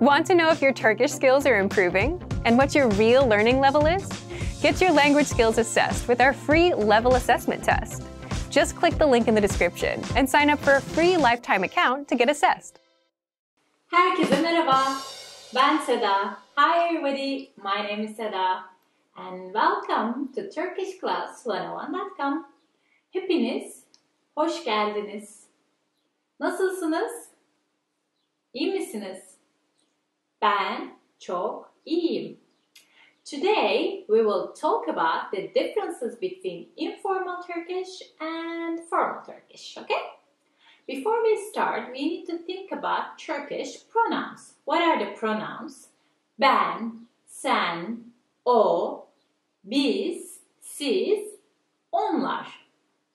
Want to know if your Turkish skills are improving and what your real learning level is? Get your language skills assessed with our free level assessment test. Just click the link in the description and sign up for a free lifetime account to get assessed. Herkese merhaba. Ben Seda. Hi everybody. My name is Seda. And welcome to turkishclass101.com. Hepiniz hoş geldiniz. Nasılsınız? İyi misiniz? Ben çok iyiyim. Today we will talk about the differences between informal Turkish and formal Turkish, okay? Before we start, we need to think about Turkish pronouns. What are the pronouns? Ben, sen, o, biz, siz, onlar.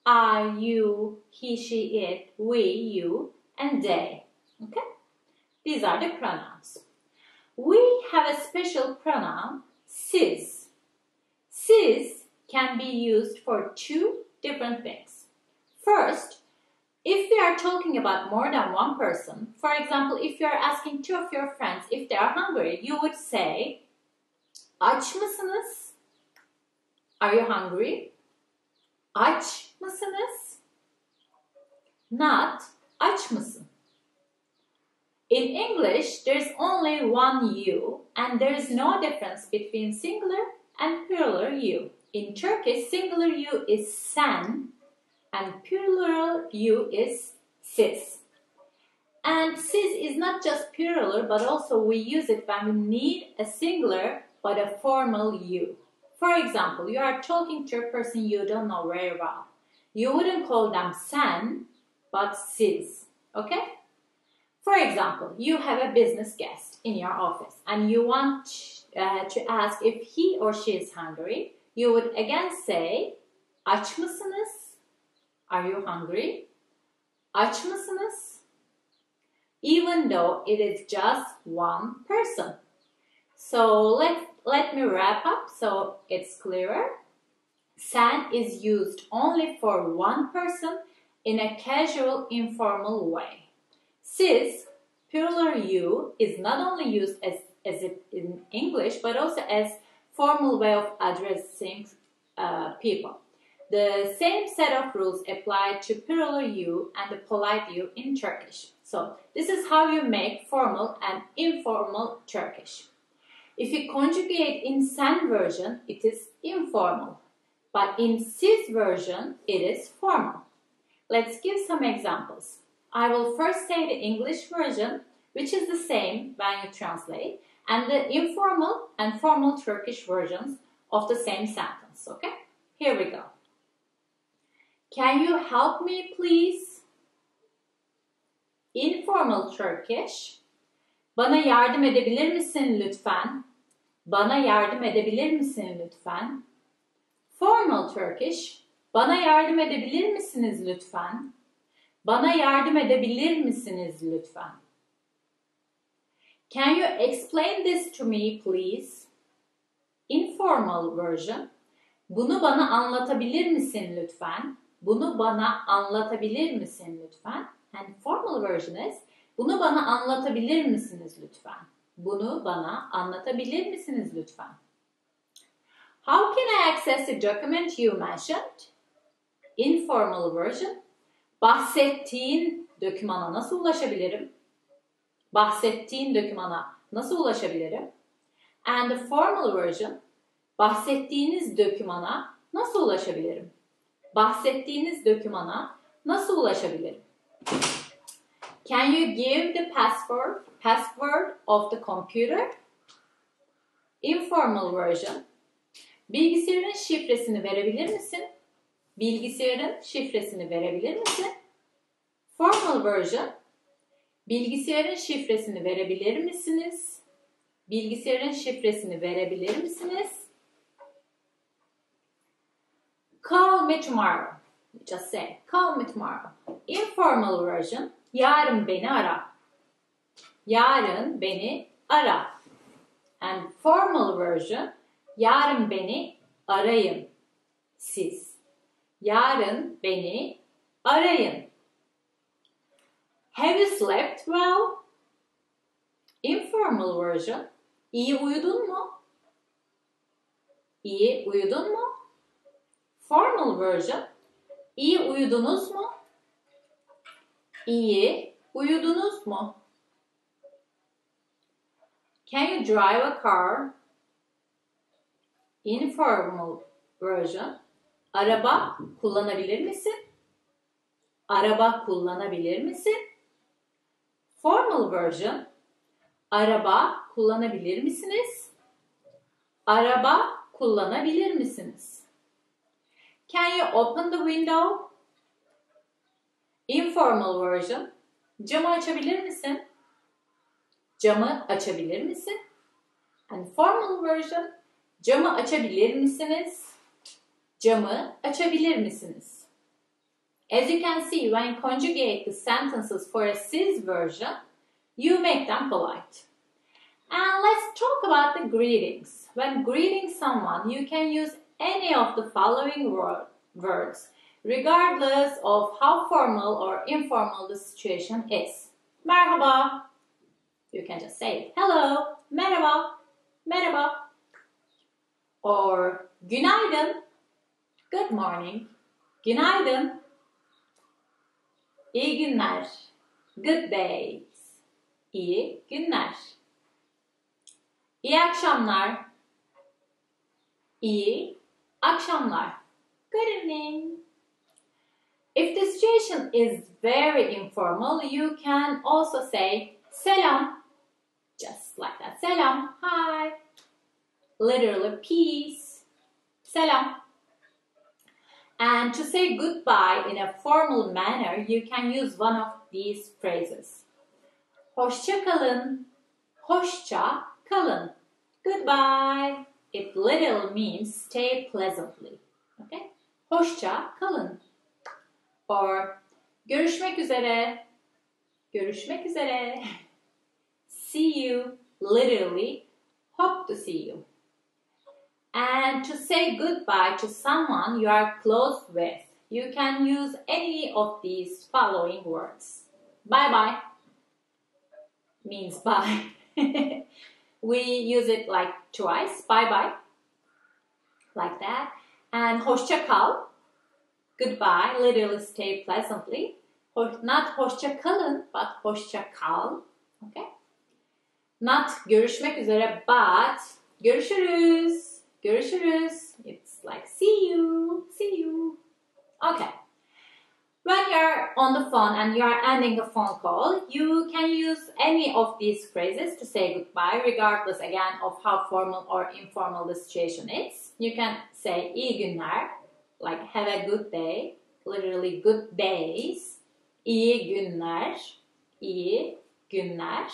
I, you, he, she, it, we, you, and they. Okay? These are the pronouns. We have a special pronoun, siz. Siz can be used for two different things. First, if we are talking about more than one person, for example, if you are asking two of your friends if they are hungry, you would say, aç mısınız? Are you hungry? Aç mısınız? Not, aç mısın? In English, there's only one you, and there's no difference between singular and plural you. In Turkish, singular you is sen, and plural you is siz. And siz is not just plural, but also we use it when we need a singular but a formal you. For example, you are talking to a person you don't know very well. You wouldn't call them sen, but siz, okay? For example, you have a business guest in your office and you want to ask if he or she is hungry. You would again say, aç mısınız? Are you hungry? Aç mısınız? Even though it is just one person. So let me wrap up so it's clearer. Sen is used only for one person in a casual, informal way. Siz, plural you, is not only used as it in English, but also as formal way of addressing people. The same set of rules apply to plural you and the polite you in Turkish. So this is how you make formal and informal Turkish. If you conjugate in sen version, it is informal. But in siz version, it is formal. Let's give some examples. I will first say the English version, which is the same when you translate, and the informal and formal Turkish versions of the same sentence, okay? Here we go. Can you help me, please? Informal Turkish. Bana yardım edebilir misin lütfen? Bana yardım edebilir misin lütfen? Formal Turkish. Bana yardım edebilir misiniz lütfen? Bana yardım edebilir misiniz lütfen? Can you explain this to me, please? Informal version. Bunu bana anlatabilir misin lütfen? Bunu bana anlatabilir misin lütfen? And formal version is, bunu bana anlatabilir misiniz lütfen? Bunu bana anlatabilir misiniz lütfen? How can I access the document you mentioned? Informal version. Bahsettiğin dokümana nasıl ulaşabilirim? Bahsettiğin dokümana nasıl ulaşabilirim? And the formal version. Bahsettiğiniz dokümana nasıl ulaşabilirim? Bahsettiğiniz dokümana nasıl ulaşabilirim? Can you give the password of the computer? Informal version. Bilgisayarın şifresini verebilir misin? Bilgisayarın şifresini verebilir misin? Formal version. Bilgisayarın şifresini verebilir misiniz? Bilgisayarın şifresini verebilir misiniz? Call me tomorrow. Just say, call me tomorrow. Informal version. Yarın beni ara. Yarın beni ara. And formal version. Yarın beni arayın. Siz. Yarın beni arayın. Have you slept well? Informal version. İyi uyudun mu? İyi uyudun mu? Formal version. İyi uyudunuz mu? İyi uyudunuz mu? Can you drive a car? Informal version. Araba kullanabilir misin? Araba kullanabilir misin? Formal version. Araba kullanabilir misiniz? Araba kullanabilir misiniz? Can you open the window? Informal version. Camı açabilir misin? Camı açabilir misin? And formal version. Camı açabilir misiniz? Camı açabilir misiniz? As you can see, when you conjugate the sentences for a sis version, you make them polite. And let's talk about the greetings. When greeting someone, you can use any of the following words, regardless of how formal or informal the situation is. Merhaba. You can just say hello, merhaba, merhaba. Or günaydın, good morning, günaydın. İyi günler, good days, iyi günler. İyi akşamlar, iyi akşamlar, good evening. If the situation is very informal, you can also say selam, just like that. Selam, hi, literally peace, selam. And to say goodbye in a formal manner, you can use one of these phrases. Hoşça kalın, hoşça kalın. Goodbye. It literally means stay pleasantly. Okay? Hoşça kalın. Or görüşmek üzere, görüşmek üzere. See you, literally, hope to see you. And to say goodbye to someone you are close with, you can use any of these following words. Bye-bye means bye. We use it like twice, bye-bye, like that. And hoşça kal, goodbye, literally stay pleasantly. Not hoşça kalın, but hoşça kal. Okay? Not görüşmek üzere, but görüşürüz. Görüşürüz. It's like see you, see you. Okay. When you're on the phone and you're ending the phone call, you can use any of these phrases to say goodbye, regardless again of how formal or informal the situation is. You can say iyi günler, like have a good day, literally good days. İyi günler, iyi günler.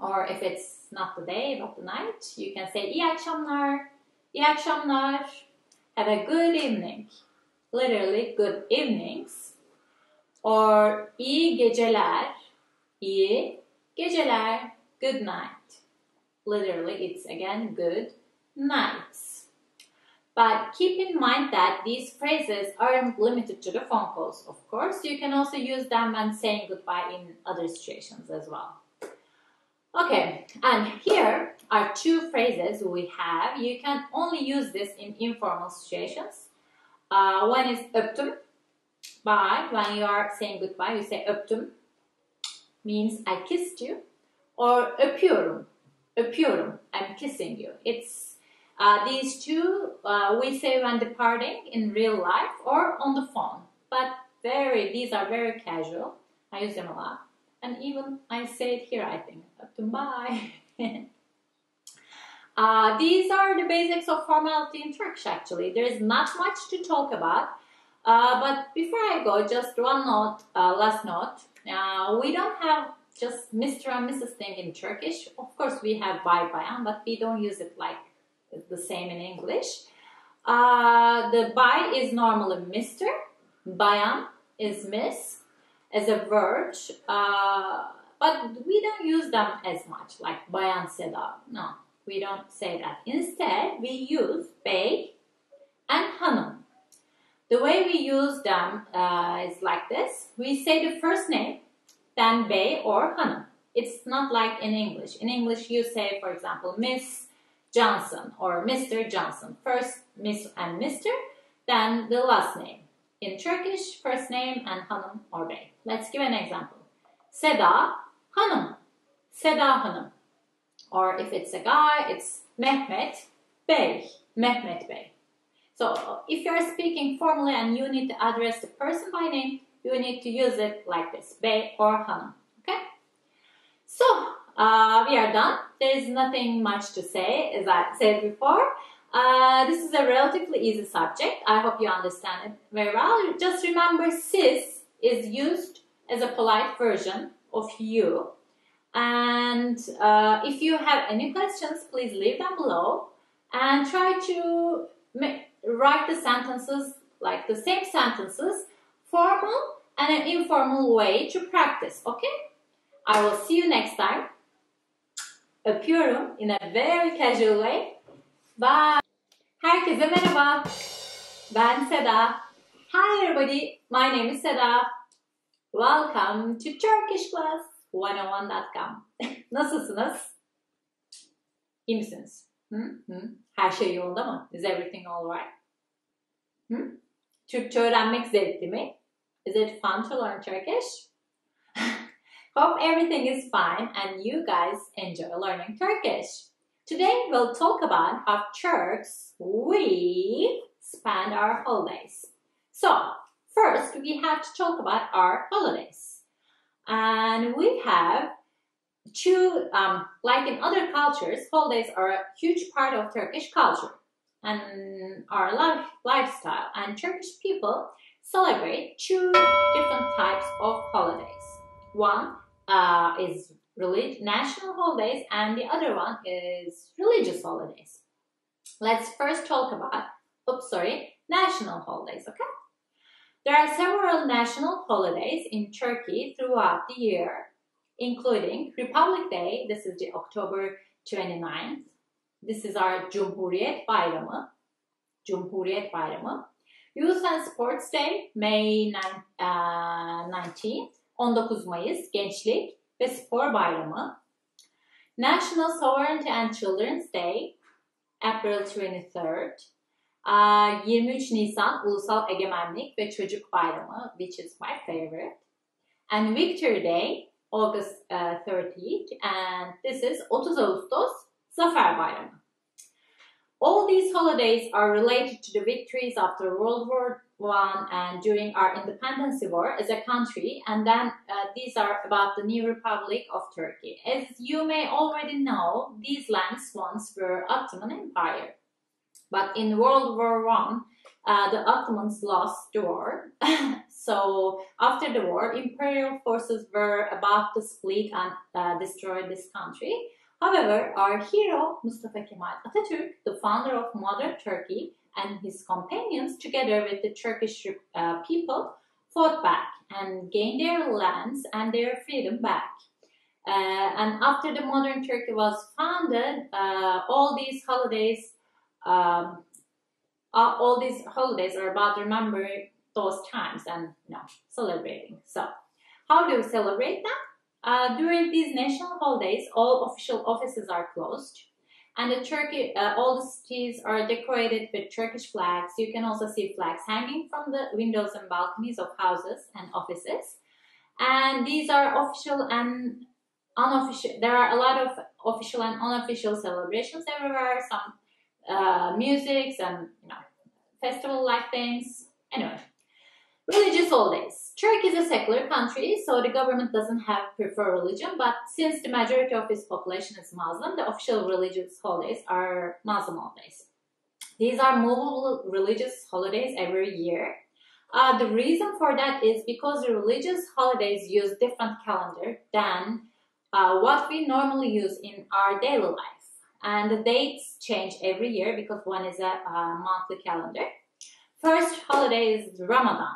Or if it's not the day but the night, you can say iyi akşamlar, iyi akşamlar. Have a good evening, literally good evenings. Or iyi geceler, iyi geceler, good night. Literally it's again good nights. But keep in mind that these phrases aren't limited to the phone calls, of course. You can also use them when saying goodbye in other situations as well. Okay, and here are two phrases we have. You can only use this in informal situations. One is öptüm, bye. When you are saying goodbye, you say öptüm, means I kissed you. Or öpüyorum, öpüyorum, I'm kissing you. It's these two we say when departing in real life or on the phone. But these are very casual. I use them a lot. And even I say it here, I think. Öptüm, bye. These are the basics of formality in Turkish, actually. There is not much to talk about. But before I go, just one note, last note. We don't have just Mr. and Mrs. thing in Turkish. Of course, we have bay bayan, but we don't use it like the same in English. The bay is normally Mr. Bayan is Miss as a word. But we don't use them as much, like bayan Seda. No, we don't say that. Instead, we use bey and hanım. The way we use them is like this. We say the first name, then bey or hanım. It's not like in English. In English, you say, for example, Miss Johnson or Mr. Johnson. First Miss and Mr., then the last name. In Turkish, first name and hanım or bey. Let's give an example. Seda hanım. Seda hanım. Or if it's a guy, it's Mehmet bey. Mehmet bey. So if you're speaking formally and you need to address the person by name, you need to use it like this, bey or hanım. Okay? So we are done. There is nothing much to say, as I said before. This is a relatively easy subject. I hope you understand it very well. Just remember, siz is used as a polite version of you. And if you have any questions, please leave them below and try to write the sentences, like the same sentences, formal and an informal way to practice, okay? I will see you next time. Öpüyorum in a very casual way. Bye. Herkese merhaba. Ben Seda. Hi everybody. My name is Seda. Welcome to Turkish class 101.com. Nasılsınız? İyi misiniz? Her şey yolunda mı? Is everything alright? Türkçe öğrenmek zevkli mi? Is it fun to learn Turkish? Hope everything is fine and you guys enjoy learning Turkish. Today we'll talk about how Turks we spend our holidays. So first we have to talk about our holidays. And we have two, like in other cultures, holidays are a huge part of Turkish culture and our lifestyle. And Turkish people celebrate two different types of holidays. One is national holidays and the other one is religious holidays. Let's first talk about, national holidays, okay? There are several national holidays in Turkey throughout the year, including Republic Day, this is the October 29th. This is our Cumhuriyet Bayramı. Cumhuriyet Bayramı. Youth and Sports Day, May 19th. 19 Mayıs, Gençlik ve Spor Bayramı. National Sovereignty and Children's Day, April 23rd. 23 Nisan Ulusal Egemenlik ve Çocuk Bayramı, which is my favorite. And Victory Day, August 30th. And this is 30 Ağustos, Zafer Bayramı. All these holidays are related to the victories after World War I and during our independence war as a country, and then these are about the new Republic of Turkey. As you may already know, these lands once were Ottoman Empire. But in World War I, the Ottomans lost the war. So after the war, imperial forces were about to split and destroy this country. However, our hero, Mustafa Kemal Atatürk, the founder of modern Turkey, and his companions, together with the Turkish people, fought back and gained their lands and their freedom back. And after the modern Turkey was founded, all these holidays are about remembering those times and celebrating. So, how do we celebrate them? During these national holidays, all official offices are closed, and all the cities are decorated with Turkish flags. You can also see flags hanging from the windows and balconies of houses and offices. And these are official and unofficial. There are a lot of official and unofficial celebrations everywhere. Some musics and festival-like things. Anyway. Religious holidays. Turkey is a secular country, so the government doesn't have preferred religion, but since the majority of its population is Muslim, the official religious holidays are Muslim holidays. These are movable religious holidays every year. The reason for that is because the religious holidays use different calendar than what we normally use in our daily life. And the dates change every year because one is a monthly calendar. First holiday is Ramazan.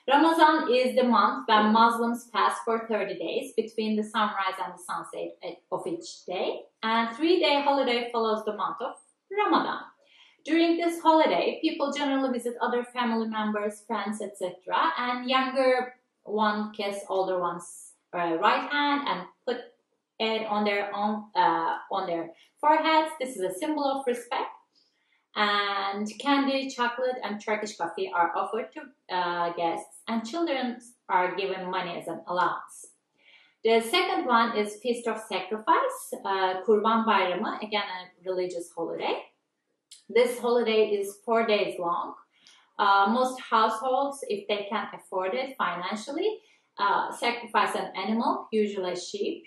Ramazan is the month when Muslims fast for 30 days between the sunrise and the sunset of each day. And 3-day holiday follows the month of Ramadan. During this holiday, people generally visit other family members, friends, etc. And younger ones kiss older ones right hand and put it on their foreheads. This is a symbol of respect. And candy, chocolate, and Turkish coffee are offered to guests, and children are given money as an allowance. The second one is Feast of Sacrifice, Kurban Bayramı, again a religious holiday. This holiday is 4 days long. Most households, if they can afford it financially, sacrifice an animal, usually a sheep,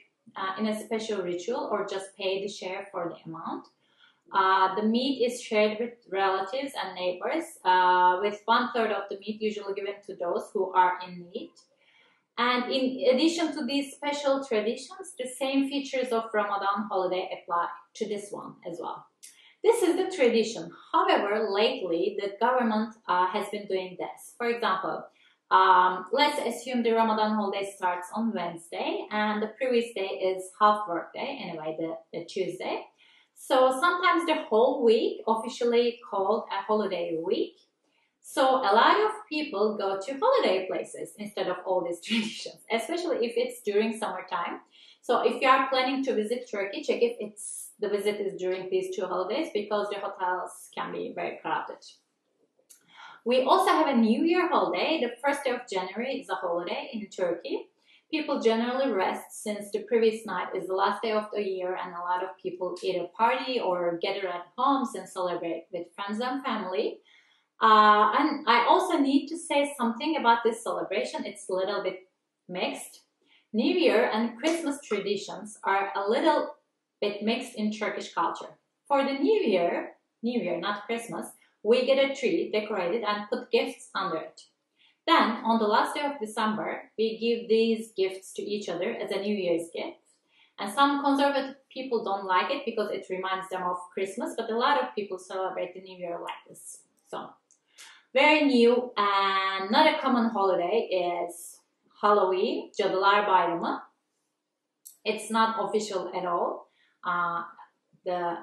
in a special ritual, or just pay the share for the amount. The meat is shared with relatives and neighbors, with 1/3 of the meat usually given to those who are in need. And in addition to these special traditions, the same features of Ramadan holiday apply to this one as well. This is the tradition. However, lately the government has been doing this. For example, let's assume the Ramadan holiday starts on Wednesday and the previous day is half workday, anyway, the Tuesday. So sometimes the whole week officially called a holiday week. So a lot of people go to holiday places instead of all these traditions, especially if it's during summertime. So if you are planning to visit Turkey, check if the visit is during these two holidays, because the hotels can be very crowded. We also have a New Year holiday. The first day of January is a holiday in Turkey. People generally rest since the previous night is the last day of the year, and a lot of people eat a party or gather at homes and celebrate with friends and family. And I also need to say something about this celebration. It's a little bit mixed. New Year and Christmas traditions are a little bit mixed in Turkish culture. For the New Year, not Christmas, we get a tree decorated and put gifts under it. Then, on the last day of December, we give these gifts to each other as a New Year's gift. And some conservative people don't like it because it reminds them of Christmas, but a lot of people celebrate the New Year like this. So, very new and not a common holiday is Halloween, Cadılar Bayramı. It's not official at all, the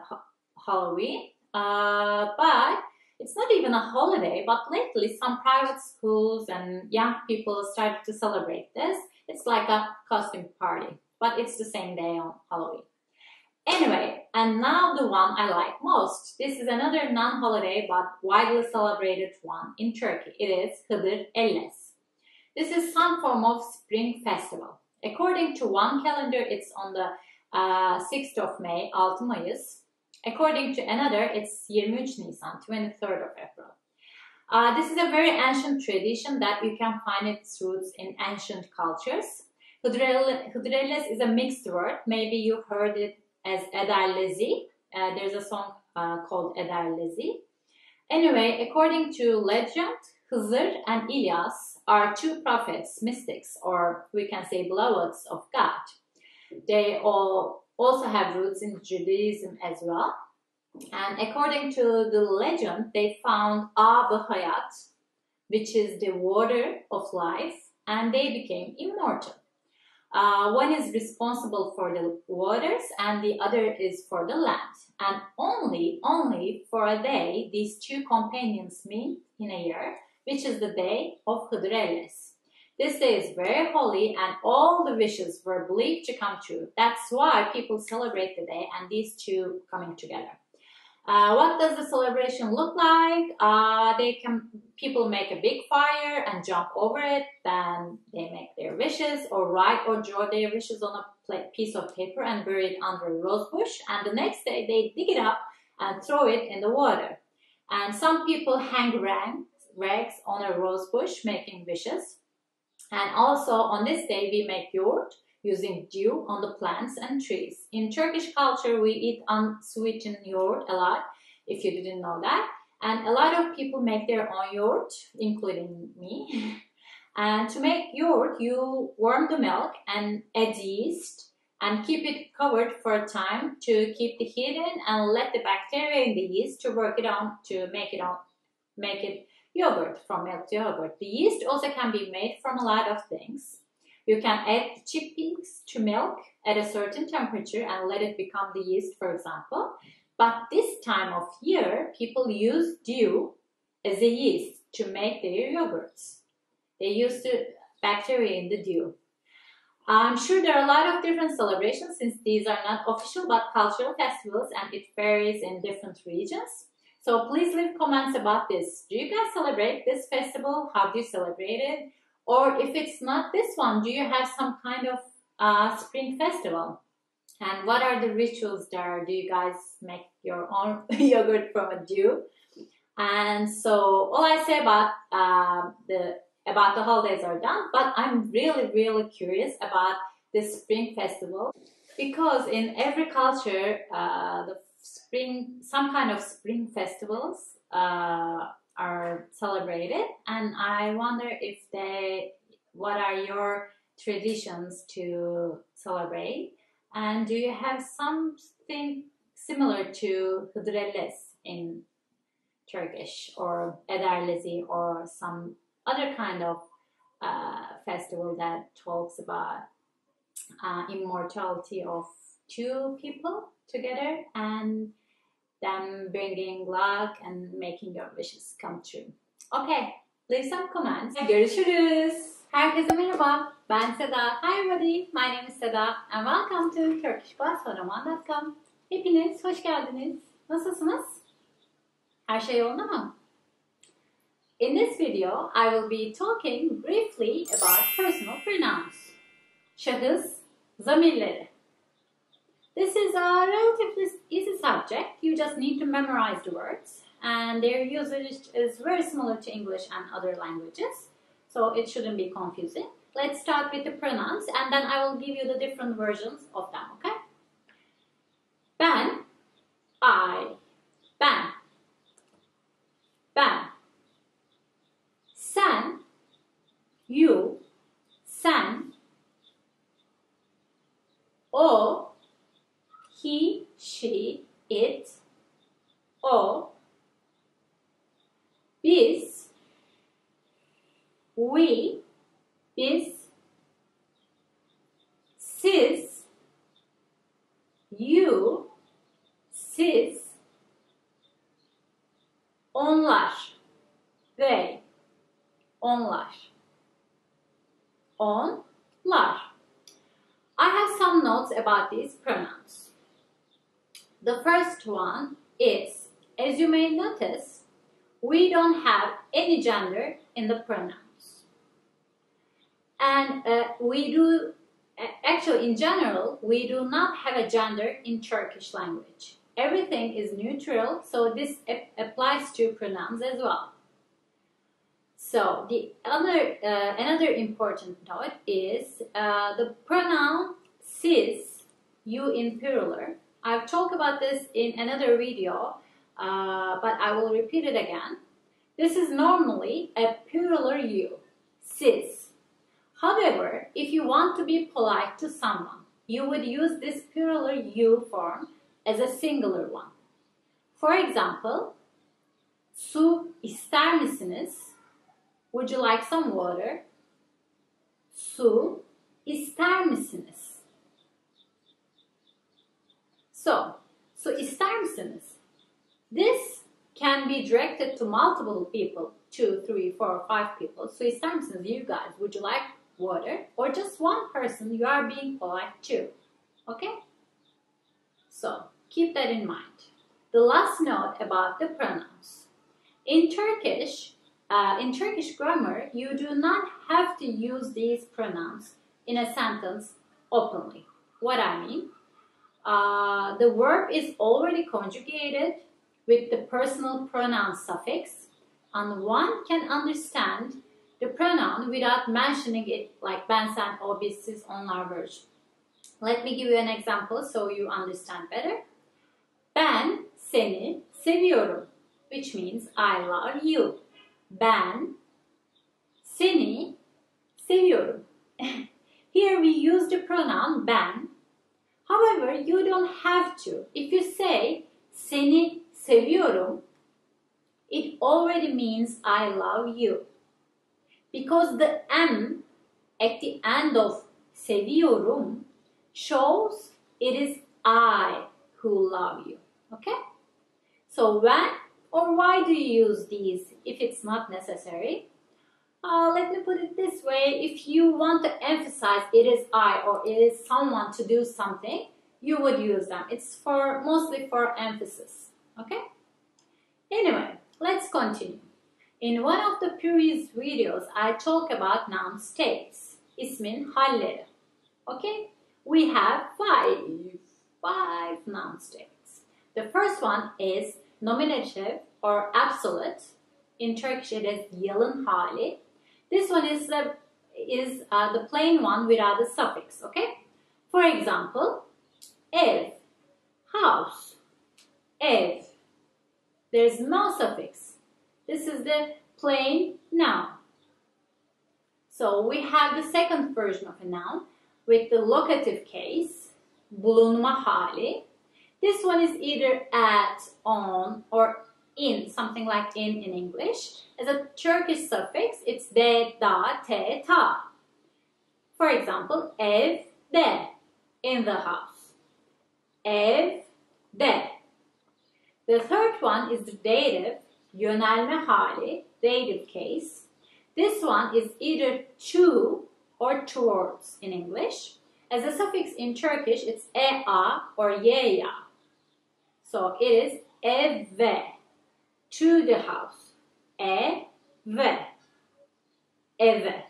Halloween, but it's not even a holiday, but lately some private schools and young people started to celebrate this. It's like a costume party, but it's the same day on Halloween. Anyway, and now the one I like most. This is another non-holiday but widely celebrated one in Turkey. It is Hıdır Ellez. This is some form of spring festival. According to one calendar, it's on the 6th of May, 6 Mayıs. According to another, it's 23 Nisan, 23rd of April. This is a very ancient tradition that you can find its roots in ancient cultures. Hıdır Ellez is a mixed word. Maybe you heard it as Ederlezi. There's a song called Ederlezi. Anyway, according to legend, Hızır and İlyas are two prophets, mystics, or we can say beloveds of God. They all also have roots in Judaism as well. And according to the legend, they found Ab-ı Hayat, which is the water of life, and they became immortal. One is responsible for the waters and the other is for the land. And only for a day, these two companions meet in a year, which is the day of Hıdır Ellez. This day is very holy and all the wishes were believed to come true. That's why people celebrate the day and these two coming together. What does the celebration look like? People make a big fire and jump over it. Then they make their wishes or write or draw their wishes on a piece of paper and bury it under a rose bush. And the next day they dig it up and throw it in the water. And some people hang rags on a rose bush making wishes. And also on this day we make yoğurt using dew on the plants and trees. In Turkish culture we eat unsweetened yoğurt a lot, if you didn't know that. And a lot of people make their own yoğurt, including me. And to make yoğurt, you warm the milk and add yeast and keep it covered for a time to keep the heat in and let the bacteria in the yeast to work it on to make it yogurt, from milk to yogurt. The yeast also can be made from a lot of things. You can add chickpeas to milk at a certain temperature and let it become the yeast, for example. But this time of year, people use dew as a yeast to make their yogurts. They use the bacteria in the dew. I'm sure there are a lot of different celebrations since these are not official but cultural festivals and it varies in different regions. So please leave comments about this. Do you guys celebrate this festival? How do you celebrate it? Or if it's not this one, do you have some kind of spring festival? And what are the rituals there? Do you guys make your own yogurt from a dew? And so all I say about the holidays are done, but I'm really curious about this spring festival because in every culture, some kind of spring festivals are celebrated, and I wonder what are your traditions to celebrate, and do you have something similar to Hıdrellez in Turkish or Ederlezi or some other kind of festival that talks about immortality of two people together and them bringing luck and making your wishes come true. Okay, leave some comments. Görüşürüz. Herkese merhaba. Ben Seda. Hi everybody. My name is Seda and welcome to turkishclass101.com. Hepiniz hoş geldiniz. Nasılsınız? Her şey yolunda mı? In this video, I will be talking briefly about personal pronouns. Şahıs, zamirleri. This is a relatively easy subject. You just need to memorize the words, and their usage is very similar to English and other languages, so it shouldn't be confusing. Let's start with the pronouns, and then I will give you the different versions of them, okay? Ben, I, ben. Ben. Sen, you, sen. O, he, she, it, o. Biz, we, biz. Siz, you, siz. Onlar, they, onlar. Onlar. I have some notes about these pronouns. The first one is, as you may notice, we don't have any gender in the pronouns. And actually in general, we do not have a gender in Turkish language. Everything is neutral, so this applies to pronouns as well. So another important note is the pronoun siz, you in plural. I've talked about this in another video, but I will repeat it again. This is normally a plural you, siz. However, if you want to be polite to someone, you would use this plural you form as a singular one. For example, su ister misiniz? Would you like some water? Su ister misiniz? So, su ister misiniz? This can be directed to multiple people, 2, 3, 4, 5 people. Su ister misiniz, you guys, would you like water? Or just one person, you are being polite to. Okay? So, keep that in mind. The last note about the pronouns. In Turkish grammar, you do not have to use these pronouns in a sentence openly. What I mean? The verb is already conjugated with the personal pronoun suffix, and one can understand the pronoun without mentioning it like ben, sen, o, biz, siz, onlar version. Let me give you an example so you understand better. Ben seni seviyorum, which means I love you. Ben seni seviyorum. Here we use the pronoun ben. However, you don't have to. If you say seni seviyorum, it already means I love you. Because the M at the end of seviyorum shows it is I who love you. Okay? So when or why do you use these if it's not necessary? Let me put it this way. If you want to emphasize it is I or it is someone to do something, you would use them. It's mostly for emphasis. Okay? Anyway, let's continue. In one of the previous videos, I talk about noun states. İsmin halleri. Okay? We have five noun states. The first one is nominative or absolute. In Turkish, it is yalın hali. This one is the plain one without the suffix. Okay? For example, ev, house, ev. There's no suffix. This is the plain noun. So we have the second version of a noun with the locative case, bulunma hali. This one is either at, on, or in, something like in English. As a Turkish suffix, it's de, da, te, ta. For example, ev, de, in the house. Ev, de. The third one is the dative, yönelme hali, dative case. This one is either to or towards in English. As a suffix in Turkish, it's ea or yeya. So it is eve, to the house. Eve, eve.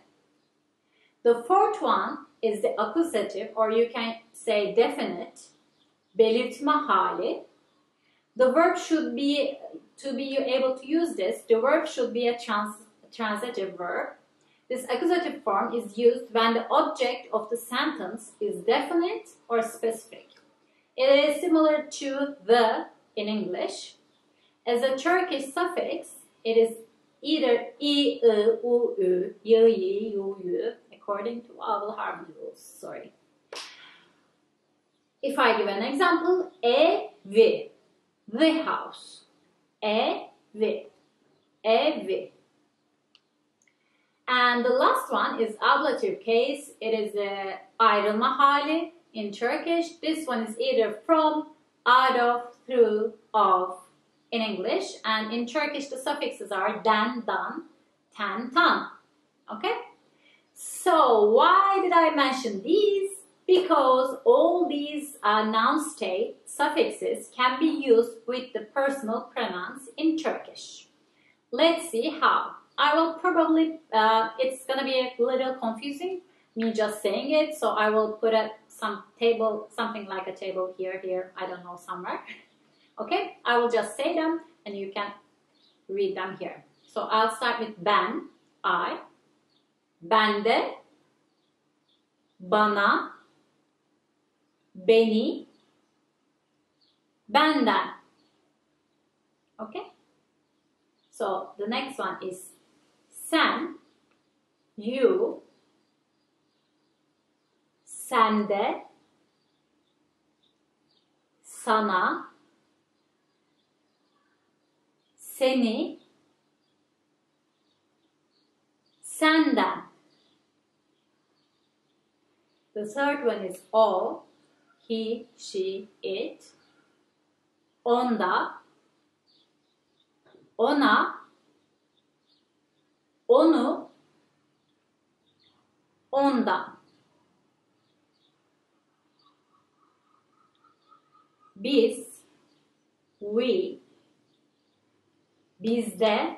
The fourth one is the accusative, or you can say definite, belirtme hali. The verb should be, to be able to use this, the verb should be a transitive verb. This accusative form is used when the object of the sentence is definite or specific. It is similar to the in English. As a Turkish suffix, it is either I, U, Ü, Y, Y, U, Ü, according to vowel harmony rules. Sorry. If I give an example, evi, the house. Evi, evi. And the last one is ablative case. It is the ayrılma hali in Turkish. This one is either from, out of, through, of in English. And in Turkish, the suffixes are den, dan, ten, tan. Okay? So why did I mention these? Because all these noun state suffixes can be used with the personal pronouns in Turkish. Let's see how. I will probably, it's going to be a little confusing, me just saying it, so I will put some table, something like a table here, I don't know, somewhere. Okay, I will just say them and you can read them here. So I'll start with ben, I, bende, bana, beni, benden. Okay? So the next one is sen, you, sende, sana, seni, senden. The third one is o, he, she, it, onda, ona, onu, ondan. Biz, we, bizde,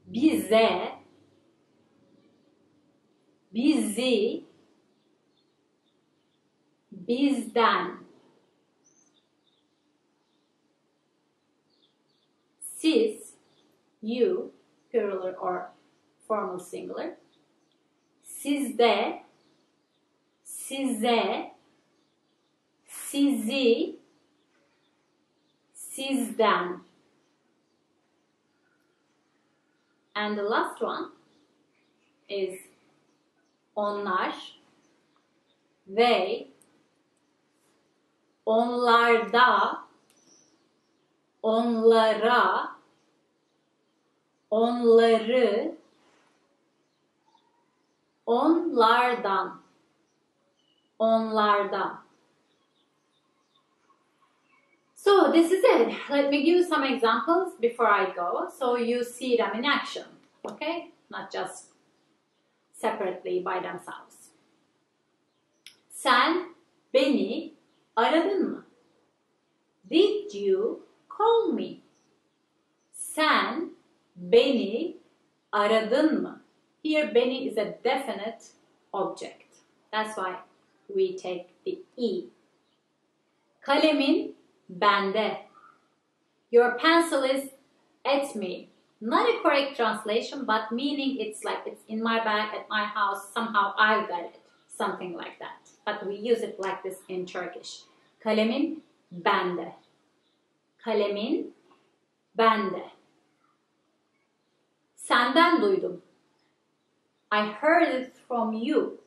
bize, bizi, bizden. Siz, you, plural or formal singular. Sizde, size, sizi, sizden. And the last one is onlar, they, onlarda, onlara, onları, onlardan, onlardan. So this is it. Let me give you some examples before I go, so you see them in action, okay? Not just separately by themselves. Sen beni aradın mı? Did you call me? Sen beni aradın mı? Here beni is a definite object. That's why we take the E. Kalemin bende. Your pencil is at me. Not a correct translation, but meaning it's like it's in my bag at my house. Somehow I've got it. Something like that. But we use it like this in Turkish. Kalemin bende. Kalemin bende. Senden duydum. I heard it from you.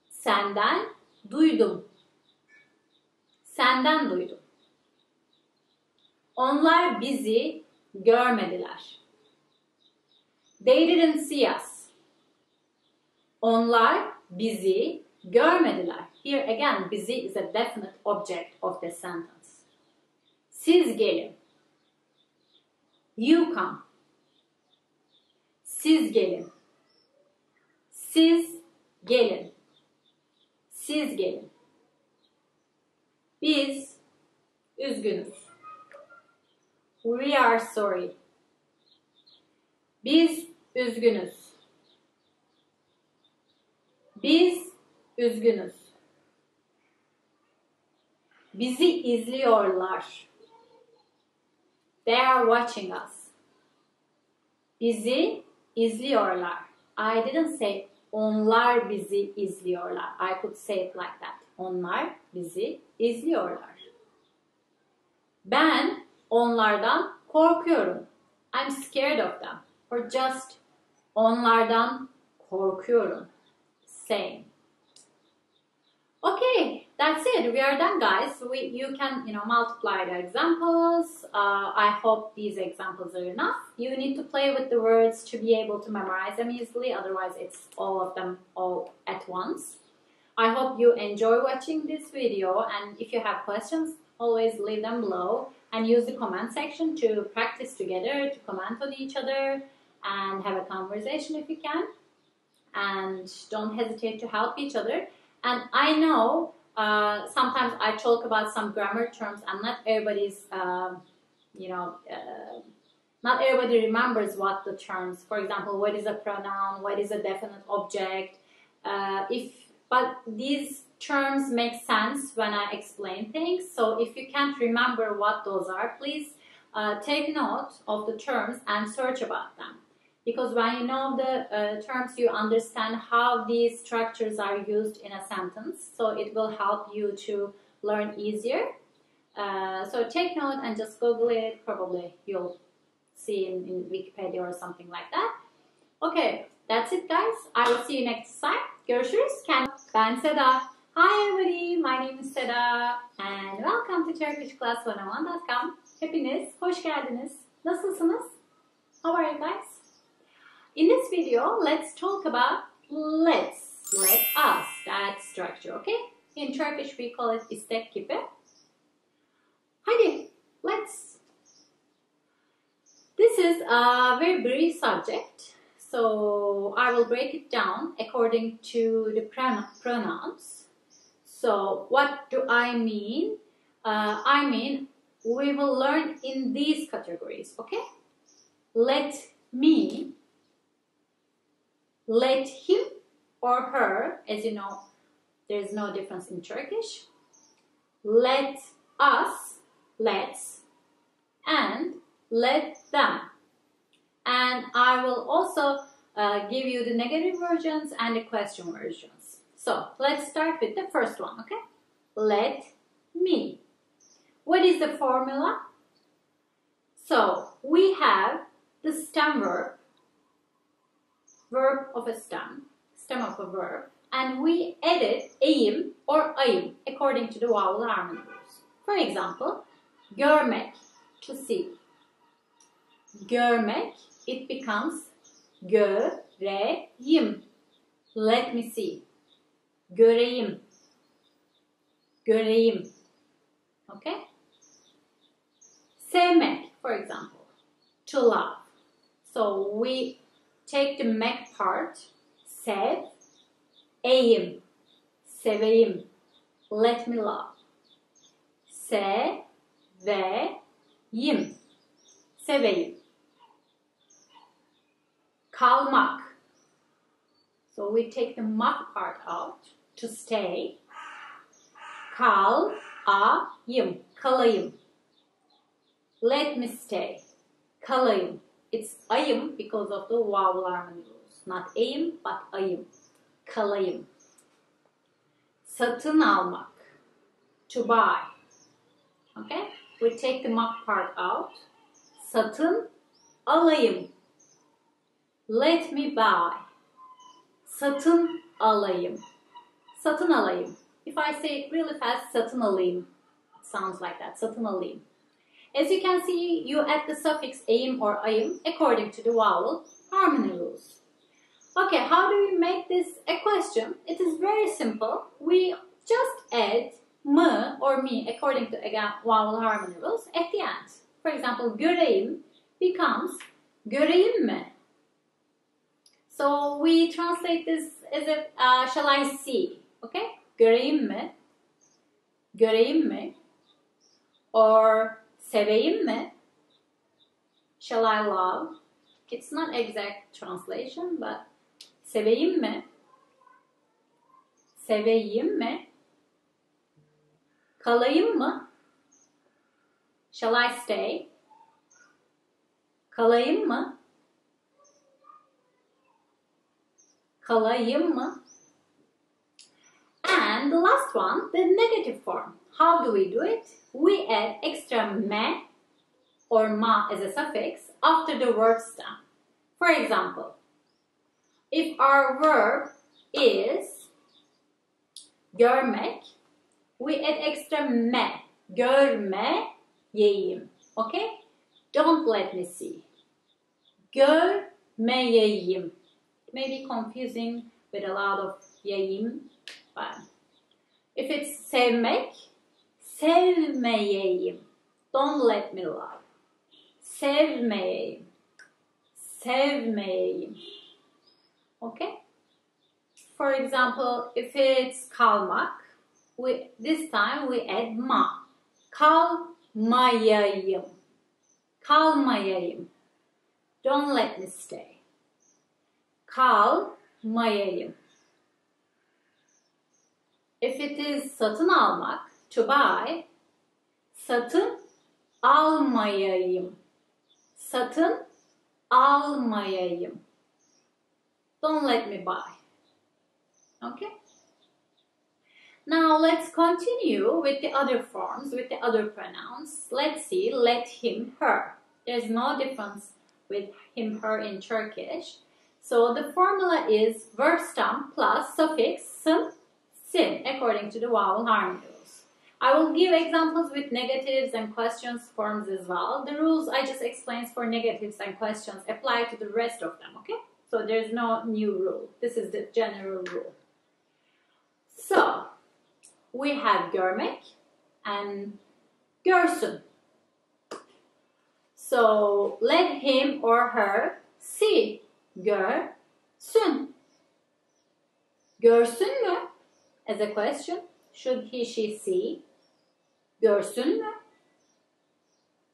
Senden duydum. Senden duydum. Onlar bizi görmediler. They didn't see us. Onlar bizi görmediler. Here again, bizi is a definite object of the sentence. Siz gelin. You come. Siz gelin. Siz gelin. Siz gelin. Biz üzgünüz. We are sorry. Biz üzgünüz. Biz üzgünüz. Bizi izliyorlar. They are watching us. Bizi izliyorlar. I didn't say onlar bizi izliyorlar. I could say it like that. Onlar bizi izliyorlar. Ben onlardan korkuyorum. I'm scared of them. Or just onlardan korkuyorum. Same. Okay, that's it. We are done, guys. You can, multiply the examples. I hope these examples are enough. You need to play with the words to be able to memorize them easily. Otherwise, it's all of them all at once. I hope you enjoy watching this video. And if you have questions, always leave them below. And use the comment section to practice together, to comment on each other, and have a conversation if you can. And don't hesitate to help each other. And I know sometimes I talk about some grammar terms, and not everybody's, not everybody remembers what the terms. For example, what is a pronoun? What is a definite object? But these terms make sense when I explain things. So if you can't remember what those are, please take note of the terms and search about them. Because when you know the terms, you understand how these structures are used in a sentence. So it will help you to learn easier. So take note and just Google it. Probably you'll see in Wikipedia or something like that. Okay, that's it, guys. I will see you next time. Görüşürüz. Ben Seda. Hi everybody, my name is Seda and welcome to turkishclass101.com. Hepiniz hoş geldiniz. Nasılsınız? How are you guys? In this video, let's talk about let us, that structure, okay? In Turkish, we call it istek gibi. Hadi, let's. This is a very brief subject, so I will break it down according to the pronouns. So, what do I mean? I mean, we will learn in these categories, okay? Let me, let him or her, as you know, there's no difference in Turkish. Let us, let's, and let them. And I will also give you the negative versions and the question versions. So let's start with the first one, okay? Let me. What is the formula? So we have the stem verb of a stem of a verb, and we added aim or ayım according to the vowel harmony rules. For example, görmek, to see. Görmek, it becomes göreyim. Let me see. Göreyim. Göreyim. Okay? Sevmek, for example, to love. So we take the mek part, sev, eyim, seveyim, let me love. Seveyim, seveyim. Kalmak. So we take the mak part out to stay. Kalayım, kalayım. Let me stay. Kalayım. It's ayım because of the vowel harmony rules. Not ayım, but ayım. Kalayım. Satın almak. To buy. Okay? We take the mak part out. Satın alayım. Let me buy. Satın alayım. Satın alayım. If I say it really fast, satın alayım. It sounds like that. Satın alayım. As you can see, you add the suffix ayım or ayım according to the vowel harmony rules. Okay, how do we make this a question? It is very simple. We just add m or me according to again vowel harmony rules at the end. For example, göreyim becomes göreyim mi? So we translate this as if shall I see? Okay, göreyim mi? Göreyim mi? Or seveyim mi? Shall I love? It's not exact translation, but seveyim mi? Seveyim mi? Kalayım mı? Shall I stay? Kalayım mı? Kalayım mı? And the last one, the negative form. How do we do it? We add extra me or ma as a suffix after the verb stem. For example, if our verb is görmek, we add extra me. Görmeyeyim. Okay? Don't let me see. Görmeyeyim. It may be confusing with a lot of yeyim, but if it's sevmek, sevmeyeyim. Don't let me love. Sevmeyeyim. Sevmeyeyim. Okay? For example, if it's kalmak, this time we add ma. Kalmayayım. Kalmayayım. Don't let me stay. Kalmayayım. If it is satın almak, to buy, satın almayayım. Satın almayayım. Don't let me buy. Okay? Now let's continue with the other forms, with the other pronouns. Let's see, let him, her. There's no difference with him, her in Turkish. So the formula is verb stem plus suffix sim, sin, according to the vowel harmony rules. I will give examples with negatives and questions forms as well. The rules I just explained for negatives and questions apply to the rest of them, okay? So there's no new rule. This is the general rule. So, we have görmek and görsün. So, let him or her see. Görsün. Görsün mü? As a question, should he, she see? Görsün mü?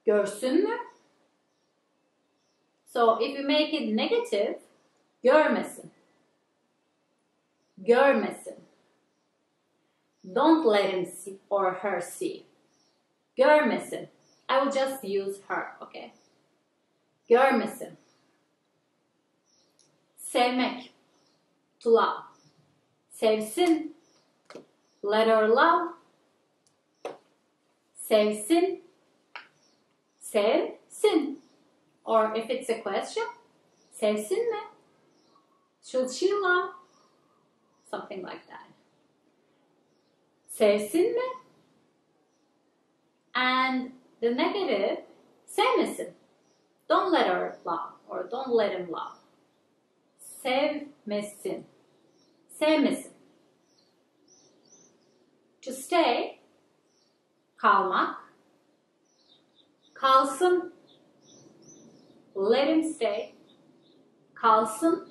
Görsün mü? So, if you make it negative, görmesin. Görmesin. Don't let him see or her see. Görmesin. I will just use her, okay? Görmesin. Sevmek. To love. Sevsin. Let her love. Sevsin. Sevsin. Or if it's a question, sevsin mi? Should she love? Something like that. Sevsin mi? And the negative, sevmesin. Don't let her love or don't let him love. Sevmesin. Sevmesin. To stay, kalmak, kalsın, let him stay, kalsın,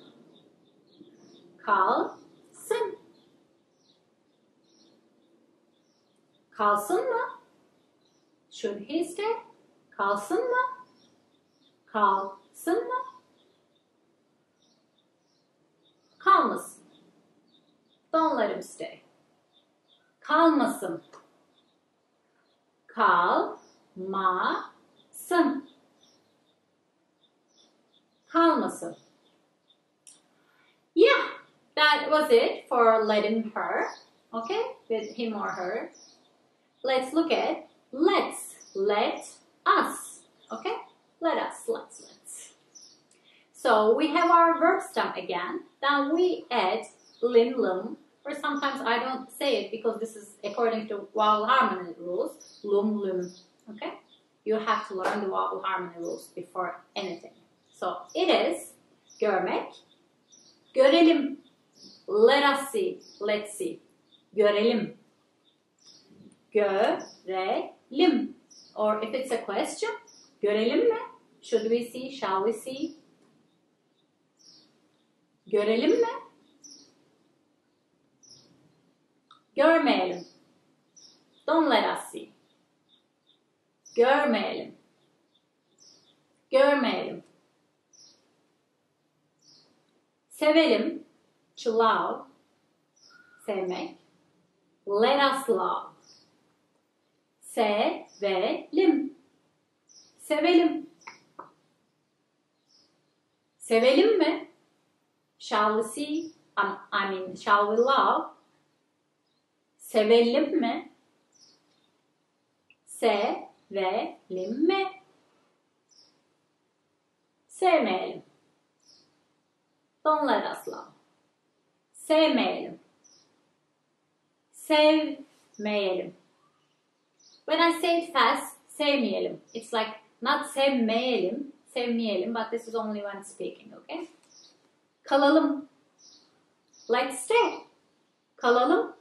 kalsın, kalsın mı? Should he stay? Kalsın mı? Kalsın mı? Kalmasın. Don't let him stay. Kalmasın. Kalmasın. Kalmasın. Yeah, that was it for letting her. Okay, with him or her. Let's look at let's. Let us. Okay, let us. Let's. So we have our verb stem again. Then we add lim lum. Or sometimes I don't say it because this is according to vowel harmony rules. Lum lum. Okay, you have to learn the vowel harmony rules before anything. So it is görmek, görelim. Let us see. Let's see. Görelim. Görelim. Or if it's a question, görelim mi? Should we see? Shall we see? Görelim mi? Görmeyelim. Don't let us see. Görmeyelim. Görmeyelim. Sevelim. To love. Sevmek. Let us love. Sevelim. Sevelim. Sevelim mi? Shall we see? Shall we love? Sevelim mi? Sevelim mi? Sevmeyelim. Don't let us love. Sevmeyelim. Sevmeyelim. When I say it fast, sevmeyelim. It's like not sevmeyelim, sevmeyelim, but this is only when speaking, okay? Kalalım. Let's stay. Kalalım.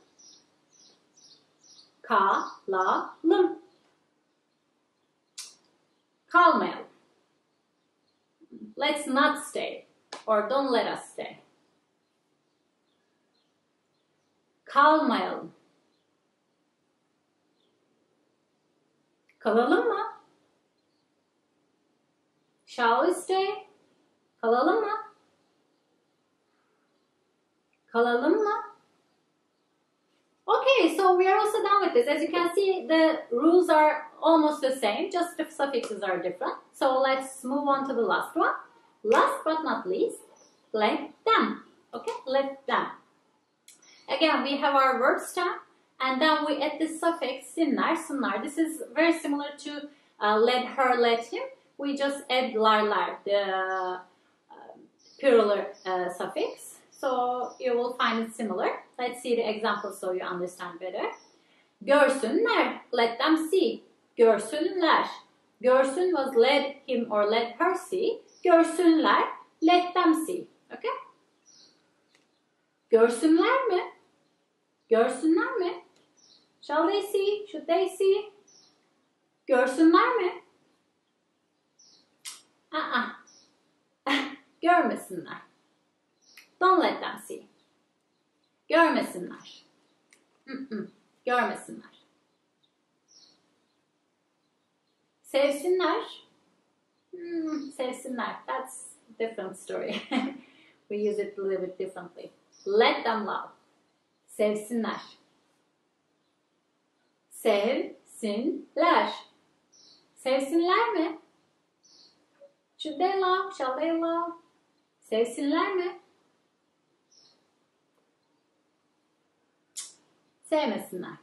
Kalalım. Kalmayalım. Let's not stay. Or don't let us stay. Kalmayalım. Kalalım mı? Shall we stay? Kalalım mı? Kalalım mı? Okay, so we are also done with this. As you can see, the rules are almost the same, just the suffixes are different. So let's move on to the last one. Last but not least, let them. Okay, let them. Again, we have our verb stem, and then we add the suffix sinler, sınlar. This is very similar to let her, let him. We just add lar, the plural suffix. So you will find it similar. Let's see the example so you understand better. Görsünler, let them see. Görsünler. Görsün was let him or let her see. Görsünler, let them see. Okay? Görsünler mi? Görsünler mi? Shall they see? Should they see? Görsünler mi? Görmesinler. Don't let them see. Görmesinler. Görmesinler. Sevsinler. Sevsinler. That's a different story. We use it a little bit differently. Let them love. Sevsinler. Sevsinler. Sevsinler mi? Should they love? Shall they love? Sevsinler mi? Sevmesinler.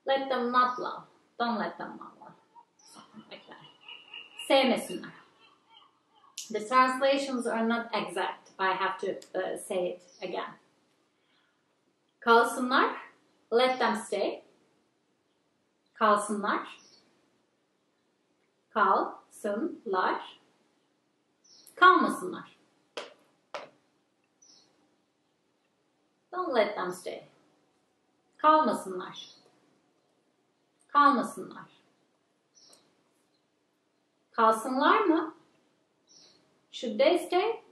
Let them not love. Don't let them not love. Something like that. Sevmesinler. The translations are not exact. I have to say it again. Kalsınlar. Let them stay. Kalsınlar. Kalsınlar. Kalmasınlar. Don't let them stay. Kalmasınlar. Kalmasınlar. Kalsınlar mı? Should they stay?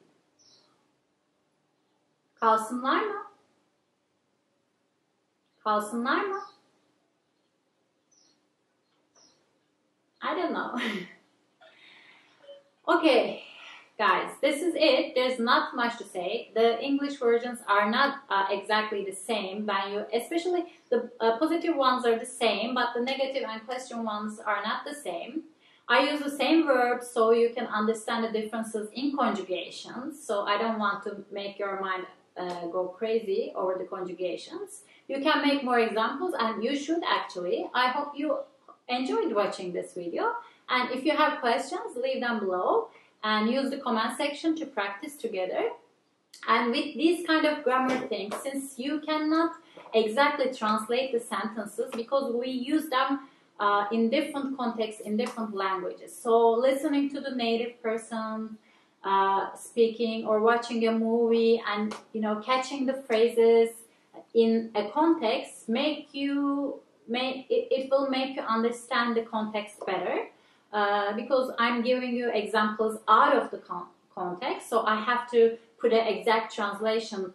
Kalsınlar mı? Kalsınlar mı? I don't know. Okay, guys, this is it. There's not much to say. The English versions are not exactly the same. Especially the positive ones are the same, but the negative and question ones are not the same. I use the same verbs so you can understand the differences in conjugations. So I don't want to make your mind go crazy over the conjugations. You can make more examples, and you should actually. I hope you enjoyed watching this video. And if you have questions, leave them below and use the comment section to practice together. And with these kind of grammar things, since you cannot exactly translate the sentences because we use them in different contexts, in different languages. So listening to the native person speaking, or watching a movie and catching the phrases in a context it will make you understand the context better, because I'm giving you examples out of the context, so I have to put an exact translation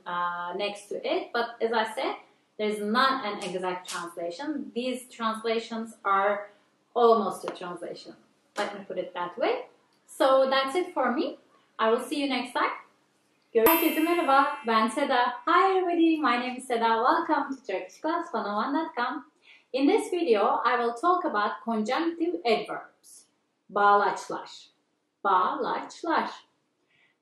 next to it. But as I said, there's not an exact translation. These translations are almost a translation. Let me put it that way. So that's it for me. I will see you next time. Herkese merhaba, ben Seda. Hi everybody, my name is Seda. Welcome to Turkish Class 101.com. In this video, I will talk about conjunctive adverbs. Bağlaçlar. Bağlaçlar.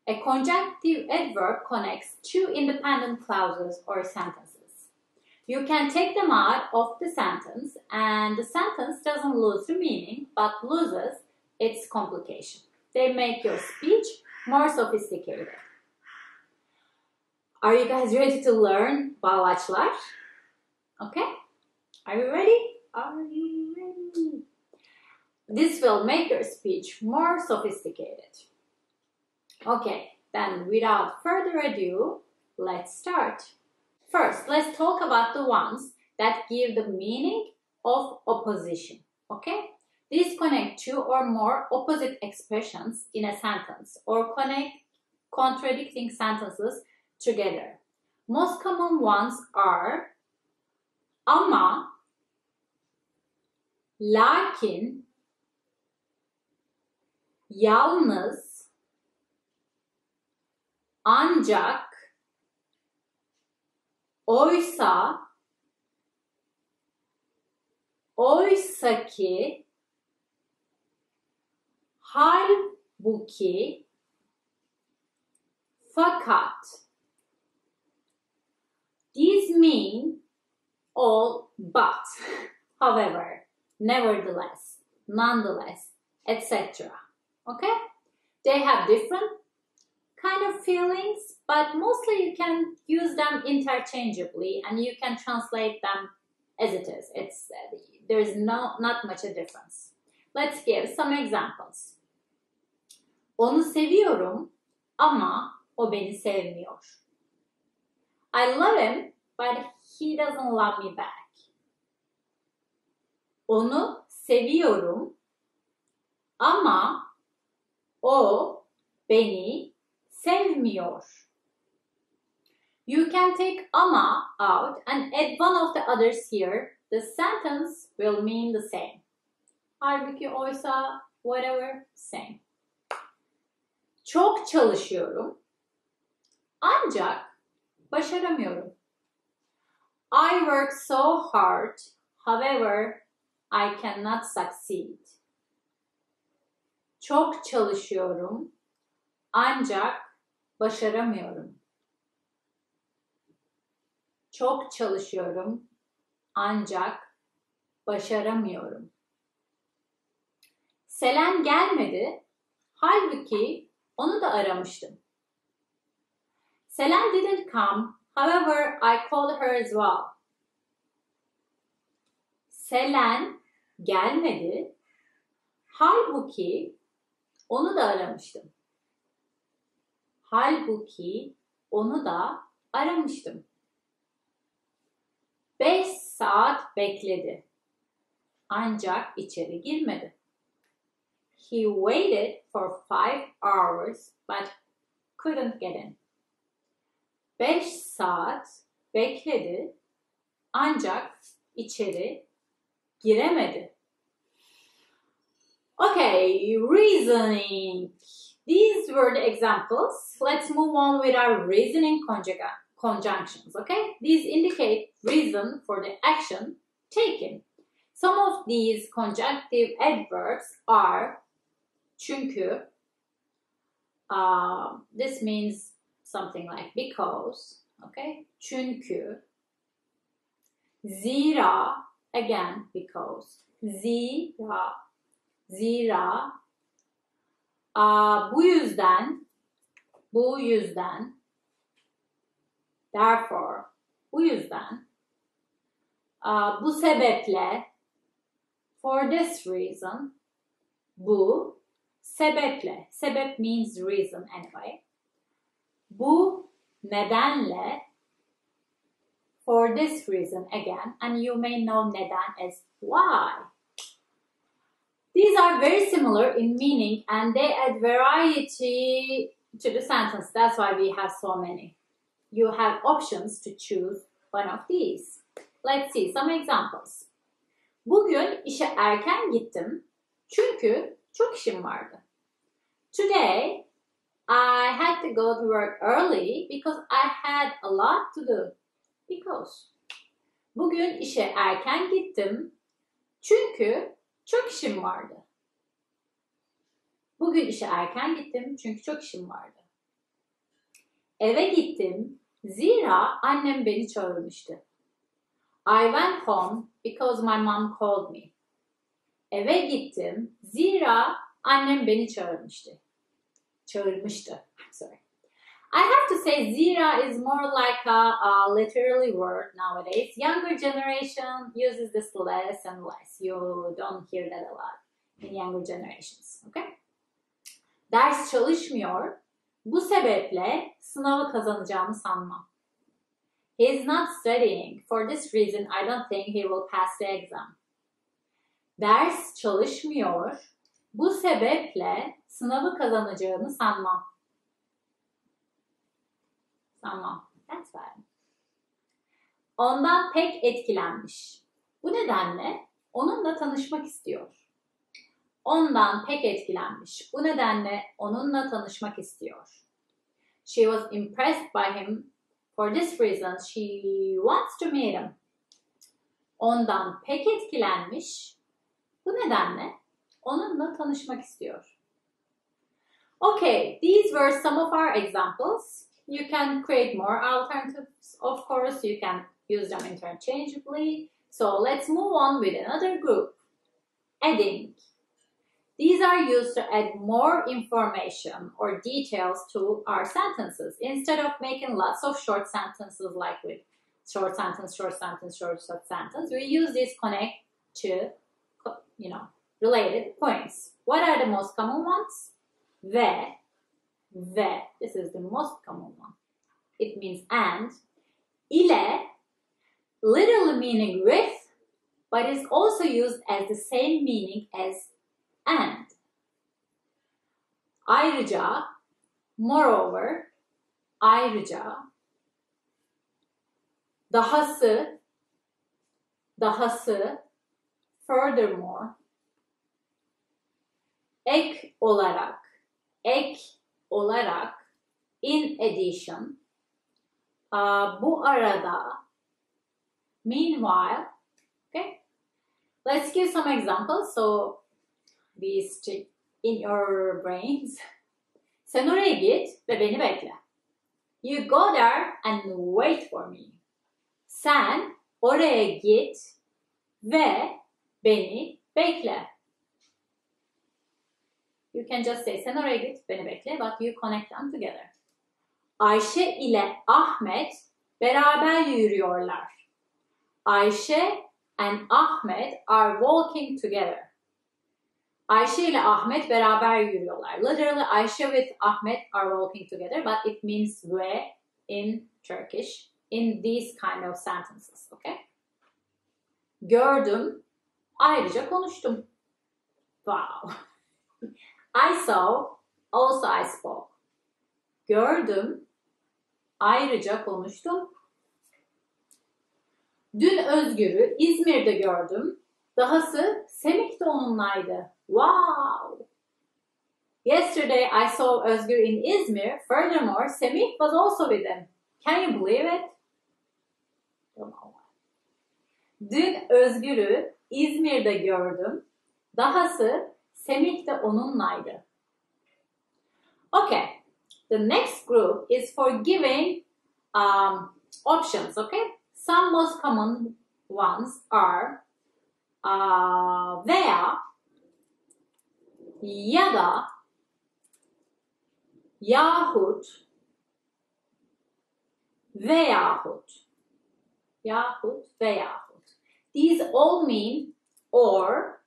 A conjunctive adverb connects two independent clauses or sentences. You can take them out of the sentence, and the sentence doesn't lose the meaning, but loses its complication. They make your speech more sophisticated. Are you guys ready to learn bağlaçlar? Okay? Are you ready? Are you ready? This will make your speech more sophisticated. Okay, then without further ado, let's start. First, let's talk about the ones that give the meaning of opposition. Okay? These connect two or more opposite expressions in a sentence, or connect contradicting sentences together. Most common ones are ama, lakin, yalnız, ancak, oysa, oysaki, halbuki, fakat. These mean all but, however, nevertheless, nonetheless, etc. Okay? They have different kind of feelings, but mostly you can use them interchangeably and you can translate them as it is. There is not much a difference. Let's give some examples. Onu seviyorum ama o beni sevmiyor. I love him, but he doesn't love me back. Onu seviyorum ama o beni sevmiyor. You can take ama out and add one of the others here. The sentence will mean the same. Halbuki, oysa, whatever, same. Çok çalışıyorum ancak başaramıyorum. I work so hard, however, I cannot succeed. Çok çalışıyorum ancak başaramıyorum. Çok çalışıyorum ancak başaramıyorum. Selen gelmedi, halbuki onu da aramıştım. Selen didn't come, however, I called her as well. Selen gelmedi, halbuki onu da aramıştım. Halbuki onu da aramıştım. 5 saat bekledi. Ancak içeri girmedi. He waited for 5 hours but couldn't get in. 5 saat bekledi ancak içeri giremedi. Okay, reasoning. These were the examples. Let's move on with our reasoning conjunctions, okay? These indicate reason for the action taken. Some of these conjunctive adverbs are çünkü. This means something like because, okay? Çünkü. Zira, again because. Zira. Bu yüzden. Therefore, bu yüzden. Bu sebeple. For this reason. Bu sebeple. Sebep means reason anyway. Bu nedenle. For this reason again. And you may know neden as why. These are very similar in meaning and they add variety to the sentence. That's why we have so many. You have options to choose one of these. Let's see some examples. Bugün işe erken gittim çünkü çok işim vardı. Today, I had to go to work early because I had a lot to do. Because. Bugün işe erken gittim çünkü çok işim vardı. Bugün işe erken gittim çünkü çok işim vardı. Eve gittim zira annem beni çağırmıştı. I went home because my mom called me. Eve gittim zira annem beni çağırmıştı. Sorry. I have to say zira is more like a literally word nowadays. Younger generation uses this less and less. You don't hear that a lot in younger generations. Okay? Ders çalışmıyor. Bu sebeple sınavı kazanacağımı sanmam. He is not studying. For this reason, I don't think he will pass the exam. Ders çalışmıyor. Bu sebeple sınavı kazanacağını sanmam. That's bad. Ondan pek etkilenmiş. Bu nedenle onunla tanışmak istiyor. Ondan pek etkilenmiş. Bu nedenle onunla tanışmak istiyor. She was impressed by him. For this reason, she wants to meet him. Ondan pek etkilenmiş. Bu nedenle onunla tanışmak istiyor. Okay, these were some of our examples. You can create more alternatives, of course. You can use them interchangeably. So let's move on with another group. Adding. These are used to add more information or details to our sentences. Instead of making lots of short sentences like with short sentence, we use these connect to, related points. What are the most common ones? Ve. This is the most common one. It means and. İle, literally meaning with, but is also used as the same meaning as and. Ayrıca, moreover, ayrıca, dahası, furthermore, ek olarak, in addition, bu arada, meanwhile, okay? Let's give some examples so we stick in your brains. Sen oraya git ve beni bekle. You go there and wait for me. Sen oraya git ve beni bekle. You can just say sen oraya git, beni bekle, but you connect them together. Ayşe ile Ahmet beraber yürüyorlar. Ayşe and Ahmet are walking together. Ayşe ile Ahmet beraber yürüyorlar. Literally, Ayşe with Ahmet are walking together, but it means ve in Turkish in these kind of sentences, okay? Gördüm. Ayrıca konuştum. Wow. I saw. Also I spoke. Gördüm. Ayrıca konuştum. Dün Özgür'ü İzmir'de gördüm. Dahası Semih de onunlaydı. Wow! Yesterday I saw Özgür in Izmir. Furthermore, Semih was also with him. Can you believe it? Dün Özgür'ü İzmir'de gördüm. Dahası Semih de onunlaydı. Okay. The next group is for giving options, okay? Some most common ones are veya, ya da, yahut, veyahut, yahut, veyahut. These all mean or,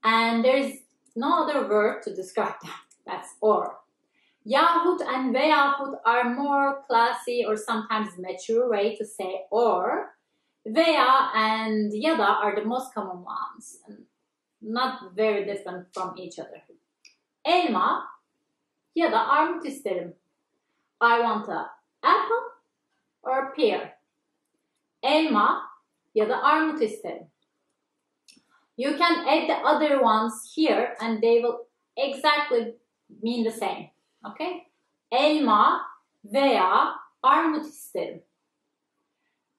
and there's no other word to describe them. That's or. Yahut and veyahut are more classy or sometimes mature way to say or. Veya and yada are the most common ones, not very different from each other. Elma ya da armut isterim. I want a apple or a pear. Elma ya da armut isterim. You can add the other ones here and they will exactly mean the same. Okay? Elma veya armut isterim.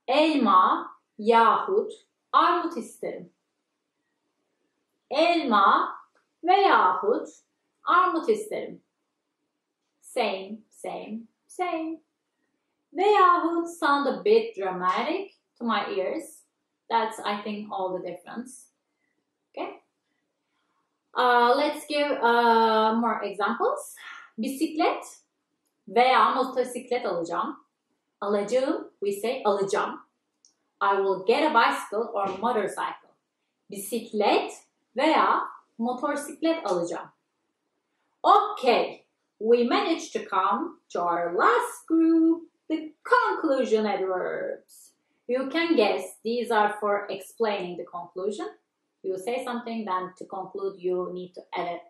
Elma yahut armut isterim. Elma veyahut armut isterim. Same, same, same. Veyahut sound a bit dramatic to my ears. That's, I think, all the difference. Okay? Let's give more examples. Bisiklet veya motosiklet alacağım. Alacağım, we say alacağım. I will get a bicycle or motorcycle. Bisiklet veya motosiklet alacağım. Okay, we managed to come to our last group, the conclusion adverbs. You can guess these are for explaining the conclusion. You say something, then to conclude you need to add a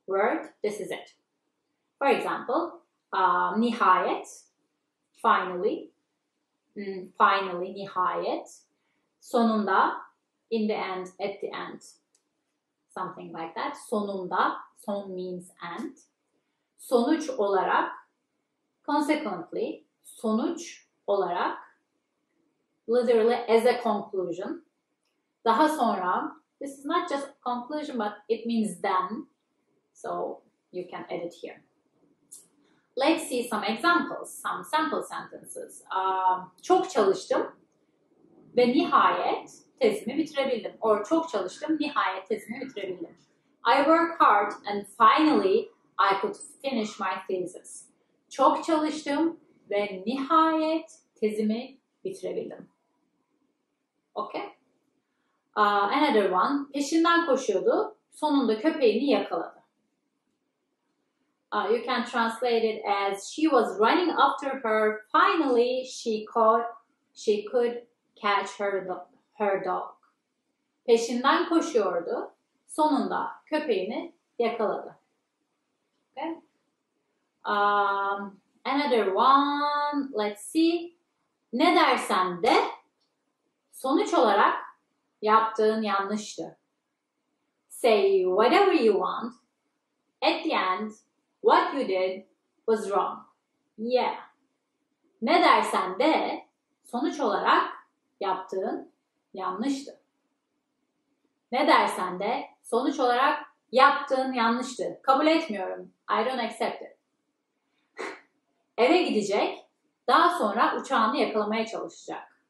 word. This is it. For example, nihayet, finally, finally, nihayet, sonunda, in the end, at the end, something like that. Sonunda, son means end. Sonuç olarak, consequently, sonuç olarak, literally as a conclusion. Daha sonra, this is not just a conclusion, but it means then, so you can add it here. Let's see some examples, some sample sentences. Çok çalıştım ve nihayet tezimi bitirebildim. Or çok çalıştım, nihayet tezimi bitirebildim. I worked hard and finally I could finish my thesis. Çok çalıştım ve nihayet tezimi bitirebildim. Okay? Another one. Peşinden koşuyordu, sonunda köpeğini yakaladı. You can translate it as she was running after her. Finally, she could catch her dog. Peşinden koşuyordu. Sonunda köpeğini yakaladı. Okay. Another one. Let's see. Ne dersen de sonuç olarak yaptığın yanlıştı. Say whatever you want. At the end, what you did was wrong. Yeah. Ne dersen de sonuç olarak yaptığın yanlıştı. Ne dersen de sonuç olarak yaptığın yanlıştı. Kabul etmiyorum. I don't accept it. Eve gidecek, daha sonra uçağını yakalamaya çalışacak.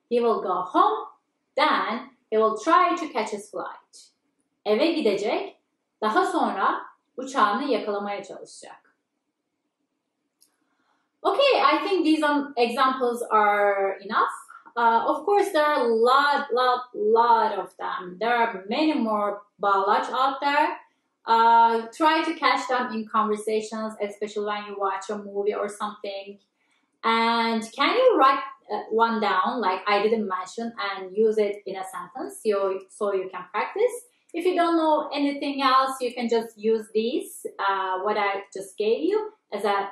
He will go home, then he will try to catch his flight. Eve gidecek, daha sonra uçağını yakalamaya çalışacak. Okay, I think these examples are enough. Of course, there are a lot of them. There are many more bağlaç out there. Try to catch them in conversations, especially when you watch a movie or something. And can you write one down, like I didn't mention, and use it in a sentence so you can practice. If you don't know anything else, you can just use these, what I just gave you as a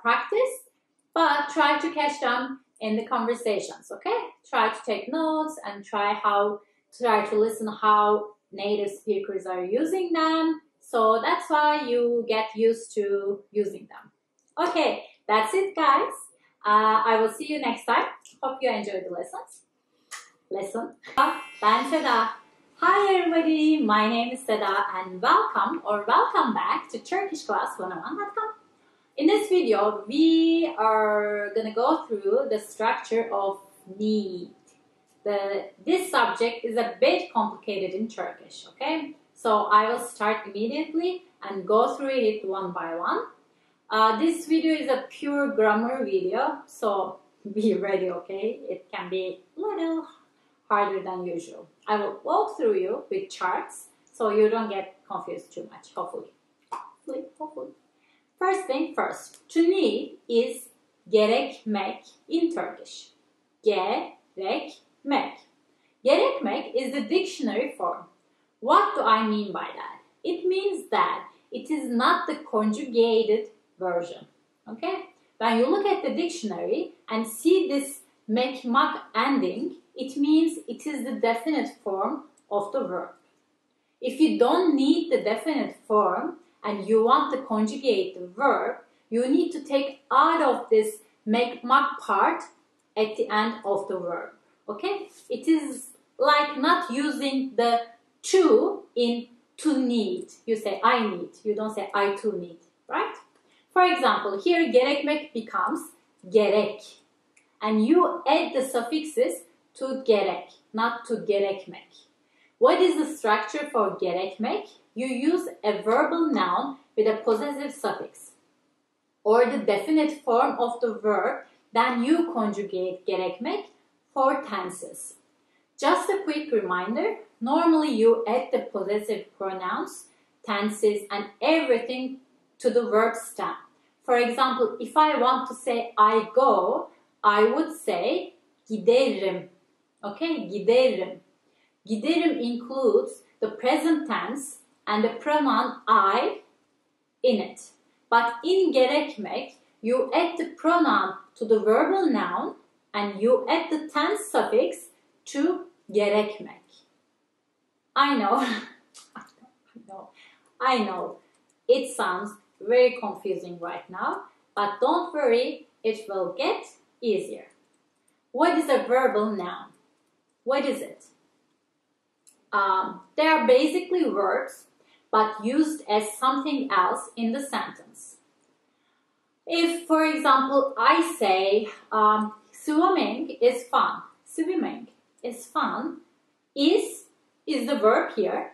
practice, but try to catch them in the conversations, okay? Try to take notes and try to listen how native speakers are using them. So that's why you get used to using them. Okay, that's it, guys. I will see you next time. Hope you enjoyed the lessons. Ben Seda. Hi everybody, my name is Seda and welcome back to turkishclass101.com. In this video, we are gonna go through the structure of need. This subject is a bit complicated in Turkish, okay? So I will start immediately and go through it one by one. This video is a pure grammar video, so be ready, okay? It can be a little harder than usual. I will walk through you with charts so you don't get confused too much, hopefully. First thing first, to need is gerekmek in Turkish. Gerekmek. Gerekmek is the dictionary form. What do I mean by that? It means that it is not the conjugated version, okay? When you look at the dictionary and see this mekmak ending, it means it is the definite form of the verb. If you don't need the definite form and you want to conjugate the verb, you need to take out of this mekmak part at the end of the verb, okay? It is like not using the to in to need. You say I need, you don't say I too need, right? For example, here gerekmek becomes gerek. And you add the suffixes to gerek, not to gerekmek. What is the structure for gerekmek? You use a verbal noun with a possessive suffix or the definite form of the verb, then you conjugate gerekmek for tenses. Just a quick reminder, normally you add the possessive pronouns, tenses, and everything to the verb stem. For example, if I want to say I go, I would say giderim. Okay, giderim. Giderim includes the present tense and the pronoun I in it. But in gerekmek, you add the pronoun to the verbal noun and you add the tense suffix to gerekmek. I know. It sounds very confusing right now, but don't worry, it will get easier. What is a verbal noun? What is it? They are basically verbs, but used as something else in the sentence. If, for example, I say swimming is fun. Swimming is fun. Is the verb here,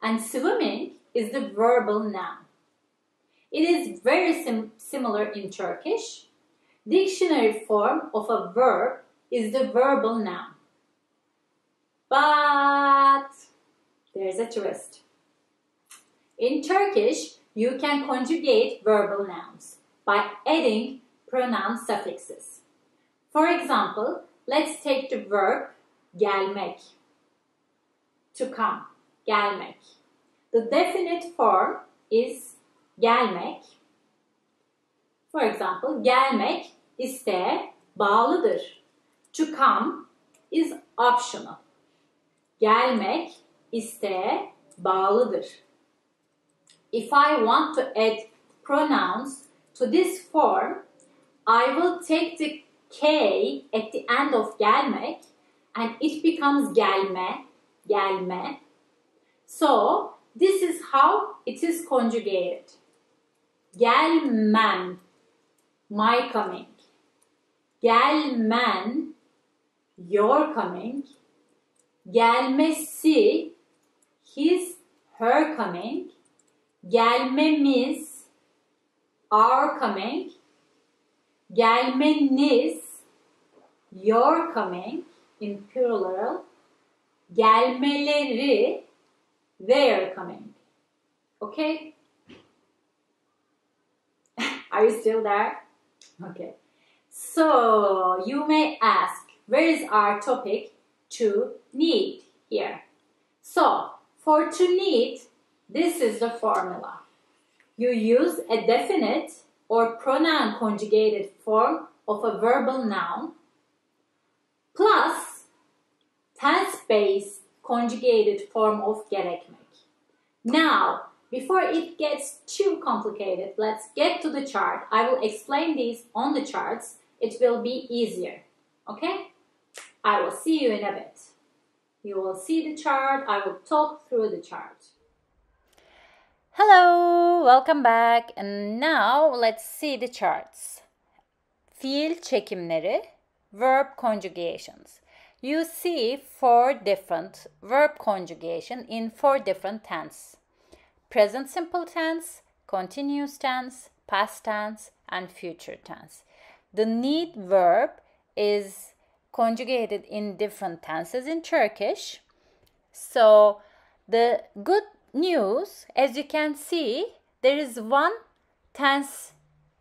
and swimming is the verbal noun. It is very similar in Turkish. Dictionary form of a verb is the verbal noun. But there's a twist. In Turkish, you can conjugate verbal nouns by adding pronoun suffixes. For example, let's take the verb gelmek, to come, gelmek. The definite form is gelmek. For example, gelmek isteğe bağlıdır. To come is optional. Gelmek isteğe bağlıdır. If I want to add pronouns to this form, I will take the K at the end of gelmek and it becomes gelme, gelme. So, this is how it is conjugated. Gelmem, my coming. Gelmen, your coming. Gelmesi, his, her coming. Gelmemiz, our coming. Gelmeniz, your coming, in plural. Gelmeleri, their coming. Okay? Are you still there? Okay. So you may ask, where is our topic to need here? So for to need, this is the formula. You use a definite or pronoun conjugated form of a verbal noun plus tense-based conjugated form of gerekmek. Now, before it gets too complicated, let's get to the chart. I will explain these on the charts. It will be easier. Okay? I will see you in a bit. You will see the chart. I will talk through the chart. Hello, welcome back. And now let's see the charts. Fiil çekimleri, verb conjugations. You see 4 different verb conjugation in 4 different tense. Present simple tense, continuous tense, past tense, and future tense. The need verb is conjugated in different tenses in Turkish. So the good news, as you can see, there is one tense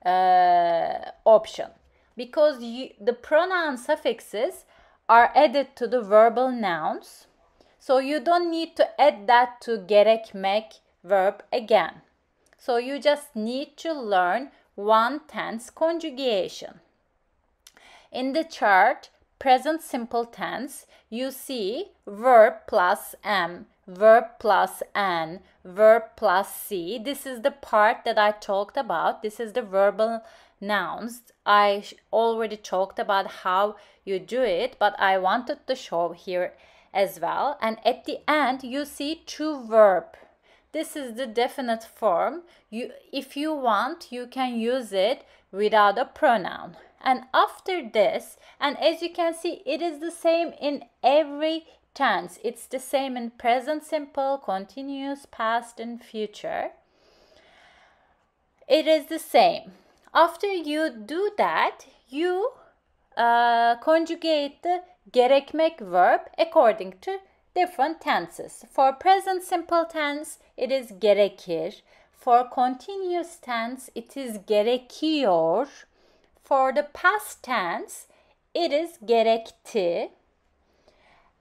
option because the pronoun suffixes are added to the verbal nouns. So you don't need to add that to gerekmek verb again. So you just need to learn one tense conjugation. In the chart, present simple tense, you see verb plus am, verb plus an, verb plus c. This is the part that I talked about. This is the verbal nouns. I already talked about how you do it, but I wanted to show here as well. And at the end, you see to verb. This is the definite form. If you want, you can use it without a pronoun. And after this, and as you can see, it is the same in every tense. It's the same in present simple, continuous, past, and future. It is the same. After you do that, you conjugate the gerekmek verb according to different tenses. For present simple tense, it is gerekir. For continuous tense, it is gerekiyor. For the past tense, it is gerekti.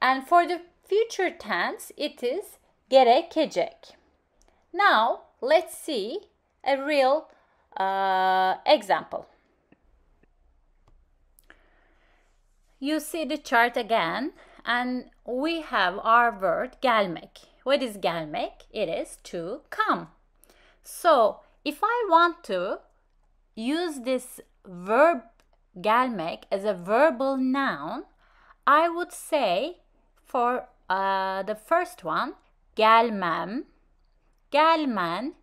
And for the future tense, it is gerekecek. Now, let's see a real example. You see the chart again, and we have our word gelmek. What is gelmek? It is to come. So, if I want to use this verb gelmek as a verbal noun, I would say for the first one, gelmem, gelmen,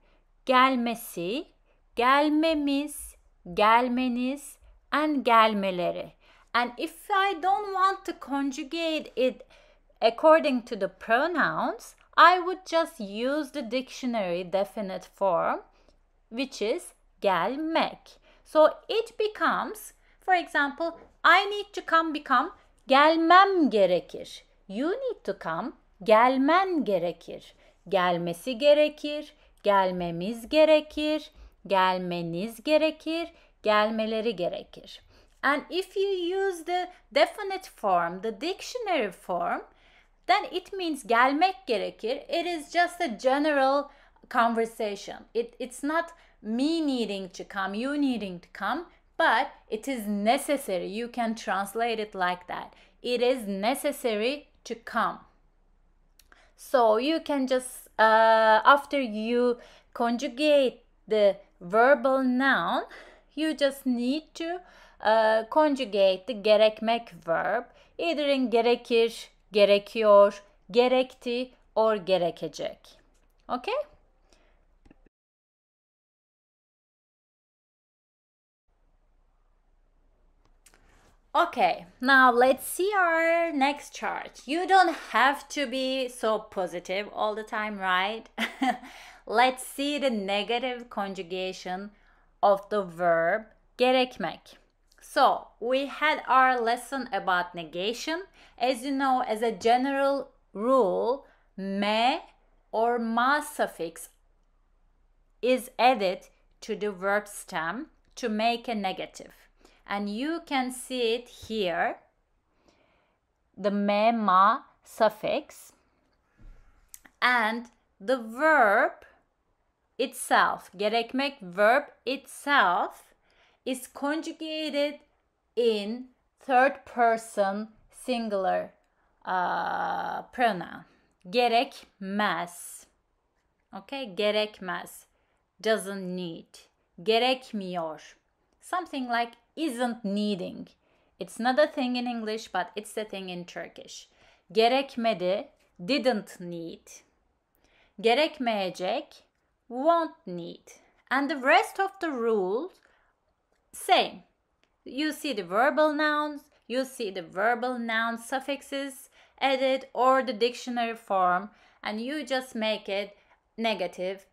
gelmesi, gelmemiz, gelmeniz, and gelmeleri. And if I don't want to conjugate it according to the pronouns, I would just use the dictionary definite form, which is gelmek. So it becomes, for example, I need to come become gelmem gerekir. You need to come, gelmen gerekir. Gelmesi gerekir, gelmemiz gerekir, gelmeniz gerekir, gelmeleri gerekir. And if you use the definite form, the dictionary form, then it means gelmek gerekir. It is just a general conversation. It's not me needing to come, you needing to come, but it is necessary. You can translate it like that. It is necessary to come. So you can just, after you conjugate the verbal noun, you just need to conjugate the gerekmek verb either in gerekir, gerekiyor, gerekti, or gerekecek. Okay? Okay, now let's see our next chart. You don't have to be so positive all the time, right? Let's see the negative conjugation of the verb gerekmek. So, we had our lesson about negation. As you know, as a general rule, me or ma suffix is added to the verb stem to make a negative. and you can see it here, the me, ma suffix, and the verb itself, gerekmek verb itself is conjugated in third person singular pronoun. Gerekmez. Okay, gerekmez. Doesn't need. Gerekmiyor. Something like isn't needing. It's not a thing in English, but it's a thing in Turkish. Gerekmedi, didn't need. Gerekmeyecek, won't need. And the rest of the rules, same. You see the verbal nouns, you see the verbal noun suffixes added or the dictionary form, and you just make it negative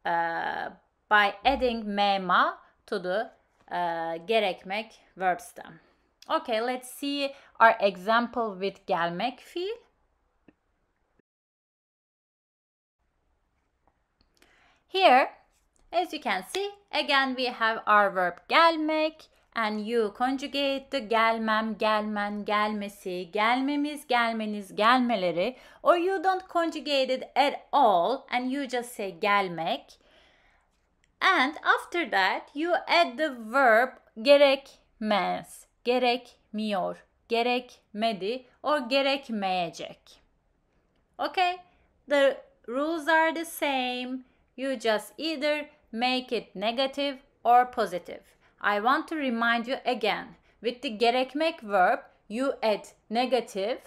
by adding mema to the gerekmek verb stem. Okay, let's see our example with gelmek fiil. Here, as you can see, again we have our verb gelmek, and you conjugate the gelmem, gelmen, gelmesi, gelmemiz, gelmeniz, gelmeleri, or you don't conjugate it at all and you just say gelmek. And after that, you add the verb gerekmez, gerekmiyor, gerekmedi, or gerekmeyecek. Okay, the rules are the same. You just either make it negative or positive. I want to remind you again, with the gerekmek verb, you add negative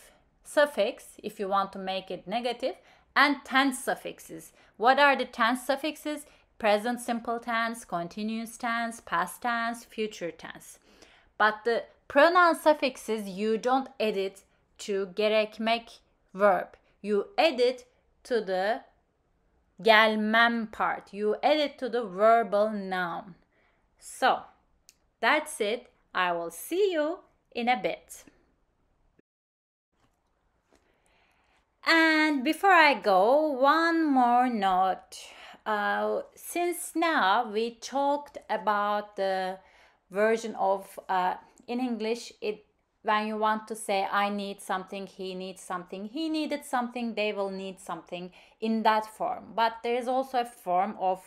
suffix if you want to make it negative, and tense suffixes. What are the tense suffixes? Present simple tense, continuous tense, past tense, future tense. But the pronoun suffixes, you don't add it to gerekmek verb. You add it to the gelmem part. You add it to the verbal noun. So, that's it. I will see you in a bit. And before I go, one more note. Since now we talked about the version of in English, when you want to say I need something, he needs something, he needed something, they will need something, in that form. But there is also a form of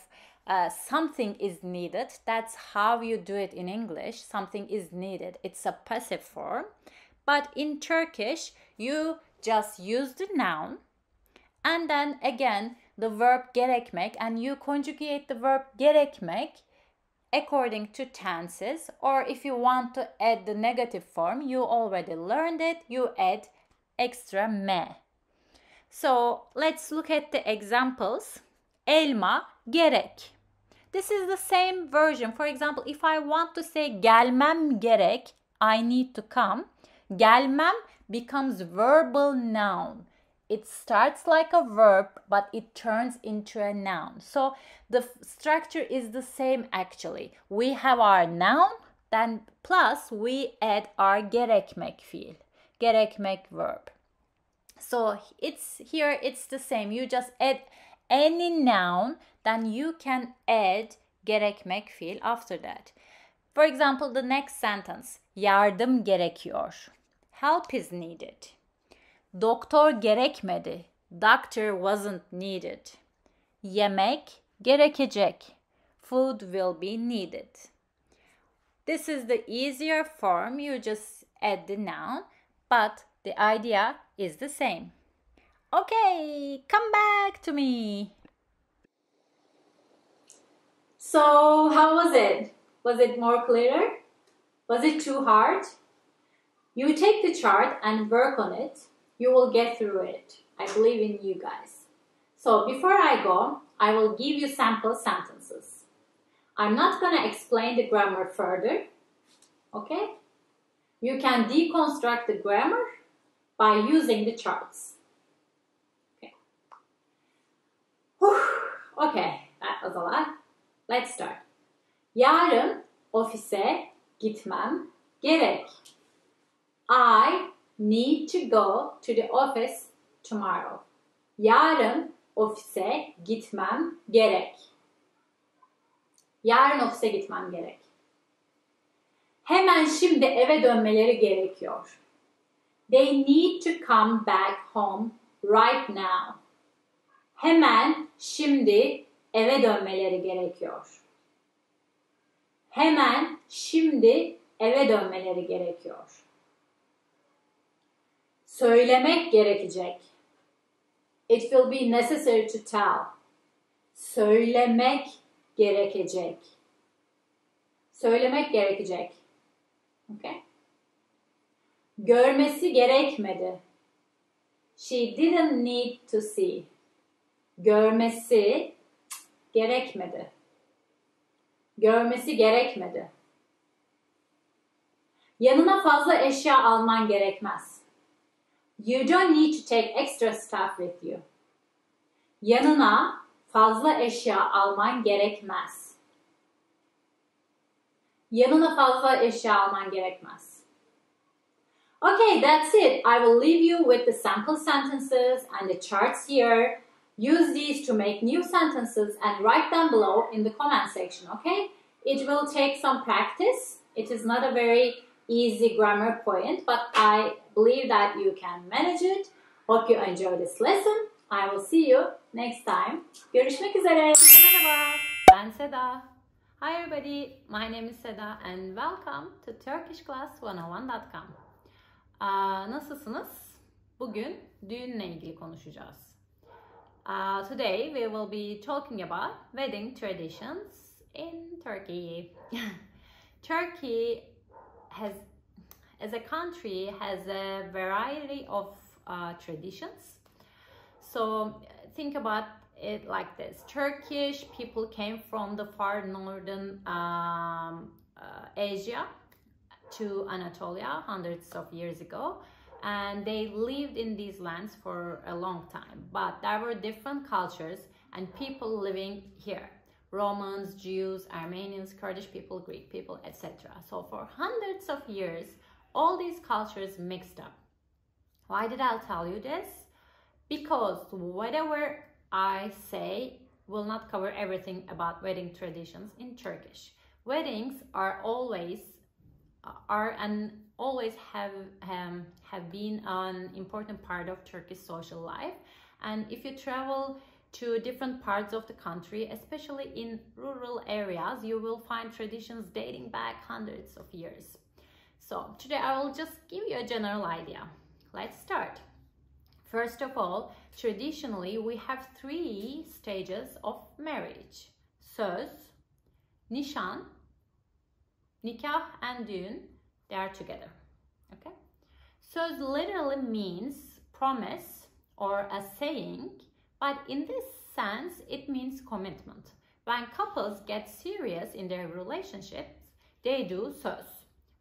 something is needed. That's how you do it in English. Something is needed. It's a passive form. But in Turkish, you just use the noun and then again the verb gerekmek, and you conjugate the verb gerekmek according to tenses, or if you want to add the negative form, you already learned it, you add extra me. So let's look at the examples. Elma, gerek. This is the same version. For example, if I want to say gelmem gerek, I need to come, gelmem becomes verbal noun. It starts like a verb, but it turns into a noun. So the structure is the same actually. We have our noun, then plus we add our gerekmek fiil, gerekmek verb. So it's the same. You just add any noun, then you can add gerekmek fiil after that. For example, the next sentence, yardım gerekiyor. Help is needed. Doktor gerekmedi. Doctor wasn't needed. Yemek gerekecek. Food will be needed. This is the easier form. You just add the noun, but the idea is the same. Okay, come back to me. So, how was it? Was it more clearer? Was it too hard? You take the chart and work on it. You will get through it. I believe in you guys. So before I go, I will give you sample sentences. I'm not going to explain the grammar further. Okay? You can deconstruct the grammar by using the charts. Okay. Whew. Okay, that was a lot. Let's start. Yarın ofise gitmem gerek. I need to go to the office tomorrow. Yarın ofise gitmem gerek. Yarın ofise gitmem gerek. Hemen şimdi eve dönmeleri gerekiyor. They need to come back home right now. Hemen şimdi eve dönmeleri gerekiyor. Hemen şimdi eve dönmeleri gerekiyor. Söylemek gerekecek. It will be necessary to tell. Söylemek gerekecek. Söylemek gerekecek. Okay? Görmesi gerekmedi. She didn't need to see. Görmesi gerekmedi. Görmesi gerekmedi. Yanına fazla eşya alman gerekmez. You don't need to take extra stuff with you. Yanına fazla eşya alman gerekmez. Yanına fazla eşya alman gerekmez. Okay, that's it. I will leave you with the sample sentences and the charts here. Use these to make new sentences and write them below in the comment section, okay? It will take some practice. It is not a very easy grammar point, but I believe that you can manage it. Hope you enjoy this lesson. I will see you next time. Görüşmek üzere. Merhaba, ben Seda. Hi everybody, my name is Seda and welcome to turkishclass101.com. Nasılsınız? Bugün düğünle ilgili konuşacağız. Today we will be talking about wedding traditions in Turkey. Turkey as a country has a variety of traditions. So think about it like this. Turkish people came from the far northern Asia to Anatolia hundreds of years ago, and they lived in these lands for a long time. But there were different cultures and people living here. Romans, Jews, Armenians, Kurdish people, Greek people, etc. So for hundreds of years, all these cultures mixed up. Why did I tell you this? Because whatever I say will not cover everything about wedding traditions in Turkish. Weddings are always have been an important part of Turkish social life. And if you travel to different parts of the country, especially in rural areas, you will find traditions dating back hundreds of years. So today I will just give you a general idea. Let's start. First of all, traditionally we have 3 stages of marriage. Söz, nişan, nikah and düğün. They are together. Okay? Söz literally means promise or a saying, but in this sense it means commitment. When couples get serious in their relationships, they do söz.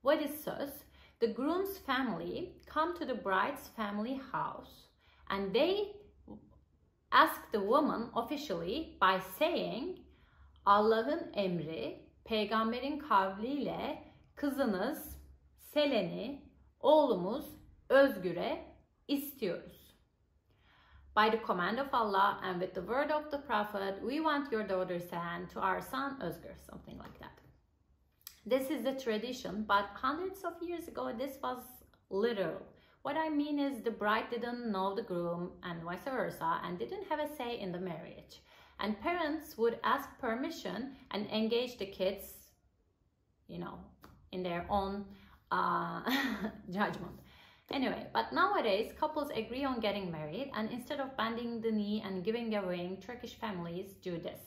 What is söz? The groom's family come to the bride's family house and they ask the woman officially by saying, Allah'ın emri, peygamberin kavliyle kızınız Selen'i, oğlumuz Özgür'e istiyoruz. By the command of Allah and with the word of the Prophet, we want your daughter Selen to our son Özgür, something like that. This is the tradition, but hundreds of years ago this was literal. What I mean is the bride didn't know the groom and vice versa and didn't have a say in the marriage. And parents would ask permission and engage the kids, you know, in their own judgment. Anyway, but nowadays couples agree on getting married, and instead of bending the knee and giving a ring, Turkish families do this.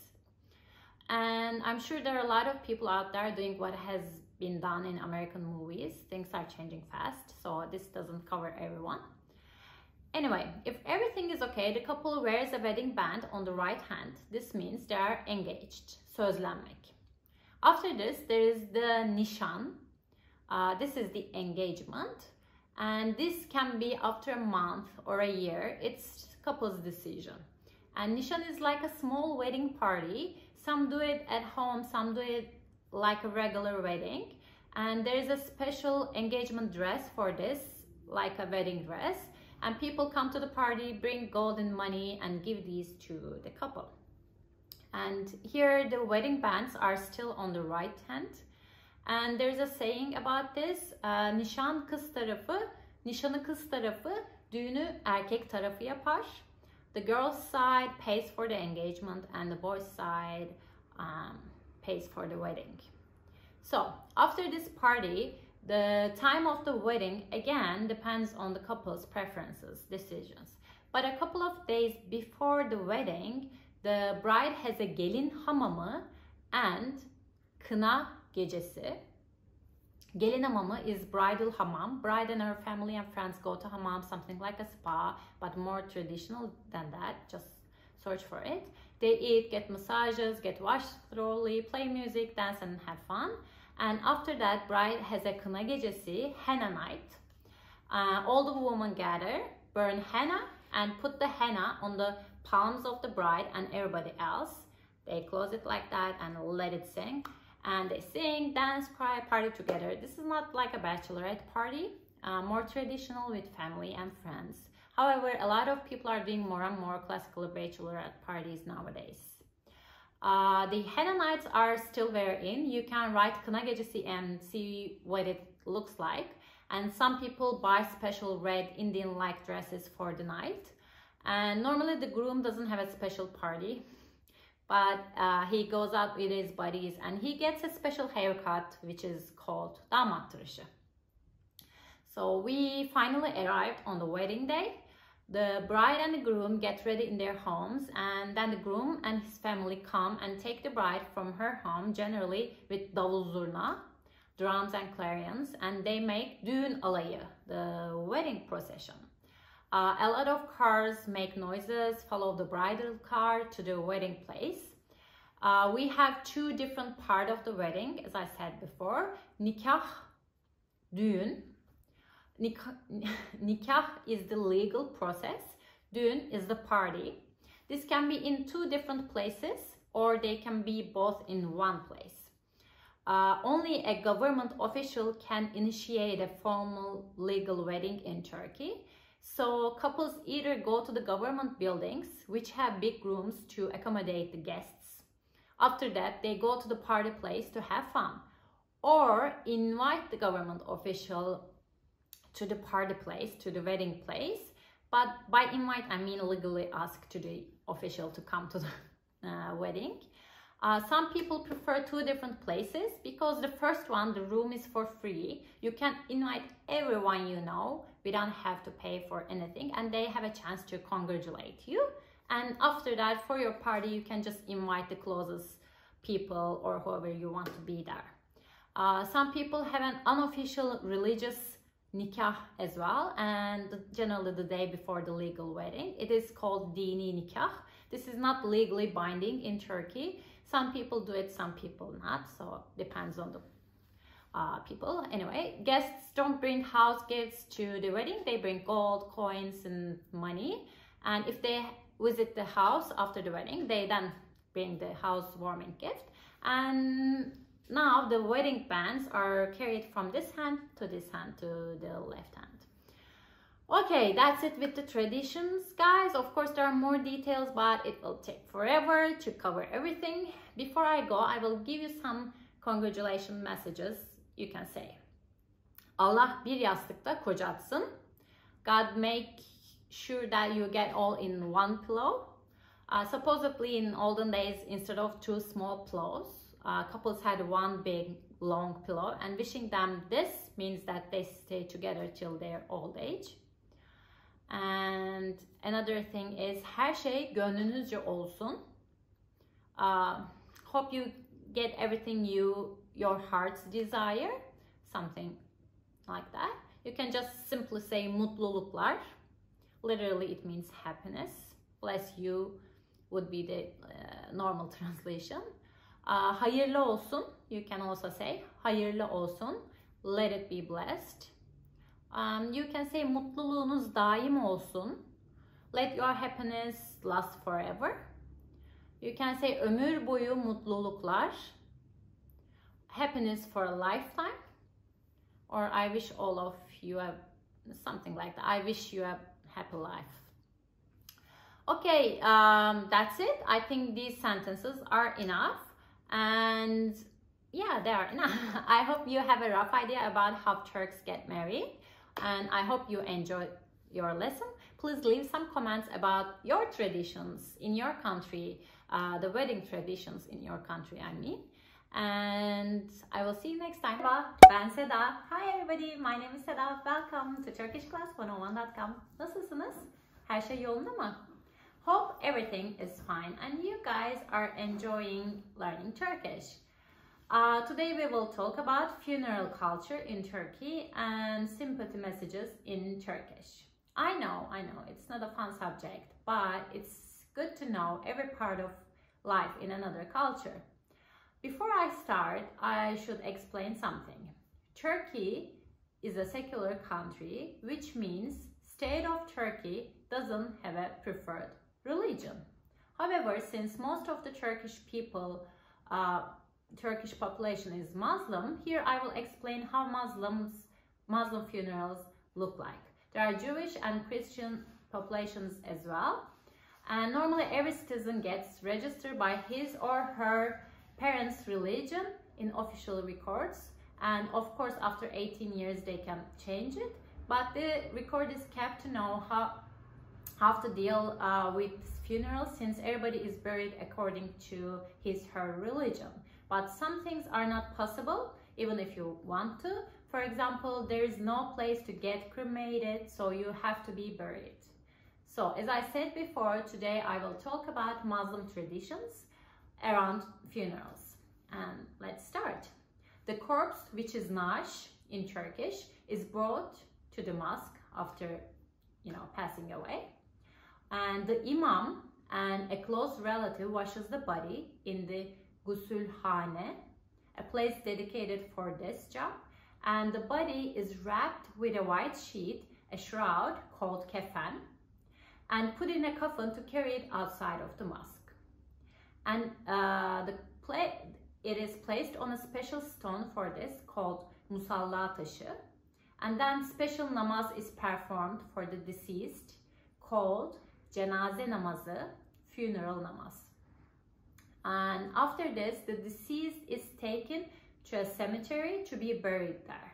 And I'm sure there are a lot of people out there doing what has been done in American movies. Things are changing fast, so this doesn't cover everyone. Anyway, if everything is okay, the couple wears a wedding band on the right hand. This means they are engaged. Sözlenmek. After this, there is the nişan. This is the engagement. And this can be after a month or a year. It's couple's decision. And nişan is like a small wedding party. Some do it at home, some do it like a regular wedding. And there is a special engagement dress for this, like a wedding dress. And people come to the party, bring gold and money and give these to the couple. And here the wedding bands are still on the right hand. And there's a saying about this. Nişanı kız tarafı, düğünü erkek tarafı yapar. The girl's side pays for the engagement and the boy's side pays for the wedding. So after this party, the time of the wedding again depends on the couple's preferences, decisions. But a couple of days before the wedding, the bride has a gelin hamamı and kına gecesi. Gelin hamamı is bridal hammam. Bride and her family and friends go to hammam, something like a spa, but more traditional than that. Just search for it. They eat, get massages, get washed thoroughly, play music, dance and have fun. And after that, bride has a kına gecesi, henna night. All the women gather, burn henna, and put the henna on the palms of the bride and everybody else. They close it like that and let it sing. And they sing, dance, cry, party together. This is not like a bachelorette party, more traditional with family and friends. However, a lot of people are doing more and more classical bachelorette parties nowadays. The henna nights are still very in. You can write kına gecesi and see what it looks like. And some people buy special red Indian-like dresses for the night. And normally the groom doesn't have a special party, but he goes out with his buddies and he gets a special haircut, which is called damat tıraşı. So we finally arrived on the wedding day. The bride and the groom get ready in their homes, and then the groom and his family come and take the bride from her home, generally with davul zurna, drums and clarions, and they make düğün alayı, the wedding procession. A lot of cars make noises, follow the bridal car to the wedding place. We have two different parts of the wedding, as I said before. Nikah, düğün. Nikah is the legal process. Düğün is the party. This can be in two different places, or they can be both in one place. Only a government official can initiate a formal legal wedding in Turkey. So couples either go to the government buildings, which have big rooms to accommodate the guests. After that, they go to the party place to have fun, or invite the government official to the party place, to the wedding place. But by invite, I mean legally ask to the official to come to the wedding. Some people prefer two different places because the first one, the room is for free. You can invite everyone you know. We don't have to pay for anything, and they have a chance to congratulate you. And after that, for your party, you can just invite the closest people or whoever you want to be there. Some people have an unofficial religious nikah as well, and generally the day before the legal wedding. It is called dini nikah. This is not legally binding in Turkey. Some people do it, some people not, so depends on the people. Anyway, guests don't bring house gifts to the wedding. They bring gold, coins and money, and if they visit the house after the wedding, they then bring the housewarming gift. And now the wedding bands are carried from this hand to the left hand. Okay, that's it with the traditions, guys. Of course, there are more details, but it will take forever to cover everything. Before I go, I will give you some congratulation messages you can say. Allah bir yastıkta kocatsın. God make sure that you get all in one pillow. Supposedly in olden days, instead of two small pillows, couples had one big long pillow, and wishing them this means that they stay together till their old age. And another thing is her şey gönlünüzce olsun. Hope you get everything your heart's desire, something like that. You can just simply say mutluluklar. Literally it means happiness. Bless you would be the normal translation. Hayırlı olsun, you can also say hayırlı olsun, let it be blessed. You can say mutluluğunuz daim olsun, let your happiness last forever. You can say ömür boyu mutluluklar, happiness for a lifetime. Or I wish all of you have something like that. I wish you a happy life. Okay, that's it. I think these sentences are enough. And yeah, there. No, I hope you have a rough idea about how Turks get married, and I hope you enjoy your lesson. Please leave some comments about your traditions in your country, the wedding traditions in your country, I mean. And I will see you next time. Ben Seda. Hi everybody, my name is Seda. Welcome to turkishclass101.com. Nasılsınız? Her şey yolunda mı? Hope everything is fine and you guys are enjoying learning Turkish. Today we will talk about funeral culture in Turkey and sympathy messages in Turkish. I know, it's not a fun subject, but it's good to know every part of life in another culture. Before I start, I should explain something. Turkey is a secular country, which means state of Turkey doesn't have a preferred religion. However, since most of the Turkish people, Turkish population is Muslim, here I will explain how Muslim funerals look like. There are Jewish and Christian populations as well. And normally every citizen gets registered by his or her parents' religion in official records. And of course, after 18 years, they can change it. But the record is kept to know how to deal with funerals, since everybody is buried according to his or her religion. But some things are not possible, even if you want to. For example, there is no place to get cremated, so you have to be buried. So, as I said before, today I will talk about Muslim traditions around funerals. And let's start. The corpse, which is nash in Turkish, is brought to the mosque after, passing away. And the imam and a close relative washes the body in the Gusulhane, a place dedicated for this job, and the body is wrapped with a white sheet, a shroud called kefan, and put in a coffin to carry it outside of the mosque. And it is placed on a special stone for this called musalla taşı, and then special namaz is performed for the deceased called cenaze namazı, funeral namaz. And after this, the deceased is taken to a cemetery to be buried there.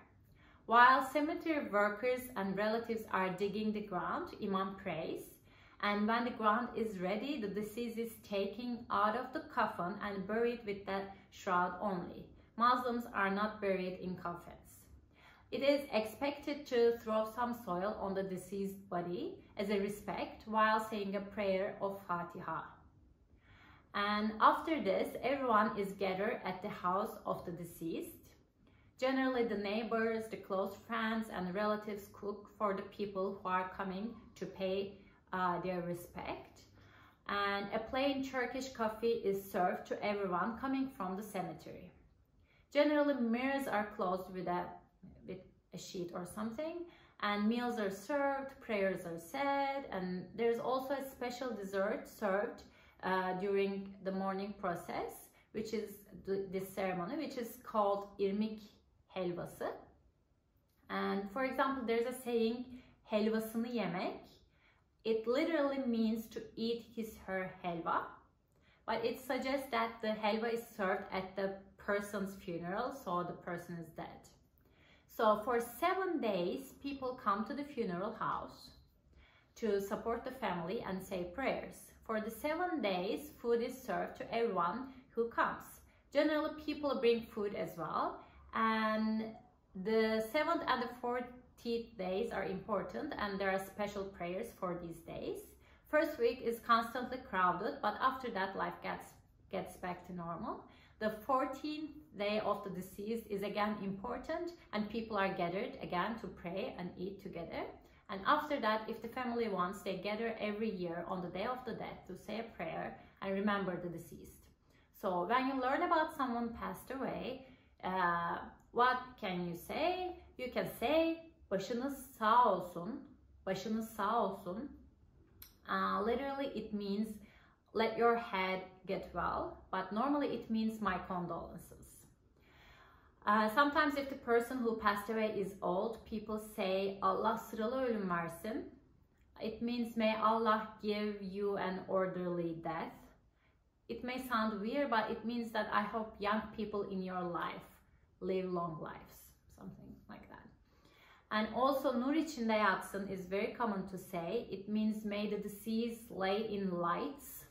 While cemetery workers and relatives are digging the ground, Imam prays. And when the ground is ready, the deceased is taken out of the coffin and buried with that shroud only. Muslims are not buried in coffins. It is expected to throw some soil on the deceased body as a respect while saying a prayer of Fatiha. And after this, everyone is gathered at the house of the deceased. Generally, the neighbors, the close friends, and relatives cook for the people who are coming to pay their respect. And a plain Turkish coffee is served to everyone coming from the cemetery. Generally, mirrors are closed with a sheet or something, and meals are served, prayers are said, and there's also a special dessert served during the mourning process, which is this ceremony, which is called irmik helvası. And for example, there's a saying, helvasını yemek. It literally means to eat his her helva, but it suggests that the helva is served at the person's funeral, so the person is dead. So for 7 days, people come to the funeral house to support the family and say prayers. For the 7 days, food is served to everyone who comes. Generally, people bring food as well. And the 7th and the 14th days are important, and there are special prayers for these days. First week is constantly crowded, but after that, life gets back to normal. The 14th day of the deceased is again important, and people are gathered again to pray and eat together. And after that, if the family wants, they gather every year on the day of the death to say a prayer and remember the deceased. So when you learn about someone passed away, what can you say? You can say, başınız sağ olsun, başınız sağ olsun. Literally, it means let your head get well, but normally it means my condolences. Sometimes if the person who passed away is old, people say Allah sıralı ölüm versin. It means may Allah give you an orderly death. it may sound weird, but it means that I hope young people in your life live long lives, something like that. And also nur içinde yatsın is very common to say. It means may the deceased lay in lights.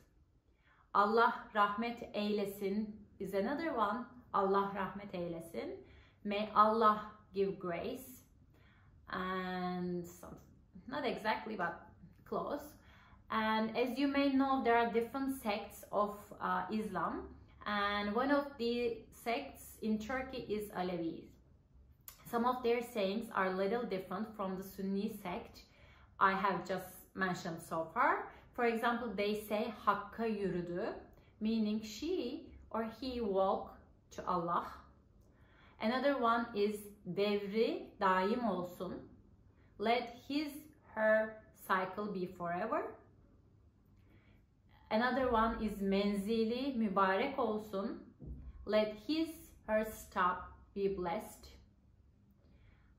Allah rahmet eylesin is another one. Allah rahmet eylesin. May Allah give grace. And some, not exactly, but close. And as you may know, there are different sects of Islam, and one of the sects in Turkey is Alevis. Some of their sayings are a little different from the Sunni sect I have just mentioned so far. For example, they say Hakka yürüdü, meaning she or he walked to Allah. Another one is devri daim olsun, let his her cycle be forever. Another one is menzili mübarek olsun, let his her stop be blessed.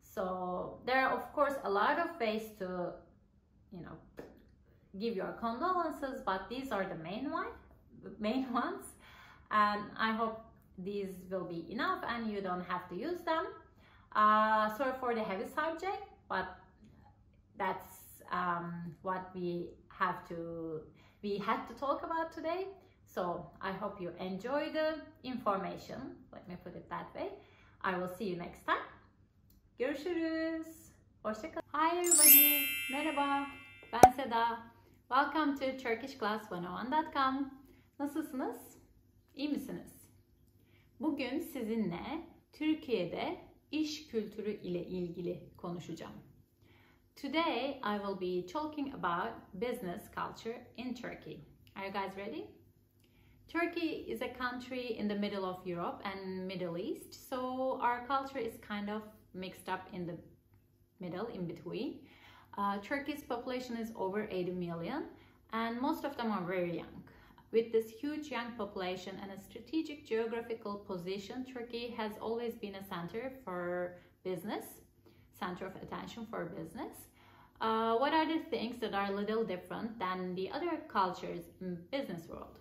So there are of course a lot of ways to, give your condolences, but these are the main ones, and I hope these will be enough and you don't have to use them. Sorry for the heavy subject, but that's what we had to talk about today. So I hope you enjoy the information. Let me put it that way. I will see you next time. Görüşürüz. Hoşça kalın. Hi everybody. Merhaba. Ben Seda. Welcome to turkishclass101.com. Nasılsınız? İyi misiniz? Bugün sizinle Türkiye'de iş kültürü ile ilgili konuşacağım. Today I will be talking about business culture in Turkey. Are you guys ready? Turkey is a country in the middle of Europe and Middle East, so our culture is kind of mixed up in the middle, in between. Turkey's population is over 80 million and most of them are very young. With this huge young population and a strategic geographical position, Turkey has always been a center for business, center of attention for business. What are the things that are a little different than the other cultures in business world?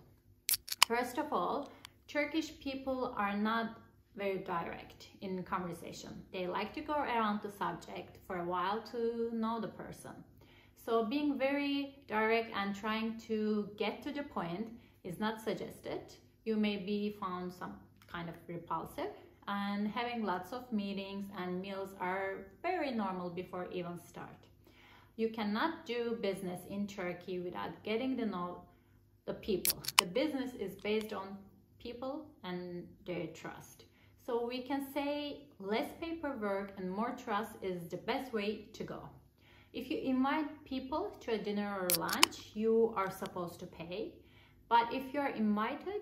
First of all, Turkish people are not very direct in conversation. They like to go around the subject for a while to know the person. So being very direct and trying to get to the point is not suggested. You may be found some kind of repulsive, and having lots of meetings and meals are very normal before even start. You cannot do business in Turkey without getting to know the people. The business is based on people and their trust. So we can say less paperwork and more trust is the best way to go. If you invite people to a dinner or lunch, you are supposed to pay. But if you are invited,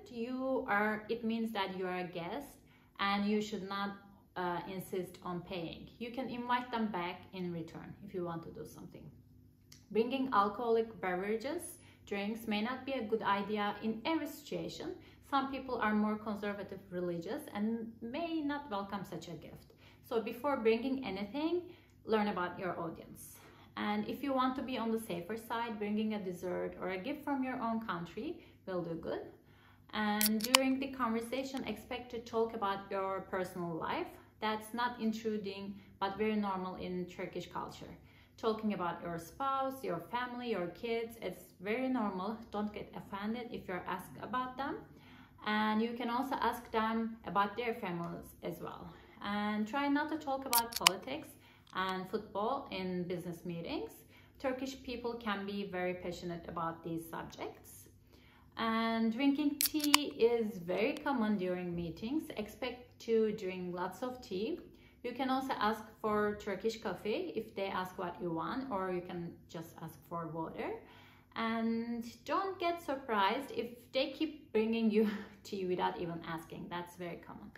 it means that you are a guest and you should not insist on paying. You can invite them back in return if you want to do something. Bringing alcoholic beverages, drinks may not be a good idea in every situation. Some people are more conservative religious and may not welcome such a gift. So before bringing anything, learn about your audience. And if you want to be on the safer side, bringing a dessert or a gift from your own country will do good. And during the conversation, expect to talk about your personal life. That's not intruding, but very normal in Turkish culture. Talking about your spouse, your family, your kids, it's very normal. Don't get offended if you're asked about them. And you can also ask them about their families as well. And try not to talk about politics and football in business meetings. Turkish people can be very passionate about these subjects. And drinking tea is very common during meetings. Expect to drink lots of tea. You can also ask for Turkish coffee if they ask what you want, or you can just ask for water. And don't get surprised if they keep bringing you tea without even asking. That's very common.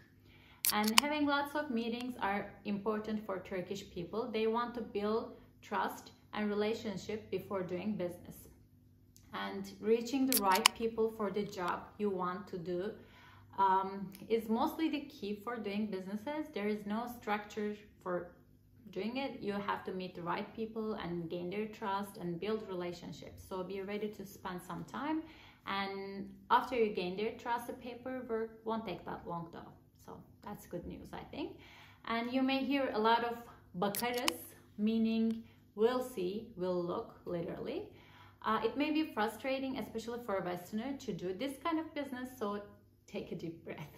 And having lots of meetings are important for Turkish people. They want to build trust and relationship before doing business. And reaching the right people for the job you want to do is mostly the key for doing businesses. There is no structure for doing it. You have to meet the right people and gain their trust and build relationships. So be ready to spend some time And after you gain their trust, the paperwork won't take that long though. So that's good news, I think. And you may hear a lot of bakarız, meaning we'll see, we'll look, literally. It may be frustrating, especially for a Westerner, to do this kind of business, so take a deep breath.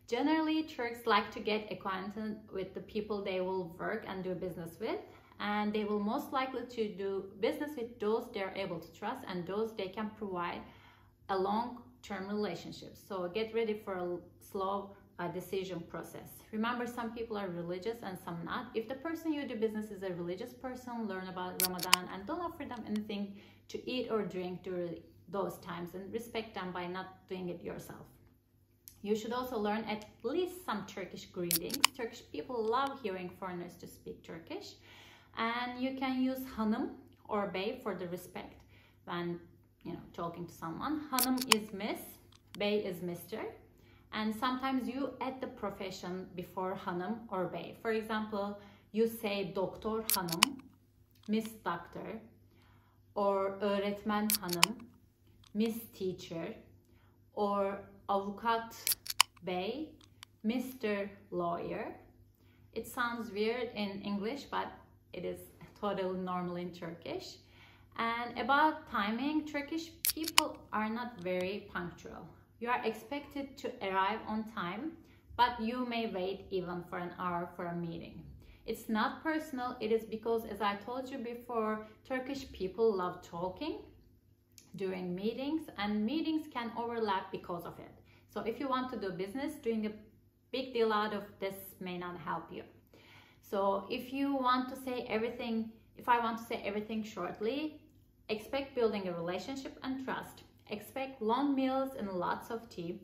Generally, Turks like to get acquainted with the people they will work and do business with, and they will most likely to do business with those they're able to trust and those they can provide a long-term relationship. So get ready for a slow decision process. Remember, some people are religious and some not. If the person you do business is a religious person, learn about Ramadan and don't offer them anything to eat or drink during those times, and respect them by not doing it yourself. You should also learn at least some Turkish greetings. Turkish people love hearing foreigners to speak Turkish. And you can use hanım or bey for the respect when talking to someone. Hanım is Miss, bey is Mr. And sometimes you add the profession before hanım or bey. For example, you say doktor hanım, Miss Doctor, or öğretmen hanım, Miss Teacher, or avukat bey, Mr. Lawyer. It sounds weird in English, but it is totally normal in Turkish. And about timing, Turkish people are not very punctual. You are expected to arrive on time, but you may wait even for an hour for a meeting. It's not personal, it is because, as I told you before, Turkish people love talking during meetings, and meetings can overlap because of it. So if you want to do business, doing a big deal out of this may not help you. So if I want to say everything shortly, expect building a relationship and trust. Expect long meals and lots of tea.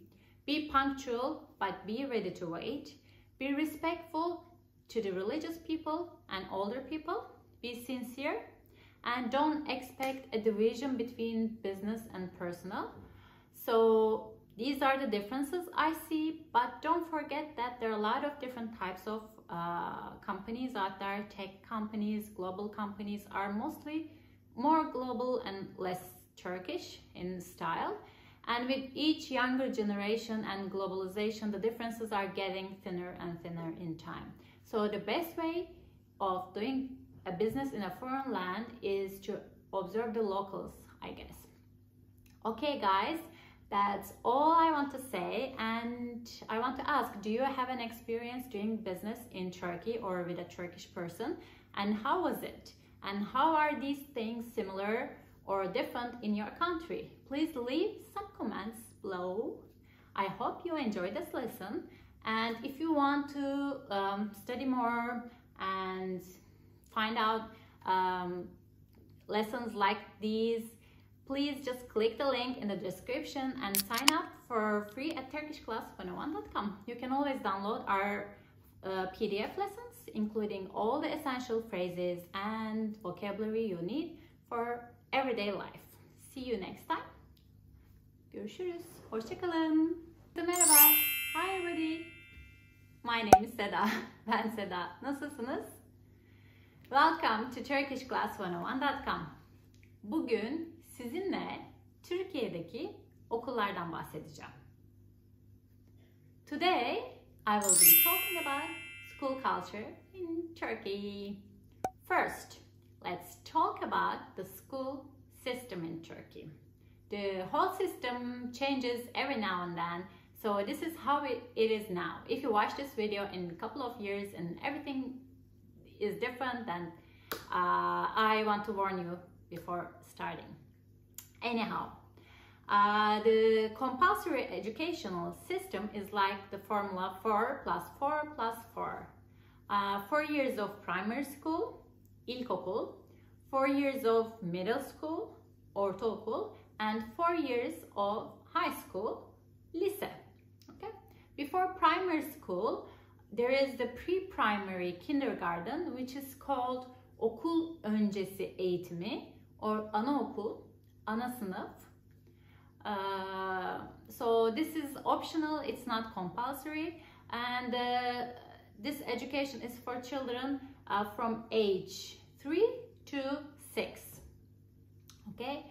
Be punctual, but be ready to wait. Be respectful to the religious people and older people. Be sincere, and don't expect a division between business and personal. So these are the differences I see, but don't forget that there are a lot of different types of companies out there. Tech companies, global companies are mostly more global and less Turkish in style. And with each younger generation and globalization, the differences are getting thinner and thinner in time. So the best way of doing a business in a foreign land is to observe the locals, I guess. Okay guys, that's all I want to say, and I want to ask, do you have an experience doing business in Turkey or with a Turkish person, and how was it? And how are these things similar or different in your country? Please leave some comments below. I hope you enjoyed this lesson, and if you want to study more and find out lessons like these, please just click the link in the description and sign up for free at turkishclass101.com. You can always download our PDF lessons, including all the essential phrases and vocabulary you need for everyday life. See you next time. Görüşürüz. Hoşça kalın. Merhaba. Hi everybody. My name is Seda. Ben Seda. Nasılsınız? Welcome to turkishclass101.com. Bugün sizinle Türkiye'deki okullardan bahsedeceğim. Today, I will be talking about school culture in Turkey. First, let's talk about the school system in Turkey. The whole system changes every now and then, so this is how it is now. If you watch this video in a couple of years and everything is different, then I want to warn you before starting. Anyhow, the compulsory educational system is like the formula 4 plus 4 plus 4. 4 years of primary school, ilkokul, 4 years of middle school, ortaokul, and 4 years of high school, lise. Okay? Before primary school, there is the pre-primary kindergarten, which is called okul öncesi eğitimi or anaokul, ana sınıf. So this is optional, it's not compulsory, and this education is for children from age 3 to 6. Okay,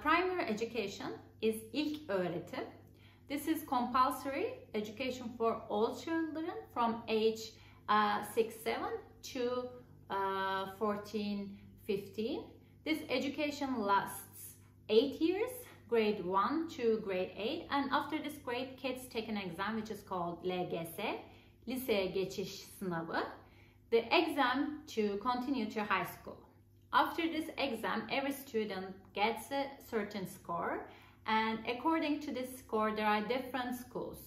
primary education is ilk öğretim. This is compulsory education for all children from age 6-7 to 14-15. This education lasts 8 years, grade 1 to grade 8, and after this grade kids take an exam which is called LGS, liseye geçiş sınavı, the exam to continue to high school. After this exam, every student gets a certain score, and according to this score there are different schools.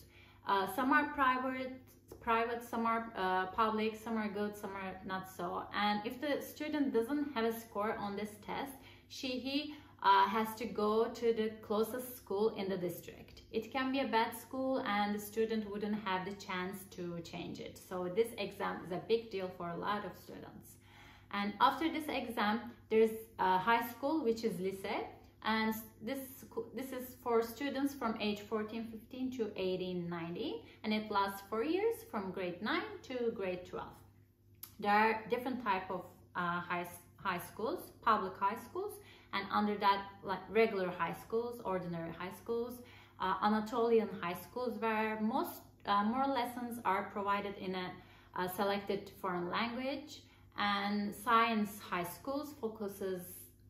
Some are private, some are public, some are good, some are not so. And if the student doesn't have a score on this test, he has to go to the closest school in the district. It can be a bad school and the student wouldn't have the chance to change it. So this exam is a big deal for a lot of students. And after this exam, there's a high school, which is lise, and this is for students from age 14-15 to 18-19, and it lasts 4 years from grade 9 to grade 12. There are different type of high schools, public high schools, and under that, like regular high schools, ordinary high schools, Anatolian high schools, where more lessons are provided in a selected foreign language, and science high schools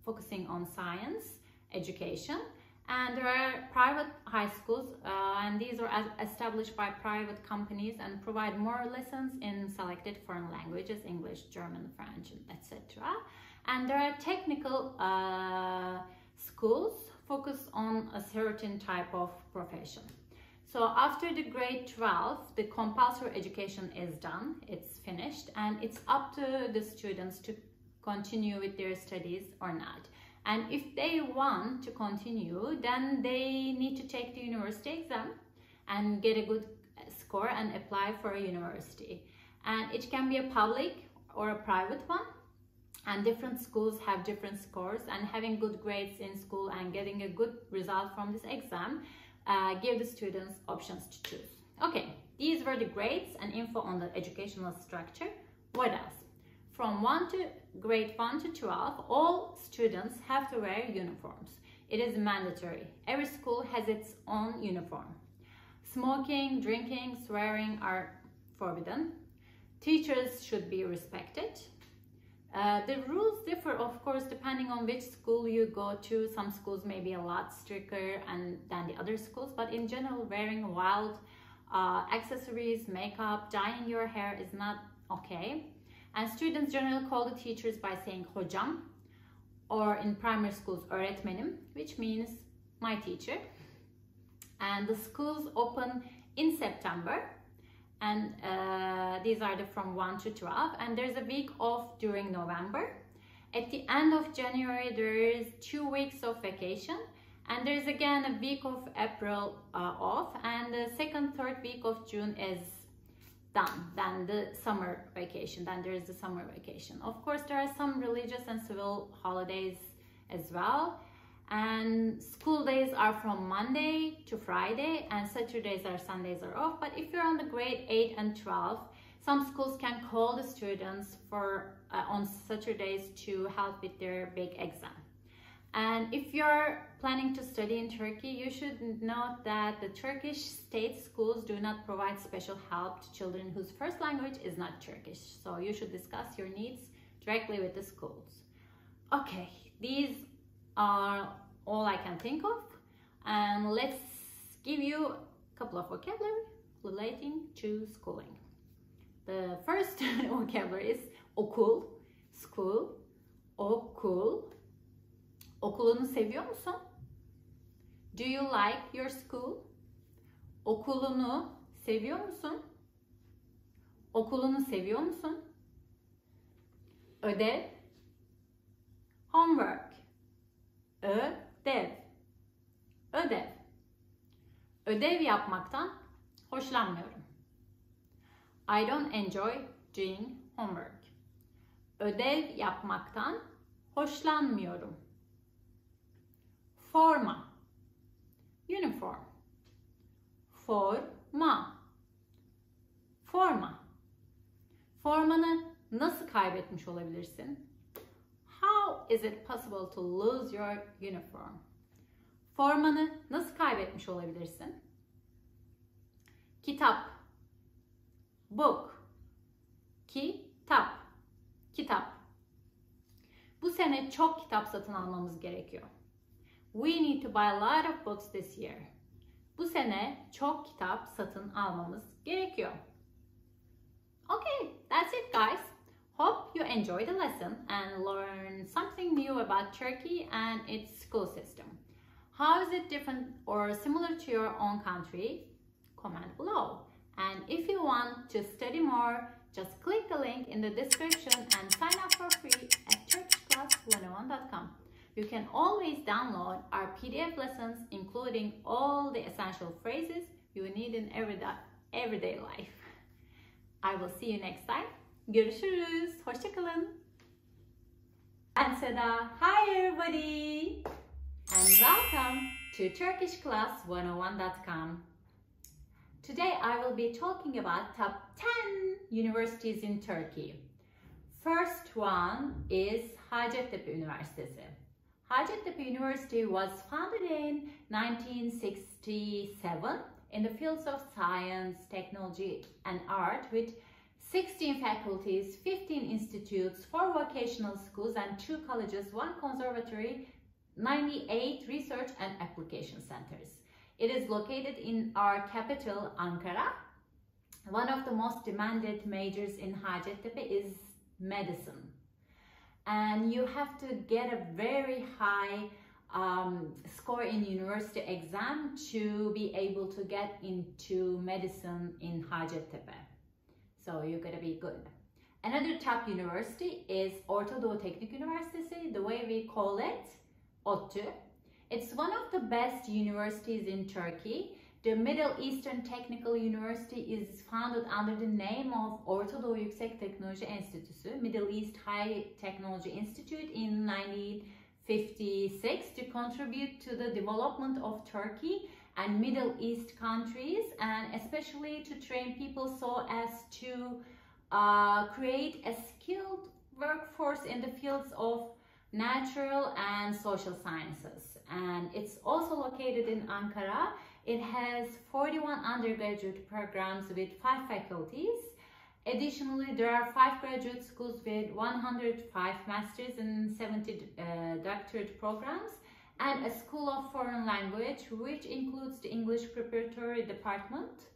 focusing on science education. And there are private high schools, and these are established by private companies and provide more lessons in selected foreign languages, English, German, French, etc. And there are technical schools focused on a certain type of profession. So after the grade 12, the compulsory education is done, it's finished, and it's up to the students to continue with their studies or not. And if they want to continue, then they need to take the university exam and get a good score and apply for a university. And it can be a public or a private one. And different schools have different scores, and having good grades in school and getting a good result from this exam give the students options to choose. Okay, these were the grades and info on the educational structure. What else? From grade 1 to 12, all students have to wear uniforms. It is mandatory. Every school has its own uniform. Smoking, drinking, swearing are forbidden. Teachers should be respected. The rules differ, of course, depending on which school you go to. Some schools may be a lot stricter than the other schools, but in general, wearing wild accessories, makeup, dyeing your hair is not okay. And students generally call the teachers by saying hocam, or in primary schools, öğretmenim, which means my teacher. And the schools open in September. And these are from 1 to 12, and there's a week off during November. At the end of January there is 2 weeks of vacation, and there's again a week of April off, and the third week of June is done. Then the summer vacation, then there is the summer vacation. Of course there are some religious and civil holidays as well. And school days are from Monday to Friday, and Saturdays or Sundays are off. But if you're on the grade 8 and 12, some schools can call the students on Saturdays to help with their big exam. And if you're planning to study in Turkey, you should note that the Turkish state schools do not provide special help to children whose first language is not Turkish. So you should discuss your needs directly with the schools. Okay, these are all I can think of, and let's give you a couple of vocabulary relating to schooling. The first vocabulary is okul, school, okul. Okulunu seviyor musun? Do you like your school? Okulunu seviyor musun? Okulunu seviyor musun? Ödev, homework. Ödev. Ödev. Ödev yapmaktan hoşlanmıyorum. I don't enjoy doing homework. Ödev yapmaktan hoşlanmıyorum. Forma. Uniform. Forma. Forma. Formanı nasıl kaybetmiş olabilirsin? How is it possible to lose your uniform? Formanı nasıl kaybetmiş olabilirsin? Kitap. Book. Kitap. Kitap. Bu sene çok kitap satın almamız gerekiyor. We need to buy a lot of books this year. Bu sene çok kitap satın almamız gerekiyor. Okay, that's it guys. Hope you enjoyed the lesson and learned something new about Turkey and its school system. How is it different or similar to your own country? Comment below. And if you want to study more, just click the link in the description and sign up for free at turkishclass101.com. You can always download our PDF lessons, including all the essential phrases you need in everyday life. I will see you next time. Görüşürüz. Hoşça kalın. Ben Seda. Hi everybody. And welcome to turkishclass101.com. Today I will be talking about top 10 universities in Turkey. First one is Hacettepe Üniversitesi. Hacettepe University was founded in 1967 in the fields of science, technology and art with 16 faculties, 15 institutes, 4 vocational schools and 2 colleges, 1 conservatory, 98 research and application centers. It is located in our capital, Ankara. One of the most demanded majors in Hacettepe is medicine. And you have to get a very high score in university exam to be able to get into medicine in Hacettepe. So you gotta be good. Another top university is Orta Doğu Teknik Üniversitesi, the way we call it, ODTÜ. It's one of the best universities in Turkey. The Middle Eastern Technical University is founded under the name of Orta Doğu Yüksek Teknoloji Enstitüsü, Middle East High Technology Institute in 1956 to contribute to the development of Turkey and Middle East countries, and especially to train people so as to create a skilled workforce in the fields of natural and social sciences. And it's also located in Ankara. It has 41 undergraduate programs with 5 faculties. Additionally, there are 5 graduate schools with 105 masters and 70 doctorate programs, and a school of foreign language, which includes the English preparatory department.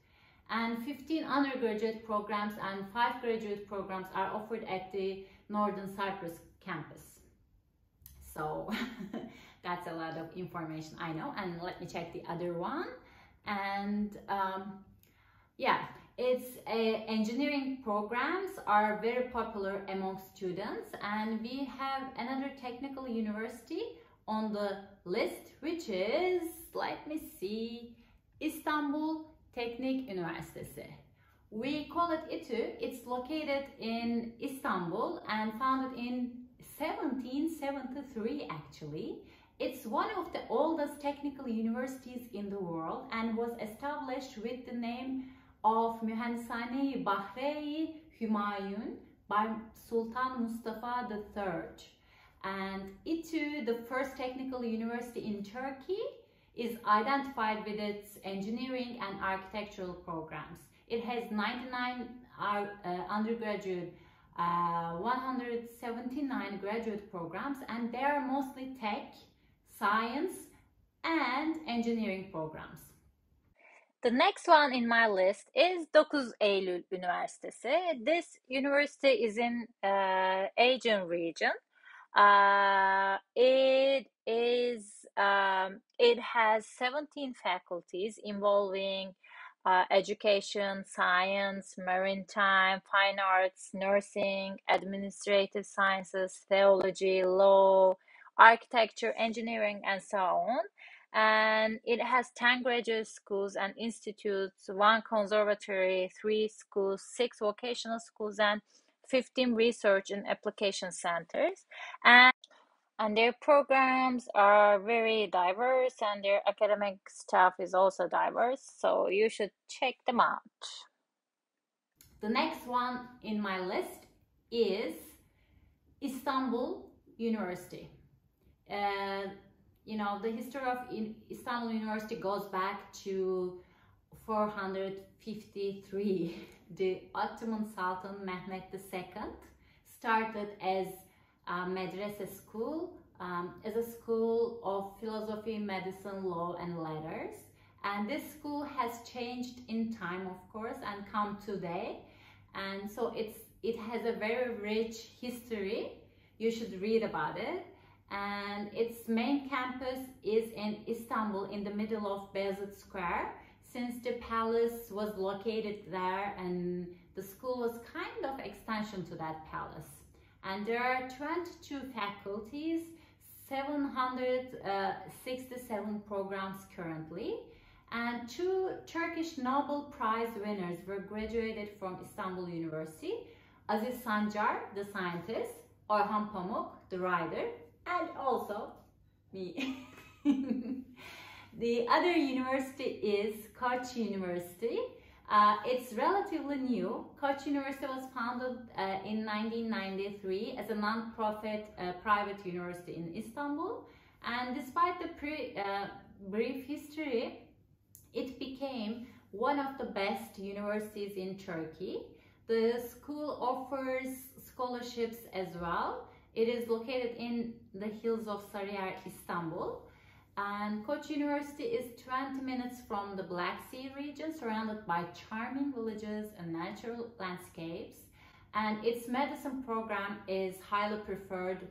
And 15 undergraduate programs and 5 graduate programs are offered at the Northern Cyprus campus. So that's a lot of information, I know. And let me check the other one. And yeah, its engineering programs are very popular among students. And we have another technical university on the list, which is, let me see, Istanbul Teknik Üniversitesi. We call it İTÜ. It's located in Istanbul and founded in 1773 actually. It's one of the oldest technical universities in the world and was established with the name of Mühendishane-i Bahre-i Hümayun by Sultan Mustafa III. And İTÜ, the first technical university in Turkey, is identified with its engineering and architectural programs. It has 99 undergraduate, 179 graduate programs, and they are mostly tech, science and engineering programs. The next one in my list is 9 Eylül Üniversitesi. This university is in Aegean region. It has 17 faculties involving education, science, maritime, fine arts, nursing, administrative sciences, theology, law, architecture, engineering, and so on. And it has 10 graduate schools and institutes, 1 conservatory, 3 schools, 6 vocational schools, and 15 research and application centers. And their programs are very diverse, and their academic staff is also diverse, so you should check them out. The next one in my list is Istanbul University. you know, the history of Istanbul University goes back to 453. The Ottoman Sultan Mehmet II started as a medrese school, as a school of philosophy, medicine, law, and letters. And this school has changed in time, of course, and come today. And so it has a very rich history. You should read about it. And its main campus is in Istanbul, in the middle of Beyazıt Square, since the palace was located there, and the school was kind of extension to that palace. And there are 22 faculties, 767 programs currently, and 2 Turkish Nobel Prize winners were graduated from Istanbul University: Aziz Sancar, the scientist, Orhan Pamuk, the writer, and also me. The other university is Koç University. It's relatively new. Koç University was founded in 1993 as a non-profit private university in Istanbul. And despite the brief history, it became one of the best universities in Turkey. The school offers scholarships as well. It is located in the hills of Sarıyer, Istanbul. And Koç University is 20 minutes from the Black Sea region, surrounded by charming villages and natural landscapes. And its medicine program is highly preferred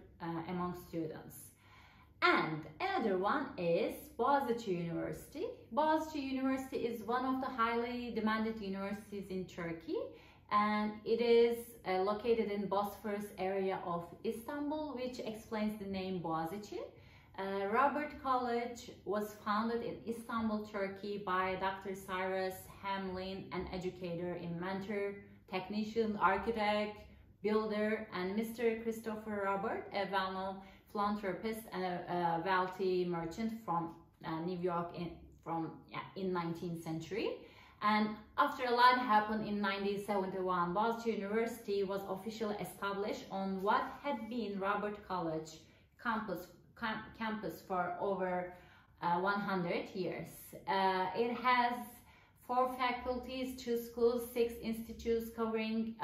among students. And another one is Boğaziçi University. Boğaziçi University is one of the highly demanded universities in Turkey, and it is located in Bosphorus area of Istanbul, which explains the name Boğaziçi. Robert College was founded in Istanbul, Turkey by Dr. Cyrus Hamlin, an educator, inventor, technician, architect, builder, and Mr. Christopher Robert, a well-known philanthropist and a wealthy merchant from New York in 19th century. And after a lot happened in 1971, Boğaziçi University was officially established on what had been Robert College campus for over 100 years. It has 4 faculties, 2 schools, 6 institutes covering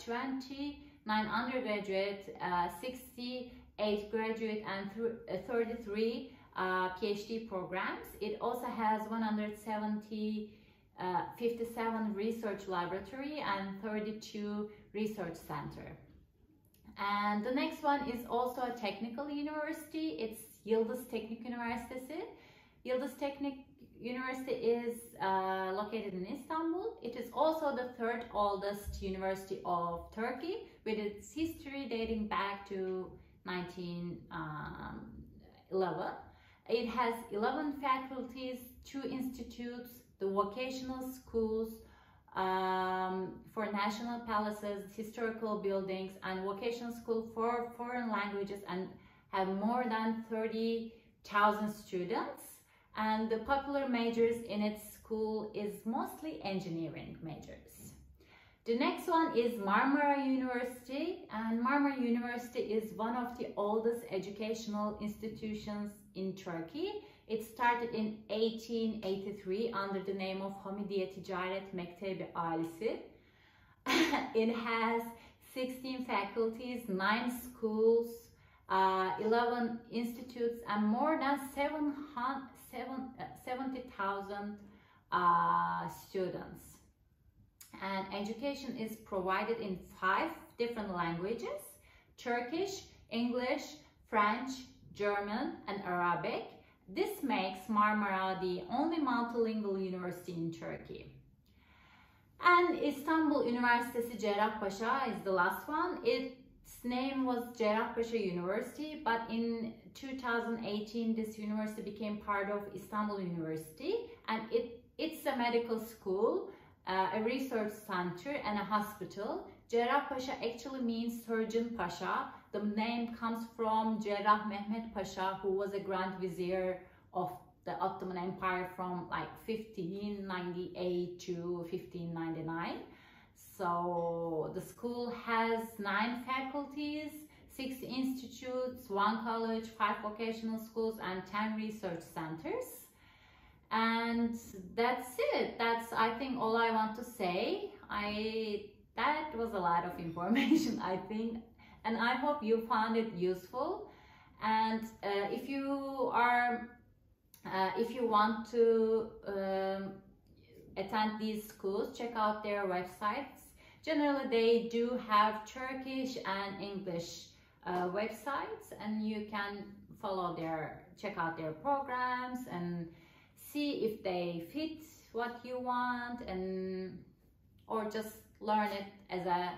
29 undergraduate, 68 graduate, and 33 PhD programs. It also has 57 research laboratory and 32 research center. And the next one is also a technical university. It's Yıldız Teknik Üniversitesi. Yıldız Teknik University is located in Istanbul. It is also the 3rd oldest university of Turkey, with its history dating back to 1911. It has 11 faculties, 2 institutes, the vocational schools for national palaces, historical buildings, and vocational school for foreign languages, and have more than 30,000 students. And the popular majors in its school is mostly engineering majors. The next one is Marmara University, and Marmara University is one of the oldest educational institutions in Turkey. It started in 1883 under the name of Hamidiye Ticaret Mektebi Alisi. It has 16 faculties, 9 schools, 11 institutes, and more than 70,000 students. And education is provided in 5 different languages: Turkish, English, French, German, and Arabic. This makes Marmara the only multilingual university in Turkey. And Istanbul Üniversitesi Cerrahpaşa is the last one. Its name was Cerrahpaşa University, but in 2018 this university became part of Istanbul University, and it's a medical school, a research center, and a hospital. Cerrahpaşa actually means Surgeon Pasha. The name comes from Cerrah Mehmet Pasha, who was a Grand Vizier of the Ottoman Empire from like 1598 to 1599. So the school has 9 faculties, 6 institutes, 1 college, 5 vocational schools, and 10 research centers. And that's it. That's, I think, all I want to say. That was a lot of information, I think, and I hope you found it useful. And if you want to attend these schools, check out their websites. Generally, they do have Turkish and English websites, and you can check out their programs and see if they fit what you want, or just learn it as a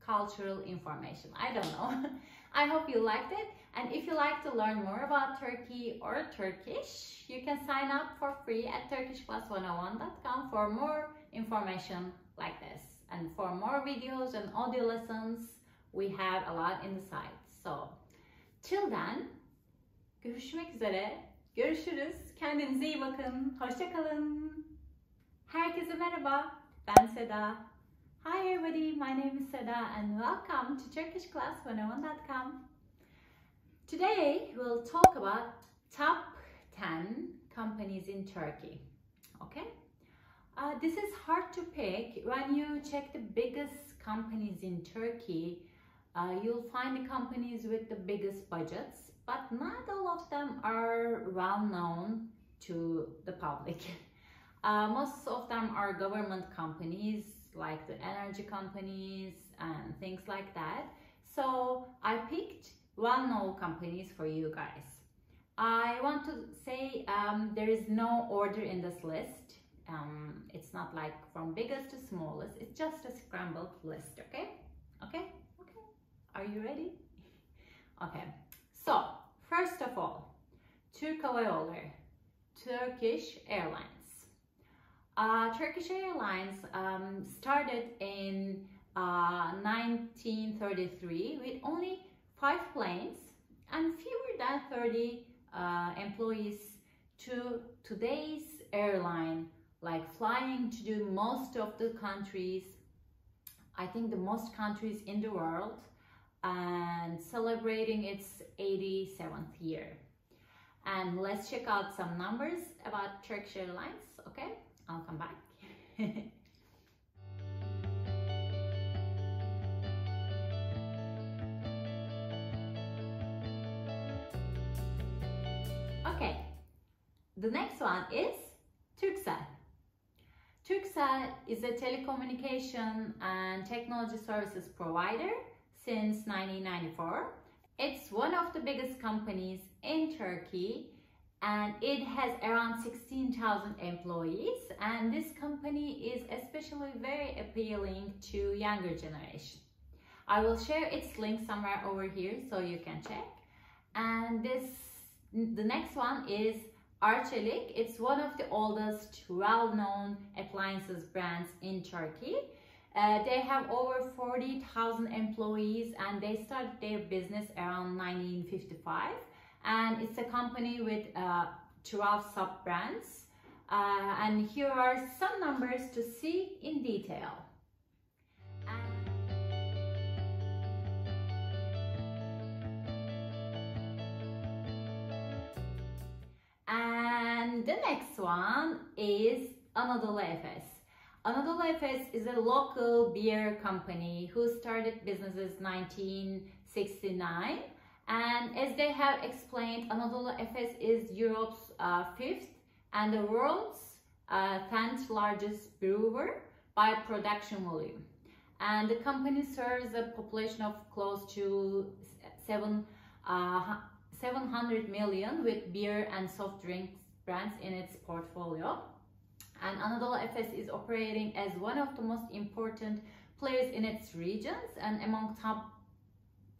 cultural information. I don't know. I hope you liked it. And if you like to learn more about Turkey or Turkish, you can sign up for free at turkishclass101.com for more information like this. And for more videos and audio lessons, we have a lot in the site. So, till then, görüşmek üzere. Görüşürüz. Kendinize iyi bakın. Hoşça kalın. Herkese merhaba. Ben Seda. Hi everybody, my name is Seda and welcome to turkishclass101.com. Today we'll talk about top 10 companies in Turkey. Okay? This is hard to pick. When you check the biggest companies in Turkey, you'll find the companies with the biggest budgets, but not all of them are well known to the public. Most of them are government companies, like the energy companies and things like that. So I picked well-known companies for you guys. I want to say there is no order in this list. It's not like from biggest to smallest. It's just a scrambled list, okay? Okay? Okay. Are you ready? Okay. So, first of all, Türk Hava Yolları, Turkish Airlines. Turkish Airlines started in 1933 with only 5 planes and fewer than 30 employees to today's airline, like flying to do most of the countries, I think the most countries in the world, and celebrating its 87th year. And let's check out some numbers about Turkish Airlines, okay? I'll come back. Okay, the next one is Turkcell. Turkcell is a telecommunication and technology services provider since 1994. It's one of the biggest companies in Turkey, and it has around 16,000 employees, and this company is especially very appealing to younger generation. I will share its link somewhere over here so you can check. And the next one is Arçelik. It's one of the oldest well-known appliances brands in Turkey. They have over 40,000 employees, and they started their business around 1955. And it's a company with 12 sub-brands. And here are some numbers to see in detail. And the next one is Anadolu Efes. Anadolu Efes is a local beer company who started businesses 1969. And as they have explained, Anadolu Efes is Europe's 5th and the world's 10th largest brewer by production volume. And the company serves a population of close to 700 million with beer and soft drinks brands in its portfolio. And Anadolu Efes is operating as one of the most important players in its regions and among top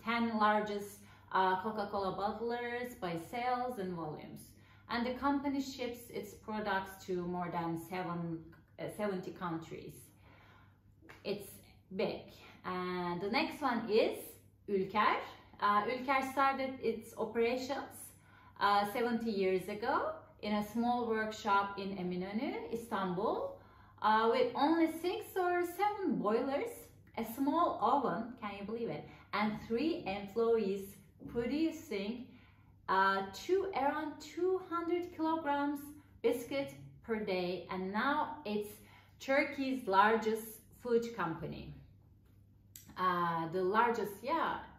10 largest Coca-Cola bottlers by sales and volumes. And the company ships its products to more than 70 countries. It's big. And the next one is Ülker. Ülker started its operations 70 years ago in a small workshop in Eminönü, Istanbul, with only 6 or 7 boilers, a small oven, can you believe it, and 3 employees, producing around 200 kilograms biscuit per day, and now it's Turkey's largest food company.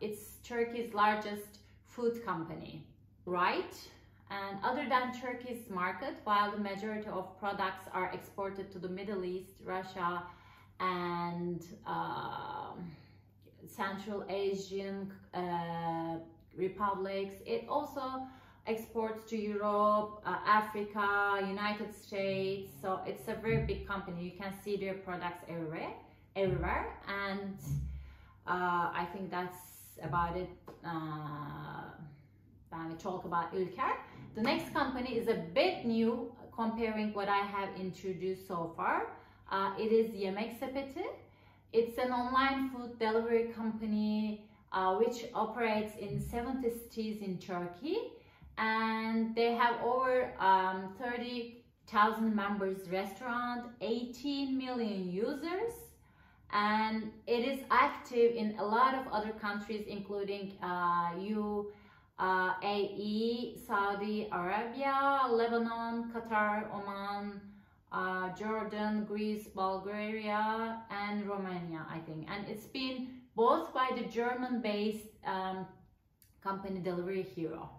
It's Turkey's largest food company, right? And other than Turkey's market, while the majority of products are exported to the Middle East, Russia, and Central Asian republics, it also exports to Europe, Africa, United States. So it's a very big company. You can see their products everywhere. And I think that's about it when we talk about Ülker. The next company is a bit new comparing what I have introduced so far. It is Yemek Sepeti. It's an online food delivery company which operates in 70 cities in Turkey, and they have over 30,000 members restaurant, 18 million users, and it is active in a lot of other countries including UAE, Saudi Arabia, Lebanon, Qatar, Oman, Jordan, Greece, Bulgaria, and Romania, I think. And it's been both by the German-based company Delivery Hero.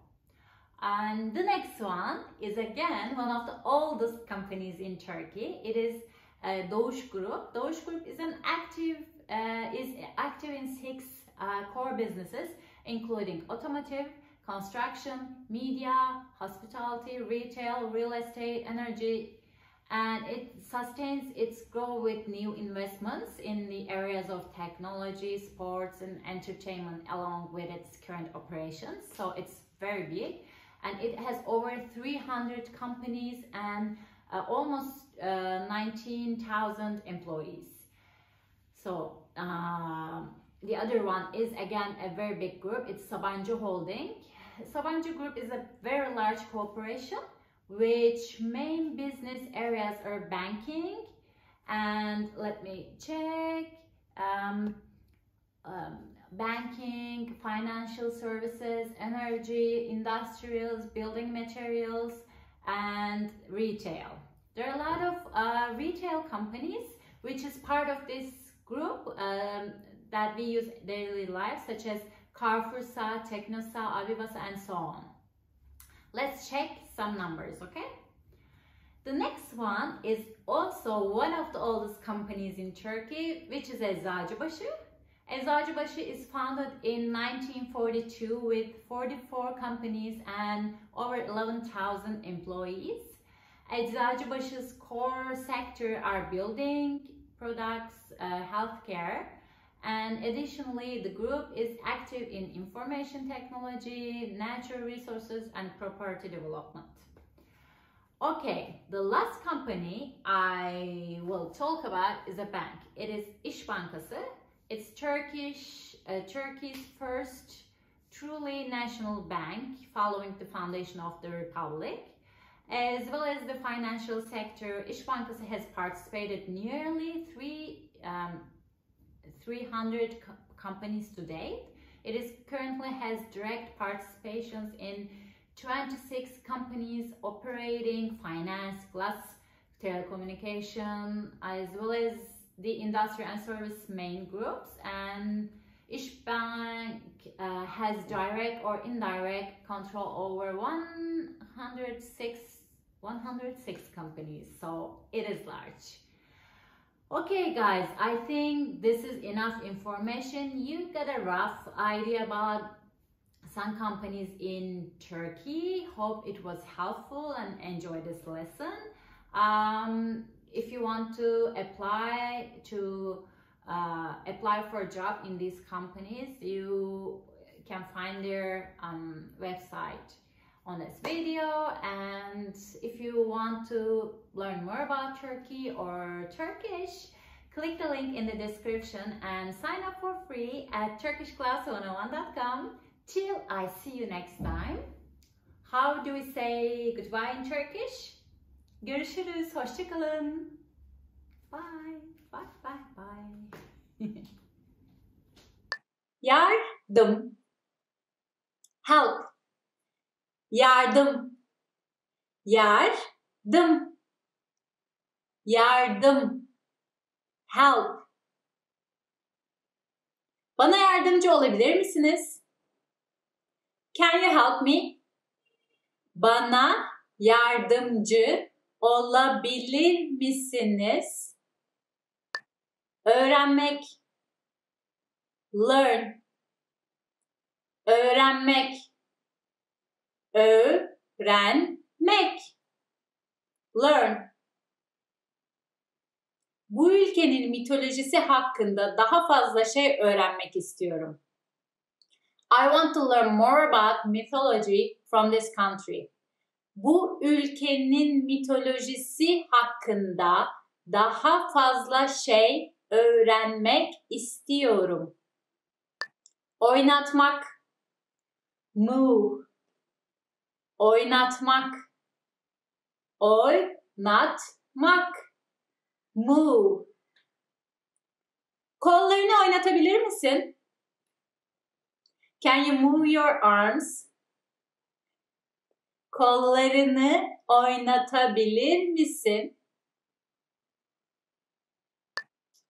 And the next one is again one of the oldest companies in Turkey. It is Doğuş Group. Doğuş Group is active in 6 core businesses, including automotive, construction, media, hospitality, retail, real estate, energy, and it sustains its growth with new investments in the areas of technology, sports, and entertainment along with its current operations. So it's very big, and it has over 300 companies and almost 19,000 employees. So the other one is again a very big group. It's Sabancı Holding. Sabancı Group is a very large corporation which main business areas are banking, and let me check, banking, financial services, energy, industrials, building materials, and retail. There are a lot of retail companies which is part of this group that we use daily life, such as Carrefour'sa, Teknosa, Aviva'sa, and so on. Let's check some numbers, okay? The next one is also one of the oldest companies in Turkey, which is Eczacıbaşı. Eczacıbaşı is founded in 1942 with 44 companies and over 11,000 employees. Eczacıbaşı's core sector are building products, healthcare, and additionally the group is active in information technology, natural resources, and property development. Okay, the last company I will talk about is a bank. It is İş Bankası. It's Turkey's first truly national bank following the foundation of the republic. As well as the financial sector, İş Bankası has participated nearly 300 companies to date. It currently has direct participations in 26 companies operating finance, glass, telecommunication, as well as the industry and service main groups. And İş Bank has direct or indirect control over 106 companies, so it is large. Okay guys, I think this is enough information. You got a rough idea about some companies in Turkey. Hope it was helpful and enjoy this lesson. If you want to apply for a job in these companies, you can find their website on this video. And if you want to learn more about Turkey or Turkish, click the link in the description and sign up for free at turkishclass101.com. Till I see you next time. How do we say goodbye in Turkish? Görüşürüz, hoşça kalın. Bye, bye, bye, bye. Yardım. Help. Yardım. Yardım. Yardım. Help. Bana yardımcı olabilir misiniz? Can you help me? Bana yardımcı olabilir misiniz? Öğrenmek. Learn. Öğrenmek. Öğrenmek. Learn. Bu ülkenin mitolojisi hakkında daha fazla şey öğrenmek istiyorum. I want to learn more about mythology from this country. Bu ülkenin mitolojisi hakkında daha fazla şey öğrenmek istiyorum. Oynatmak. Move. Oynatmak. Oynatmak. Move. Kollarını oynatabilir misin? Can you move your arms? Kollarını oynatabilir misin?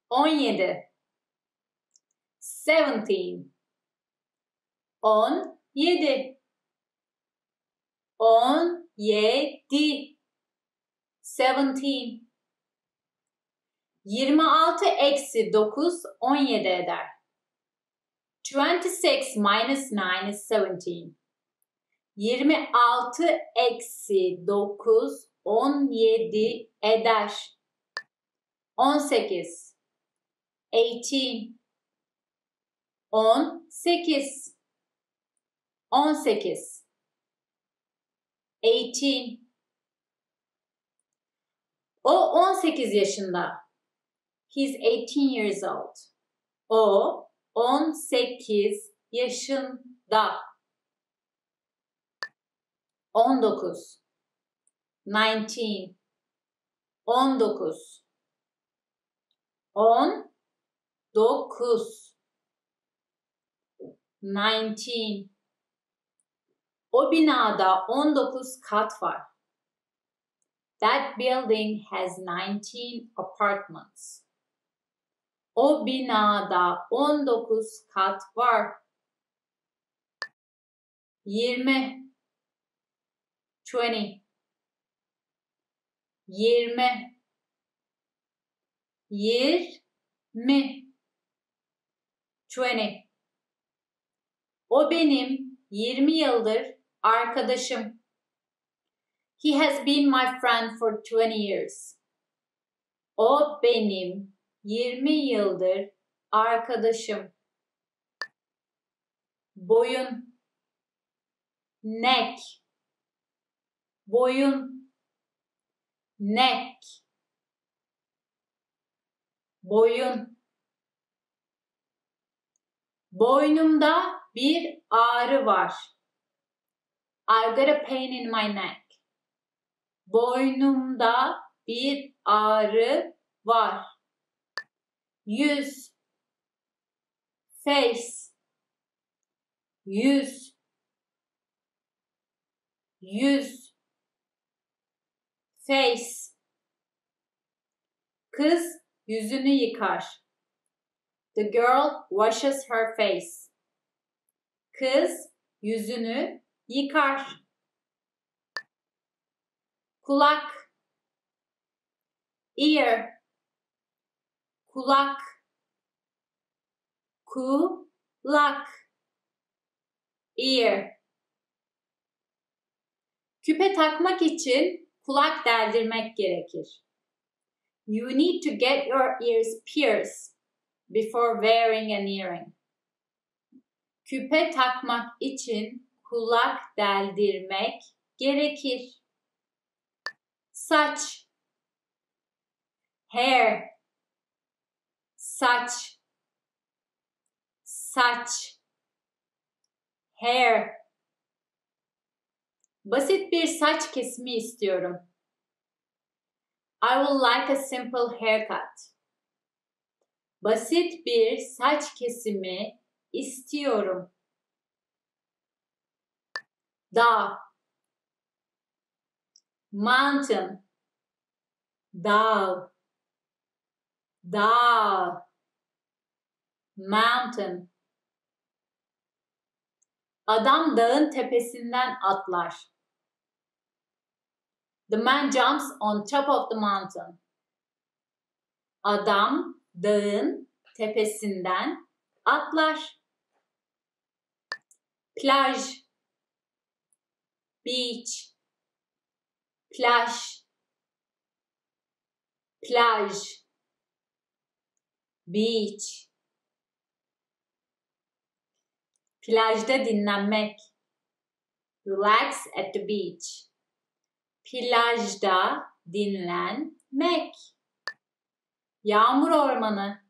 17. 17. 17. 17. 17. 26 eksi 9 17 eder. 26 minus 9 is 17. 26 eksi 9 17 eder. 18. 18. 18. 18. 18. O 18 yaşında. He's 18 years old. O 18 yaşında. 19. 19. 19. 19. 19. O binada 19 kat var. That building has 19 apartments. O binada 19 kat var. 20. 20. 20. 20. 20. O benim 20 yıldır arkadaşım. He has been my friend for 20 years. O benim 20 yıldır arkadaşım. Boyun. Neck. Boyun. Neck. Boyun. Boynumda bir ağrı var. I've got a pain in my neck. Boynumda bir ağrı var. Yüz. Face. Yüz. Yüz. Face. Kız yüzünü yıkar. The girl washes her face. Kız yüzünü yıkar. Kulak. Ear. Kulak. Kulak. Ear. Küpe takmak için kulak deldirmek gerekir. You need to get your ears pierced before wearing an earring. Küpe takmak için kulak deldirmek gerekir. Saç. Hair. Saç. Saç. Hair. Basit bir saç kesimi istiyorum. I would like a simple haircut. Basit bir saç kesimi istiyorum. Dağ. Mountain. Dağ. Dağ. Mountain. Adam dağın tepesinden atlar. The man jumps on top of the mountain. Adam dağın tepesinden atlar. Plaj. Beach. Plaj. Plaj. Beach. Plajda dinlenmek. Relax at the beach. Plajda dinlenmek. Yağmur ormanı.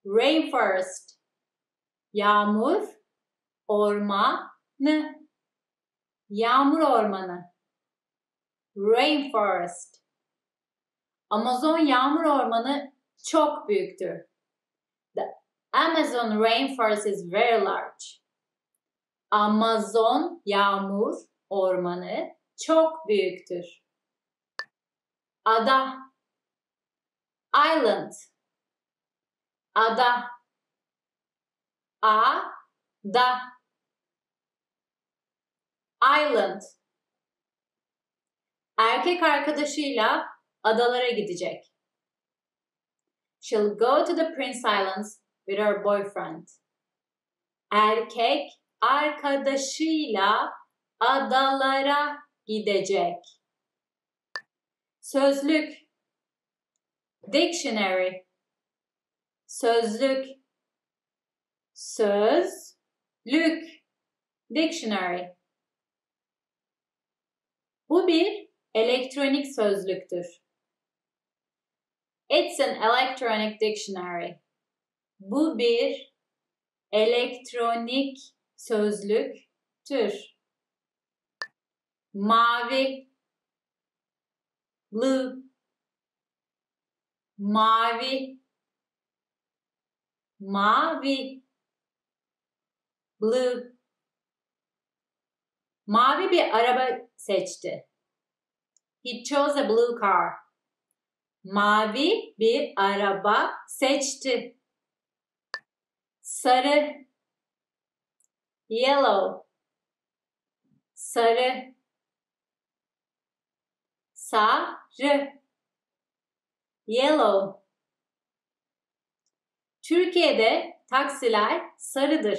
Rainforest. Yağmur ormanı. Yağmur ormanı. Rainforest. Amazon yağmur ormanı çok büyüktür. The Amazon rainforest is very large. Amazon yağmur ormanı çok büyüktür. Ada. Island. Ada. A-da. Island. Erkek arkadaşıyla adalara gidecek. She'll go to the Prince Islands with her boyfriend. Erkek arkadaşıyla adalara gidecek. Sözlük. Dictionary. Sözlük. Sözlük. Dictionary. Bu bir elektronik sözlüktür. It's an electronic dictionary. Bu bir elektronik sözlüktür. Mavi. Blue. Mavi. Mavi. Blue. Mavi bir araba seçti. He chose a blue car. Mavi bir araba seçti. Sarı. Yellow. Sarı. Sarı. Yellow. Türkiye'de taksiler sarıdır.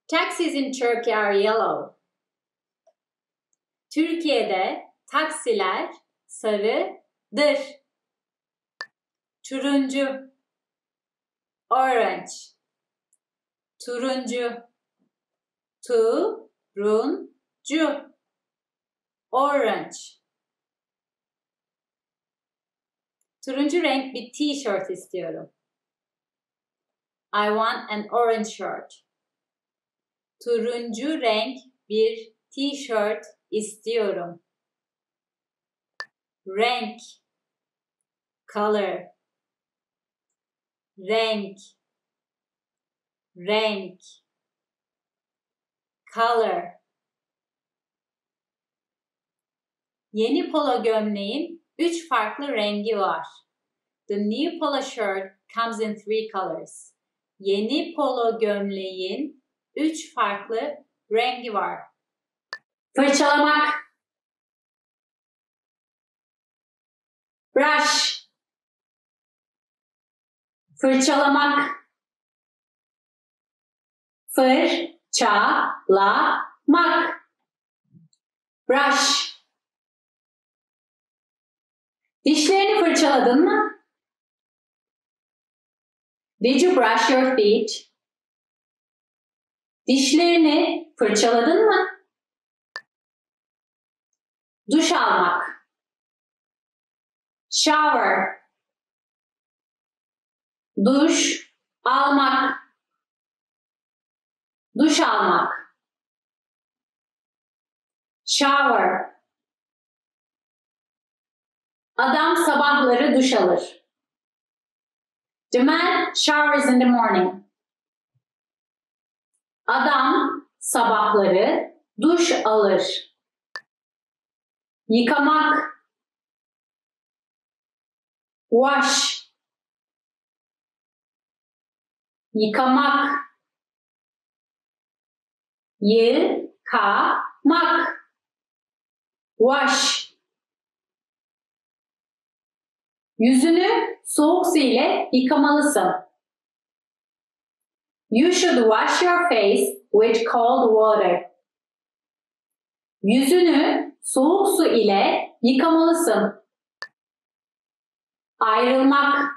Taxis in Turkey are yellow. Türkiye'de taksiler sarıdır. Turuncu. Orange. Turuncu. Turuncu. Orange. Turuncu renk bir t-shirt istiyorum. I want an orange shirt. Turuncu renk bir t-shirt istiyorum. Renk. Color. Renk. Renk. Color. Yeni polo gömleğin 3 farklı rengi var. The new polo shirt comes in 3 colors. Yeni polo gömleğin 3 farklı rengi var. Fırçalamak. Brush. Fırçalamak. Fırçalamak. Brush. Dişlerini fırçaladın mı? Did you brush your teeth? Dişlerini fırçaladın mı? Duş almak. Shower. Duş almak. Duş almak. Shower. Adam sabahları duş alır. The man showers in the morning. Adam sabahları duş alır. Yıkamak. Wash. Yıkamak. Yıkamak. Wash. Yüzünü soğuk su ile yıkamalısın. You should wash your face with cold water. Yüzünü soğuk su ile yıkamalısın. Ayrılmak.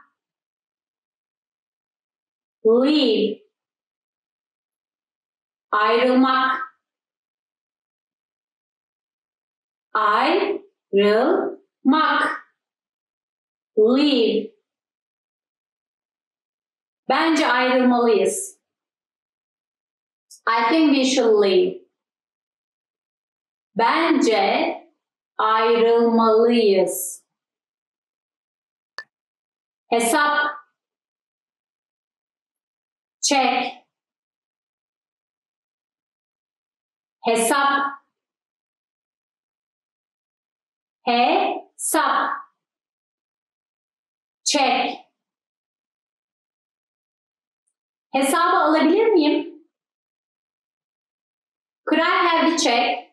Leave. Ayrılmak. Ayrılmak. Leave. Bence ayrılmalıyız. I think we should leave. Bence ayrılmalıyız. Hesap. Check. Hesap. Hesap. Check. Hesabı alabilir miyim? Could I have the check?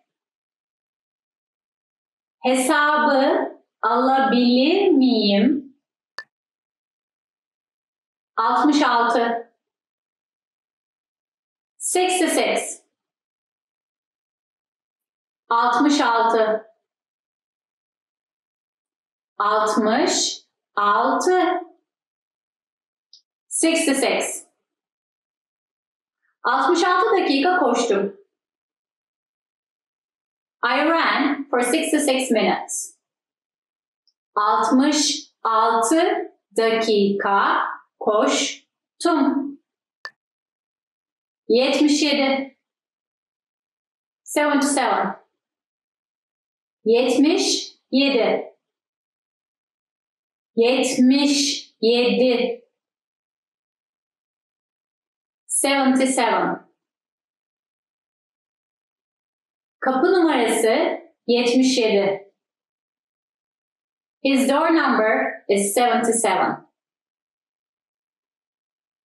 Hesabı alabilir miyim? 66. 66. 66. 66. 66. 66 dakika koştum. I ran for 66 minutes. 66 dakika koştum. 77. 77. 77. 77. 77. Kapı numarası 77. His door number is 77.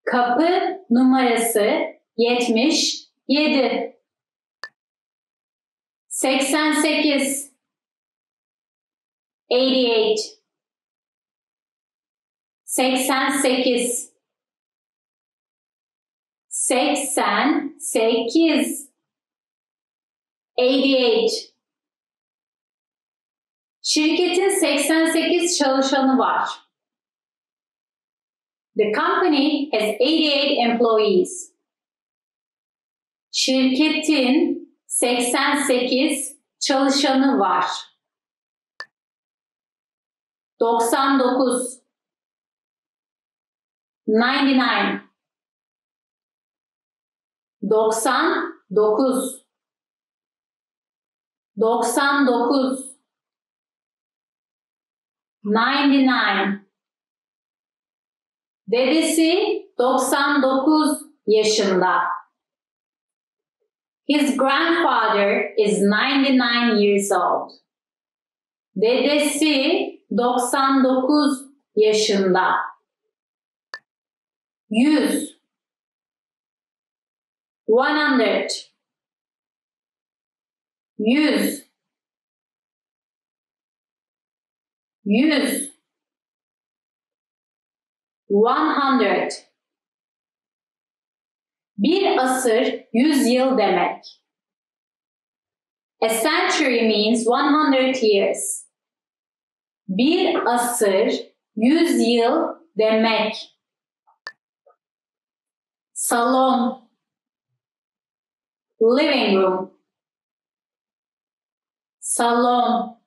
Kapı numarası 77. 88. 88. 88. 88. 88. Şirketin 88 çalışanı var. The company has 88 employees. Şirketin 88 çalışanı var. 99. 99. 99. 99. 99. Dedesi 99 yaşında. His grandfather is 99 years old. Dedesi 99 yaşında. 100. 100. 100. 100. 100. Bir asır 100 yıl demek. A century means 100 years. Bir asır 100 yıl demek. Salon. Living room. Salon.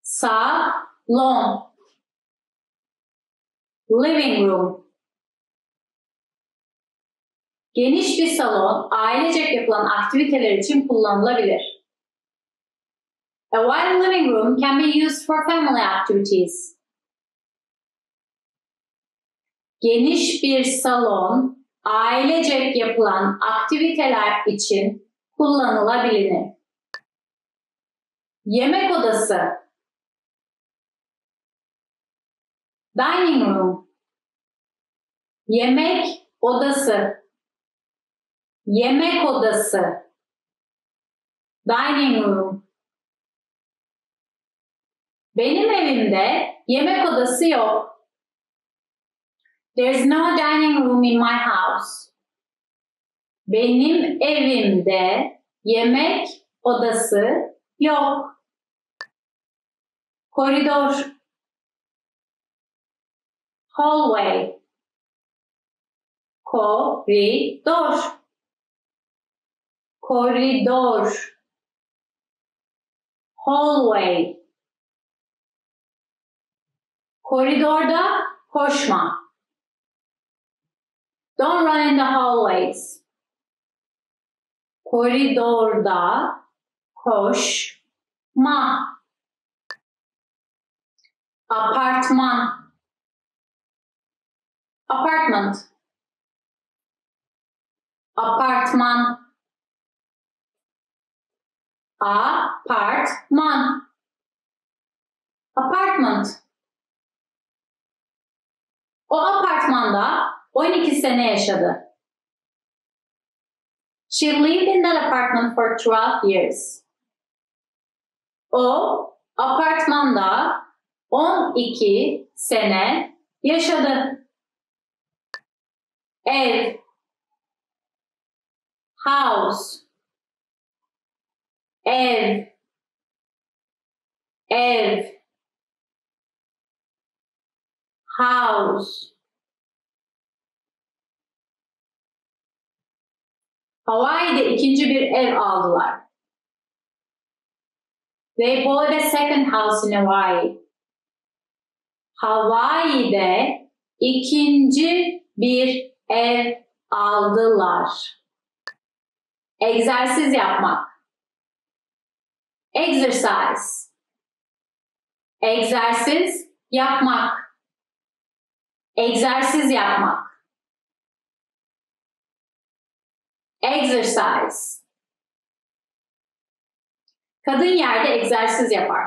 Salon. Living room. Geniş bir salon, ailecek yapılan aktiviteler için kullanılabilir. A wide living room can be used for family activities. geniş bir salon, ailecek yapılan aktiviteler için kullanılabilir. Yemek odası, dining room. Yemek odası, yemek odası, dining room. Benim evimde yemek odası yok. There's no dining room in my house. Benim evimde yemek odası yok. Koridor, hallway, koridor, koridor, hallway. Koridorda koşma. Don't run in the hallways. Koridorda koşma. Apartman, apartment, apartman, apartman, apartment. O apartmanda 12 sene yaşadı. She lived in that apartment for 12 years. O apartmanda 12 sene yaşadı. Ev, house, ev, ev, house. Hawaii'de ikinci bir ev aldılar. They bought a second house in Hawaii. Hawaii'de ikinci bir ev aldılar. Egzersiz yapmak. Exercise. Egzersiz yapmak. Egzersiz yapmak. Exercise. Kadın yerde egzersiz yapar.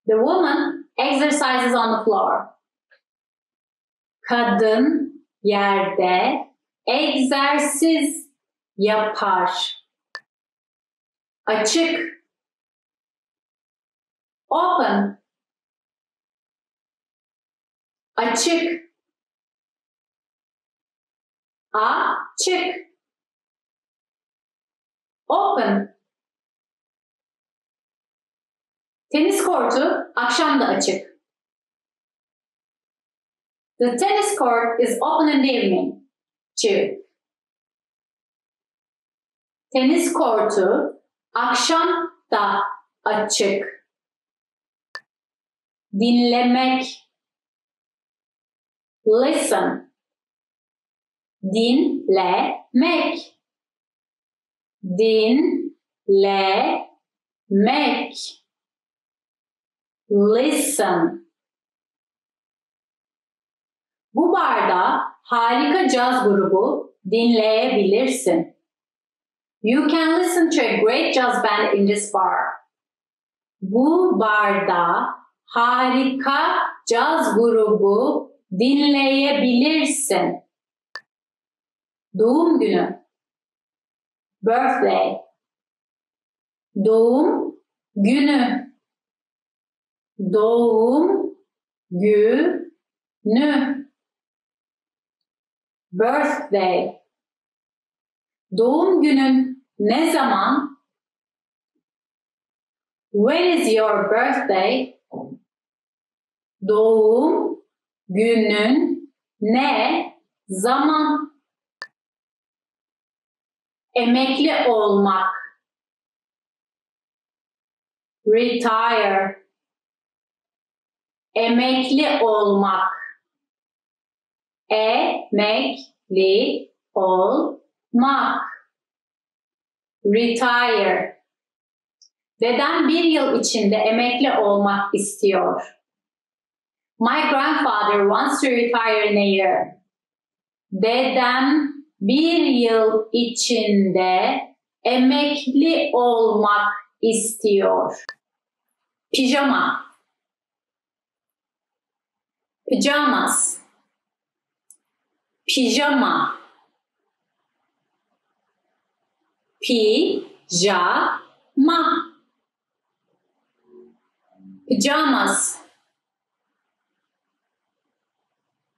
The woman exercises on the floor. Kadın yerde egzersiz yapar. Açık. Open. Açık. Açık. Open. Tenis kortu akşam da açık. The tennis court is open in the evening too. Tenis kortu akşam da açık. Dinlemek. Listen. Dinlemek. Dinlemek. Listen. Bu barda harika caz grubu dinleyebilirsin. You can listen to a great jazz band in this bar. Bu barda harika caz grubu dinleyebilirsin. Doğum günü. Birthday. Doğum günü. Doğum günü. Birthday. Doğum günün ne zaman? When is your birthday? Doğum günün ne zaman? Emekli olmak. Retire. Emekli olmak. Emekli olmak. Retire. Dedem bir yıl içinde emekli olmak istiyor. My grandfather wants to retire in a year. Dedem bir yıl içinde emekli olmak istiyor. Pijama. Pajamas. Pijama. Pijama. Pajamas.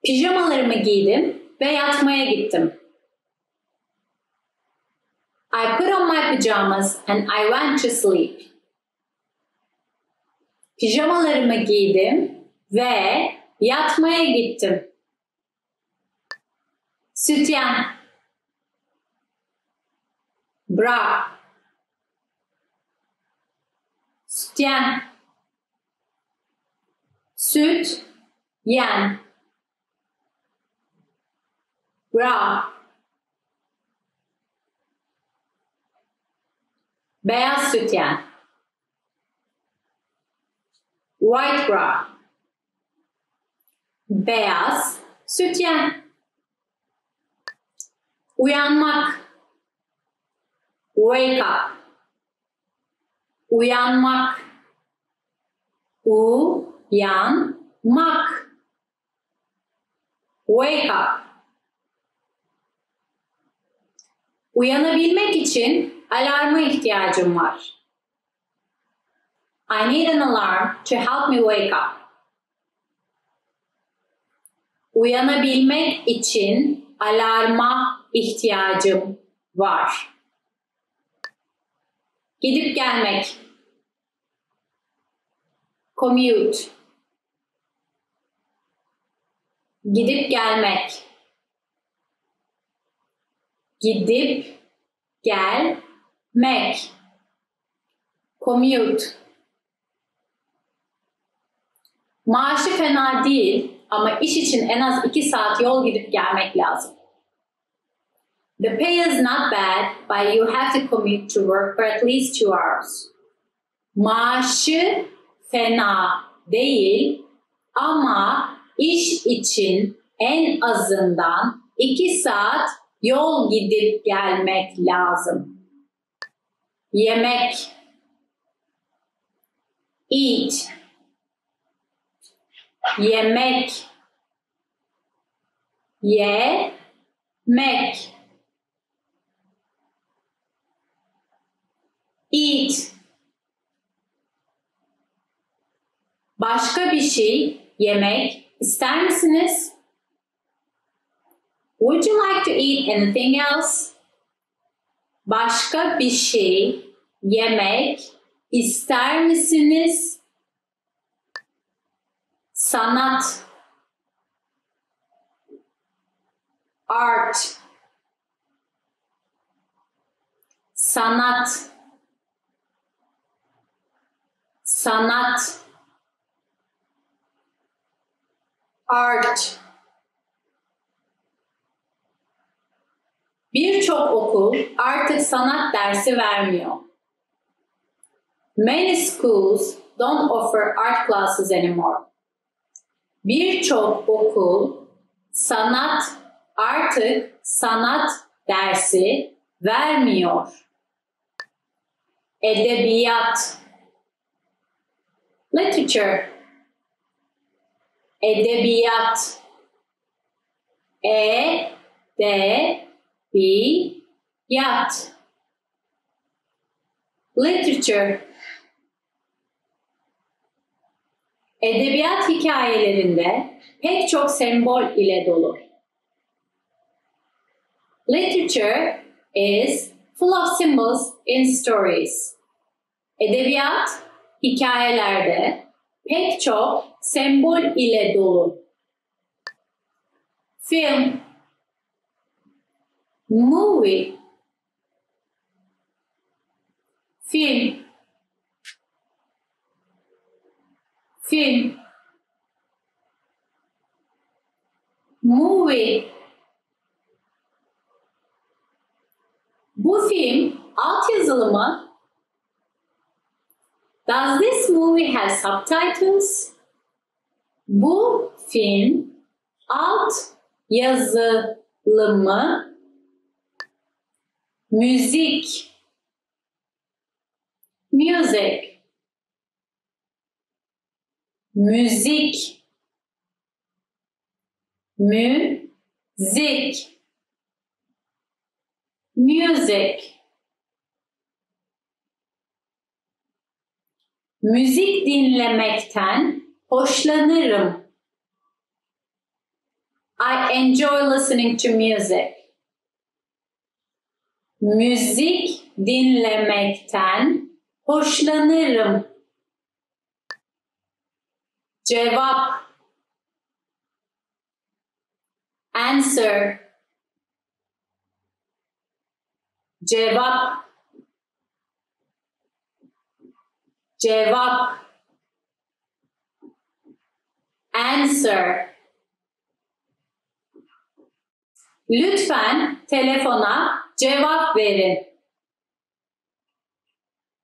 Pijamalarımı giydim ve yatmaya gittim. I put on my pajamas and I went to sleep. Pijamalarımı giydim ve yatmaya gittim. Sütyen. Bra. Sütyen. Süt. Yen. Bra. Beyaz sütyen. White bra. Beyaz sütyen. Uyanmak. Wake up. Uyanmak. Uyanmak. Wake up. Uyanabilmek için alarma ihtiyacım var. I need an alarm to help me wake up. Uyanabilmek için alarma ihtiyacım var. Gidip gelmek. Commute. Gidip gelmek. Gidip gelmek. Commute. Maaşı fena değil ama iş için en az 2 saat yol gidip gelmek lazım. The pay is not bad, but you have to commute to work for at least 2 hours. Maaşı fena değil ama iş için en azından 2 saat yol gidip gelmek lazım. Yemek. Eat. Yemek. Yemek. Eat. Başka bir şey yemek ister misiniz? Would you like to eat anything else? Başka bir şey yemek ister misiniz? Sanat. Art. Sanat. Sanat. Art. Birçok okul artık sanat dersi vermiyor. Many schools don't offer art classes anymore. Birçok okul artık sanat dersi vermiyor. Edebiyat. Literature. Edebiyat. Edebiyat. Literature. Edebiyat hikayelerinde pek çok sembol ile dolu. Literature is full of symbols in stories. Edebiyat hikayelerde pek çok sembol ile dolu. Film. Movie. Film. Film. Movie. Bu film altyazılı mı? Does this movie have subtitles? Bu film alt yazılı mı? Müzik. Music. Müzik. Müzik. Music. Müzik dinlemekten hoşlanırım. I enjoy listening to music. Müzik dinlemekten hoşlanırım. Cevap. Answer. Cevap. Cevap. Answer. Lütfen telefona cevap verin.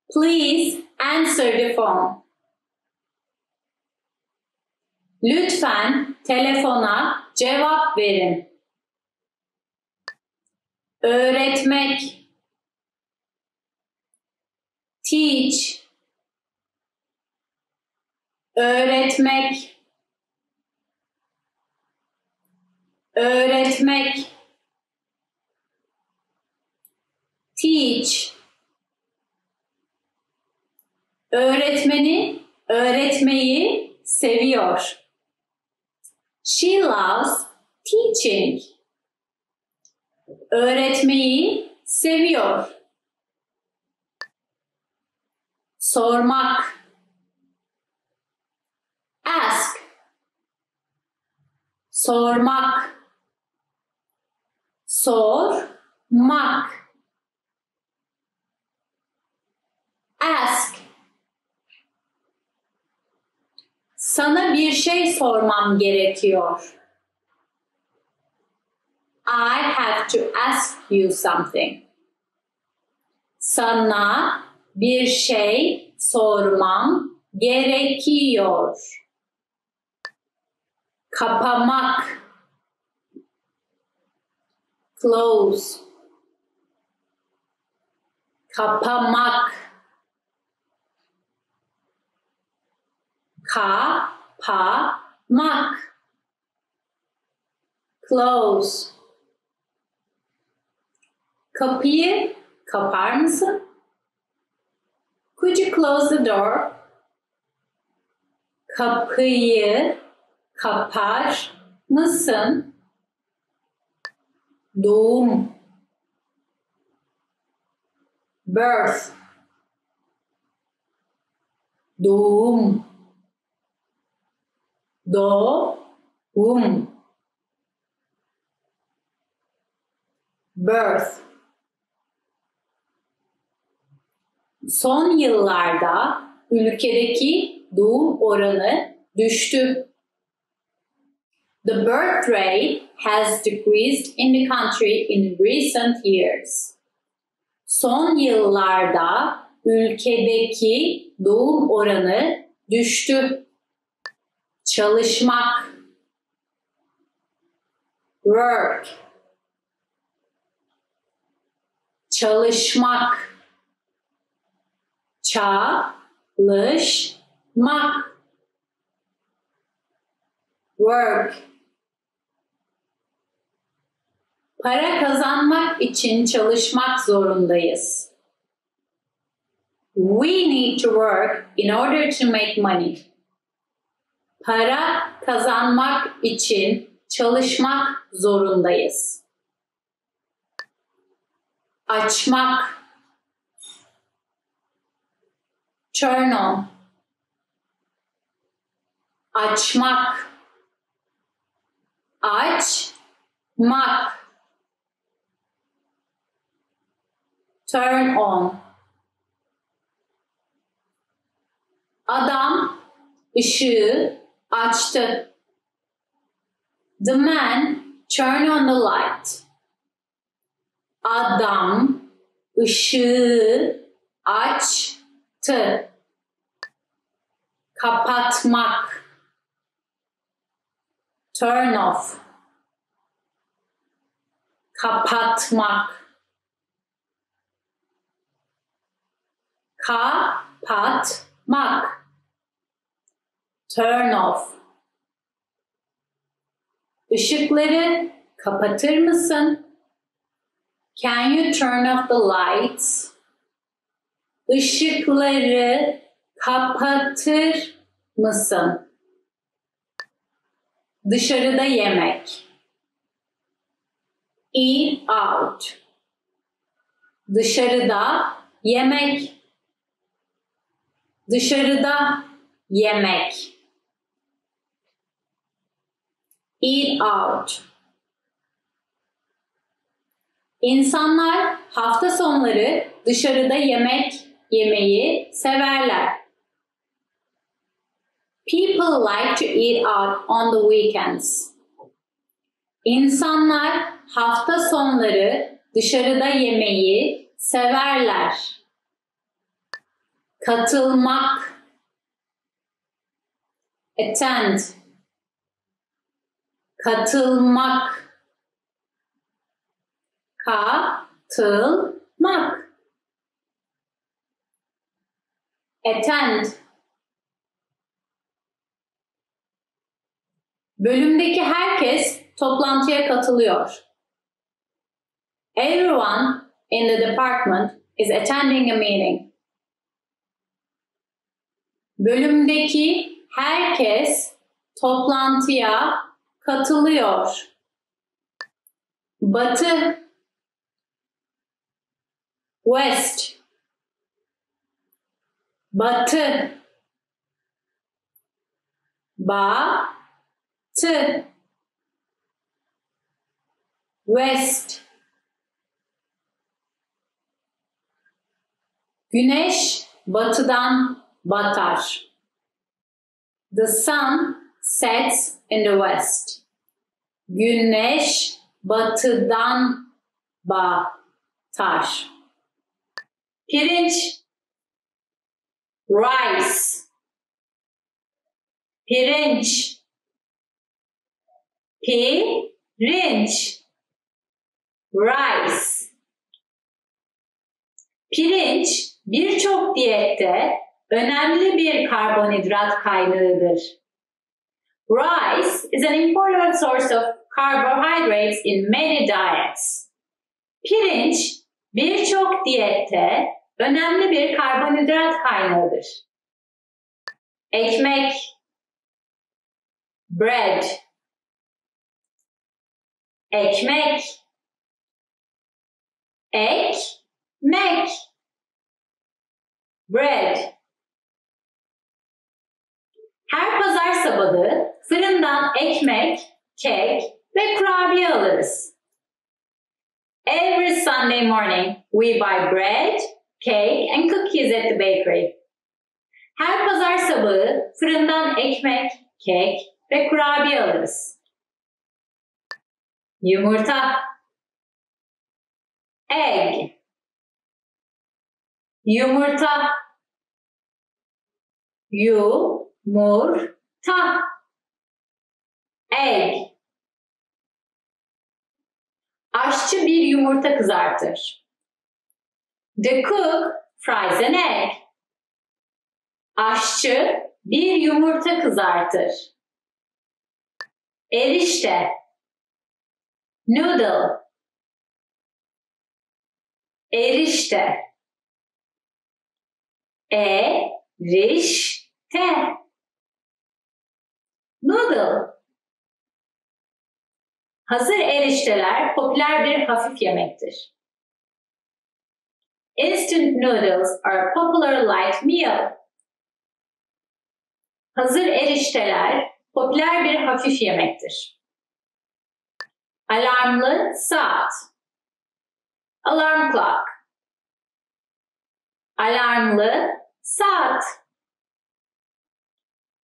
Please answer the phone. Lütfen telefona cevap verin. Öğretmek. Teach. Öğretmek. Öğretmek. Teach. Öğretmeyi seviyor. She loves teaching. Öğretmeyi seviyor. Sormak. Ask. Sormak. Sormak. Ask. Sana bir şey sormam gerekiyor. I have to ask you something. Sana bir şey sormam gerekiyor. Kapamak. Close. Kapamak. Kapamak. Close. Kapıyı kapar mısın? Could you close the door? Kapıyı kapar mısın? Doğum. Birth. Doğum. Doğum. Birth. Son yıllarda ülkedeki doğum oranı düştü. The birth rate has decreased in the country in recent years. Son yıllarda ülkedeki doğum oranı düştü. Çalışmak. Work. Çalışmak. Çalışmak. Work. Para kazanmak için çalışmak zorundayız. We need to work in order to make money. Para kazanmak için çalışmak zorundayız. Açmak. Turn on. Açmak. Açmak. Turn on. Adam ışığı açtı. The man turned on the light. Adam ışığı açtı. Kapatmak. turn off, kapatmak, kapatmak, turn off. Işıkları kapatır mısın? Can you turn off the lights? Işıkları kapatır mısın? Dışarıda yemek. Eat out. Dışarıda yemek. Dışarıda yemek. Eat out. İnsanlar hafta sonları dışarıda yemek yemeyi severler. People like to eat out on the weekends. İnsanlar hafta sonları dışarıda yemeyi severler. Katılmak. Attend. Katılmak. Katılmak. Attend. Bölümdeki herkes toplantıya katılıyor. Everyone in the department is attending a meeting. Bölümdeki herkes toplantıya katılıyor. Batı, west, batı, batı, west. Güneş batıdan batar. The sun sets in the west. Güneş batıdan batar. Pirinç, rice. Pirinç, pirinç, rice. Pirinç birçok diyette önemli bir karbonhidrat kaynağıdır. Rice is an important source of carbohydrates in many diets. Pirinç birçok diyette önemli bir karbonhidrat kaynağıdır. Ekmek, bread. Ekmek, ekmek, bread. Her pazar sabahı fırından ekmek, kek ve kurabiye alırız. Every Sunday morning we buy bread, cake and cookies at the bakery. Her pazar sabahı fırından ekmek, kek ve kurabiye alırız. Yumurta, egg. Yumurta, yumurta, egg. Aşçı bir yumurta kızartır. The cook fries an egg. Aşçı bir yumurta kızartır. Erişte, noodle. Erişte, erişte, noodle. Hazır erişteler popüler bir hafif yemektir. Instant noodles are a popular light meal. Hazır erişteler popüler bir hafif yemektir. Alarmlı saat. Alarm clock. Alarmlı saat.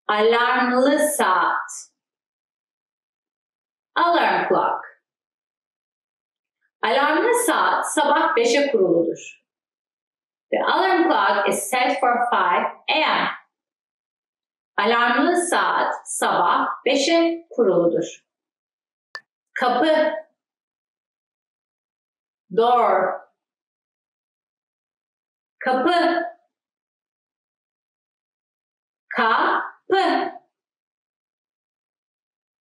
Alarmlı saat. Alarm clock. Alarmlı saat sabah 5'e kuruludur. The alarm clock is set for 5 a.m. Alarmlı saat sabah 5'e kuruludur. Kapı, door. Kapı, kapı.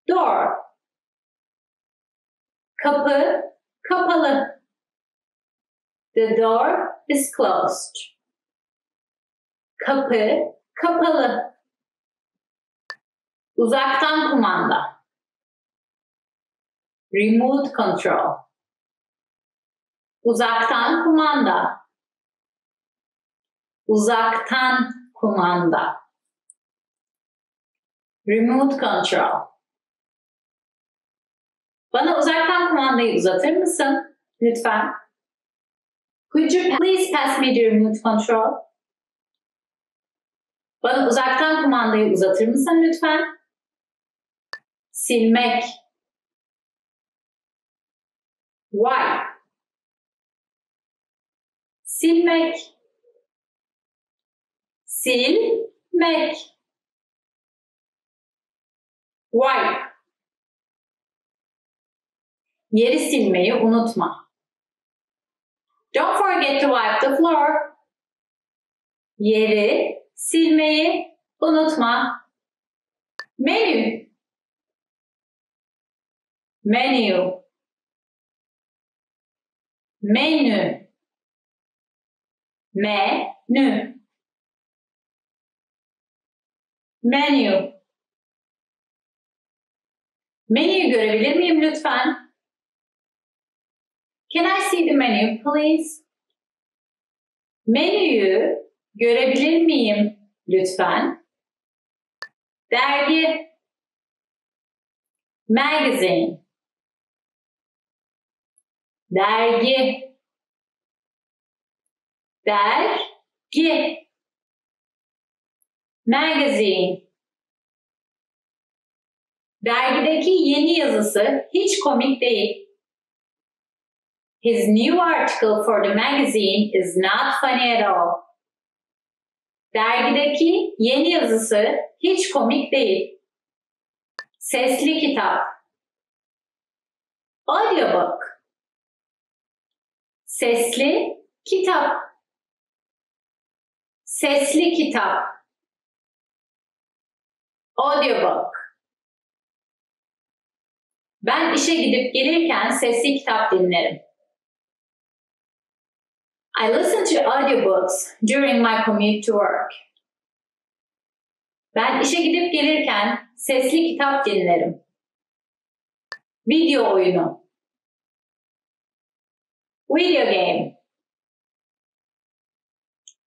Door. Kapı kapalı. The door is closed. Kapı kapalı. Uzaktan kumanda. Remote control. Uzaktan kumanda. Uzaktan kumanda. Remote control. Bana uzaktan kumandayı uzatır mısın? Lütfen. Could you please pass me the remote control? Bana uzaktan kumandayı uzatır mısın lütfen? Silmek. Wipe. Silmek. Silmek. Wipe. Yeri silmeyi unutma. Don't forget to wipe the floor. Yeri silmeyi unutma. Menü. Menu. Menü. Menü. Menu. Menüyü görebilir miyim lütfen? Can I see the menu, please? Menüyü görebilir miyim lütfen? Dergi. Magazine. Dergi. Dergi. Magazine. Dergideki yeni yazısı hiç komik değil. His new article for the magazine is not funny at all. Dergideki yeni yazısı hiç komik değil. Sesli kitap. Audiobook. Sesli kitap. Sesli kitap. Audiobook. Ben işe gidip gelirken sesli kitap dinlerim. I listen to audiobooks during my commute to work. Ben işe gidip gelirken sesli kitap dinlerim. Video oyunu. Video game.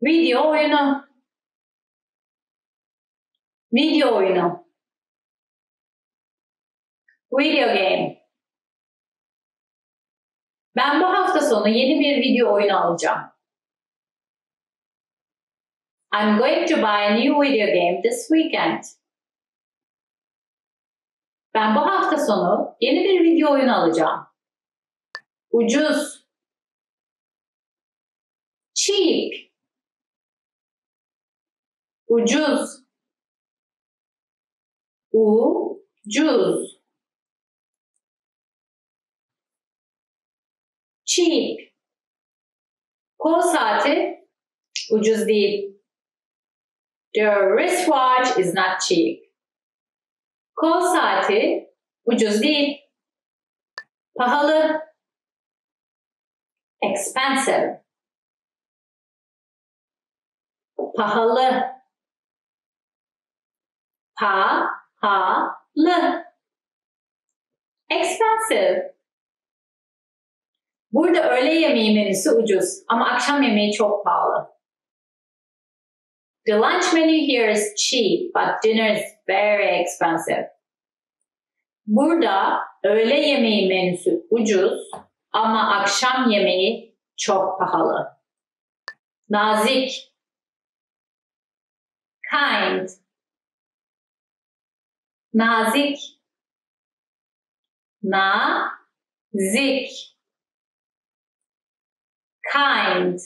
Video oyunu. Video oyunu. Video game. Ben bu hafta sonu yeni bir video oyunu alacağım. I'm going to buy a new video game this weekend. Ben bu hafta sonu yeni bir video oyunu alacağım. Ucuz. Cheap. Ucuz. Ucuz. Cheap. Kol saati ucuz değil. The wristwatch is not cheap. Kol saati ucuz değil. Pahalı. Expensive. Pahalı. Pahalı. Expensive. Burada öğle yemeği menüsü ucuz ama akşam yemeği çok pahalı. The lunch menu here is cheap, but dinner is very expensive. Burada öğle yemeği menüsü ucuz ama akşam yemeği çok pahalı. Nazik. Kind. Nazik. Nazik. Kind.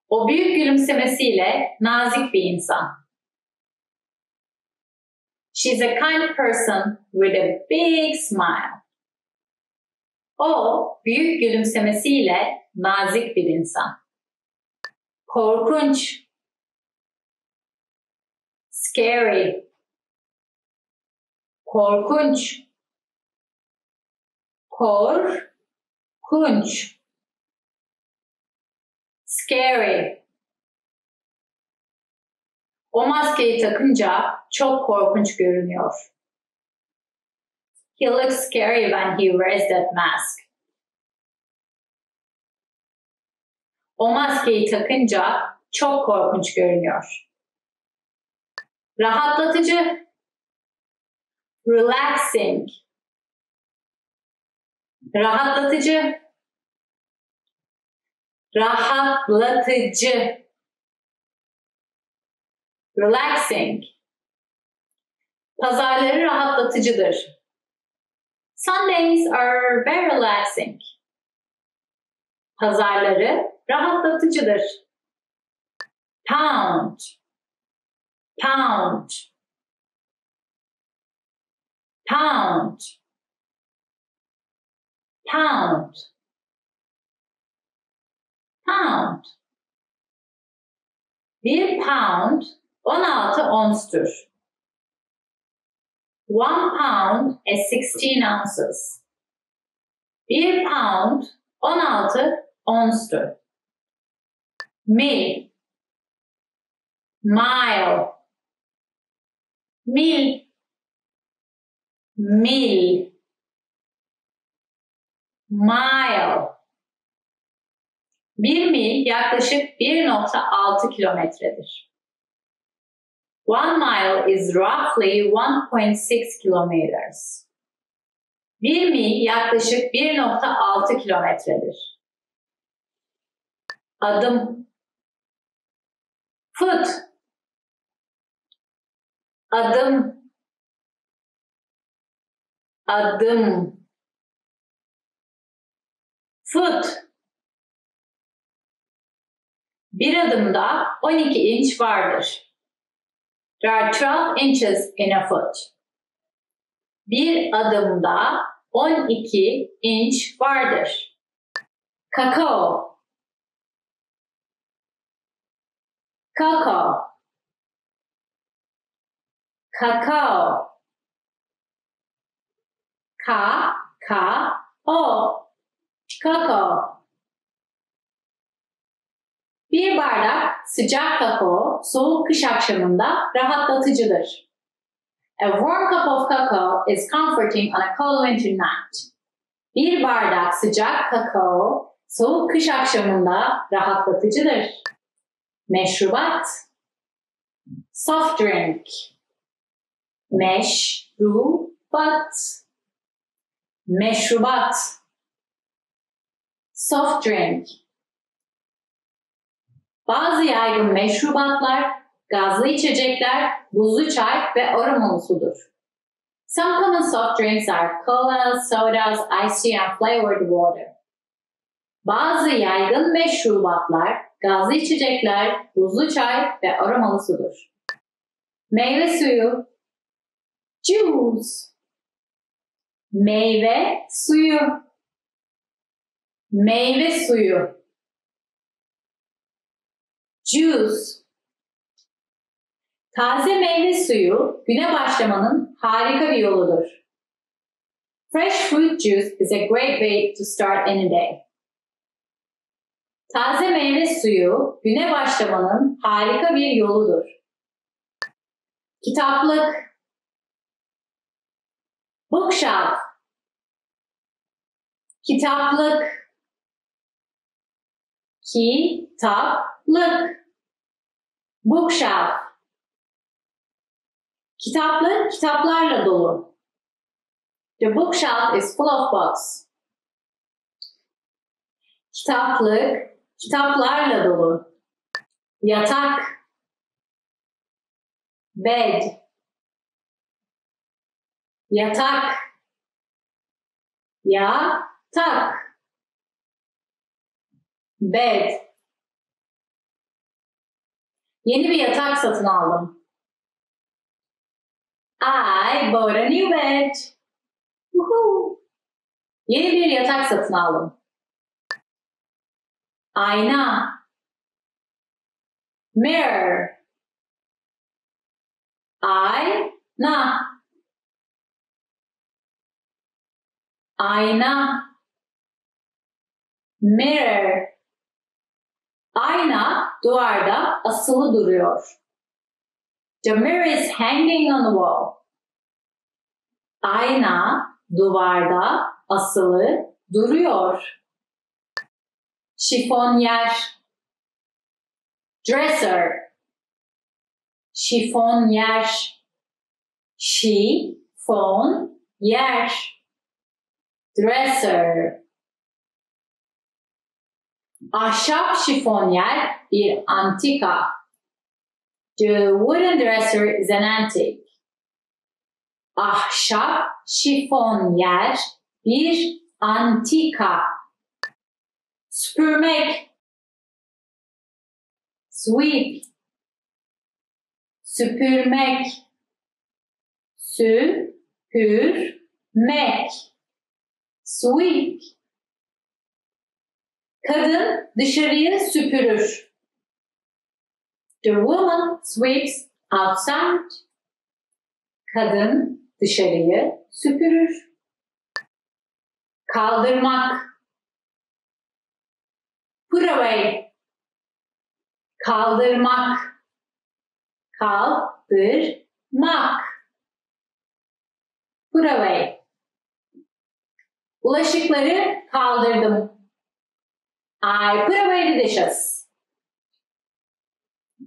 O büyük gülümsemesiyle nazik bir insan. She's a kind person with a big smile. O büyük gülümsemesiyle nazik bir insan. Korkunç. Scary. Korkunç. Korkunç. Scary. O maskeyi takınca çok korkunç görünüyor. He looks scary when he wears that mask. O maskeyi takınca çok korkunç görünüyor. Rahatlatıcı. Relaxing. Rahatlatıcı. Rahatlatıcı. Relaxing. Pazarları rahatlatıcıdır. Sundays are very relaxing. Pazarları rahatlatıcıdır. Pound. Pound. Pound. Pound. Pound. Bir pound 16 onstur. 1 pound is 16 ounces. Bir pound 16 onstur. Mil. Mile. Mil. Mil. Mile. Bir mil yaklaşık 1,6 kilometredir. 1 mile is roughly 1.6 kilometers. Bir mil yaklaşık 1,6 kilometredir. Adım. Foot. Adım. Adım. Foot. Bir adımda 12 inç vardır. There are 12 inches in a foot. Bir adımda 12 inç vardır. Kakao. Kakao. Kakao. Ka-ka-o. Kakao. Bir bardak sıcak kakao soğuk kış akşamında rahatlatıcıdır. A warm cup of cocoa is comforting on a cold winter night. Bir bardak sıcak kakao soğuk kış akşamında rahatlatıcıdır. Meşrubat. Soft drink. Meşrubat. Meşrubat. Soft drink. Bazı yaygın meşrubatlar, gazlı içecekler, buzlu çay ve aromalı sudur. Some common soft drinks are cola, sodas, iced tea and flavored water. Bazı yaygın meşrubatlar, gazlı içecekler, buzlu çay ve aromalı sudur. Meyve suyu. Juice. Meyve suyu. Meyve suyu. Juice. Taze meyve suyu güne başlamanın harika bir yoludur. Fresh fruit juice is a great way to start any day. Taze meyve suyu güne başlamanın harika bir yoludur. Kitaplık. Bookshelf. Kitaplık. Kitaplık. Bookshelf. Kitaplık kitaplarla dolu. The bookshelf is full of books. Kitaplık kitaplarla dolu. Yatak. Bed. Yatak. Yatak. Bed. Yeni bir yatak satın aldım. I bought a new bed. Woohoo! Yeni bir yatak satın aldım. Ayna. Mirror. Ayna. Ayna. Mirror. Ayna duvarda asılı duruyor. The mirror is hanging on the wall. Ayna duvarda asılı duruyor. Şifonyer. Dresser. Şifonyer. Şifonyer. Dresser. Ahşap şifonyer bir antika. The wooden dresser is an antique. Ahşap şifonyer bir antika. Süpürmek. Sweep. Süpürmek. Süpürmek. Sweep. Kadın dışarıyı süpürür. The woman sweeps outside. Kadın dışarıyı süpürür. Kaldırmak. Put away. Kaldırmak. Kaldırmak. Put away. Bulaşıkları kaldırdım. I put away the dishes.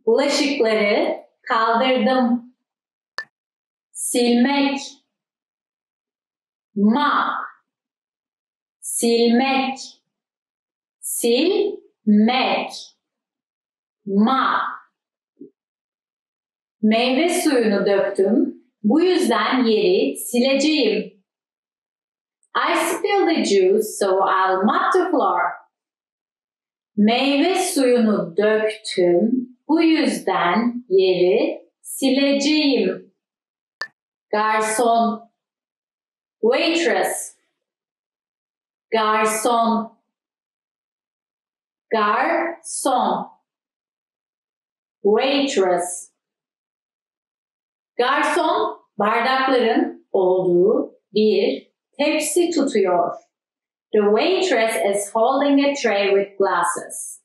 Bulaşıkları kaldırdım. Silmek. Mop. Silmek. Silmek. Mop. Meyve suyunu döktüm. Bu yüzden yeri sileceğim. I spilled the juice, so I'll mop the floor. Meyve suyunu döktüm. Bu yüzden yeri sileceğim. Garson. Waitress. Garson. Garson. Waitress. Garson bardakların olduğu bir tepsi tutuyor. The waitress is holding a tray with glasses.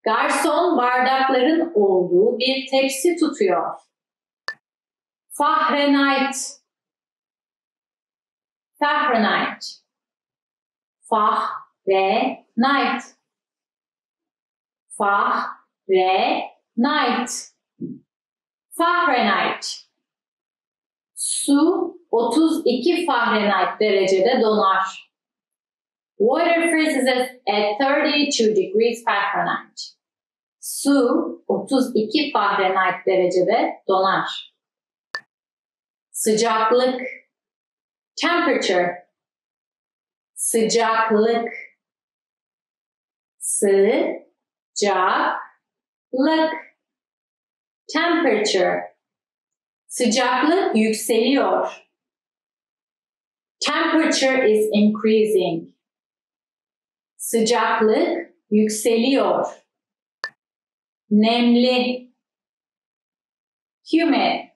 Garson bardakların olduğu bir tepsi tutuyor. Fahrenheit. Fahrenheit. Fahrenheit. Fahrenheit. Fahrenheit. Su 32 Fahrenheit derecede donar. Water freezes at 32 degrees Fahrenheit. Su 32 Fahrenheit derecede donar. Sıcaklık. Temperature. Sıcaklık. Sıcaklık. Temperature. Sıcaklık yükseliyor. Temperature is increasing. Sıcaklık yükseliyor. Nemli. Humid.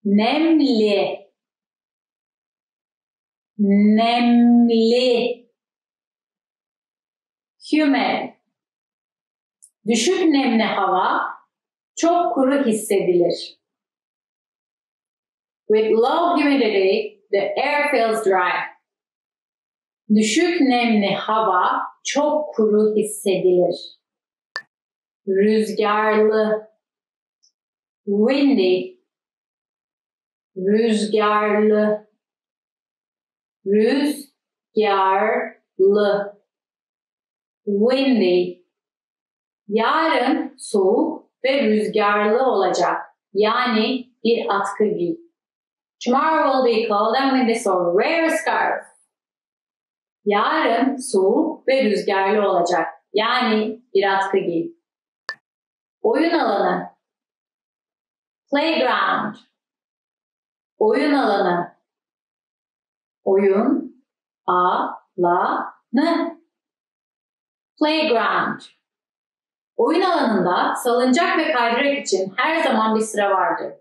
Nemli. Nemli. Humid. Düşük nemli hava çok kuru hissedilir. With low humidity, the air feels dry. Düşük nemli hava çok kuru hissedilir. Rüzgarlı. Windy. Rüzgarlı. Rüzgarlı. Windy. Yarın soğuk ve rüzgarlı olacak. Yani bir atkı giy. Tomorrow will be cold and windy, so wear a scarf. Yarın soğuk ve rüzgarlı olacak. Yani bir atkı giy. Oyun alanı. Playground. Oyun alanı. Oyun alanı. Playground. Oyun alanında salıncak ve kaydırak için her zaman bir sıra vardır.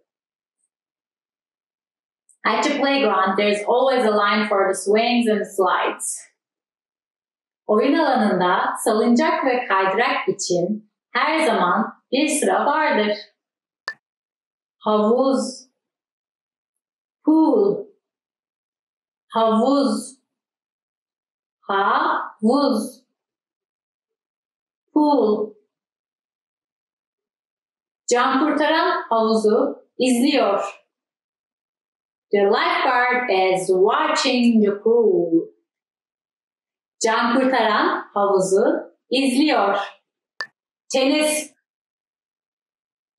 At the playground, there is always a line for the swings and slides. Oyun alanında salıncak ve kaydırak için her zaman bir sıra vardır. Havuz, pool, havuz, havuz, pool. Can kurtaran havuzu izliyor. The lifeguard is watching the pool. Can kurtaran havuzu izliyor. Tenis,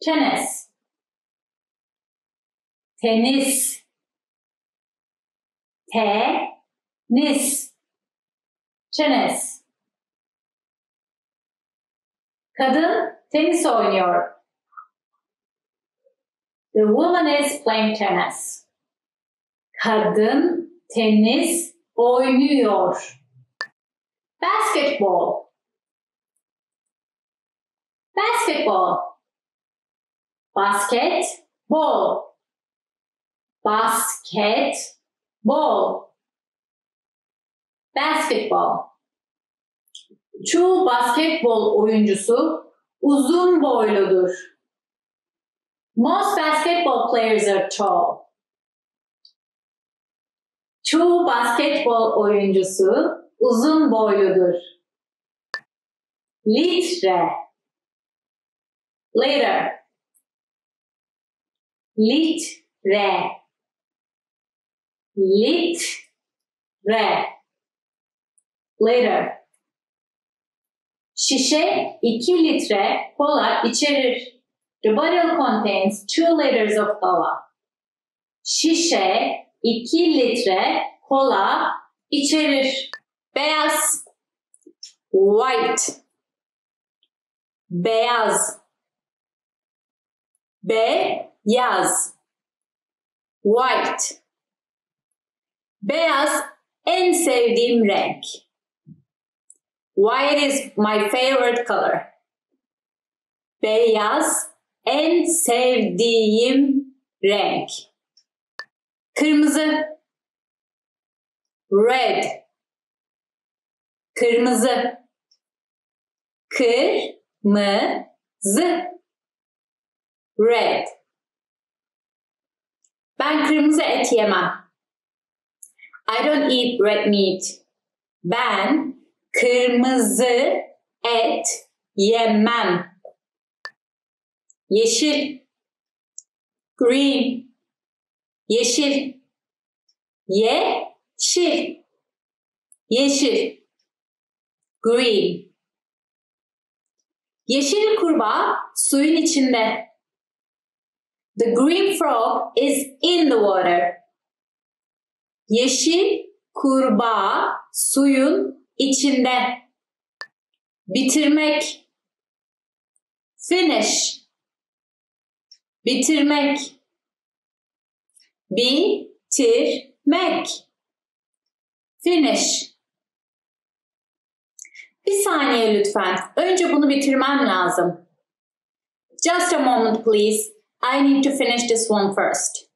tennis, tenis, tenis, tennis. Kadın tenis oynuyor. The woman is playing tennis. Kadın tenis oynuyor. Basketball. Basketball. Basketball. Basketball. Basketball. Çoğu basketbol oyuncusu uzun boyludur. Most basketball players are tall. Çoğu basketbol oyuncusu uzun boyludur. Litre. Liter. Litre. Litre. Liter. Şişe 2 litre kola içerir. The bottle contains 2 liters of cola. Şişe 2 litre kola içerir. Beyaz. White. Beyaz. Beyaz. White. Beyaz en sevdiğim renk. White is my favorite color. Beyaz en sevdiğim renk. Kırmızı. Red. Kırmızı. Kırmızı. Red. Ben kırmızı et yemem. I don't eat red meat. Ben kırmızı et yemem. Yeşil. Green. Yeşil. Yeşil. Yeşil. Green. Yeşil kurbağa suyun içinde. The green frog is in the water. Yeşil kurbağa suyun içinde. Bitirmek. Finish. Bitirmek. Bitirmek. Finish. Bir saniye lütfen. Önce bunu bitirmem lazım. Just a moment please. I need to finish this one first.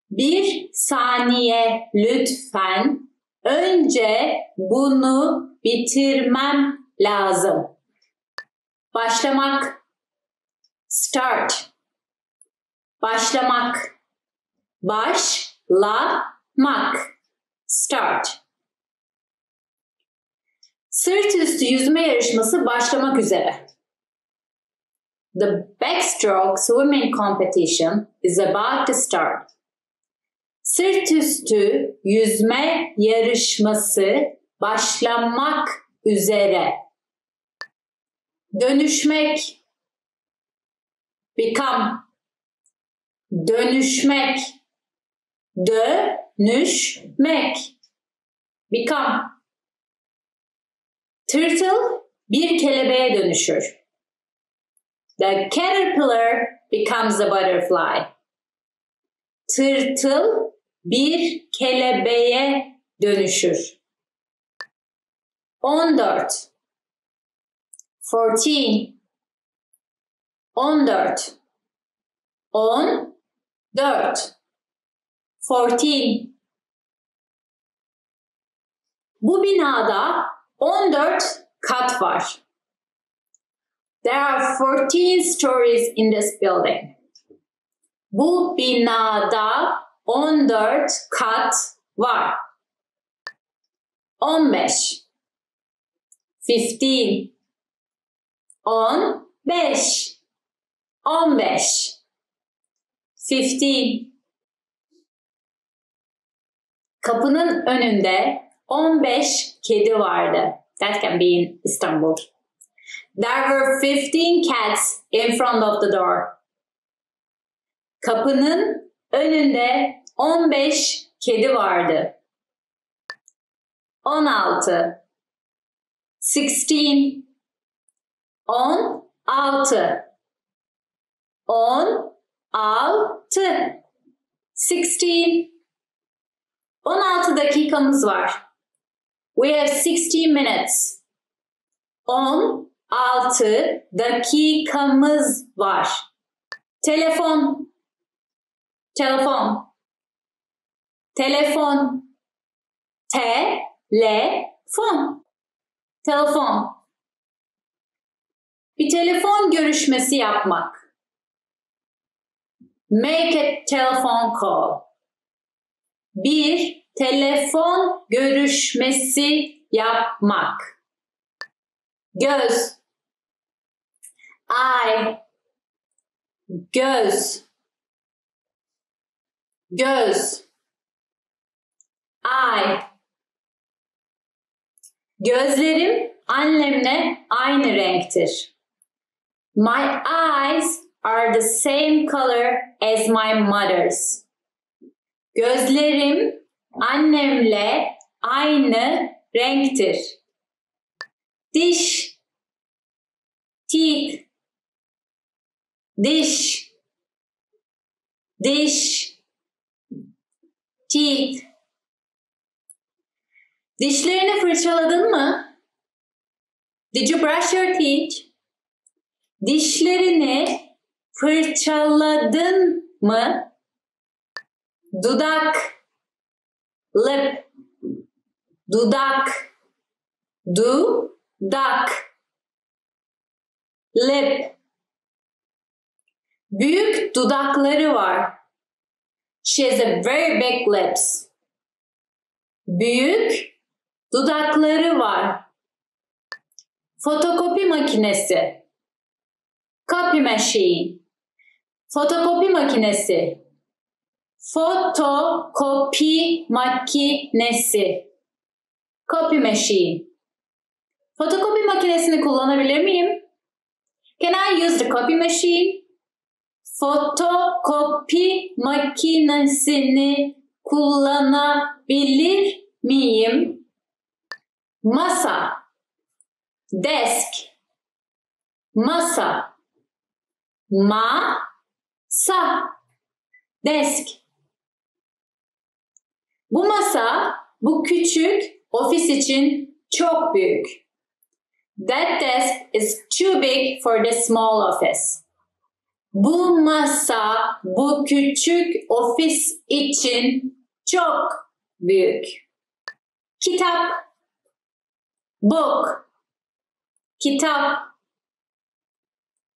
Bir saniye lütfen. Önce bunu bitirmem lazım. Başlamak. Start. Başlamak. Başlamak. Start. Sırt üstü yüzme yarışması başlamak üzere. The backstroke swimming competition is about to start. Sırt üstü yüzme yarışması başlamak üzere. Dönüşmek. Become. Dönüşmek. Dönüşmek. Become. Turtle bir kelebeğe dönüşür. The caterpillar becomes a butterfly. Turtle bir kelebeğe dönüşür. 14 14 14 14 14 Bu binada 14 kat var. There are 14 stories in this building. Bu binada 14 kat var. 15 15 15 15 15 Kapının önünde 15 kedi vardı. That can be in Istanbul. There were 15 cats in front of the door. Kapının önünde 15 kedi vardı. 16 16 16 16 16 dakikamız var. We have 16 minutes. 16 dakikamız var. Telefon. Telefon. Telefon. Telefon. Telefon. Bir telefon görüşmesi yapmak. Make a telephone call. Bir telefon görüşmesi yapmak. Göz. Eye. Göz. Göz. Eye. Gözlerim annemle aynı renktir. My eyes are the same color as my mother's. Gözlerim annemle aynı renktir. Diş. Teeth. Diş. Diş. Teeth. Dişlerini fırçaladın mı? Did you brush your teeth? Dişlerini fırçaladın mı? Dudak. Lip. Dudak. Dudak. Lip. Büyük dudakları var. She has a very big lips. Büyük dudakları var. Fotokopi makinesi. Copy machine. Fotokopi makinesi. Fotokopi makinesi. Copy machine. Fotokopi makinesini kullanabilir miyim? Can I use the copy machine? Fotokopi makinesini kullanabilir miyim? Masa. Desk. Masa. Masa. Desk. Bu masa, bu küçük ofis için çok büyük. That desk is too big for the small office. Bu masa, bu küçük ofis için çok büyük. Kitap. Book. Kitap.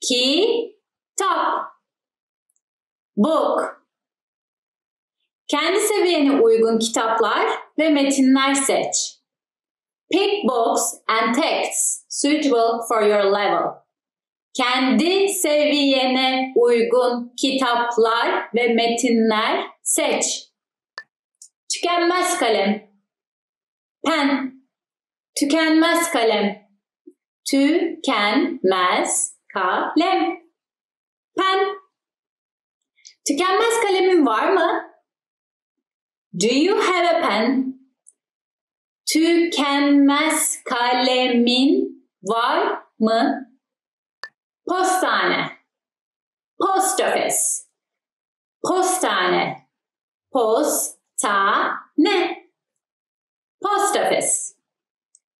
Kitap. Book. Kendi seviyene uygun kitaplar ve metinler seç. Pick books and texts suitable for your level. Kendi seviyene uygun kitaplar ve metinler seç. Tükenmez kalem. Pen. Tükenmez kalem. Tükenmez kalem. Pen. Tükenmez kalemin var mı? Do you have a pen? Tükenmez kalemin var mı? Postane. Post office. Postane. Postane. Postane. Post office.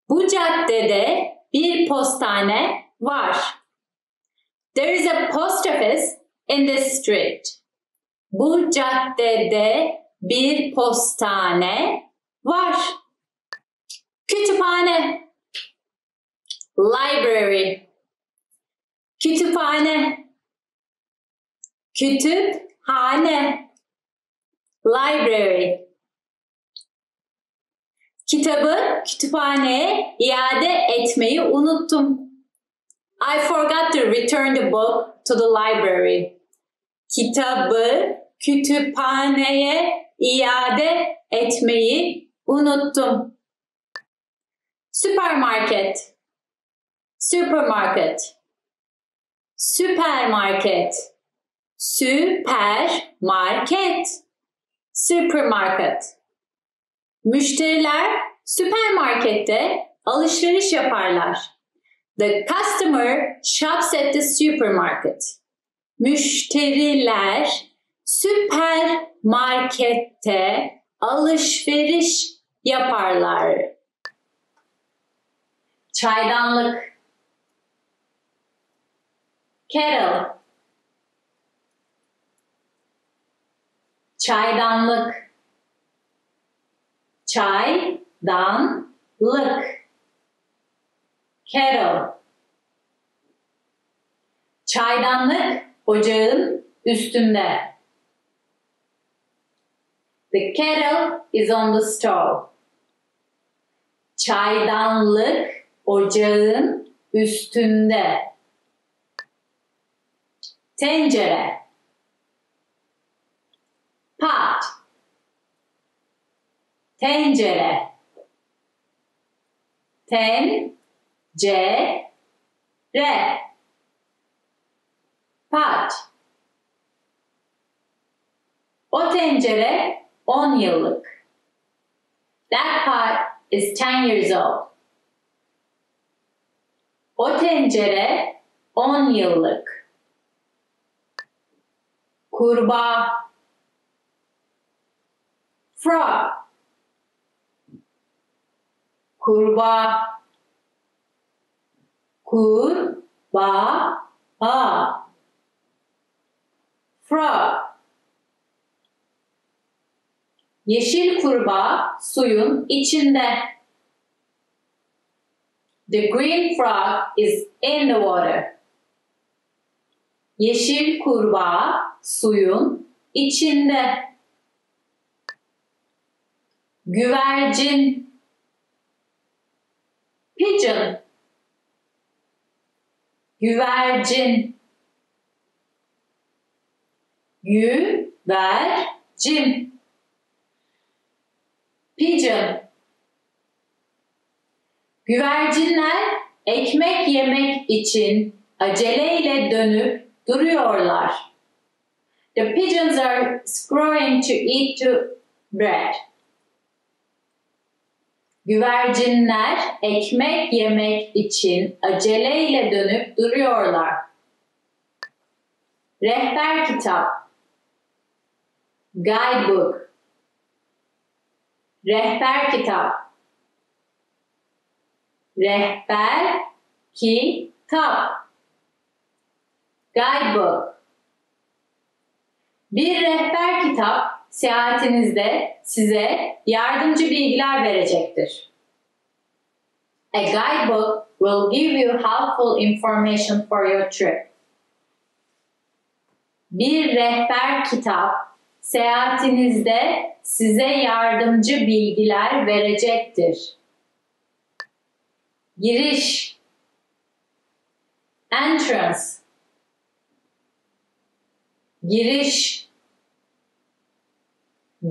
Bu caddede bir postane var. There is a post office in this street. Bu caddede bir postane var. Kütüphane. Library. Kütüphane. Kütüphane. Library. Kitabı kütüphaneye iade etmeyi unuttum. I forgot to return the book to the library. Kitabı kütüphaneye iade etmeyi unuttum. Süpermarket. Supermarket. Süpermarket. Süpermarket. Supermarket. Müşteriler süpermarkette alışveriş yaparlar. The customer shops at the supermarket. Müşteriler süpermarkette alışveriş yaparlar. Çaydanlık. Kettle. Çaydanlık. Çaydanlık. Kettle. Çaydanlık ocağın üstünde. The kettle is on the stove. Çaydanlık ocağın üstünde. Tencere. Pot. Tencere. Tencere. Pot. O tencere 10 yıllık. That pot is 10 years old. O tencere 10 yıllık. Kurbağa. Frog. Kurbağa. Kurbağa. Frog. Yeşil kurbağa suyun içinde. The green frog is in the water. Yeşil kurbağa suyun içinde. Güvercin. Pigeon. Güvercin. Güvercin. Pigeon. Güvercinler ekmek yemek için aceleyle dönüp duruyorlar. The pigeons are scurrying to eat the bread. Güvercinler ekmek yemek için aceleyle dönüp duruyorlar. Rehber kitap. Guidebook. Rehber kitap. Rehber kitap. Guidebook. Bir rehber kitap seyahatinizde size yardımcı bilgiler verecektir. A guidebook will give you helpful information for your trip. Bir rehber kitap seyahatinizde size yardımcı bilgiler verecektir. Giriş. Entrance. Giriş.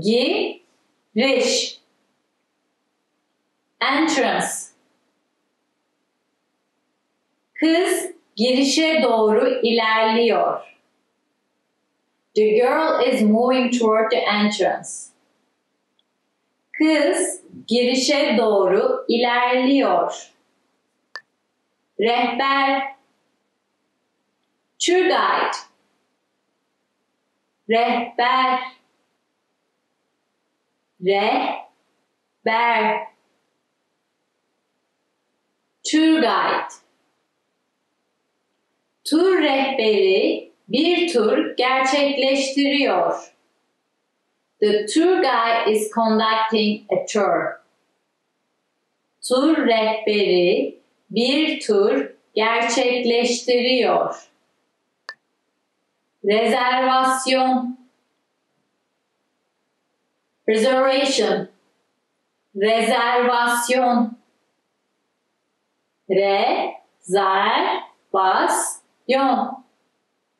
Giriş. Entrance. Kız girişe doğru ilerliyor. The girl is moving toward the entrance. Kız girişe doğru ilerliyor. Rehber. Tour guide. Rehber. Rehber. Tour guide. Tur rehberi bir tur gerçekleştiriyor. The tour guide is conducting a tour. Tur rehberi bir tur gerçekleştiriyor. Rezervasyon. Reservation. Rezervasyon. Rezervasyon.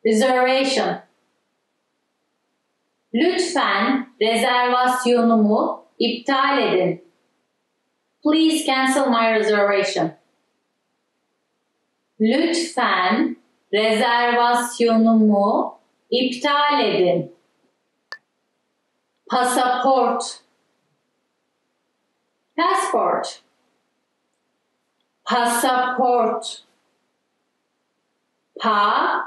Reservation. Lütfen rezervasyonumu iptal edin. Please cancel my reservation. Lütfen rezervasyonumu iptal edin. Pasaport. Passport. Pasaport. Passport.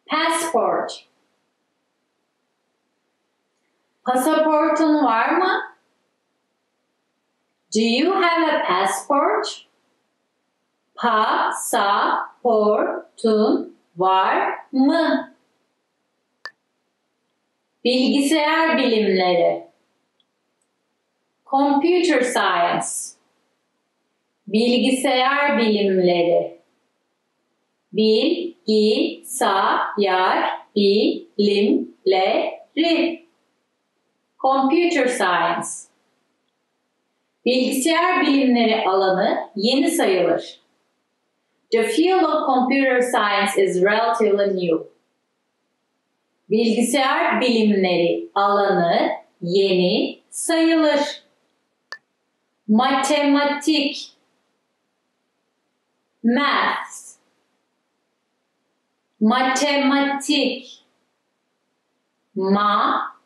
Passport. Pasaportun var mı? Do you have a passport? Pasaportun var mı? Bilgisayar bilimleri. Computer science. Bilgisayar bilimleri. Bilgisayar bilimleri. Computer science. Bilgisayar bilimleri alanı yeni sayılır. The field of computer science is relatively new. Bilgisayar bilimleri alanı yeni sayılır. Matematik. Maths. Matematik. Matematik.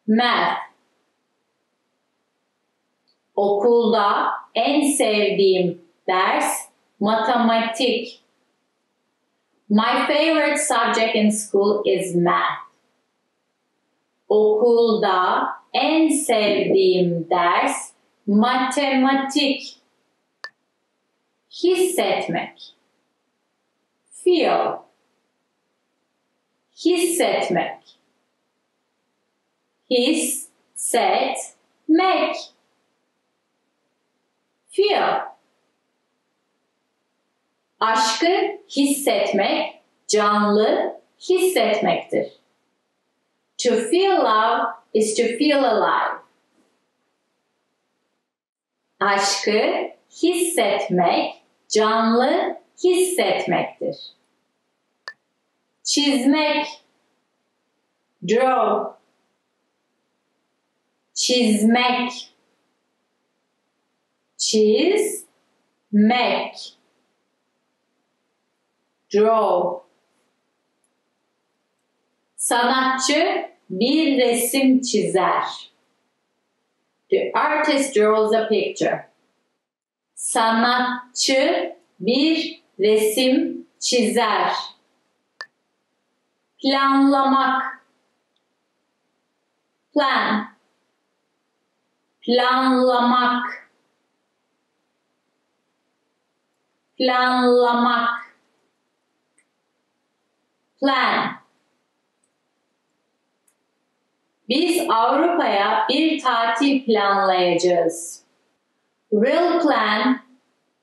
Math. Okulda en sevdiğim ders matematik. My favorite subject in school is math. Okulda en sevdiğim ders matematik. Hissetmek. Feel. Hissetmek. Hissetmek. Feel. Aşkı hissetmek, canlı hissetmektir. To feel love is to feel alive. Aşkı hissetmek, canlı hissetmektir. Çizmek. Draw. Çizmek. Çizmek. Draw. Sanatçı bir resim çizer. The artist draws a picture. Sanatçı bir resim çizer. Planlamak. Plan. Planlamak. Planlamak. Plan. Biz Avrupa'ya bir tatil planlayacağız. We'll plan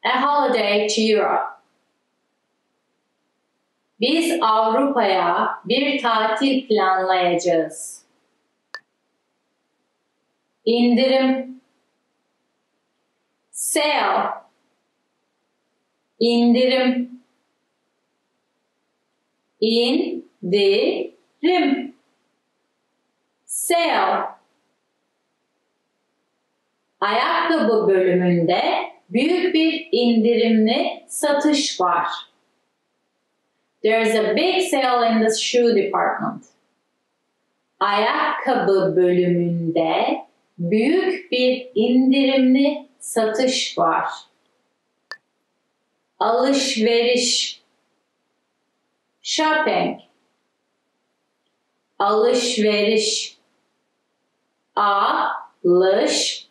a holiday to Europe. Biz Avrupa'ya bir tatil planlayacağız. İndirim. Sale. İndirim. İndirim. Sale. Ayakkabı bölümünde büyük bir indirimli satış var. There's a big sale in the shoe department. Ayakkabı bölümünde büyük bir indirimli satış var. Alışveriş. shopping, alışveriş, alışveriş,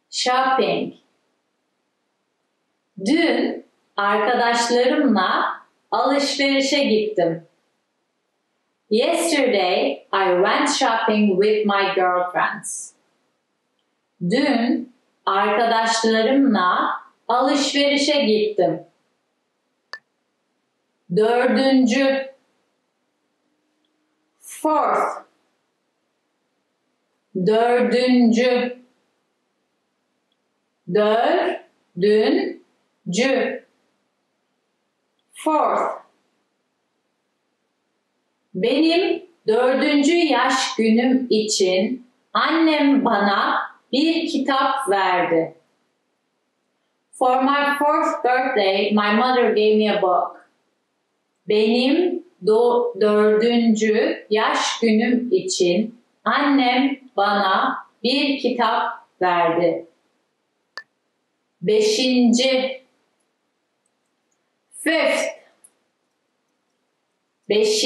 shopping. Dün arkadaşlarımla alışverişe gittim. Yesterday, I went shopping with my girlfriends. Dün arkadaşlarımla alışverişe gittim. Dördüncü, fourth. Dördüncü, dördüncü, fourth. Benim 4. yaş günüm için annem bana bir kitap verdi. For my 4th birthday, my mother gave me a book. Benim 4. yaş günüm için annem bana bir kitap verdi. 5. fifth. 5.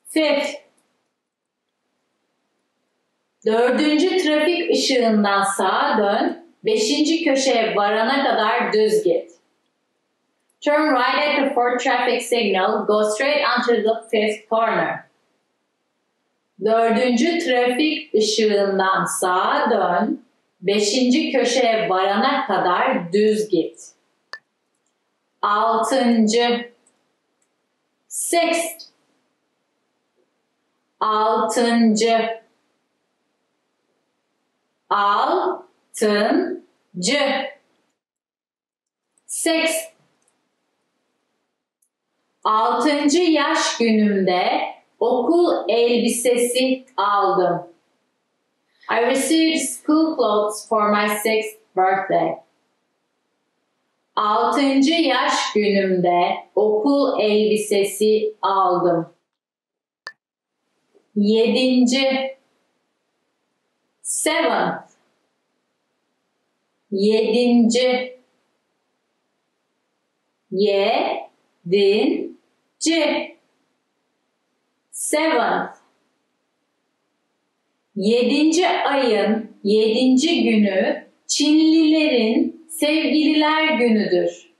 Fifth. 4. trafik ışığından sağa dön, 5. köşeye varana kadar düz git. Turn right at the 4th traffic signal, go straight until the 5th corner. 4. trafik ışığından sağa dön, 5. köşeye varana kadar düz git. 6. Sixth. 6. Sixth. 6. yaş günümde okul elbisesi aldım. I received school clothes for my 6th birthday. 6. yaş günümde okul elbisesi aldım. 7. Seventh. 7. 7. Seventh. 7. ayın 7. günü Çinlilerin sevgililer günüdür.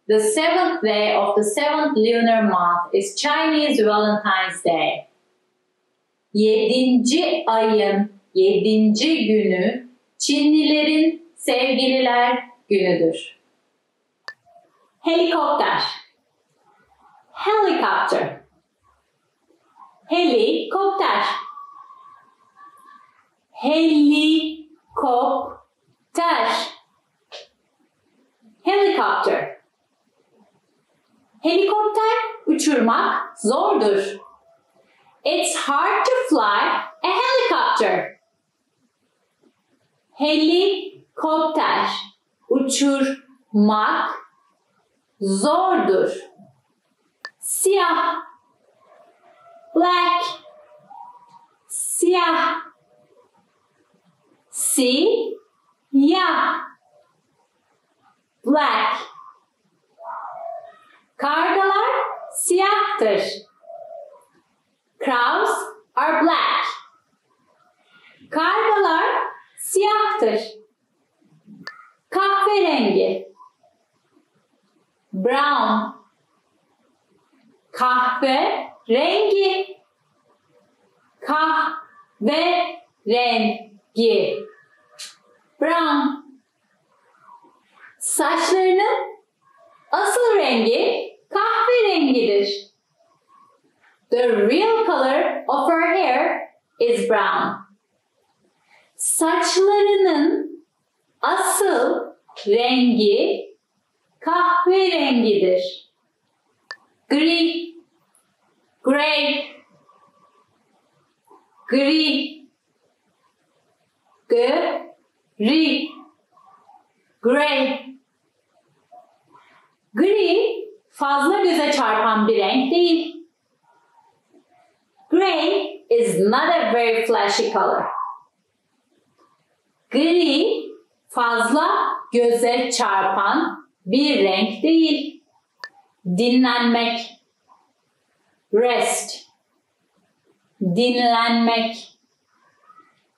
The 7th day of the 7th lunar month is Chinese Valentine's Day. 7. ayın 7. günü Çinlilerin sevgililer günüdür. Helikopter. Helicopter. Helikopter. Helikopter. Helicopter. Helikopter uçurmak zordur. It's hard to fly a helicopter. Helikopter uçurmak zordur. Siyah. Black. Siyah. Siyah. Black. Kargalar siyahtır. Crows are black. Kargalar siyahtır. Kahverengi. Brown. Kahverengi. Kahverengi. Brown. Saçlarının asıl rengi kahverengidir. The real color of her hair is brown. Saçlarının asıl rengi kahverengidir. Gri. Gray. Gri. Gri. Gray. Gri fazla göze çarpan bir renk değil. Gray is not a very flashy color. Gri fazla göze çarpan bir renk değil. Dinlenmek. Rest. Dinlenmek.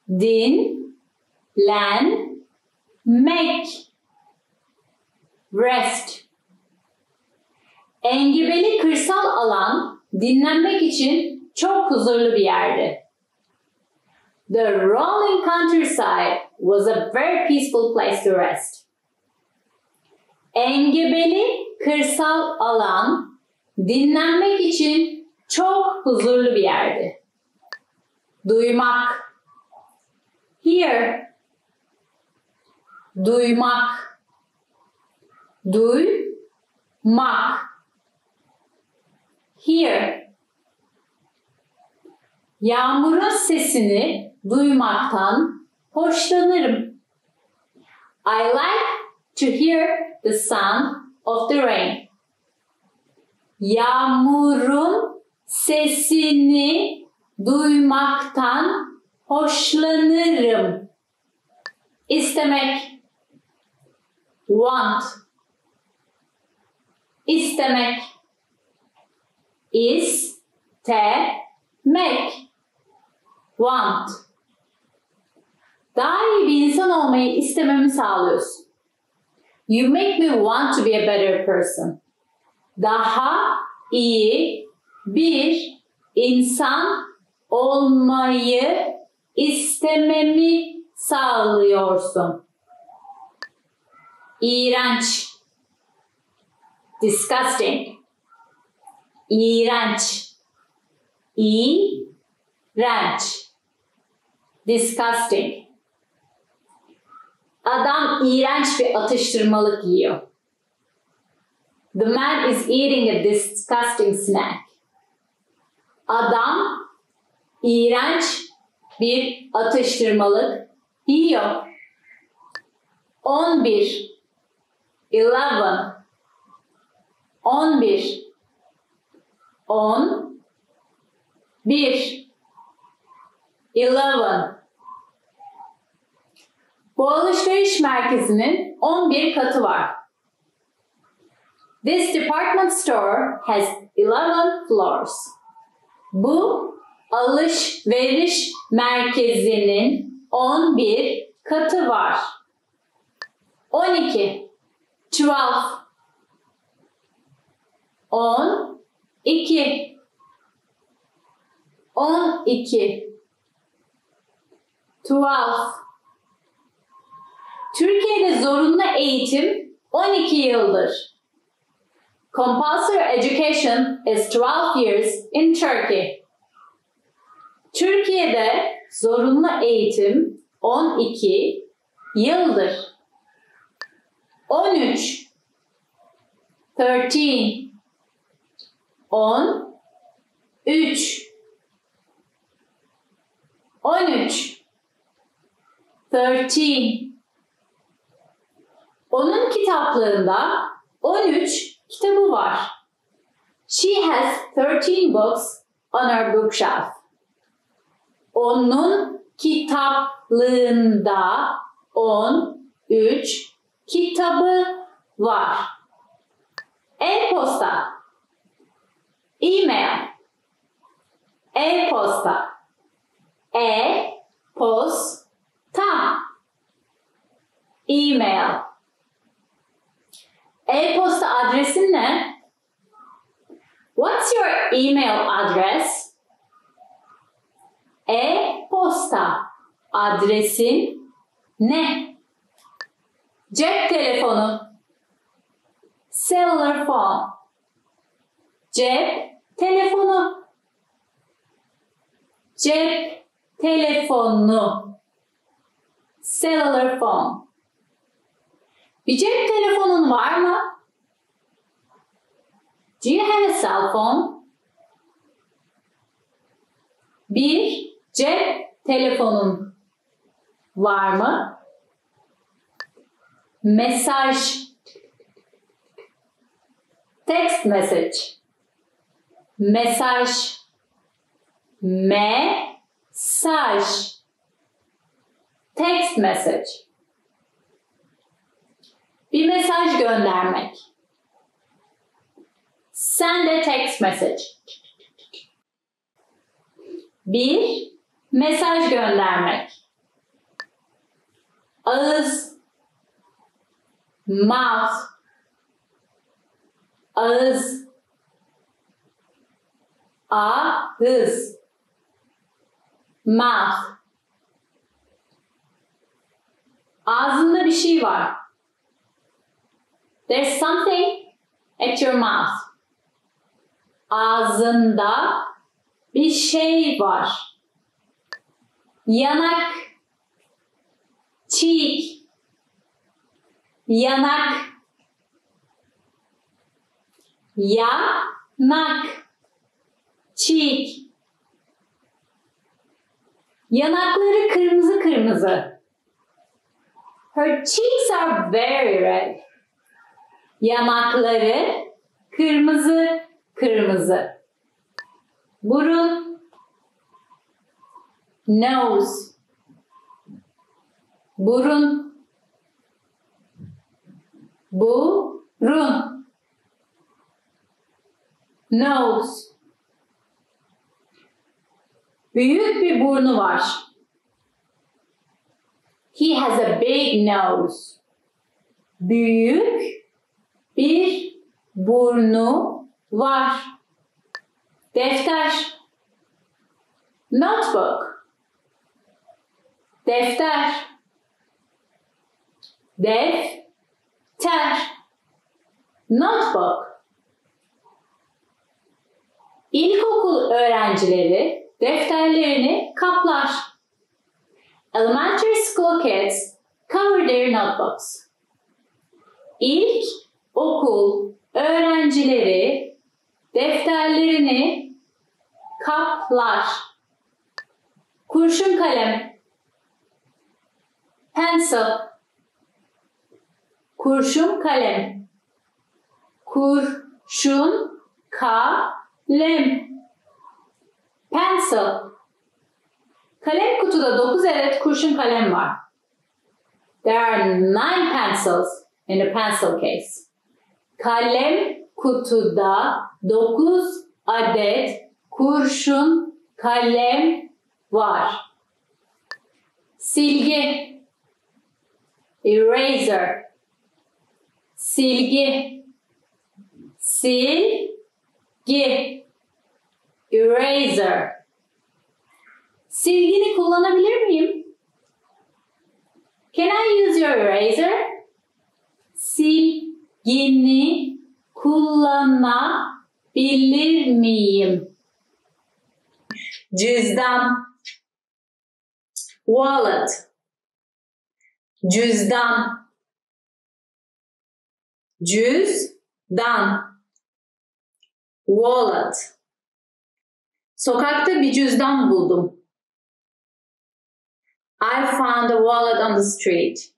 Dinlenmek. Rest. Engebeli kırsal alan dinlenmek için çok huzurlu bir yerdi. The rolling countryside was a very peaceful place to rest. Engebeli kırsal alan dinlenmek için çok huzurlu bir yerdi. Duymak. Hear. Duymak. Duymak. Hear. Yağmurun sesini duymaktan hoşlanırım. I like to hear the sound of the rain. Yağmurun sesini duymaktan hoşlanırım. İstemek. Want. İstemek. İstemek. Want. Daha iyi bir insan olmayı istememi sağlıyorsun. You make me want to be a better person. Daha iyi bir insan olmayı istememi sağlıyorsun. İğrenç. Disgusting. İğrenç. İğrenç. Disgusting. Adam iğrenç bir atıştırmalık yiyor. The man is eating a disgusting snack. Adam iğrenç bir atıştırmalık yiyor. 11 11 11 11 11 Bu alışveriş merkezinin 11 katı var. This department store has 11 floors. Bu alışveriş merkezinin 11 katı var. 12 12 12 Türkiye'de zorunlu eğitim 12 yıldır. Compulsory education is 12 years in Turkey. Türkiye'de zorunlu eğitim 12 yıldır. 13 13 13 13 13 Onun kitaplığında 13 kitabı var. She has 13 books on her bookshelf. Onun kitaplığında 13 kitabı var. E-posta. E-mail. E-posta. E-posta. E-mail. E-posta adresin ne? What's your email address? E-posta adresin ne? Cep telefonu. Cellular phone. Cep telefonu. Cep telefonu. Cellular phone. Bir cep telefonun var mı? Do you have a cell phone? Bir cep telefonun var mı? Mesaj. Text message. Mesaj. Mesaj. Text message. Bir mesaj göndermek. Send a text message. Bir mesaj göndermek. Ağız. Mouth. Ağız. Ağız. Mouth. Ağzında bir şey var. There's something at your mouth. Ağzında bir şey var. Yanak. Cheek. Yanak. Yanak. Cheek. Yanakları kırmızı kırmızı. Her cheeks are very red. Yanakları kırmızı kırmızı. Burun. Nose. Burun. Burun. Nose. Büyük bir burnu var. He has a big nose. Büyük bir burnu var. Defter. Notebook. Defter. Defter. Notebook. İlkokul öğrencileri defterlerini kaplar. Elementary school kids cover their notebooks. İlk okul öğrencileri defterlerini kaplar. Kurşun kalem. Pencil. Kurşun kalem. Kurşun kalem. Pencil. Kalem kutuda 9 adet kurşun kalem var. There are 9 pencils in a pencil case. Kalem kutuda 9 adet kurşun kalem var. Silgi. Eraser. Silgi. Silgi. Eraser. Silgini kullanabilir miyim? Can I use your eraser? Silgini kullanabilir miyim? Cüzdan. Wallet. Cüzdan. Cüzdan. Wallet. Sokakta bir cüzdan buldum. I found a wallet on the street.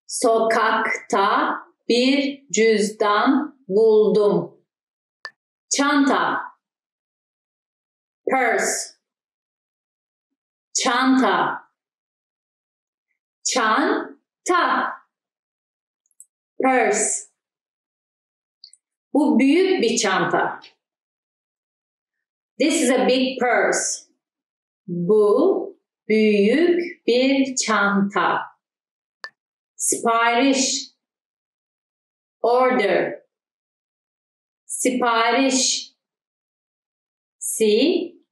Sokakta bir cüzdan buldum. Çanta. Purse. Çanta. Çanta. Purse. Bu büyük bir çanta. This is a big purse. Bu büyük bir çanta. Sipariş. Order. Sipariş. Sipariş.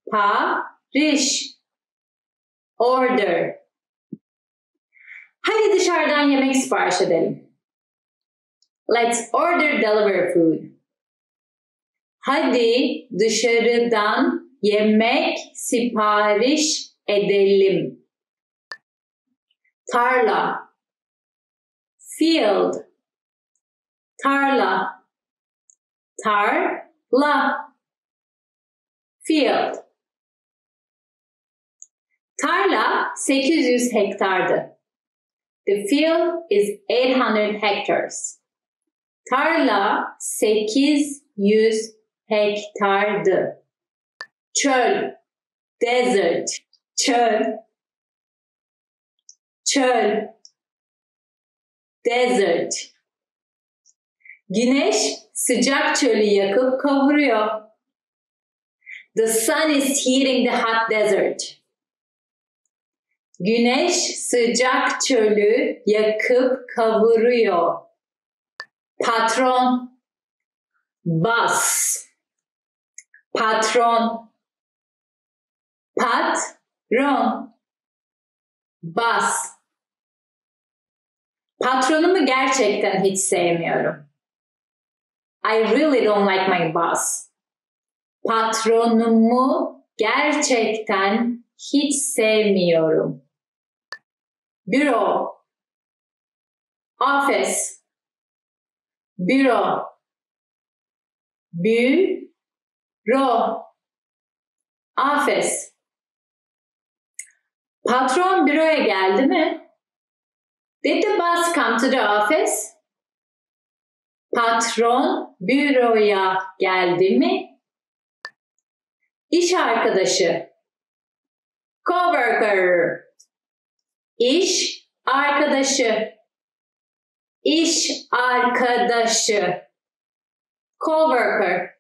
Order. Hadi dışarıdan yemek sipariş edelim. Let's order delivery food. Hadi dışarıdan yemek sipariş edelim. Tarla. Field. Tarla. Tarla. Field. Tarla 800 hektardı. The field is 800 hectares. Tarla 800 hektardı. Çöl, desert, çöl, çöl, desert. Güneş sıcak çölü yakıp kavuruyor. The sun is heating the hot desert. Güneş sıcak çölü yakıp kavuruyor. Patron, boss. Patron, patron, boss. Patronumu gerçekten hiç sevmiyorum. I really don't like my boss. Patronumu gerçekten hiç sevmiyorum. Büro, office, büro, büro, office. Patron büroya geldi mi? Did the boss come to the office? Patron büroya geldi mi? İş arkadaşı, coworker. İş arkadaşı, iş arkadaşı, coworker.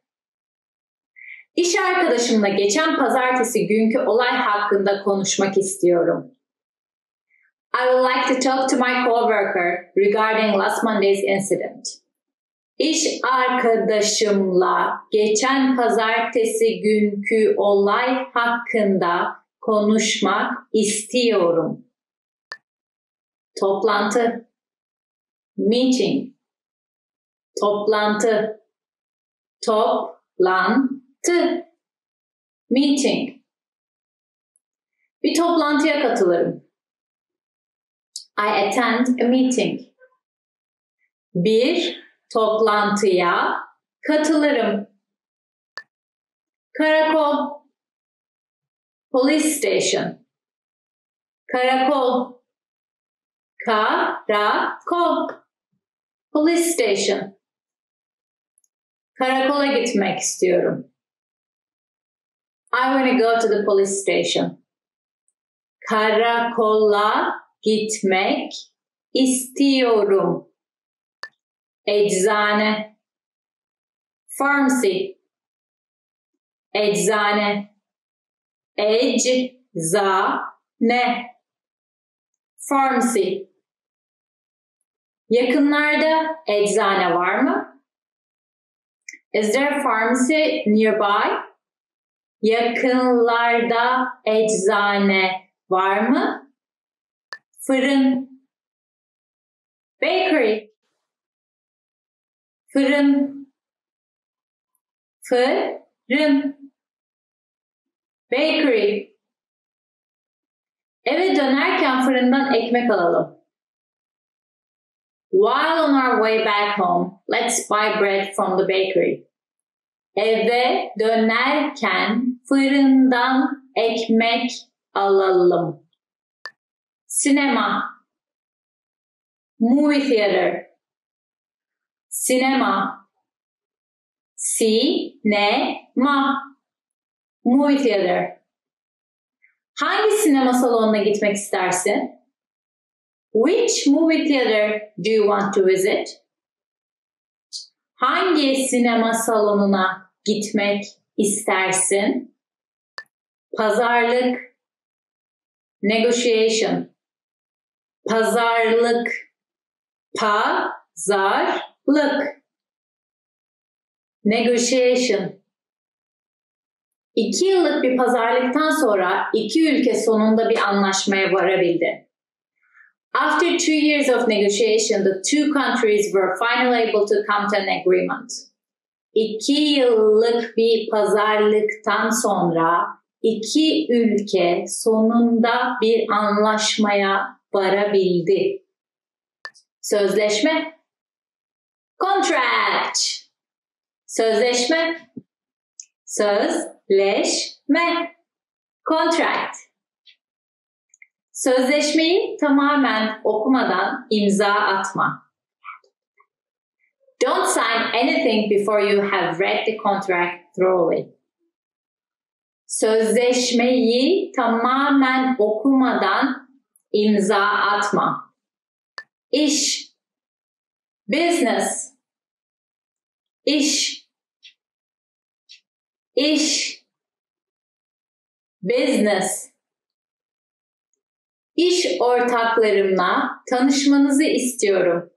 İş arkadaşımla geçen pazartesi günkü olay hakkında konuşmak istiyorum. I would like to talk to my coworker regarding last Monday's incident. İş arkadaşımla geçen pazartesi günkü olay hakkında konuşmak istiyorum. Toplantı, meeting, toplantı, toplantı, meeting. Bir toplantıya katılırım. I attend a meeting. Bir toplantıya katılırım. Karakol, police station. Karakol, karakol, police station. Karakola gitmek istiyorum. I want to go to the police station. Karakola gitmek istiyorum. Eczane, pharmacy. Eczane, eczane, pharmacy. Yakınlarda eczane var mı? Is there a pharmacy nearby? Yakınlarda eczane var mı? Fırın, bakery. Fırın, fırın, bakery. Eve dönerken fırından ekmek alalım. While on our way back home, let's buy bread from the bakery. Eve dönerken fırından ekmek alalım. Sinema, movie theater. Sinema, sinema, movie theater. Hangi sinema salonuna gitmek istersin? Which movie theater do you want to visit? Hangi sinema salonuna gitmek istersin? Pazarlık, negotiation. Pazarlık, pazarlık, negotiation. 2 yıllık bir pazarlıktan sonra iki ülke sonunda bir anlaşmaya varabildi. After 2 years of negotiation, the two countries were finally able to come to an agreement. 2 yıllık bir pazarlıktan sonra iki ülke sonunda bir anlaşmaya varabildi. Sözleşme, contract. Sözleşme, sözleşme, contract. Sözleşmeyi tamamen okumadan imza atma. Don't sign anything before you have read the contract thoroughly. Sözleşmeyi tamamen okumadan imza atma. İş, business, iş, iş, business. İş ortaklarımla tanışmanızı istiyorum.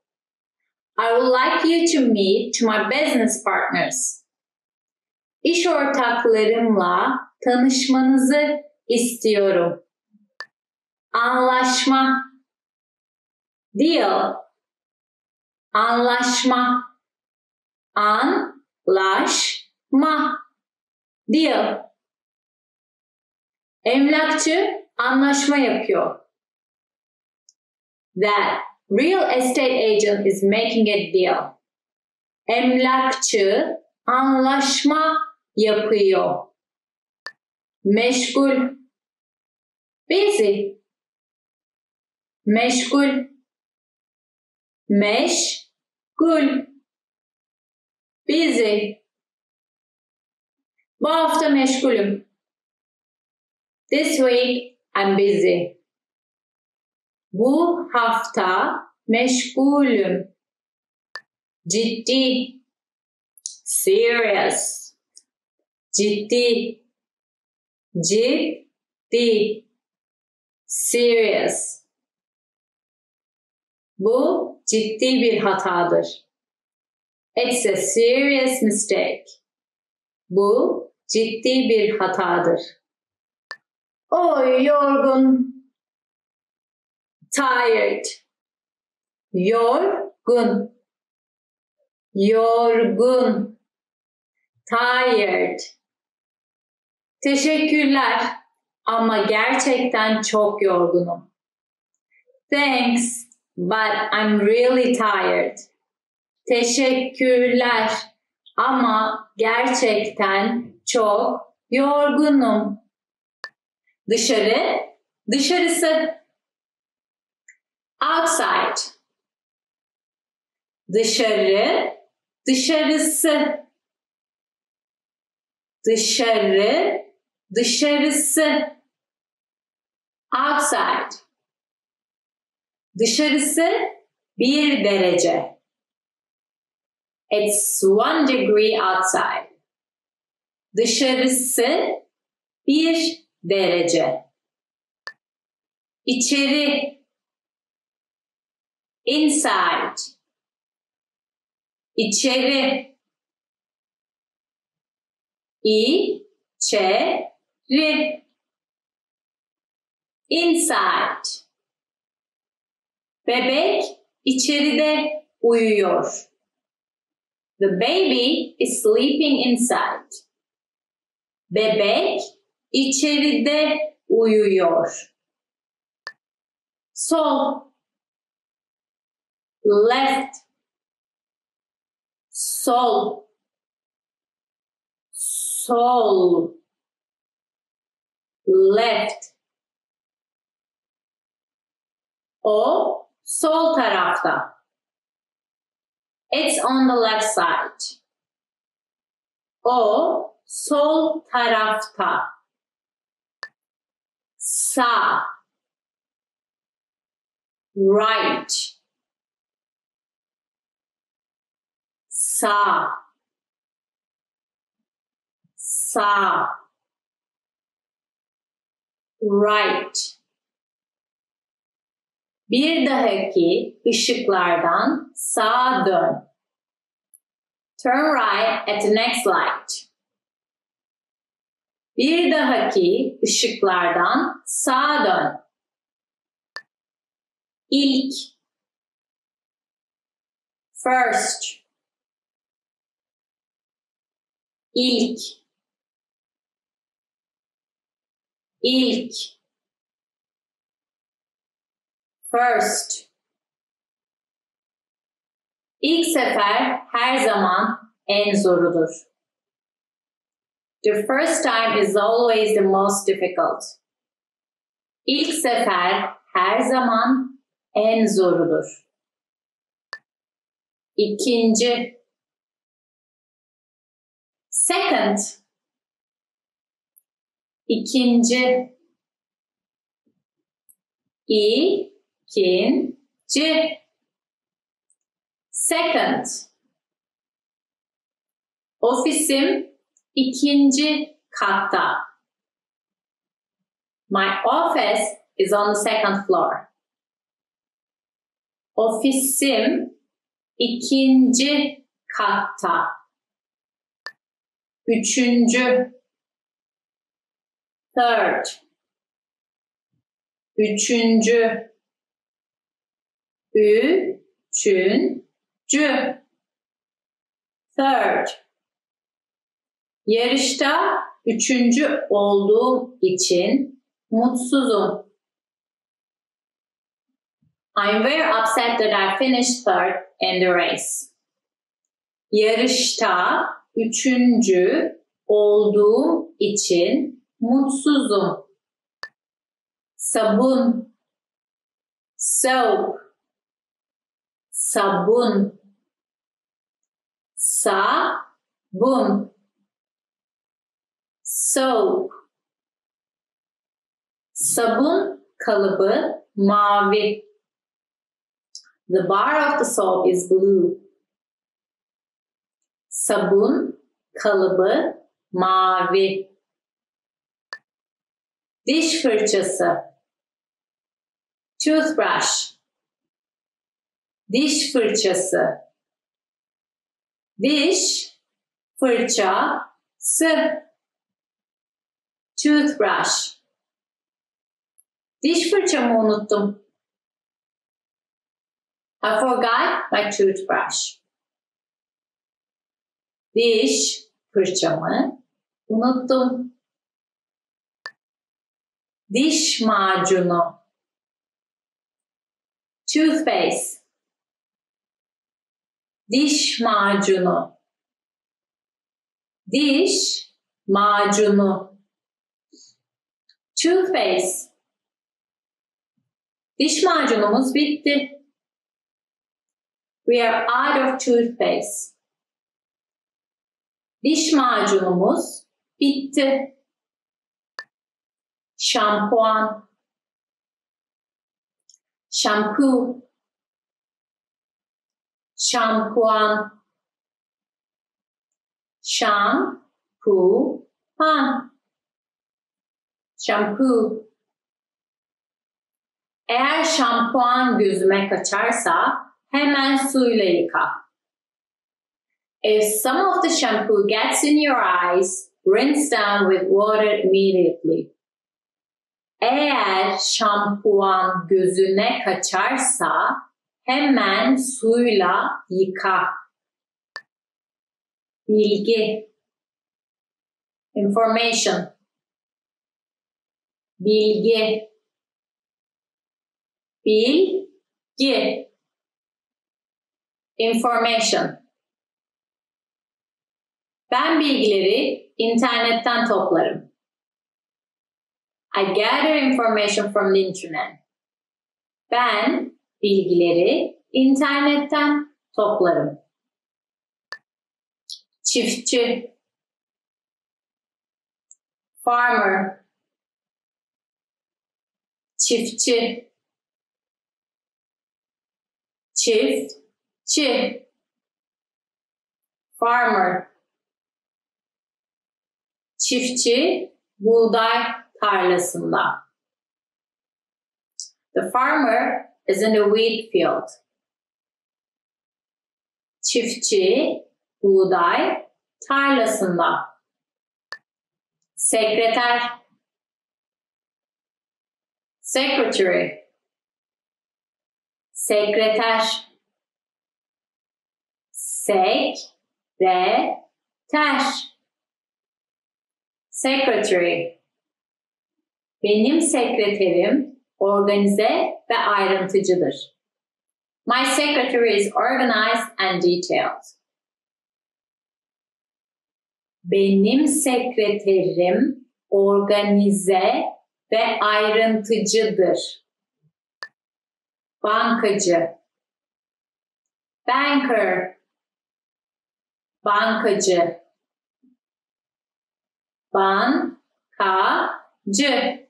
I would like you to meet my business partners. İş ortaklarımla tanışmanızı istiyorum. Anlaşma, deal, anlaşma, anlaşma, deal. Emlakçı anlaşma yapıyor. That real estate agent is making a deal. Emlakçı anlaşma yapıyor. Meşgul, busy, meşgul, meşgul, busy. Bu hafta meşgulüm. This week I'm busy. Bu hafta meşgulüm. Ciddi, serious, ciddi, ciddi, serious. Bu ciddi bir hatadır. It's a serious mistake. Bu ciddi bir hatadır. Oy, yorgun. Tired. Yorgun. Yorgun. Tired. Teşekkürler ama gerçekten çok yorgunum. Thanks, but I'm really tired. Teşekkürler ama gerçekten çok yorgunum. Dışarı, dışarısı. Outside. Dışarı, dışarısı. Dışarı, dışarısı. Outside. Dışarısı 1 derece. It's 1 degree outside. Dışarısı 1 derece. İçeri. Inside. İçeri. İçeri. Inside. Bebek içeride uyuyor. The baby is sleeping inside. Bebek içeride uyuyor. Sol. Left. Sol. Sol. Left. O sol tarafta. It's on the left side. O sol tarafta. Sağ. Right. Sağ. Sağ. Right. Bir dahaki ışıklardan sağa dön. Turn right at the next light. Bir dahaki ışıklardan sağa dön. İlk. First. İlk. İlk. First. İlk sefer her zaman en zorudur. The first time is always the most difficult. İlk sefer her zaman en zorudur. İkinci. Second. İkinci. İkinci. Second. Ofisim ikinci katta. My office is on the second floor. Ofisim ikinci katta. Üçüncü. Third. Üçüncü. Üçüncü. Third. Yarışta üçüncü olduğum için mutsuzum. I'm very upset that I finished third in the race. Yarışta üçüncü olduğum için mutsuzum. Sabun. Soap. Sabun. Sabun. Soap. Sabun kalıbı mavi. The bar of the soap is blue. Sabun kalıbı mavi. Diş fırçası. Toothbrush. Diş fırçası. Diş fırçası. Toothbrush. Diş fırçamı unuttum. I forgot my toothbrush. Diş fırçamı unuttum. Diş macunu. Toothpaste. Diş macunu. Diş macunu. Toothpaste. Diş macunumuz bitti. We are out of toothpaste. Diş macunumuz bitti. Şampuan. Shampoo. Şampuan. Şampuan. Shampoo. Eğer şampuan gözüme kaçarsa hemen suyla yıka. If some of the shampoo gets in your eyes, rinse them with water immediately. Eğer şampuan gözüne kaçarsa hemen suyla yıka. Bilgi. Information. Bilgi. Bilgi. Information. Ben bilgileri internetten toplarım. I gather information from the internet. Ben bilgileri internetten toplarım. Çiftçi. Farmer. Çiftçi. Çiftçi. Farmer. Çiftçi buğday tarlasında. The farmer is in the wheat field. Çiftçi buğday tarlasında. Sekreter. Secretary. Sekreter. Sekreter. Secretary. Benim sekreterim organize ve ayrıntıcıdır. My secretary is organized and detailed. Benim sekreterim organize ve ayrıntıcıdır. Bankacı. Banker. Bankacı. Bankacı. Bankacı.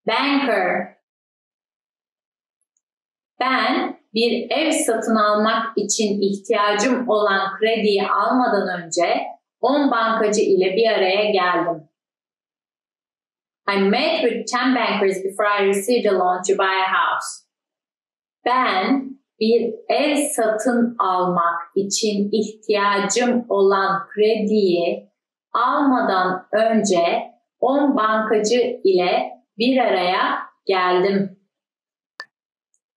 Banker. Ben bir ev satın almak için ihtiyacım olan krediyi almadan önce 10 bankacı ile bir araya geldim. I met with 10 bankers before I received a loan to buy a house. Ben bir ev satın almak için ihtiyacım olan krediyi almadan önce 10 bankacı ile bir araya geldim.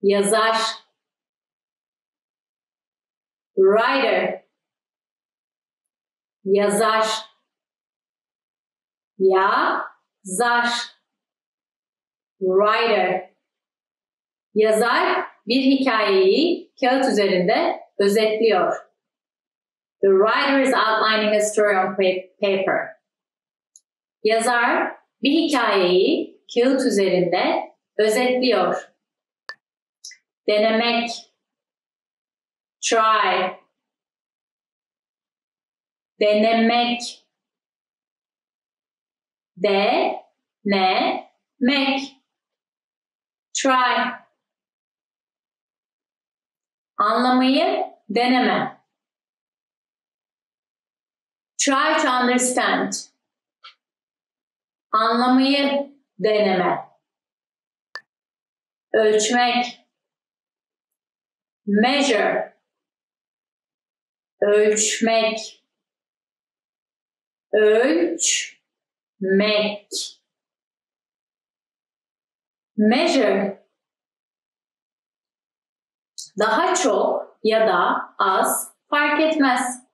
Yazar. Writer. Yazar. Yazar. Writer. Yazar bir hikayeyi kağıt üzerinde özetliyor. The writer is outlining a story on paper. Yazar bir hikayeyi kağıt üzerinde özetliyor. Denemek. Try. Denemek. Denemek. Try. Anlamayı deneme. Try to understand. Anlamayı deneme. Ölçmek. Measure. Ölçmek. Ölçmek. Measure. Daha çok ya da az fark etmez.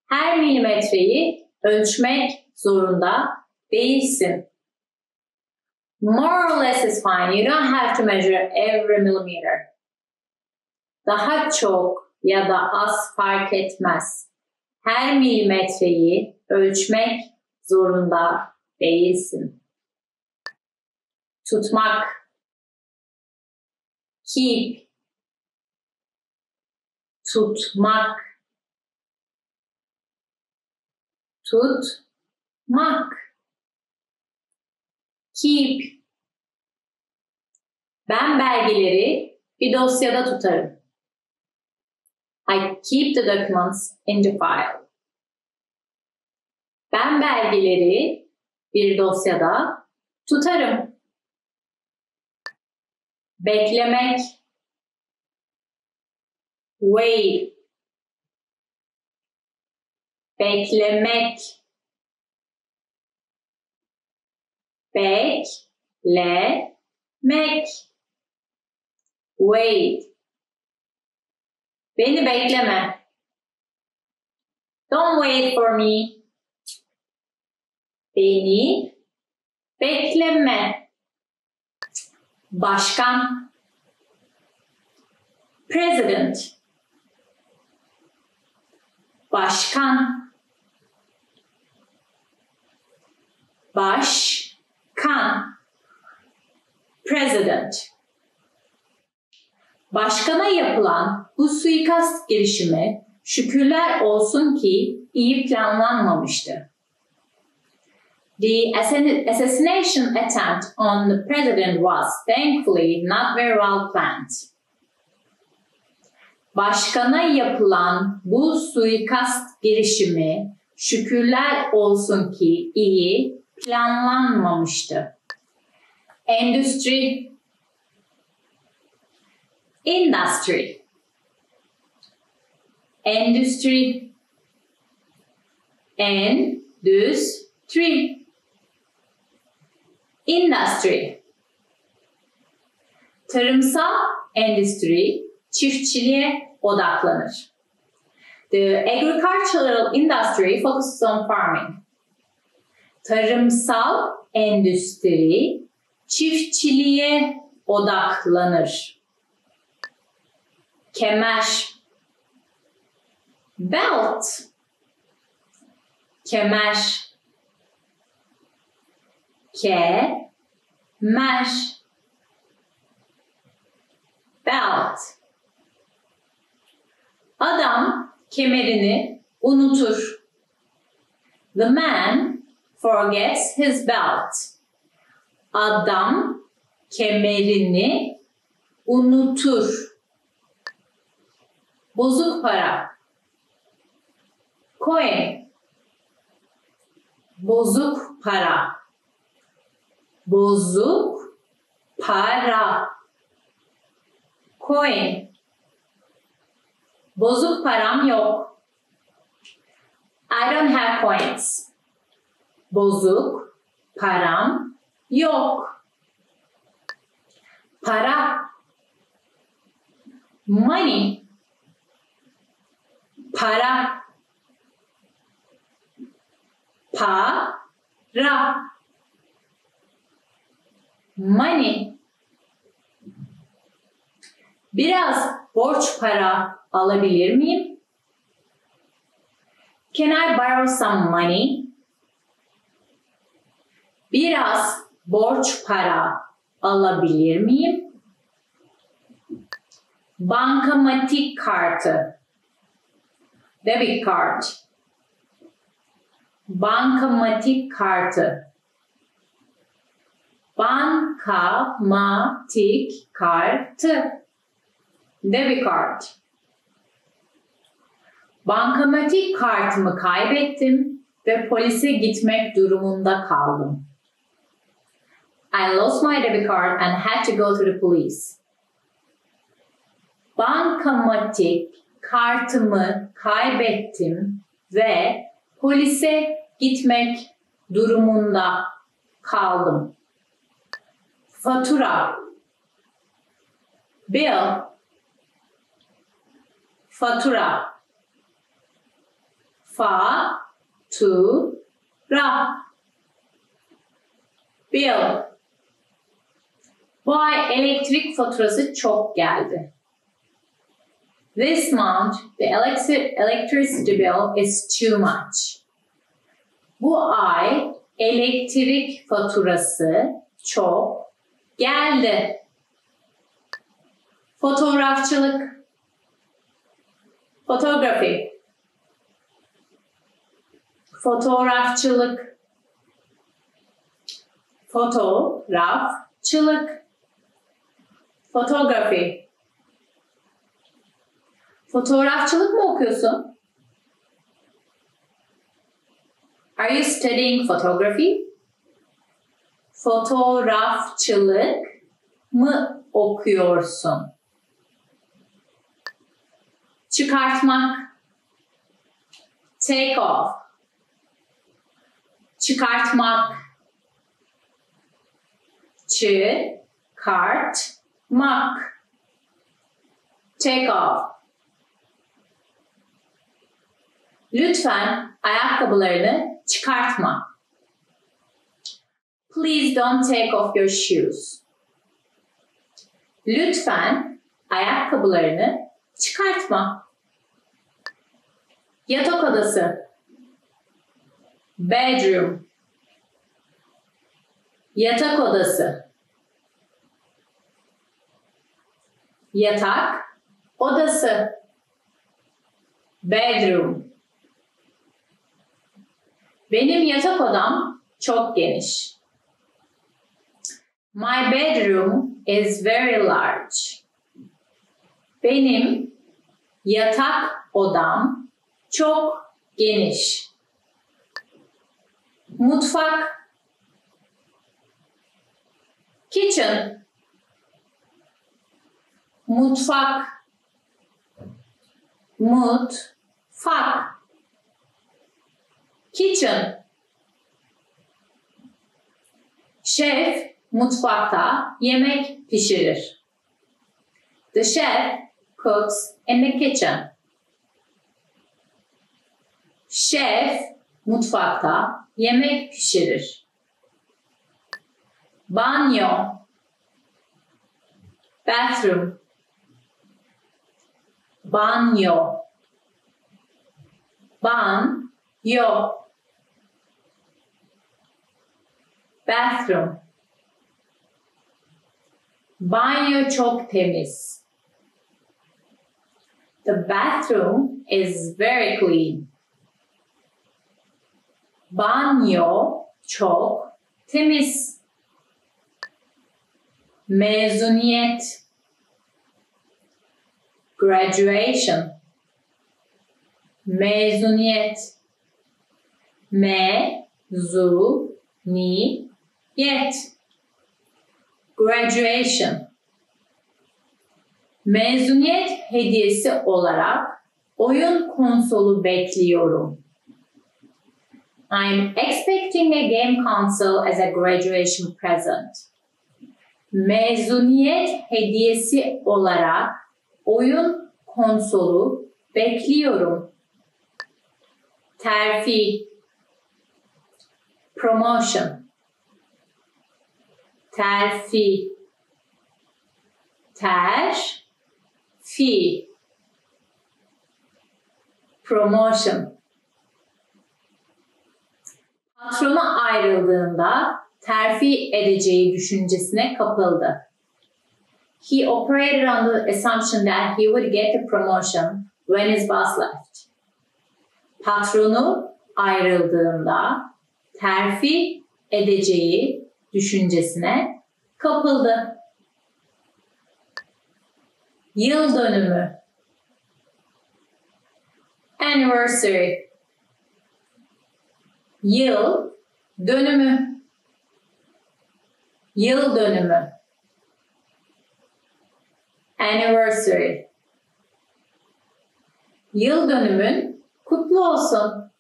Her milimetreyi ölçmek zorunda değilsin. More or less is fine. You don't have to measure every millimeter. Daha çok ya da az fark etmez. Her milimetreyi ölçmek zorunda değilsin. Tutmak. Keep. Tutmak. Tutmak. Keep. Ben belgeleri bir dosyada tutarım. I keep the documents in the file. Ben belgeleri bir dosyada tutarım. Beklemek. Wait. Beklemek. Beklemek. Wait. Beni bekleme. Don't wait for me. Beni bekleme. Başkan. President. Başkan. Başkan. President. Başkana yapılan bu suikast girişimi şükürler olsun ki iyi planlanmamıştı. The assassination attempt on the president was thankfully not very well planned. Başkana yapılan bu suikast girişimi şükürler olsun ki iyi planlanmamıştı. Endüstri. Industry. Endüstri. Endüstri. Industry. Tarımsal endüstri çiftçiliğe odaklanır. The agricultural industry focuses on farming. Tarımsal endüstri çiftçiliğe odaklanır. Kemer. Belt. Kemer. Kemer. Belt. Adam kemerini unutur. The man forgets his belt. Adam kemerini unutur. Bozuk para. Coin. Bozuk para. Bozuk para. Coin. Bozuk param yok. I don't have coins. Bozuk param yok. Para. Money. Para. Para. Money. Biraz borç para alabilir miyim? Can I borrow some money? Biraz borç para alabilir miyim? Bankamatik kartı. Debit card. Bankamatik kartı. Bankamatik kartı. Debit card. Bankamatik kartımı kaybettim ve polise gitmek durumunda kaldım. I lost my debit card and had to go to the police. Bankamatik kartımı kaybettim ve polise gitmek durumunda kaldım. Fatura. Bill. Fatura. Fatura. Bill. Bu ay elektrik faturası çok geldi. This month, the electricity bill is too much. Bu ay elektrik faturası çok geldi. Fotoğrafçılık. Photography. Fotoğrafçılık. Fotoğrafçılık. Photography. Fotoğrafçılık mı okuyorsun? Are you studying photography? Fotoğrafçılık mı okuyorsun? Çıkartmak. Take off. Çıkartmak. Çıkartmak. Take off. Lütfen ayakkabılarını çıkartma. Please don't take off your shoes. Lütfen ayakkabılarını çıkartma. Yatak odası. Bedroom. Yatak odası. Yatak odası. Bedroom. Benim yatak odam çok geniş. My bedroom is very large. Benim yatak odam çok geniş. Mutfak. Kitchen. Mutfak. Mutfak. Kitchen. Şef mutfakta yemek pişirir. The chef cooks in the kitchen. Şef mutfakta yemek pişirir. Banyo. Bathroom. Banyo. Banyo. Bathroom. Banyo çok temiz. The bathroom is very clean. Banyo çok temiz. Mezuniyet, graduation. Mezuniyet, mezuniyet, graduation. Mezuniyet hediyesi olarak oyun konsolu bekliyorum. I'm expecting a game console as a graduation present. Mezuniyet hediyesi olarak oyun konsolu bekliyorum. Terfi, promotion. Terfi, terfi, promotion. Patronu ayrıldığında terfi edeceği düşüncesine kapıldı. He operated on the assumption that he would get a promotion when his boss left. Patronu ayrıldığında terfi edeceği düşüncesine kapıldı. Yıl dönümü, anniversary. Yıl dönümü, yıl dönümü, anniversary. Yıl dönümün kutlu olsun.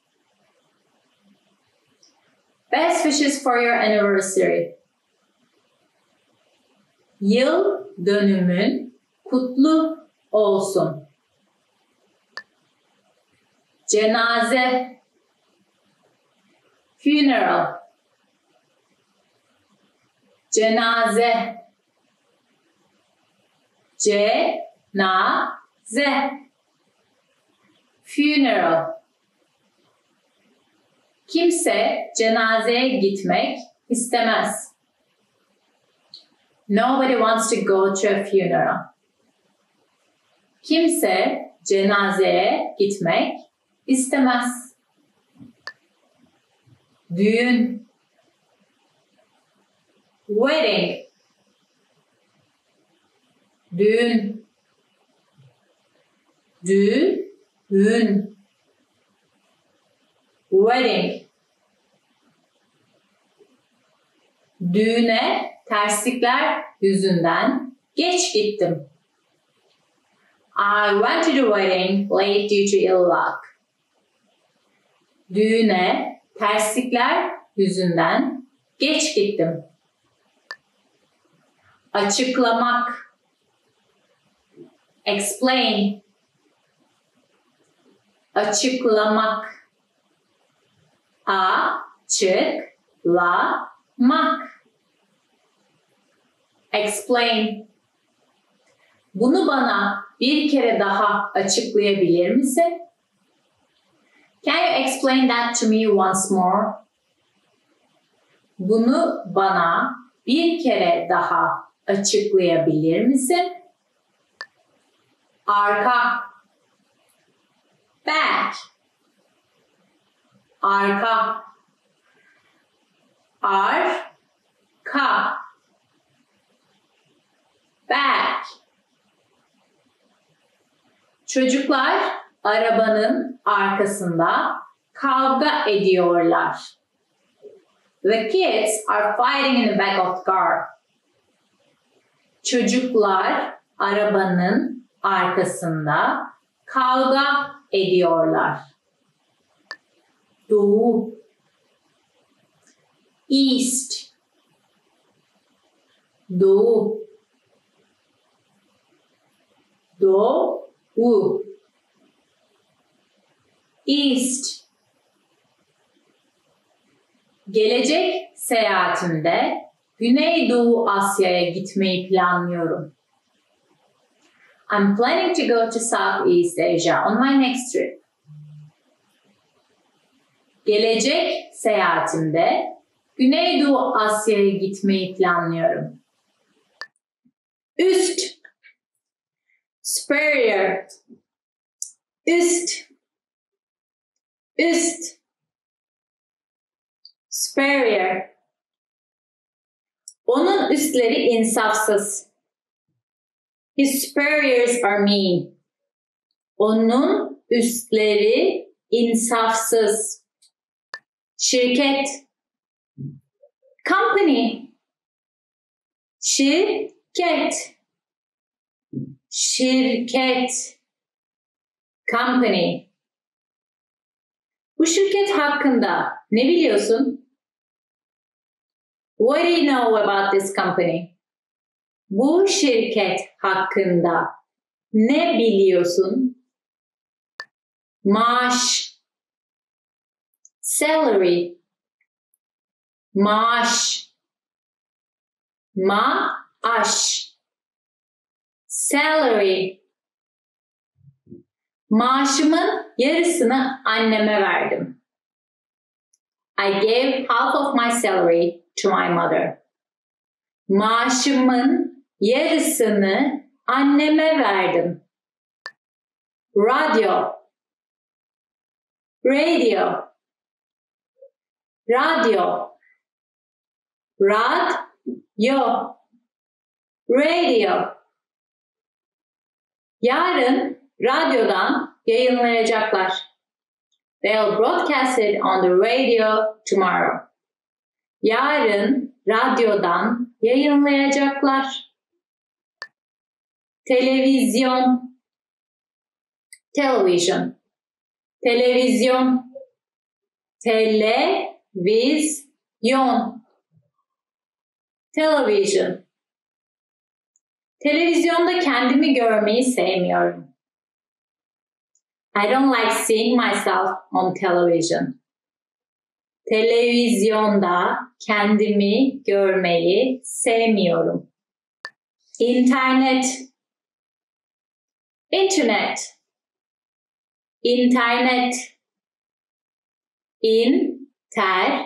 Best wishes for your anniversary. Yıl dönümün kutlu olsun. Cenaze, funeral. Cenaze, cenaze, funeral. Kimse cenazeye gitmek istemez. Nobody wants to go to a funeral. Kimse cenazeye gitmek istemez. Düğün, wedding. Düğün, düğün, wedding. Düğüne terslikler yüzünden geç gittim. I went to the wedding late due to ill luck. Düğüne terslikler yüzünden geç gittim. Açıklamak, explain. Açıklamak, açıklamak. Explain. Bunu bana bir kere daha açıklayabilir misin? Can you explain that to me once more? Bunu bana bir kere daha açıklayabilir misin? Arka, back. Arka, arka, back. Çocuklar arabanın arkasında kavga ediyorlar. The kids are fighting in the back of the car. Çocuklar arabanın arkasında kavga ediyorlar. Doğu, east. Doğu, doğu, east. Gelecek seyahatimde Güneydoğu Asya'ya gitmeyi planlıyorum. I'm planning to go to Southeast Asia on my next trip. Gelecek seyahatimde Güneydoğu Asya'ya gitmeyi planlıyorum. Üst, superior. Üst, üst, Superior. Onun üstleri insafsız. His superiors are mean. Onun üstleri insafsız. Şirket. Company. Şirket. Şirket. Company. Bu şirket hakkında ne biliyorsun? What do you know about this company? Bu şirket hakkında ne biliyorsun? Maaş. Salary. Maaş. Maaş. Salary. Maaşımın yarısını anneme verdim. I gave half of my salary to my mother. Maaşımın yarısını anneme verdim. Radyo. Radio. Radyo. Radyo. Radio. Yarın radyodan yayınlayacaklar. They'll broadcast it on the radio tomorrow. Yarın radyodan yayınlayacaklar. Televizyon. Television. Televizyon. Televizyon. Television. Televizyonda kendimi görmeyi sevmiyorum. I don't like seeing myself on television. Televizyonda kendimi görmeyi sevmiyorum. İnternet. İnternet. İnternet. İnternet.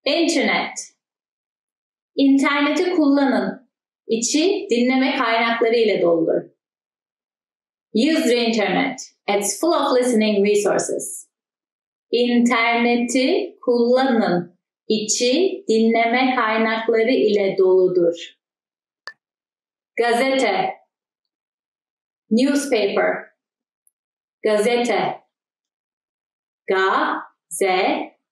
İnternet. İnterneti kullanın. İçi dinleme kaynakları ile doludur. Use the internet. It's full of listening resources. İnterneti kullanın. İçi dinleme kaynakları ile doludur. Gazete. Newspaper. Gazete. Gazete.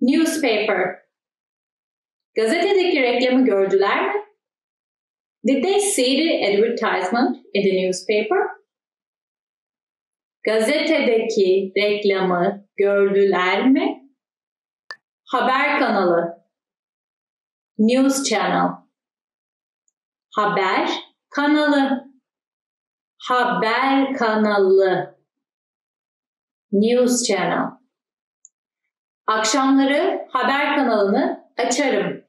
Newspaper. Gazetedeki reklamı gördüler mi? Did they see the advertisement in the newspaper? Gazetedeki reklamı gördüler mi? Haber kanalı. News channel. Haber kanalı. Haber kanalı. News channel. Akşamları haber kanalını açarım.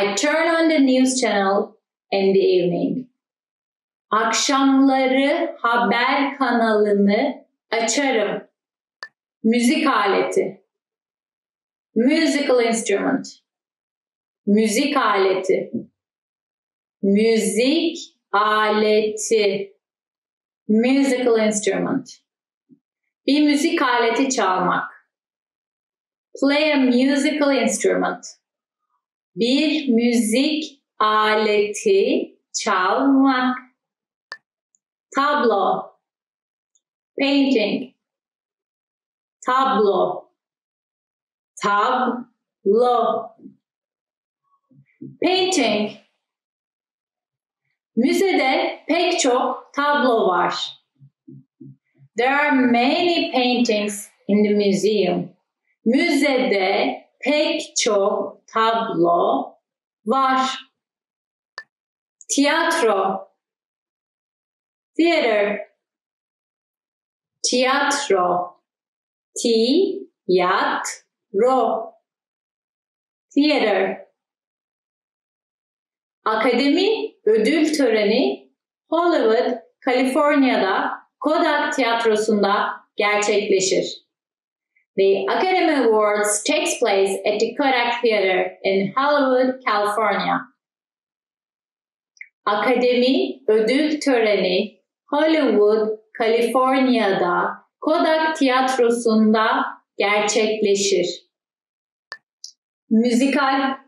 I turn on the news channel in the evening. Akşamları haber kanalını açarım. Müzik aleti. Musical instrument. Müzik aleti. Müzik aleti. Musical instrument. Bir müzik aleti çalmak. Play a musical instrument. Bir müzik aleti çalmak. Tablo. Painting. Tablo. Tablo. Painting. Müzede pek çok tablo var. There are many paintings in the museum. Müzede pek çok tablo var. Tiyatro. Theater. Tiyatro. Tiyatro. Theater. Akademi ödül töreni Hollywood, Kaliforniya'da Kodak Tiyatrosu'nda gerçekleşir. The Academy Awards takes place at the Kodak Theater in Hollywood, California. Akademi ödül töreni Hollywood, Kaliforniya'da Kodak tiyatrosunda gerçekleşir. Müzikal,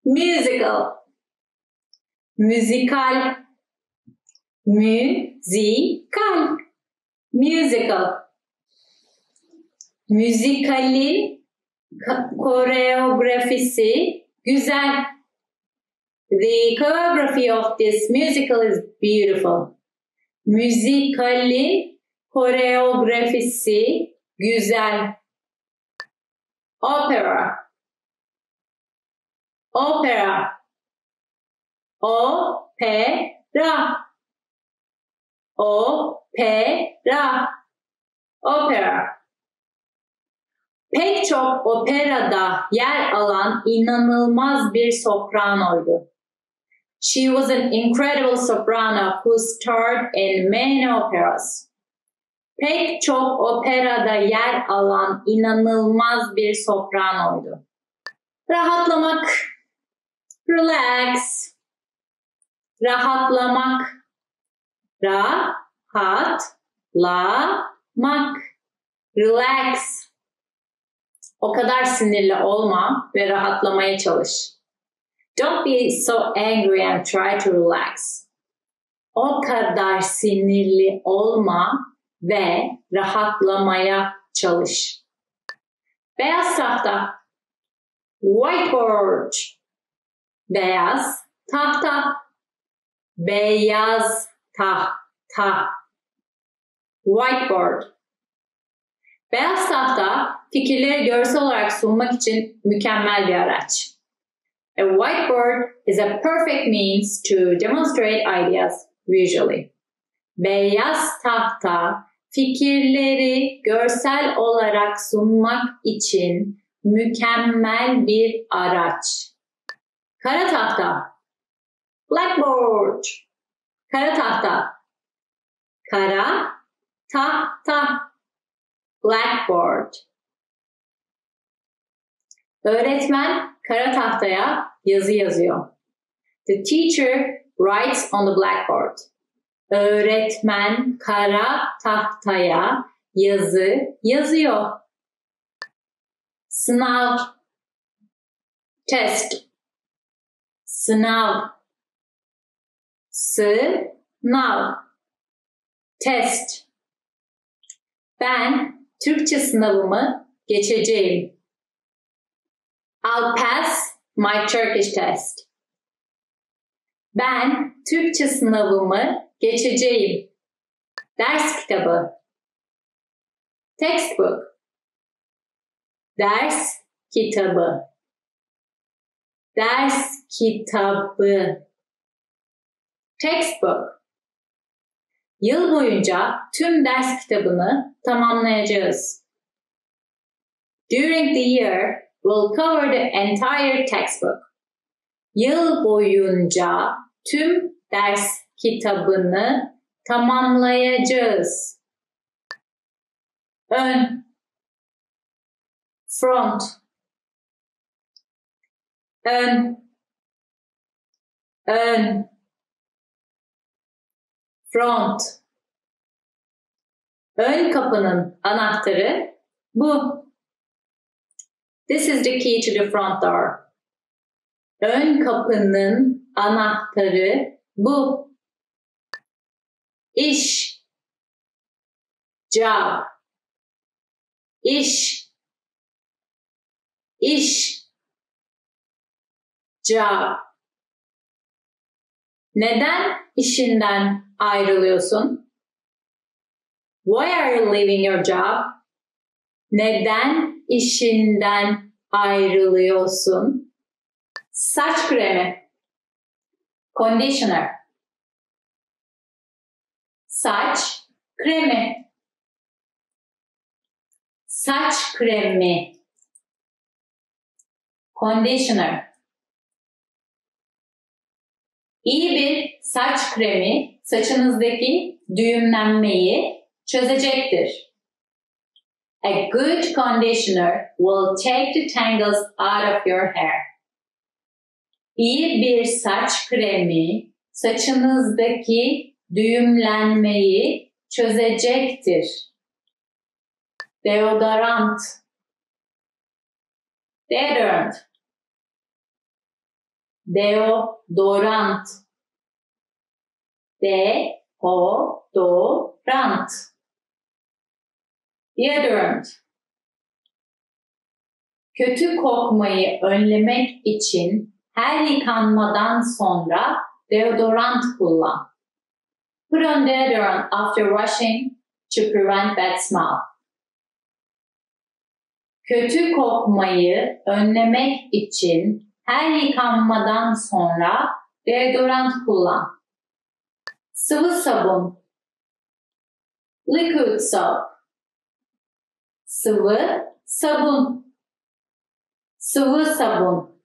musical, müzikal, müzikal, musical. Müzikalin koreografisi güzel. The choreography of this musical is beautiful. Müzikalin koreografisi güzel. Opera, opera, opera, opera, opera. Pek çok operada yer alan inanılmaz bir sopranoydu. She was an incredible soprano who starred in many operas. Pek çok operada yer alan inanılmaz bir sopranoydu. Rahatlamak, relax, rahatlamak, rahatlamak, relax. O kadar sinirli olma ve rahatlamaya çalış. Don't be so angry and try to relax. O kadar sinirli olma ve rahatlamaya çalış. Beyaz tahta. Whiteboard. Beyaz tahta. Beyaz tahta. Whiteboard. Beyaz tahta fikirleri görsel olarak sunmak için mükemmel bir araç. A whiteboard is a perfect means to demonstrate ideas visually. Beyaz tahta fikirleri görsel olarak sunmak için mükemmel bir araç. Kara tahta. Blackboard. Kara tahta. Kara tahta. Blackboard. Öğretmen kara tahtaya yazı yazıyor. The teacher writes on the blackboard. Öğretmen kara tahtaya yazı yazıyor. Sınav. Test. Sınav. Sınav. Test. Ben Türkçe sınavımı geçeceğim. I'll pass my Turkish test. Ben Türkçe sınavımı geçeceğim. Ders kitabı. Textbook. Ders kitabı. Ders kitabı. Textbook. Yıl boyunca tüm ders kitabını tamamlayacağız. During the year, we'll cover the entire textbook. Yıl boyunca tüm ders kitabını tamamlayacağız. Ön. Front. Ön. Ön. Front. Ön kapının anahtarı bu. This is the key to the front door. Ön kapının anahtarı bu. İş. Job. İş. İş. Job. Neden işinden ayrılıyorsun? Why are you leaving your job? Neden işinden ayrılıyorsun? Saç kremi. Conditioner. Saç kremi. Saç kremi. Conditioner. İyi bir saç kremi saçınızdaki düğümlenmeyi çözecektir. A good conditioner will take the tangles out of your hair. İyi bir saç kremi saçınızdaki düğümlenmeyi çözecektir. Deodorant, deodorant, deodorant, deodorant, deodorant. Kötü kokmayı önlemek için her yıkanmadan sonra deodorant kullan. Put on deodorant after washing to prevent bad smell. Kötü kokmayı önlemek için her yıkanmadan sonra deodorant kullan. Sıvı sabun, liquid soap. Sıvı sabun, sıvı sabun.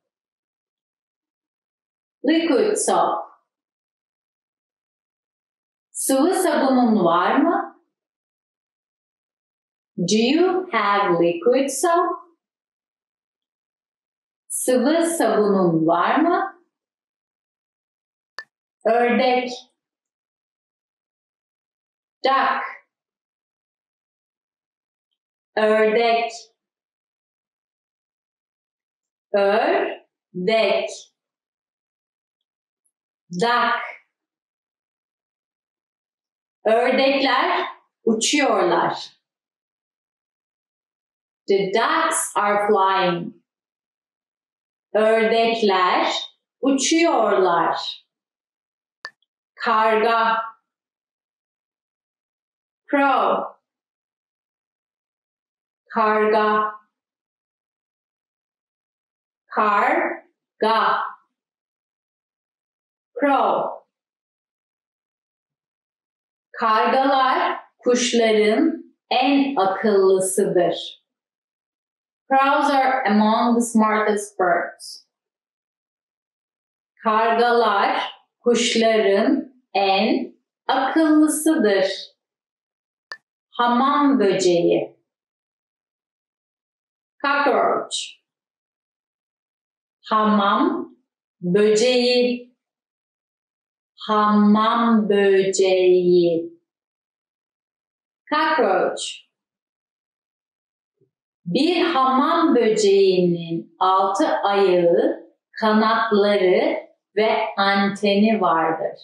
Liquid soap. Sıvı sabunun var mı? Do you have liquid soap? Sıvı sabunun var mı? Ördek, duck, ördek, ördek, duck. Ördekler uçuyorlar. The ducks are flying. Ördekler uçuyorlar. Karga, crow, karga, karga, crow. Kargalar kuşların en akıllısıdır. Crows are among the smartest birds. Kargalar kuşların en akıllısıdır. Hamam böceği, cockroach. Hamam böceği, hamam böceği, cockroach. Bir hamam böceğinin 6 ayağı, kanatları ve anteni vardır.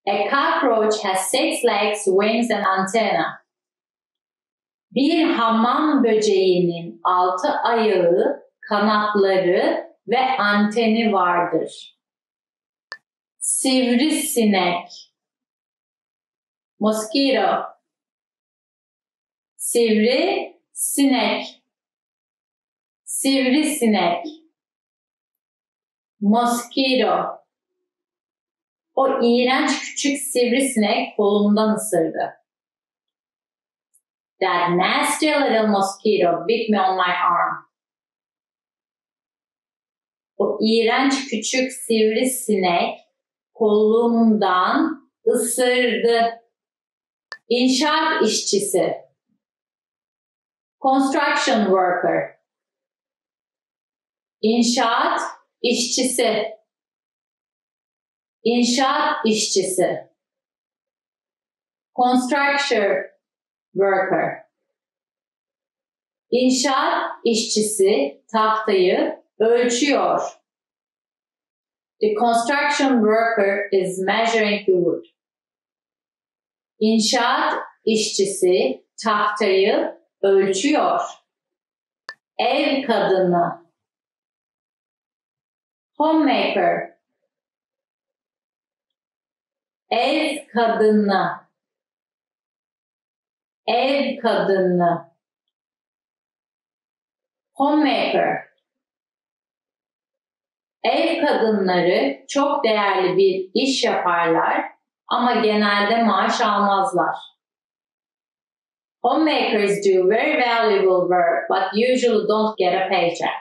A cockroach has 6 legs, wings and antenna. Bir hamam böceğinin 6 ayağı, kanatları ve anteni vardır. Sivrisinek, mosquito. Sivrisinek, sivrisinek, mosquito. O iğrenç küçük sivrisinek kolumdan ısırdı. That nasty little mosquito bit me on my arm. O iğrenç küçük sivrisinek kolumdan ısırdı. İnşaat işçisi, construction worker. İnşaat işçisi, inşaat işçisi. Construction worker. İnşaat işçisi tahtayı ölçüyor. The construction worker is measuring the wood. İnşaat işçisi tahtayı ölçüyor. Ev kadını, homemaker. Ev kadını, ev kadını, homemaker. Ev kadınları çok değerli bir iş yaparlar ama genelde maaş almazlar. Homemakers do very valuable work but usually don't get a paycheck.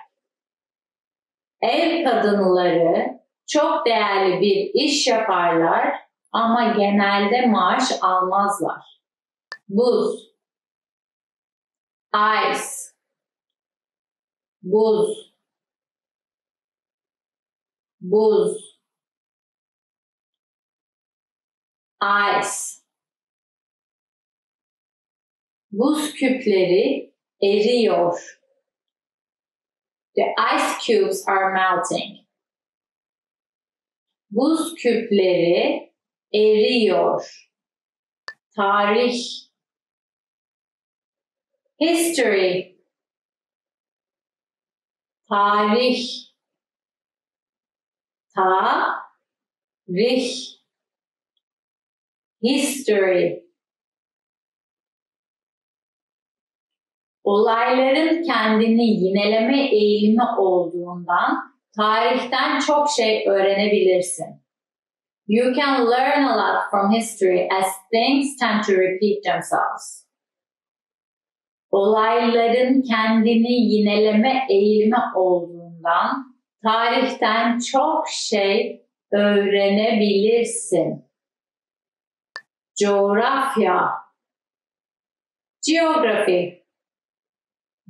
Ev kadınları çok değerli bir iş yaparlar ama genelde maaş almazlar. Buz, ice, buz, buz, ice, Buz küpleri eriyor. The ice cubes are melting. Buz küpleri eriyor. Tarih. History. Tarih. Tarih. History. Olayların kendini yineleme eğilimi olduğundan tarihten çok şey öğrenebilirsin. You can learn a lot from history as things tend to repeat themselves. Olayların kendini yineleme eğilimi olduğundan tarihten çok şey öğrenebilirsin. Coğrafya. Geography.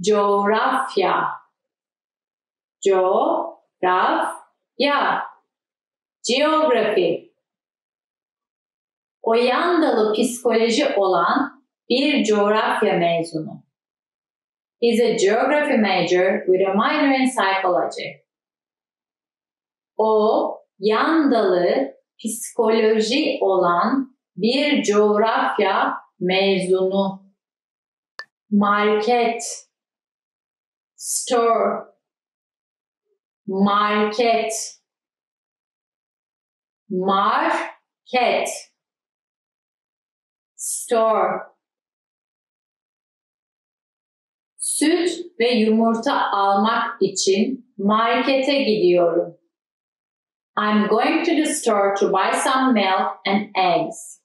Coğrafya. Coğrafya. Geography. O yan dalı psikoloji olan bir coğrafya mezunu. He's a geography major with a minor in psychology. O yan dalı psikoloji olan bir coğrafya mezunu. Market. Store. Market. Market. Store. Süt ve yumurta almak için markete gidiyorum. I'm going to the store to buy some milk and eggs.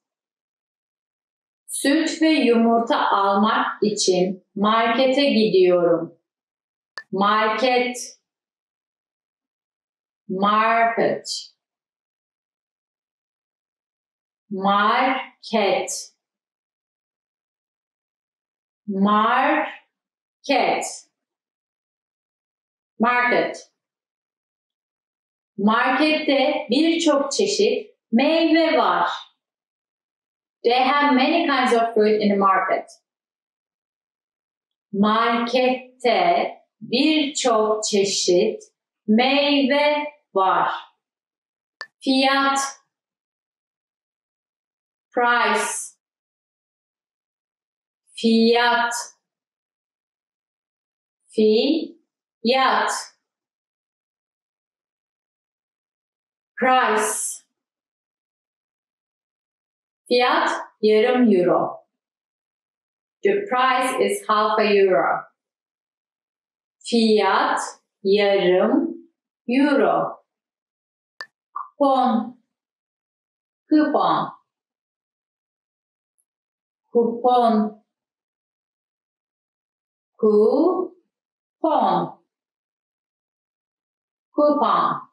Süt ve yumurta almak için markete gidiyorum. Market. Market. Market. Market. Market. Markette birçok çeşit meyve var. They have many kinds of fruit in the market. Markette birçok çeşit meyve var. Fiyat. Price. Fiyat. Fiyat. Price. Fiyat yarım euro. The price is half a euro. Fiyat yarım euro. Kupon. Kupon. Kupon. Kupon. Kupon.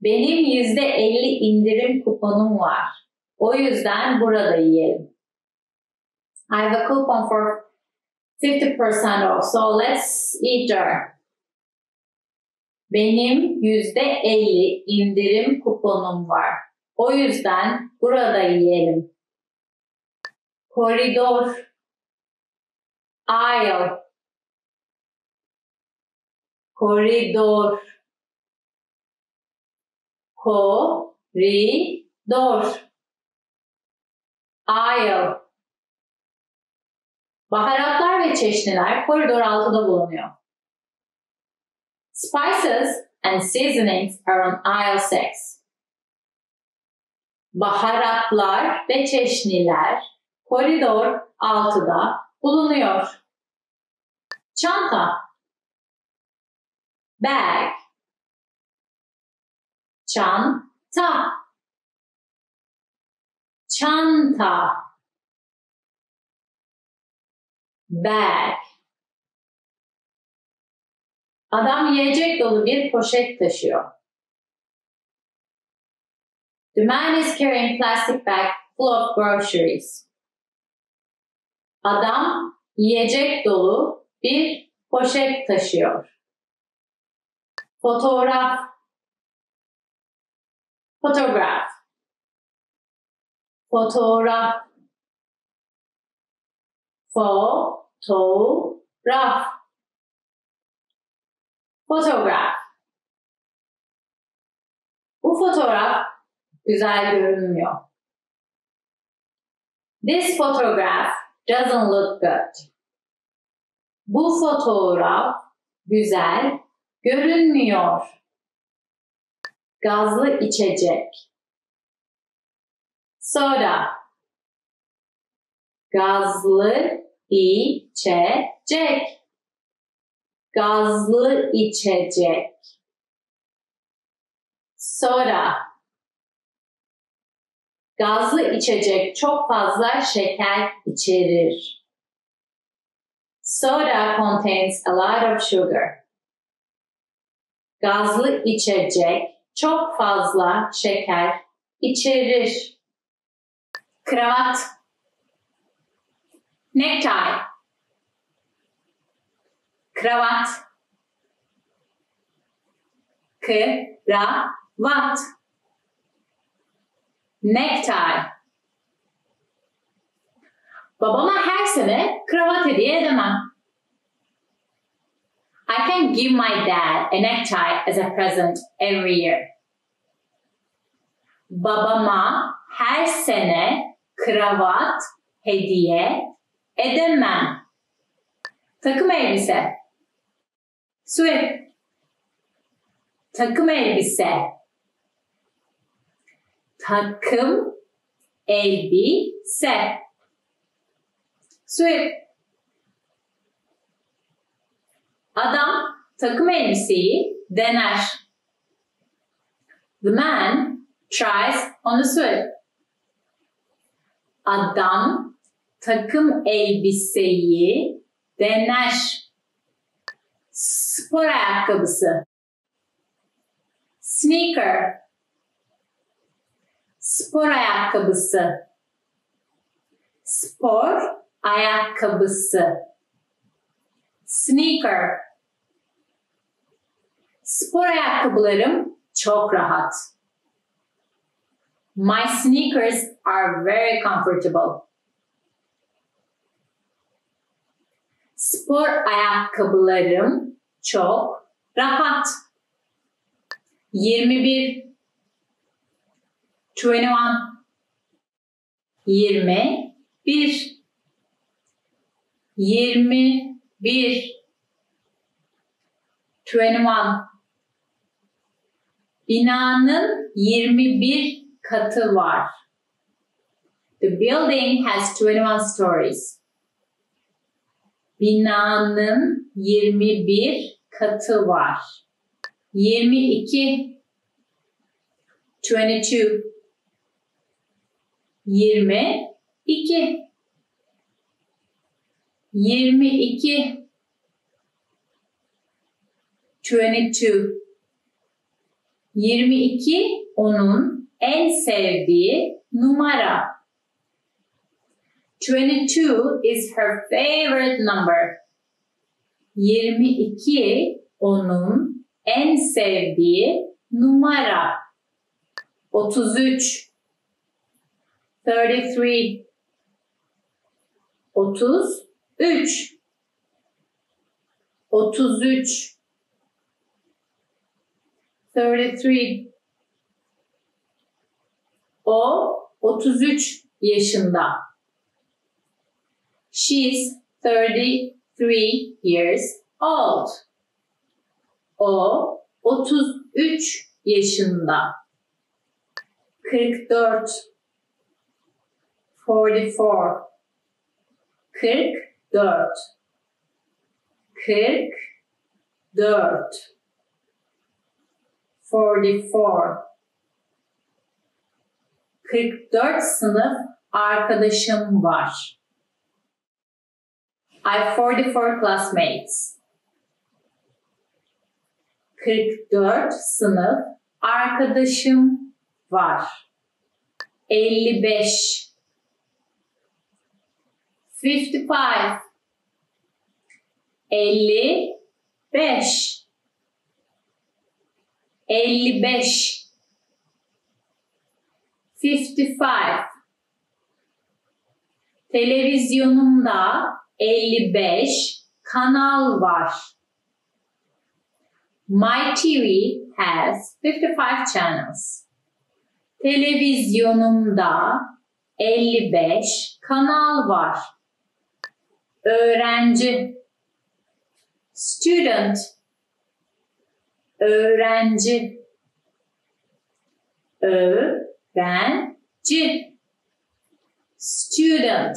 Benim %50 indirim kuponum var. O yüzden burada yiyelim. I have a coupon for 50% off, so let's eat there. Benim %50 indirim kuponum var. O yüzden burada yiyelim. Koridor. Aisle. Koridor. Koridor. Aisle. Baharatlar ve çeşniler koridor 6'da bulunuyor. Spices and seasonings are on aisle 6. Baharatlar ve çeşniler koridor 6'da bulunuyor. Çanta. Bag. Çanta. Çanta. Bag. Adam yiyecek dolu bir poşet taşıyor. The man is carrying plastic bag full of groceries. Adam yiyecek dolu bir poşet taşıyor. Fotoğraf. Photograph. Fotoğraf. Fotoğraf. Fotoğraf. Bu fotoğraf güzel görünmüyor. This photograph doesn't look good. Bu fotoğraf güzel görünmüyor. Gazlı içecek. Soda. Gazlı içecek. Gazlı içecek. Soda. Gazlı içecek çok fazla şeker içerir. Soda contains a lot of sugar. Gazlı içecek çok fazla şeker içerir. Kravat. Necktie. Kravat. Kravat. Necktie. Babama her sene kravat hediye edemem. I can give my dad a necktie as a present every year. Babama her sene kravat hediye edemem. Takım elbise. Suit. Takım elbise. Takım elbise. Suit. Adam takım elbiseyi dener. The man tries on the suit. Adam takım elbiseyi dener. Spor ayakkabısı. Sneaker. Spor ayakkabısı. Spor ayakkabısı. Sneaker. Spor ayakkabılarım çok rahat. My sneakers are very comfortable. Spor ayakkabılarım çok rahat. 21 21 21 21 21 Binanın 21 katı var. The building has 21 stories. Binanın 21 katı var. 22 22 22 22 22 22 onun en sevdiği numara. 22 is her favorite number. 22 onun en sevdiği numara. 33 33 33 33 33 O 33 yaşında. She's 33 years old. O 33 yaşında. 44 44 44 44 44 44 sınıf arkadaşım var. I have 44 classmates. 44 sınıf arkadaşım var. 55 55 55 55 55 Televizyonumda 55 kanal var. My TV has 55 channels. Televizyonumda 55 kanal var. Öğrenci. Student. Öğrenci. Öğrenci. Student.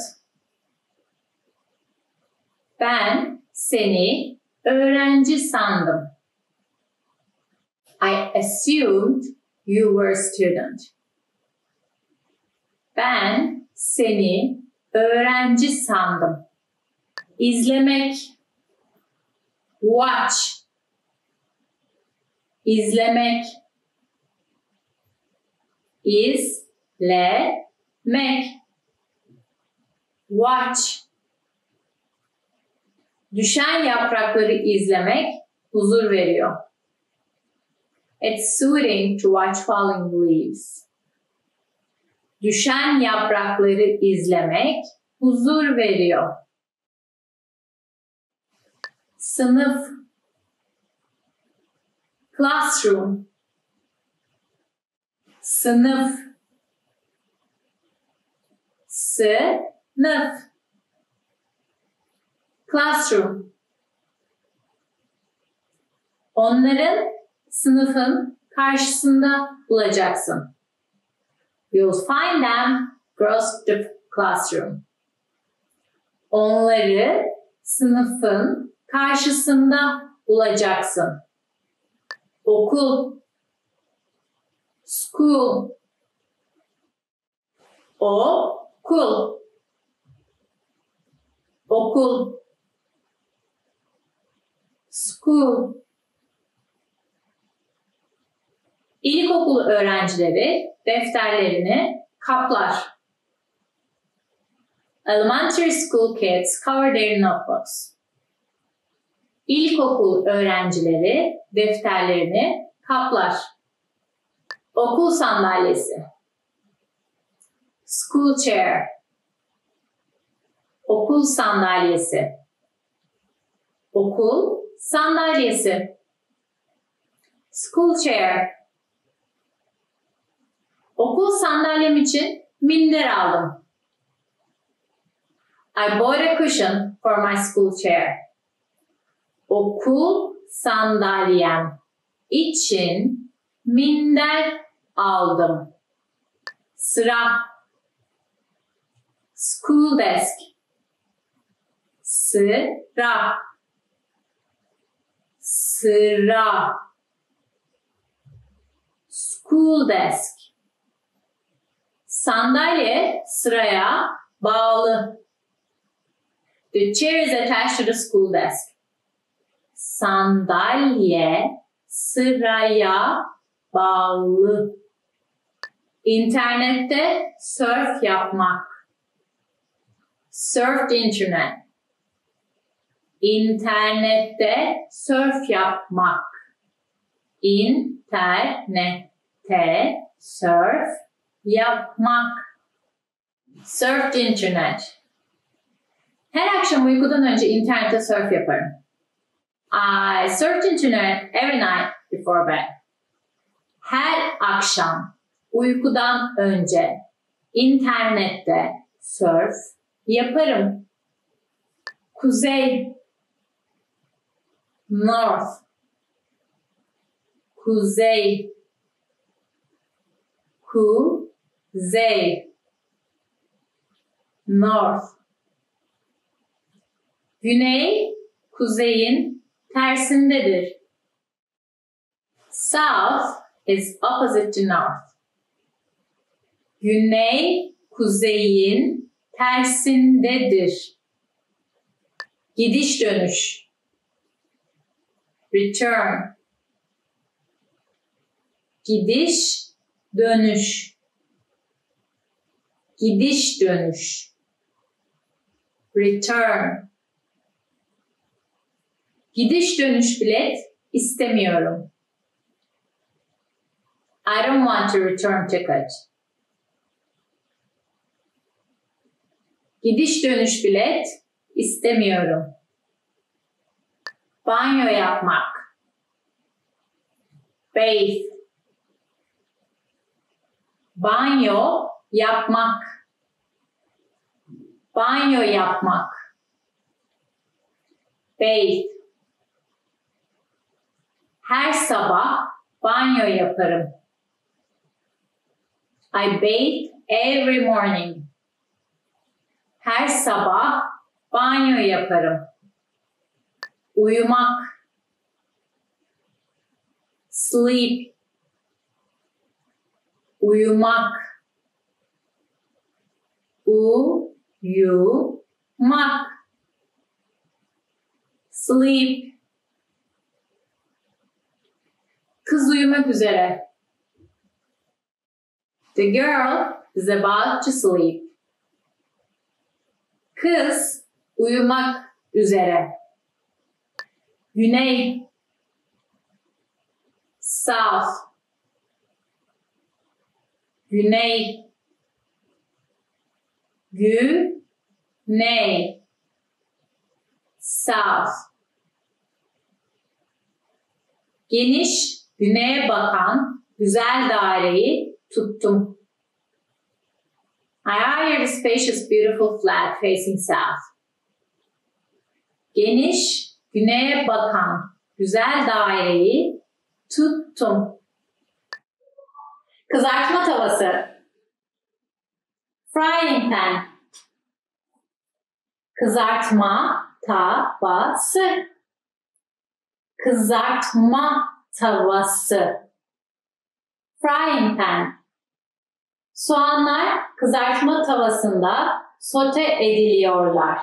Ben seni öğrenci sandım. I assumed you were a student. Ben seni öğrenci sandım. İzlemek. Watch. İzlemek. İzlemek. Watch. Düşen yaprakları izlemek huzur veriyor. It's soothing to watch falling leaves. Düşen yaprakları izlemek huzur veriyor. Sınıf. Classroom. Sınıf. Sınıf. Classroom. Onların sınıfın karşısında bulacaksın. You'll find them across the classroom. Onları sınıfın karşısında bulacaksın. Okul. School. Okul. Okul. School. İlkokul öğrencileri defterlerini kaplar. Elementary school kids cover their notebooks. İlkokul öğrencileri defterlerini kaplar. Okul sandalyesi. School chair. Okul sandalyesi. Okul sandalyesi. School chair. Okul sandalyem için minder aldım. I bought a cushion for my school chair. Okul sandalyem için minder aldım. Sıra. School desk. Sıra. Sıra. School desk. Sandalye sıraya bağlı. The chair is attached to the school desk. Sandalye sıraya bağlı. İnternette surf yapmak. Surf the internet. İnternette surf yapmak. İnternette surf yapmak. Surf the internet. Her akşam uykudan önce internette surf yaparım. I surf the internet every night before bed. Her akşam uykudan önce internette surf yaparım. Kuzey. North. Kuzey. Kuzey. North. Güney, kuzeyin tersindedir. South is opposite to north. Güney, kuzeyin tersindedir. Gidiş dönüş. Return. Gidiş dönüş. Gidiş dönüş. Return. Gidiş dönüş bilet istemiyorum. I don't want to return ticket. Gidiş dönüş bilet istemiyorum. Banyo yapmak. Bathe. Banyo yapmak. Banyo yapmak. Bathe. Her sabah banyo yaparım. I bathe every morning. Her sabah banyo yaparım. Uyumak. Sleep. Uyumak. Uyumak. Sleep. Kız uyumak üzere. The girl is about to sleep. Kız uyumak üzere. Güney. South. Güney. Güney. South. Geniş, güneye bakan güzel daireyi tuttum. I hired a spacious, beautiful flat facing south. Geniş, güneye bakan güzel daireyi tuttum. Kızartma tavası. Frying pan. Kızartma tavası. Kızartma tavası. Frying pan. Soğanlar kızartma tavasında sote ediliyorlar.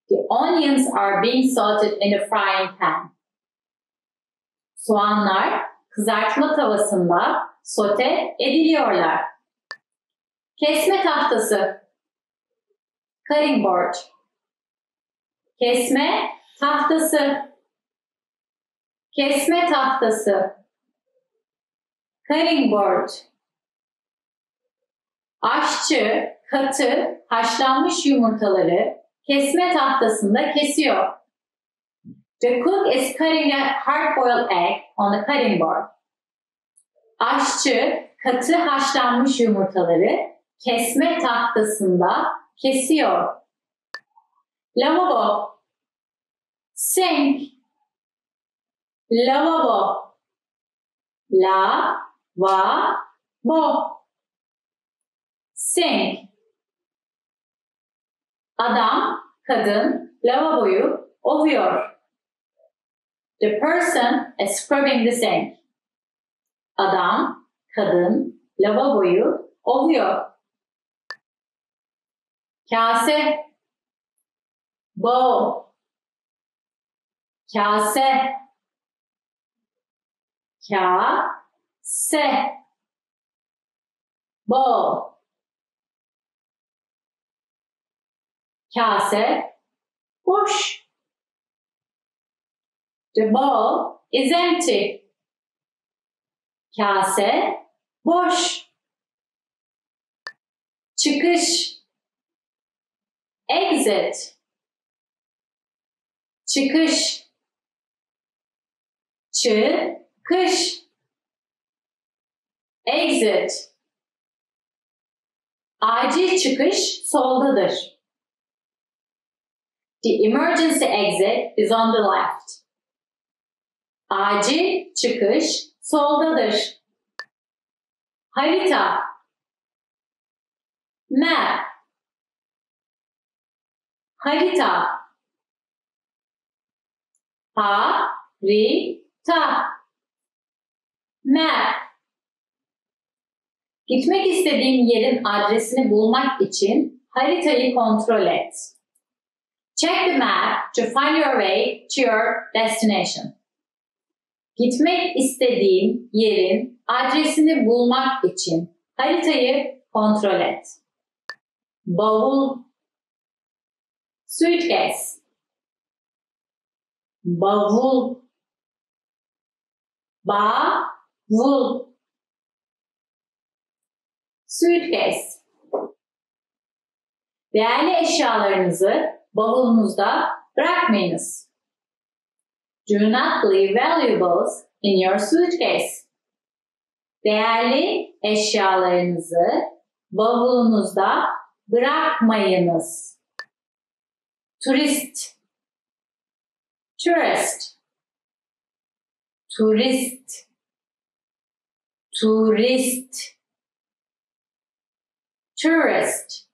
The onions are being sauteed in a frying pan. Soğanlar kızartma tavasında sote ediliyorlar. Kesme tahtası. Cutting board. Kesme tahtası. Kesme tahtası. Cutting board. Aşçı katı haşlanmış yumurtaları kesme tahtasında kesiyor. The cook is cutting a hard-boiled egg on the cutting board. Aşçı katı haşlanmış yumurtaları kesme tahtasında kesiyor. Lavabo. Sink. Lavabo. La-va-bo. Sink. Adam, kadın lavaboyu ovuyor. The person is scrubbing the sink. Adam, kadın lavaboyu ovuyor. Kase. Bowl. Kase. Kase. Bowl. Kase boş. The bowl is empty. Kase boş. Çıkış. Exit. Çıkış. Çıkış. Exit. Acil çıkış soldadır. The emergency exit is on the left. Acil çıkış soldadır. Harita. Map. Harita. Harita. Map. Gitmek istediğin yerin adresini bulmak için haritayı kontrol et. Check the map to find your way to your destination. Gitmek istediğin yerin adresini bulmak için haritayı kontrol et. Bavul. Suitcase. Bavul. Bavul. Suitcase. Değerli eşyalarınızı bavulunuzda bırakmayınız. Do not leave valuables in your suitcase. Değerli eşyalarınızı bavulunuzda bırakmayınız. Turist, tourist, turist, turist, tourist.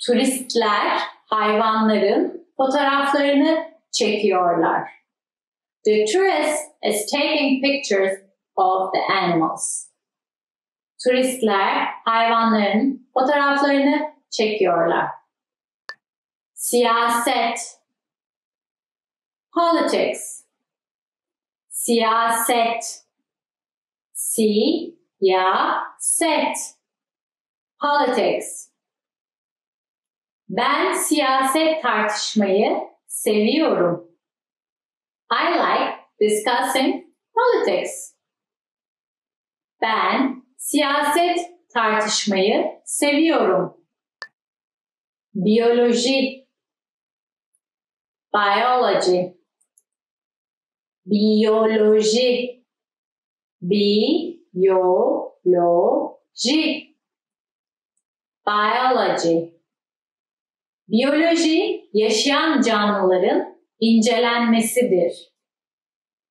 Turistler hayvanların fotoğraflarını çekiyorlar. The tourist is taking pictures of the animals. Turistler hayvanların fotoğraflarını çekiyorlar. Siyaset, politics, siyaset, siyaset, politics. Ben siyaset tartışmayı seviyorum. I like discussing politics. Ben siyaset tartışmayı seviyorum. Biyoloji, biology, biyoloji, biyoloji, biology. Biyoloji, yaşayan canlıların incelenmesidir.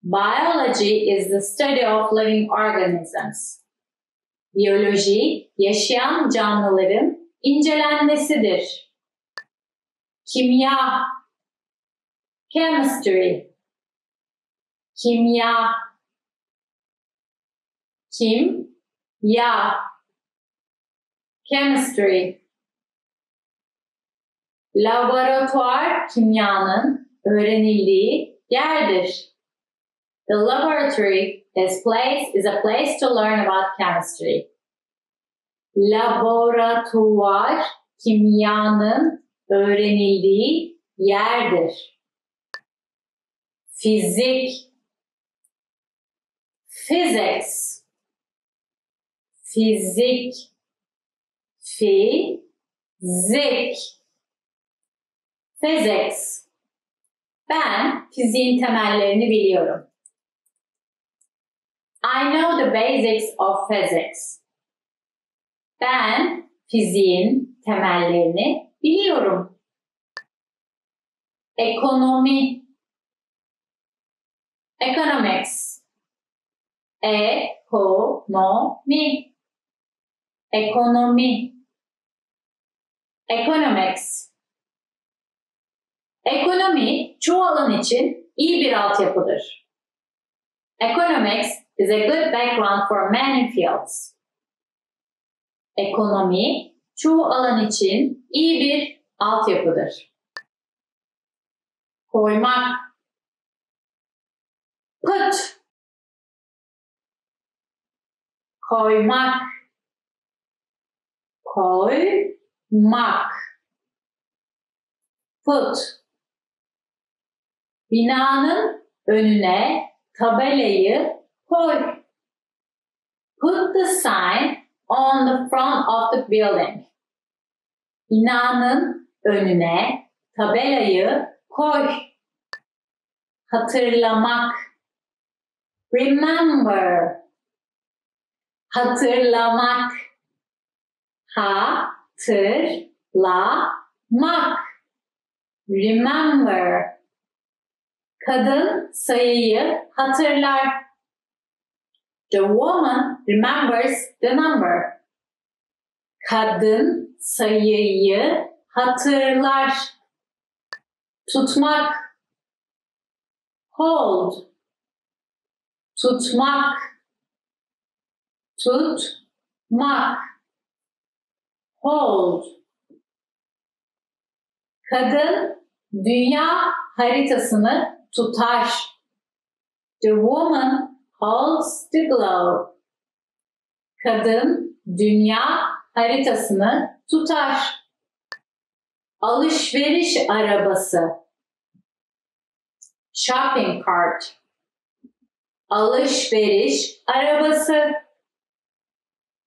Biology is the study of living organisms. Biyoloji, yaşayan canlıların incelenmesidir. Kimya, chemistry, kimya, kimya, chemistry. Laboratuvar kimyanın öğrenildiği yerdir. The laboratory is a place to learn about chemistry. Laboratuvar kimyanın öğrenildiği yerdir. Fizik, physics, fizik, fizik, physics. Ben fiziğin temellerini biliyorum. I know the basics of physics. Ben fiziğin temellerini biliyorum. Ekonomi, economics, ekonomi, ekonomi, economics. Ekonomi çoğu alan için iyi bir altyapıdır. Economics is a good background for many fields. Ekonomi çoğu alan için iyi bir altyapıdır. Koymak, put, koymak, koymak, put. Binanın önüne tabelayı koy. Put the sign on the front of the building. Binanın önüne tabelayı koy. Hatırlamak. Remember. Hatırlamak. Hatırlamak. Remember. Kadın sayıyı hatırlar. The woman remembers the number. Kadın sayıyı hatırlar. Tutmak. Hold. Tutmak. Tutmak. Hold. Kadın dünya haritasını tutar. The woman holds the globe. Kadın dünya haritasını tutar. Alışveriş arabası. Shopping cart. Alışveriş arabası.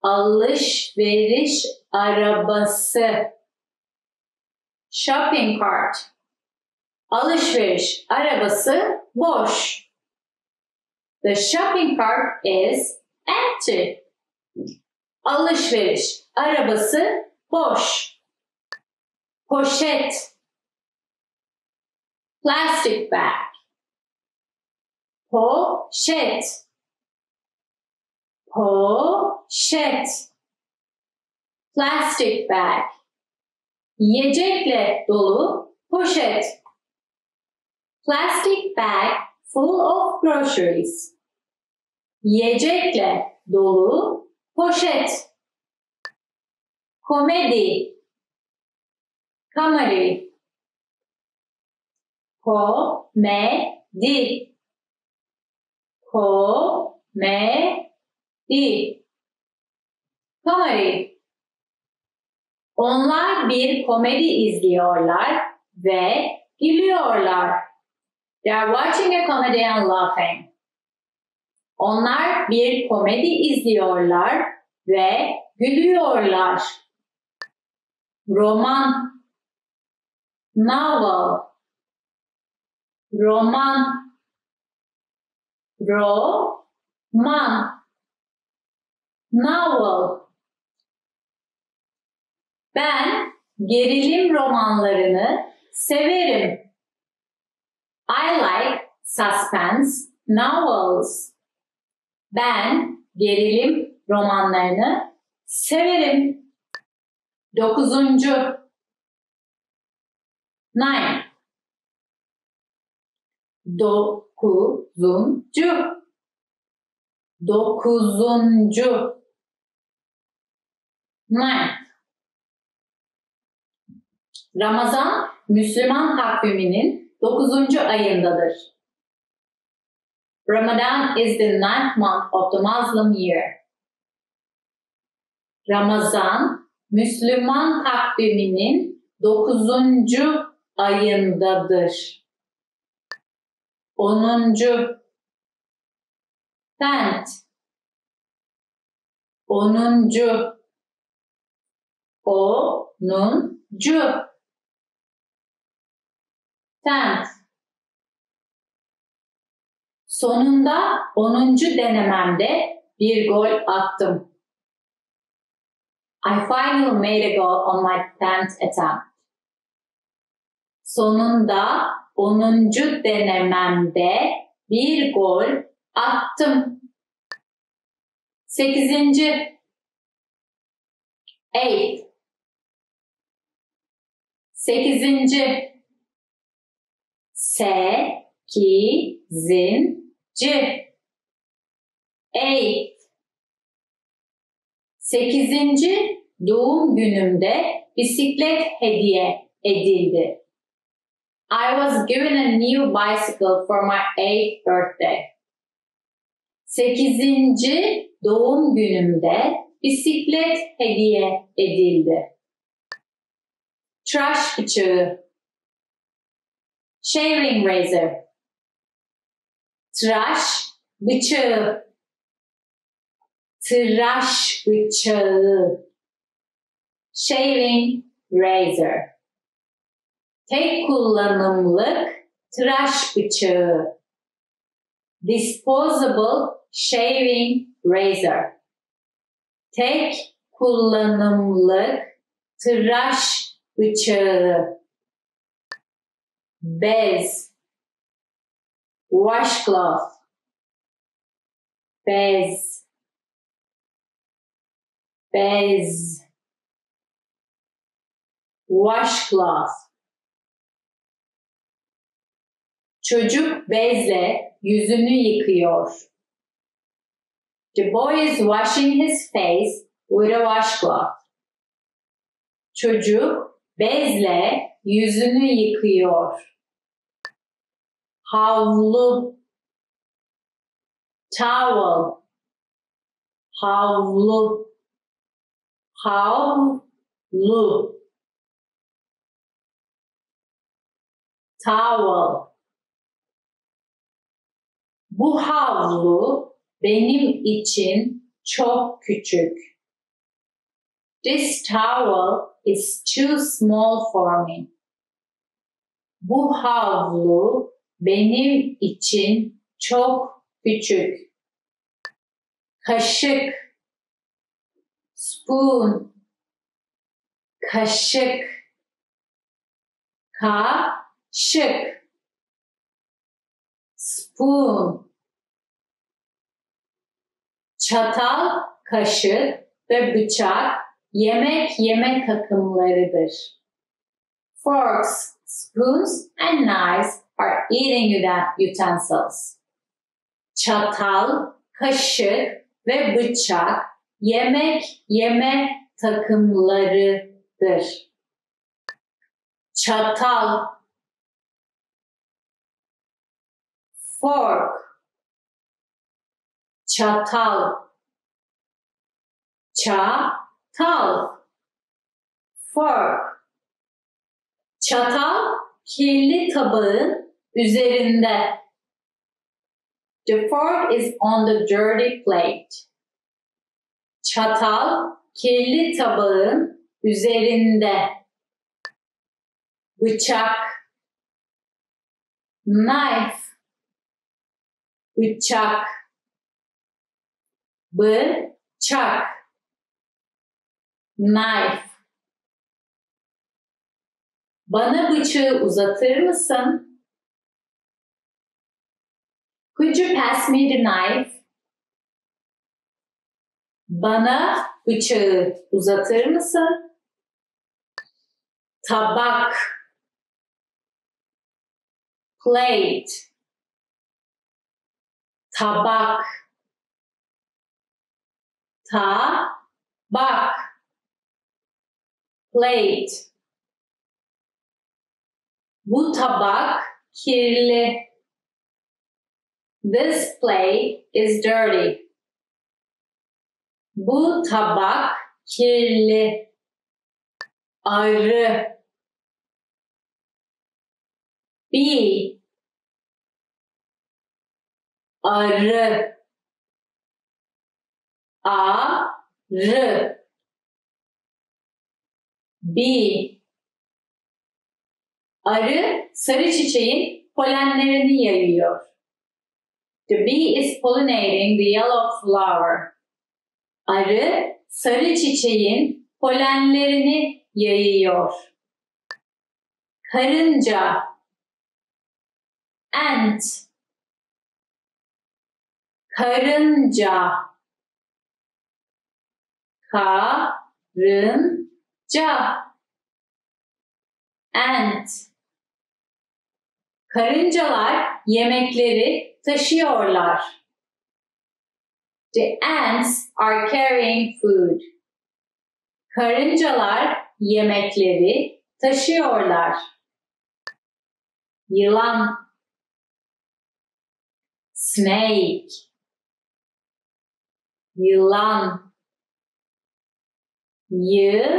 Alışveriş arabası. Shopping cart. Alışveriş arabası boş. The shopping cart is empty. Alışveriş arabası boş. Poşet. Plastic bag. Poşet. Poşet. Plastic bag. Yiyecekle dolu poşet. Plastic bag full of groceries. Yiyecekle dolu poşet. Komedi. Comedy. Komedi. Komedi. Comedy. Onlar bir komedi izliyorlar ve gülüyorlar. They are watching a comedy and laughing. Onlar bir komedi izliyorlar ve gülüyorlar. Roman. Novel. Roman. Roman. Novel. Ben gerilim romanlarını severim. I like suspense novels. Ben gerilim romanlarını severim. 9. Nine. Dokuzuncu. Dokuzuncu. Nine. Ramazan, Müslüman takviminin 9. ayındadır. Ramadan is the 9th month of the Muslim year. Ramazan, Müslüman takviminin 9. ayındadır. 10. Tenth. 10. 10. Tenth. Sonunda 10. denememde bir gol attım. I finally made a goal on my 10th attempt. Sonunda 10. denememde bir gol attım. 8. Eighth. 8. Sekizinci. Eighth. 8. doğum günümde bisiklet hediye edildi. I was given a new bicycle for my 8th birthday. 8. doğum günümde bisiklet hediye edildi. Tıraş bıçağı. Shaving razor. Tıraş bıçağı. Tıraş bıçağı. Shaving razor. Tek kullanımlık tıraş bıçağı. Disposable shaving razor. Tek kullanımlık tıraş bıçağı. Bez. Washcloth. Bez. Bez. Washcloth. Çocuk bezle yüzünü yıkıyor. The boy is washing his face with a washcloth. Çocuk bezle yüzünü yıkıyor. Havlu. Towel. Havlu. Havlu. Towel. Bu havlu benim için çok küçük. This towel is too small for me. Bu havlu benim için çok küçük. Kaşık, spoon, kaşık, kaşık, spoon. Çatal, kaşık ve bıçak yemek yeme takımlarıdır. Forks, spoons and knives are eating utensils. Çatal, kaşık ve bıçak yemek yeme takımlarıdır. Çatal, fork, çatal, çatal, fork. Çatal kirli tabağın üzerinde. The fork is on the dirty plate. Çatal kirli tabağın üzerinde. Bıçak, knife, bıçak, bıçak, knife. Bana bıçağı uzatır mısın? Could you pass me the knife? Bana bıçağı uzatır mısın? Tabak, plate, tabak, tabak, plate. Bu tabak kirli. This plate is dirty. Bu tabak kirli. Arı. Bee. Arı. Arı. Bee. Arı sarı çiçeğin polenlerini yayıyor. The bee is pollinating the yellow flower. Arı sarı çiçeğin polenlerini yayıyor. Karınca, ant, karınca, karınca, ant. Karıncalar yemekleri taşıyorlar. The ants are carrying food. Karıncalar yemekleri taşıyorlar. Yılan, snake, yılan, yılan,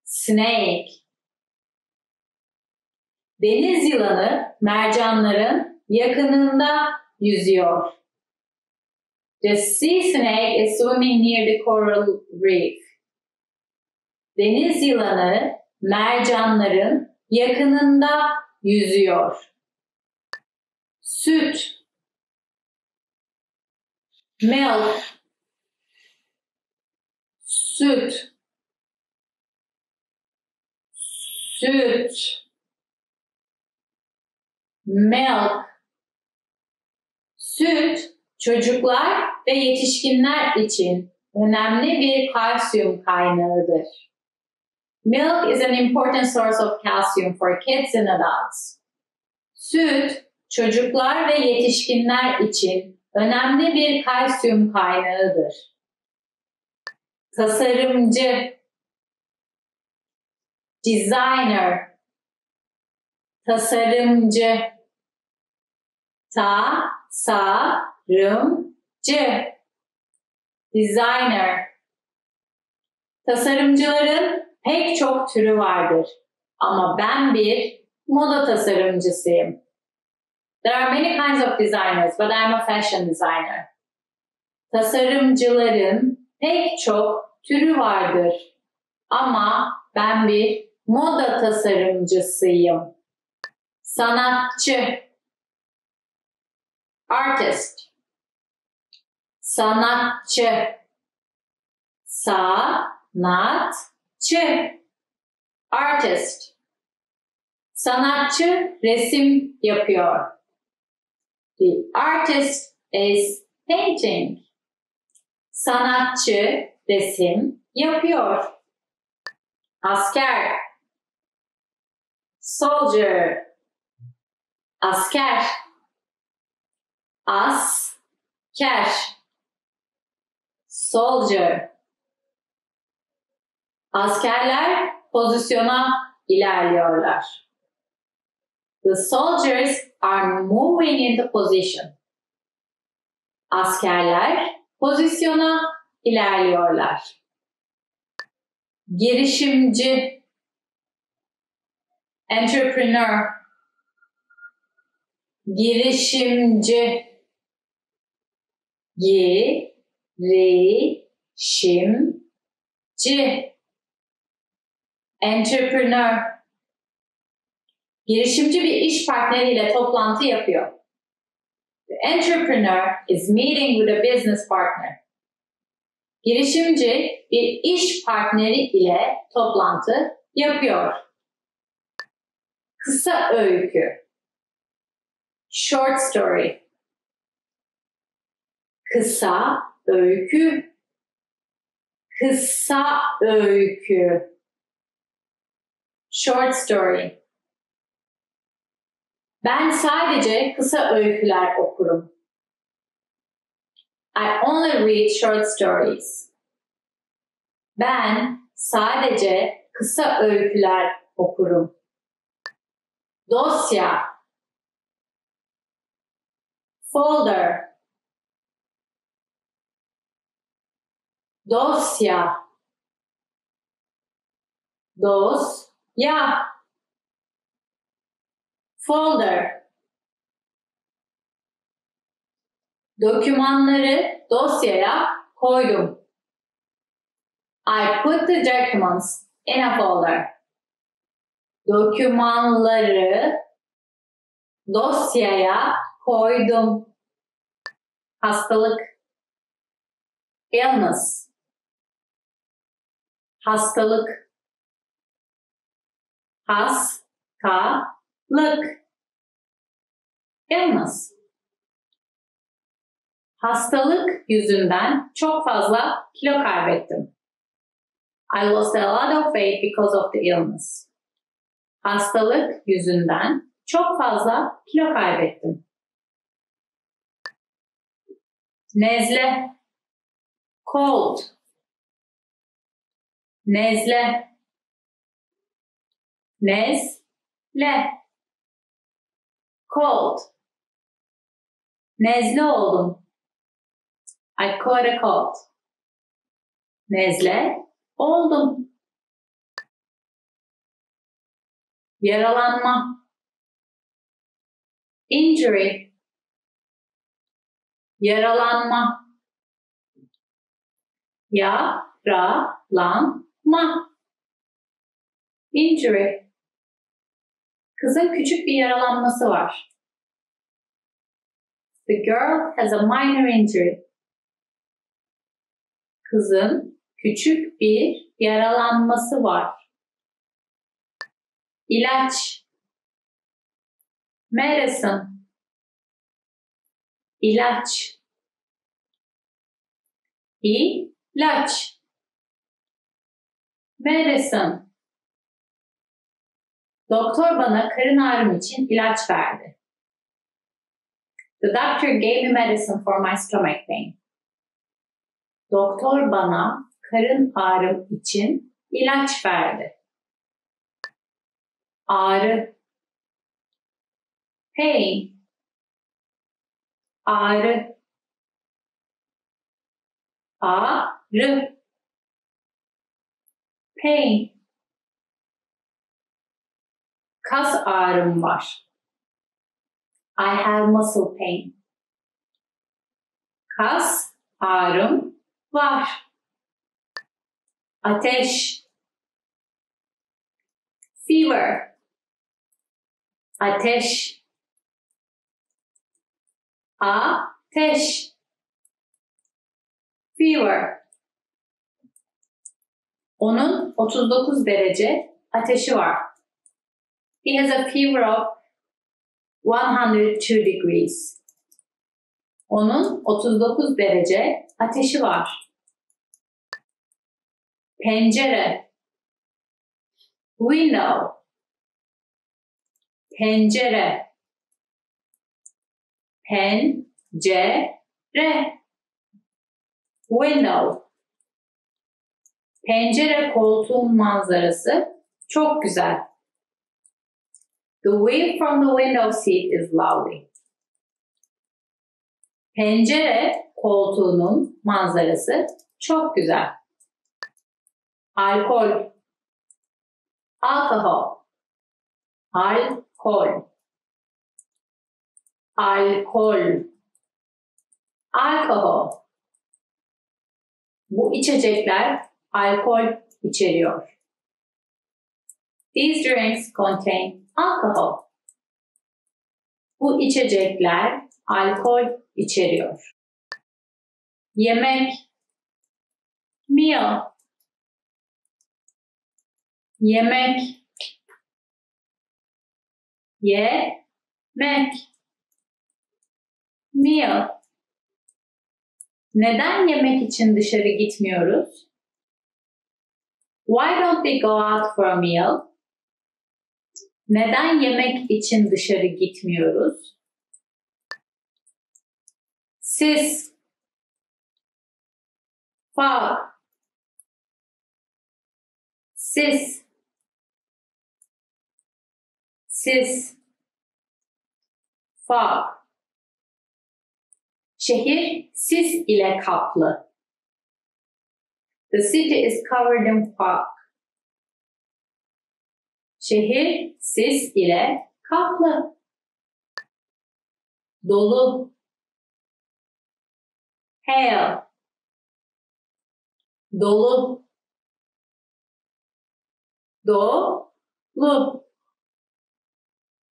snake. Deniz yılanı mercanların yakınında yüzüyor. The sea snake is swimming near the coral reef. Deniz yılanı mercanların yakınında yüzüyor. Süt, milk, süt, süt, milk. Süt, çocuklar ve yetişkinler için önemli bir kalsiyum kaynağıdır. Milk is an important source of calcium for kids and adults. Süt, çocuklar ve yetişkinler için önemli bir kalsiyum kaynağıdır. Tasarımcı, designer, tasarımcı, tasarımcı, designer. Tasarımcıların pek çok türü vardır ama ben bir moda tasarımcısıyım. There are many kinds of designers, but I'm a fashion designer. Tasarımcıların pek çok türü vardır. Ama ben bir moda tasarımcısıyım. Sanatçı. Artist. Sanatçı. Sanatçı. Artist. Sanatçı resim yapıyor. The artist is painting. Sanatçı resim yapıyor. Asker. Soldier. Asker. Asker. Soldier. Askerler pozisyona ilerliyorlar. The soldiers are moving into position. Askerler pozisyona ilerliyorlar. Girişimci. Entrepreneur. Girişimci. Girişimci. Entrepreneur. Girişimci bir iş partneriyle toplantı yapıyor. The entrepreneur is meeting with a business partner. Girişimci bir iş partneri ile toplantı yapıyor. Kısa öykü. Short story. Kısa öykü. Kısa öykü. Short story. Ben sadece kısa öyküler okurum. I only read short stories. Ben sadece kısa öyküler okurum. Dosya. Folder. Dosya. Dosya. Folder. Dokümanları dosyaya koydum. I put the documents in a folder. Dokümanları dosyaya koydum. Hastalık. Illness. Hastalık. Hastalık. Illness. Hastalık yüzünden çok fazla kilo kaybettim. I lost a lot of weight because of the illness. Hastalık yüzünden çok fazla kilo kaybettim. Nezle. Cold. Nezle. Nezle. Cold. Nezle oldum. I caught a cold. Nezle oldum. Yaralanma. Injury. Yaralanma. Yaralanma. Injury. Kızın küçük bir yaralanması var. The girl has a minor injury. Kızın küçük bir yaralanması var. İlaç. Medicine. İlaç. İlaç. Medicine. Doktor bana karın ağrım için ilaç verdi. The doctor gave me medicine for my stomach pain. Doktor bana karın ağrım için ilaç verdi. Ağrı. Pain. Ağrı. Ağrı. Pain. Kas ağrım var. I have muscle pain. Kas ağrım var. ateş, fever, ateş, ateş, fever. Onun 39 derece ateşi var. He has a fever of 102 degrees. Onun 39 derece ateşi var. Pencere, window, pencere, pencere, window. Pencere koltuğun manzarası çok güzel. The view from the window seat is lovely. Pencere koltuğunun manzarası çok güzel. Alkol, alcohol, alkol, alkol, alcohol. Bu içecekler alkol içeriyor. These drinks contain alcohol. Bu içecekler alkol içeriyor. Yemek, meal, yemek, yemek, meal. Neden yemek için dışarı gitmiyoruz? Why don't we go out for a meal? Neden yemek için dışarı gitmiyoruz? Sis, fog, sis, sis, fog. Şehir sis ile kaplı. The city is covered in fog. Şehir sis ile kaplı. Dolu, hail, dolu, dolu,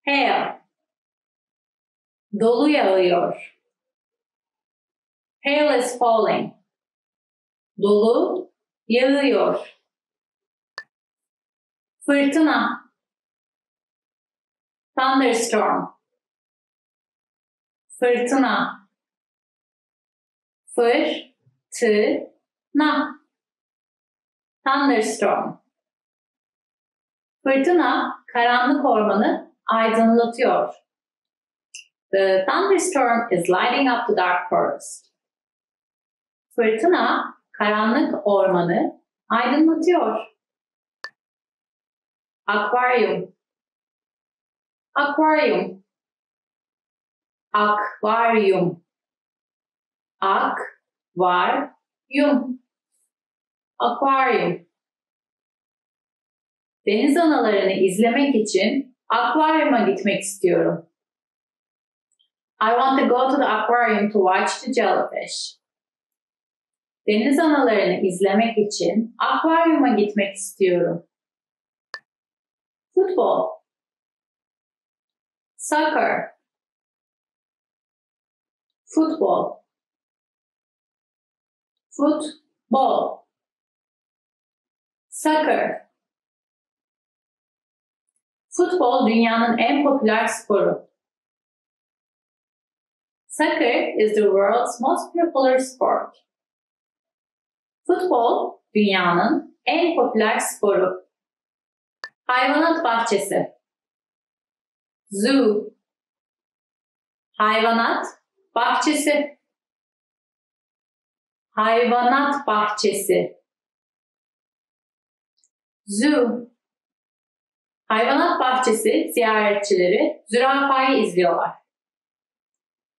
hail, dolu yağıyor. Hail is falling. Dolu yağıyor. Fırtına, thunderstorm, fırtına, fırtına, thunderstorm. Fırtına karanlık ormanı aydınlatıyor. The thunderstorm is lighting up the dark forest. Fırtına karanlık ormanı aydınlatıyor. Akvaryum, akvaryum, akvaryum, akvaryum, akvaryum. Deniz analarını izlemek için akvaryuma gitmek istiyorum. I want to go to the aquarium to watch the jellyfish. Deniz analarını izlemek için akvaryuma gitmek istiyorum. Futbol, soccer, futbol, futbol, soccer. Futbol dünyanın en popüler sporu. Soccer is the world's most popular sport. Futbol dünyanın en popüler sporu. Hayvanat bahçesi, zoo, hayvanat bahçesi, hayvanat bahçesi, zoo. Hayvanat bahçesi ziyaretçileri zürafayı izliyorlar.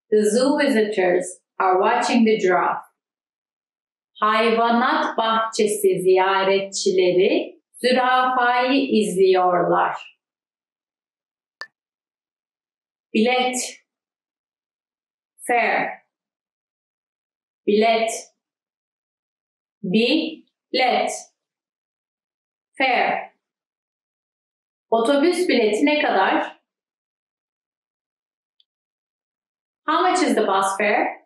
The zoo visitors are watching the giraffe. Hayvanat bahçesi ziyaretçileri zürafayı izliyorlar. Bilet, fare, bilet, bilet, Fare. Otobüs bileti ne kadar? How much is the bus fare?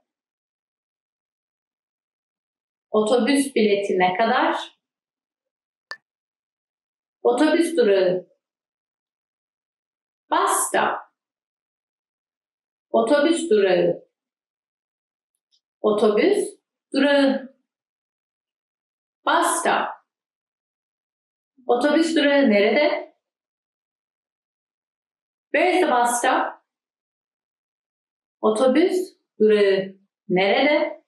Otobüs bileti ne kadar? Otobüs durağı. Bus stop. Otobüs durağı. Otobüs durağı. Bus stop. Otobüs durağı nerede? Where is the bus stop? Otobüs durağı nerede?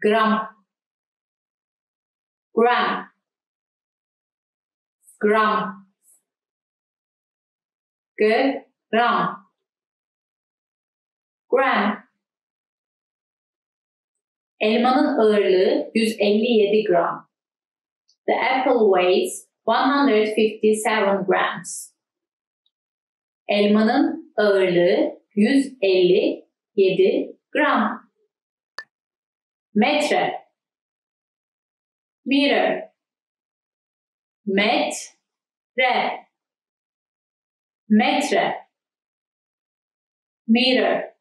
Gram. Gram. Gram. Gram. Gram. Elmanın ağırlığı 157 gram. The apple weighs 157 grams. Elmanın ağırlığı 157 gram. Metre. Meter. Metre. Metre. Meter.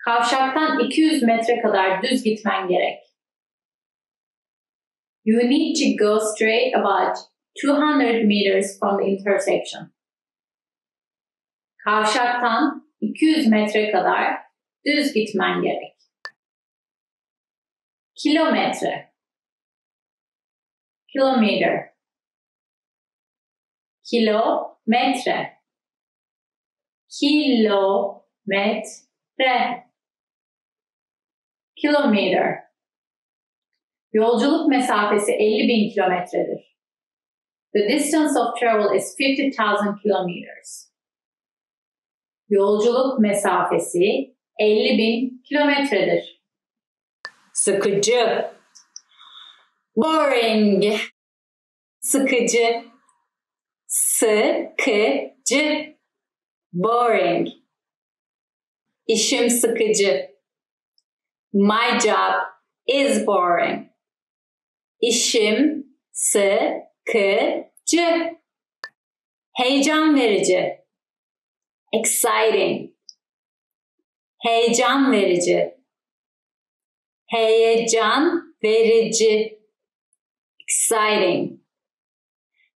Kavşaktan 200 metre kadar düz gitmen gerek. You need to go straight about 200 meters from the intersection. Kavşaktan 200 metre kadar düz gitmen gerek. Kilometre. Kilometer. Kilometre. Kilometre. Kilometer. Yolculuk mesafesi 50.000 kilometredir. The distance of travel is 50,000 kilometers. Yolculuk mesafesi 50.000 kilometredir. Sıkıcı. Boring. Sıkıcı. Sıkıcı. Boring. İşim sıkıcı. My job is boring. İşim sıkıcı. Heyecan verici. Exciting. Heyecan verici. Heyecan verici. Exciting.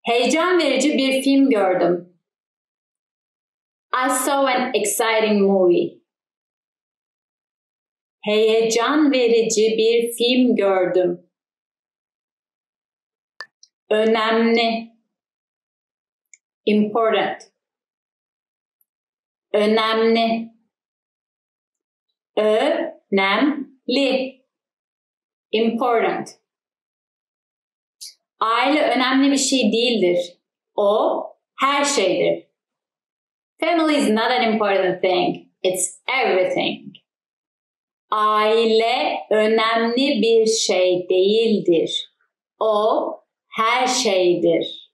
Heyecan verici bir film gördüm. I saw an exciting movie. Heyecan verici bir film gördüm. Önemli. Important. Önemli. Önemli. Important. Aile önemli bir şey değildir. O her şeydir. Family is not an important thing. It's everything. Aile önemli bir şey değildir. O her şeydir.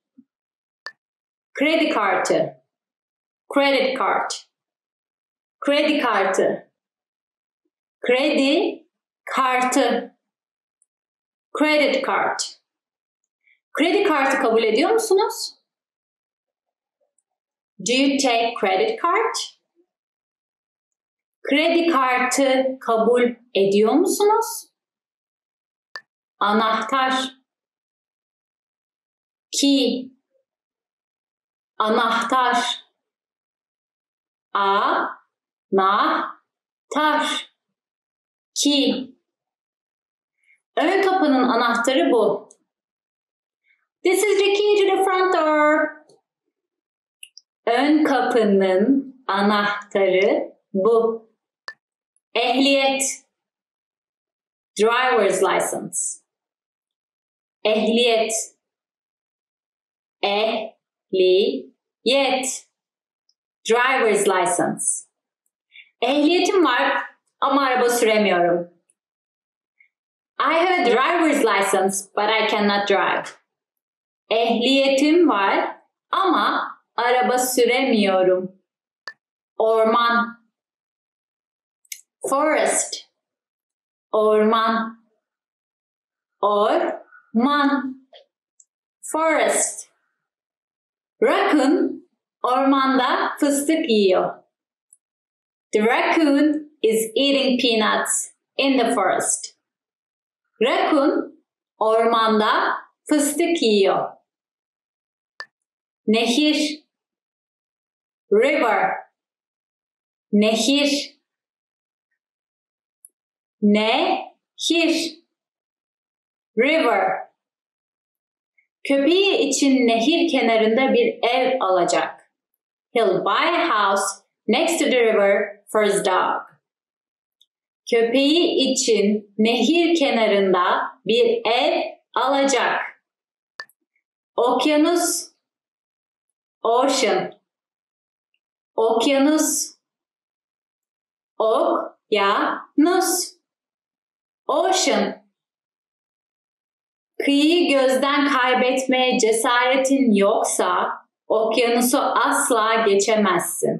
Kredi kartı. Credit card. Kredi kartı. Kredi kartı. Credit card. Kredi kartı kabul ediyor musunuz? Do you take credit card? Kredi kartı kabul ediyor musunuz? Anahtar. Key. Anahtar. Anahtar. Key. Ön kapının anahtarı bu. This is the key to the front door. Ön kapının anahtarı bu. Ehliyet. Driver's license. Ehliyet. Ehliyet. Driver's license. Ehliyetim var ama araba süremiyorum. I have a driver's license but I cannot drive. Ehliyetim var ama araba süremiyorum. Orman. Forest. Orman. Orman. Man. Forest. Raccoon ormanda fıstık yiyor. The raccoon is eating peanuts in the forest. Raccoon ormanda fıstık yiyor. Nehir. River. Nehir. Nehir. River. Köpeği için nehir kenarında bir ev alacak. He'll buy a house next to the river for his dog. Köpeği için nehir kenarında bir ev alacak. Okyanus. Ocean. Okyanus. Okyanus. Ocean. Kıyıyı gözden kaybetmeye cesaretin yoksa okyanusu asla geçemezsin.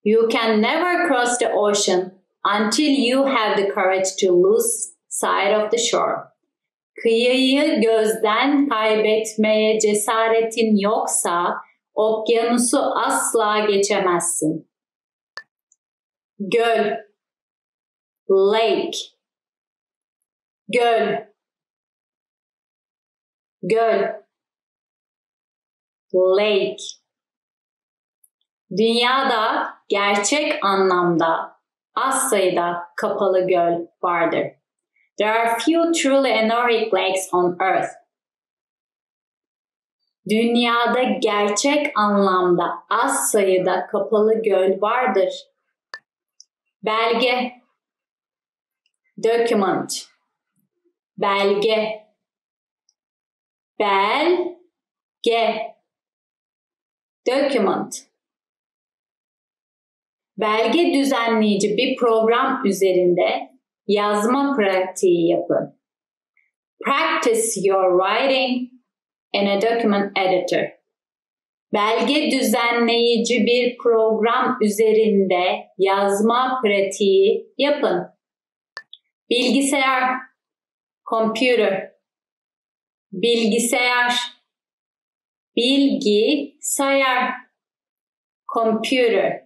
You can never cross the ocean until you have the courage to lose sight of the shore. Kıyıyı gözden kaybetmeye cesaretin yoksa okyanusu asla geçemezsin. Göl. Lake. Göl. Göl. Lake. Dünyada gerçek anlamda az sayıda kapalı göl vardır. There are few truly anoric lakes on earth. Dünyada gerçek anlamda az sayıda kapalı göl vardır. Belge. Document. Belge. Belge. Document. Belge düzenleyici bir program üzerinde yazma pratiği yapın. Practice your writing in a document editor. Belge düzenleyici bir program üzerinde yazma pratiği yapın. Bilgisayar. Computer. Bilgisayar. Bilgisayar. Computer.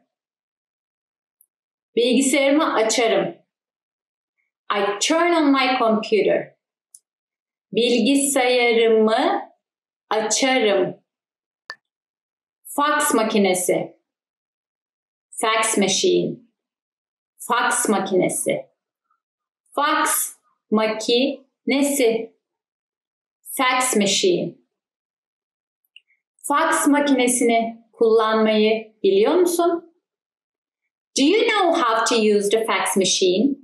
Bilgisayarımı açarım. I turn on my computer. Bilgisayarımı açarım. Fax makinesi. Fax machine. Fax makinesi. Fax makinesi. Fax machine. Fax makinesini kullanmayı biliyor musun? Do you know how to use the fax machine?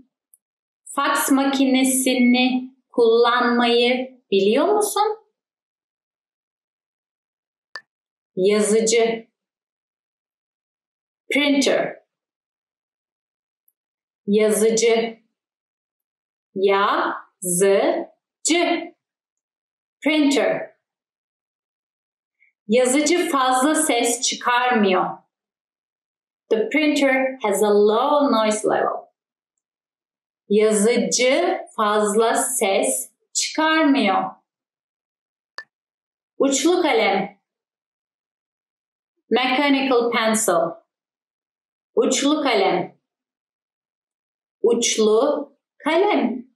Fax makinesini kullanmayı biliyor musun? Yazıcı. Printer. Yazıcı. Yazıcı. Printer. Yazıcı fazla ses çıkarmıyor. The printer has a low noise level. Yazıcı fazla ses çıkarmıyor. Uçlu kalem. Mechanical pencil. Uçlu kalem. Uçlu kalem.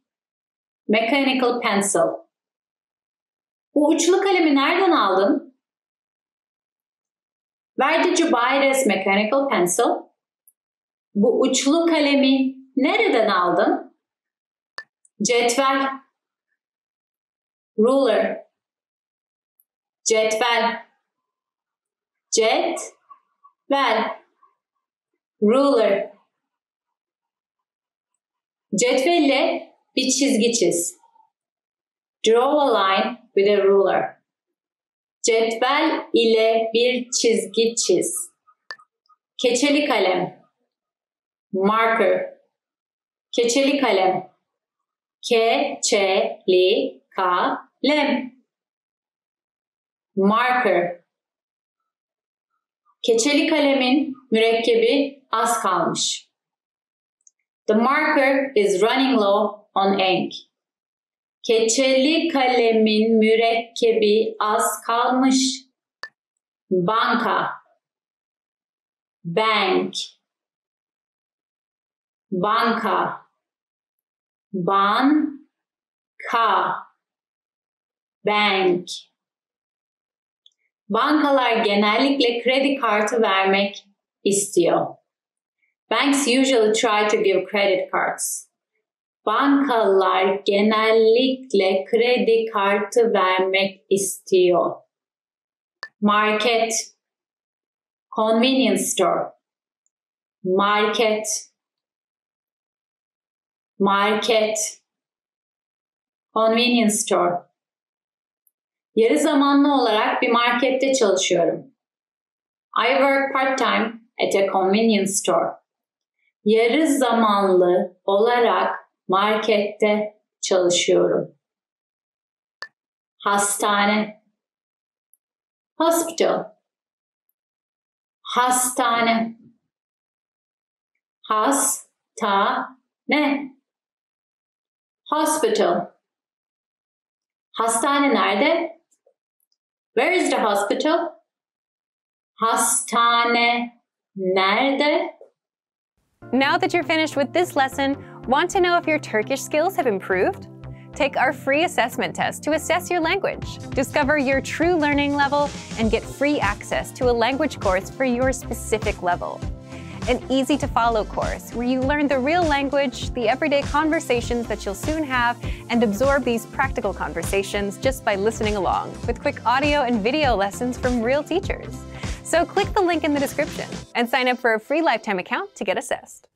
Mechanical pencil. Bu uçlu kalemi nereden aldın? Where did you buy this mechanical pencil? Bu uçlu kalemi nereden aldın? Cetvel. Ruler. Cetvel. Cetvel. Ruler. Cetvelle bir çizgi çiz. Draw a line with a ruler. Cetvel ile bir çizgi çiz. Keçeli kalem. Marker. Keçeli kalem. Keçeli kalem. Marker. Keçeli kalemin mürekkebi az kalmış. The marker is running low on ink. Keçeli kalemin mürekkebi az kalmış. Banka, bank, banka, banka, bank. Bankalar genellikle kredi kartı vermek istiyor. Banks usually try to give credit cards. Bankalar genellikle kredi kartı vermek istiyor. Market, convenience store. Market, market, convenience store. Yarı zamanlı olarak bir markette çalışıyorum. I work part-time at a convenience store. Yarı zamanlı olarak markette çalışıyorum. Hastane, hospital, hastane, hastane, hospital. Hastane nerede? Where is the hospital? Hastane nerede? Now that you're finished with this lesson, want to know if your Turkish skills have improved? Take our free assessment test to assess your language, discover your true learning level, and get free access to a language course for your specific level. An easy-to-follow course where you learn the real language, the everyday conversations that you'll soon have, and absorb these practical conversations just by listening along, with quick audio and video lessons from real teachers. So click the link in the description and sign up for a free lifetime account to get assessed.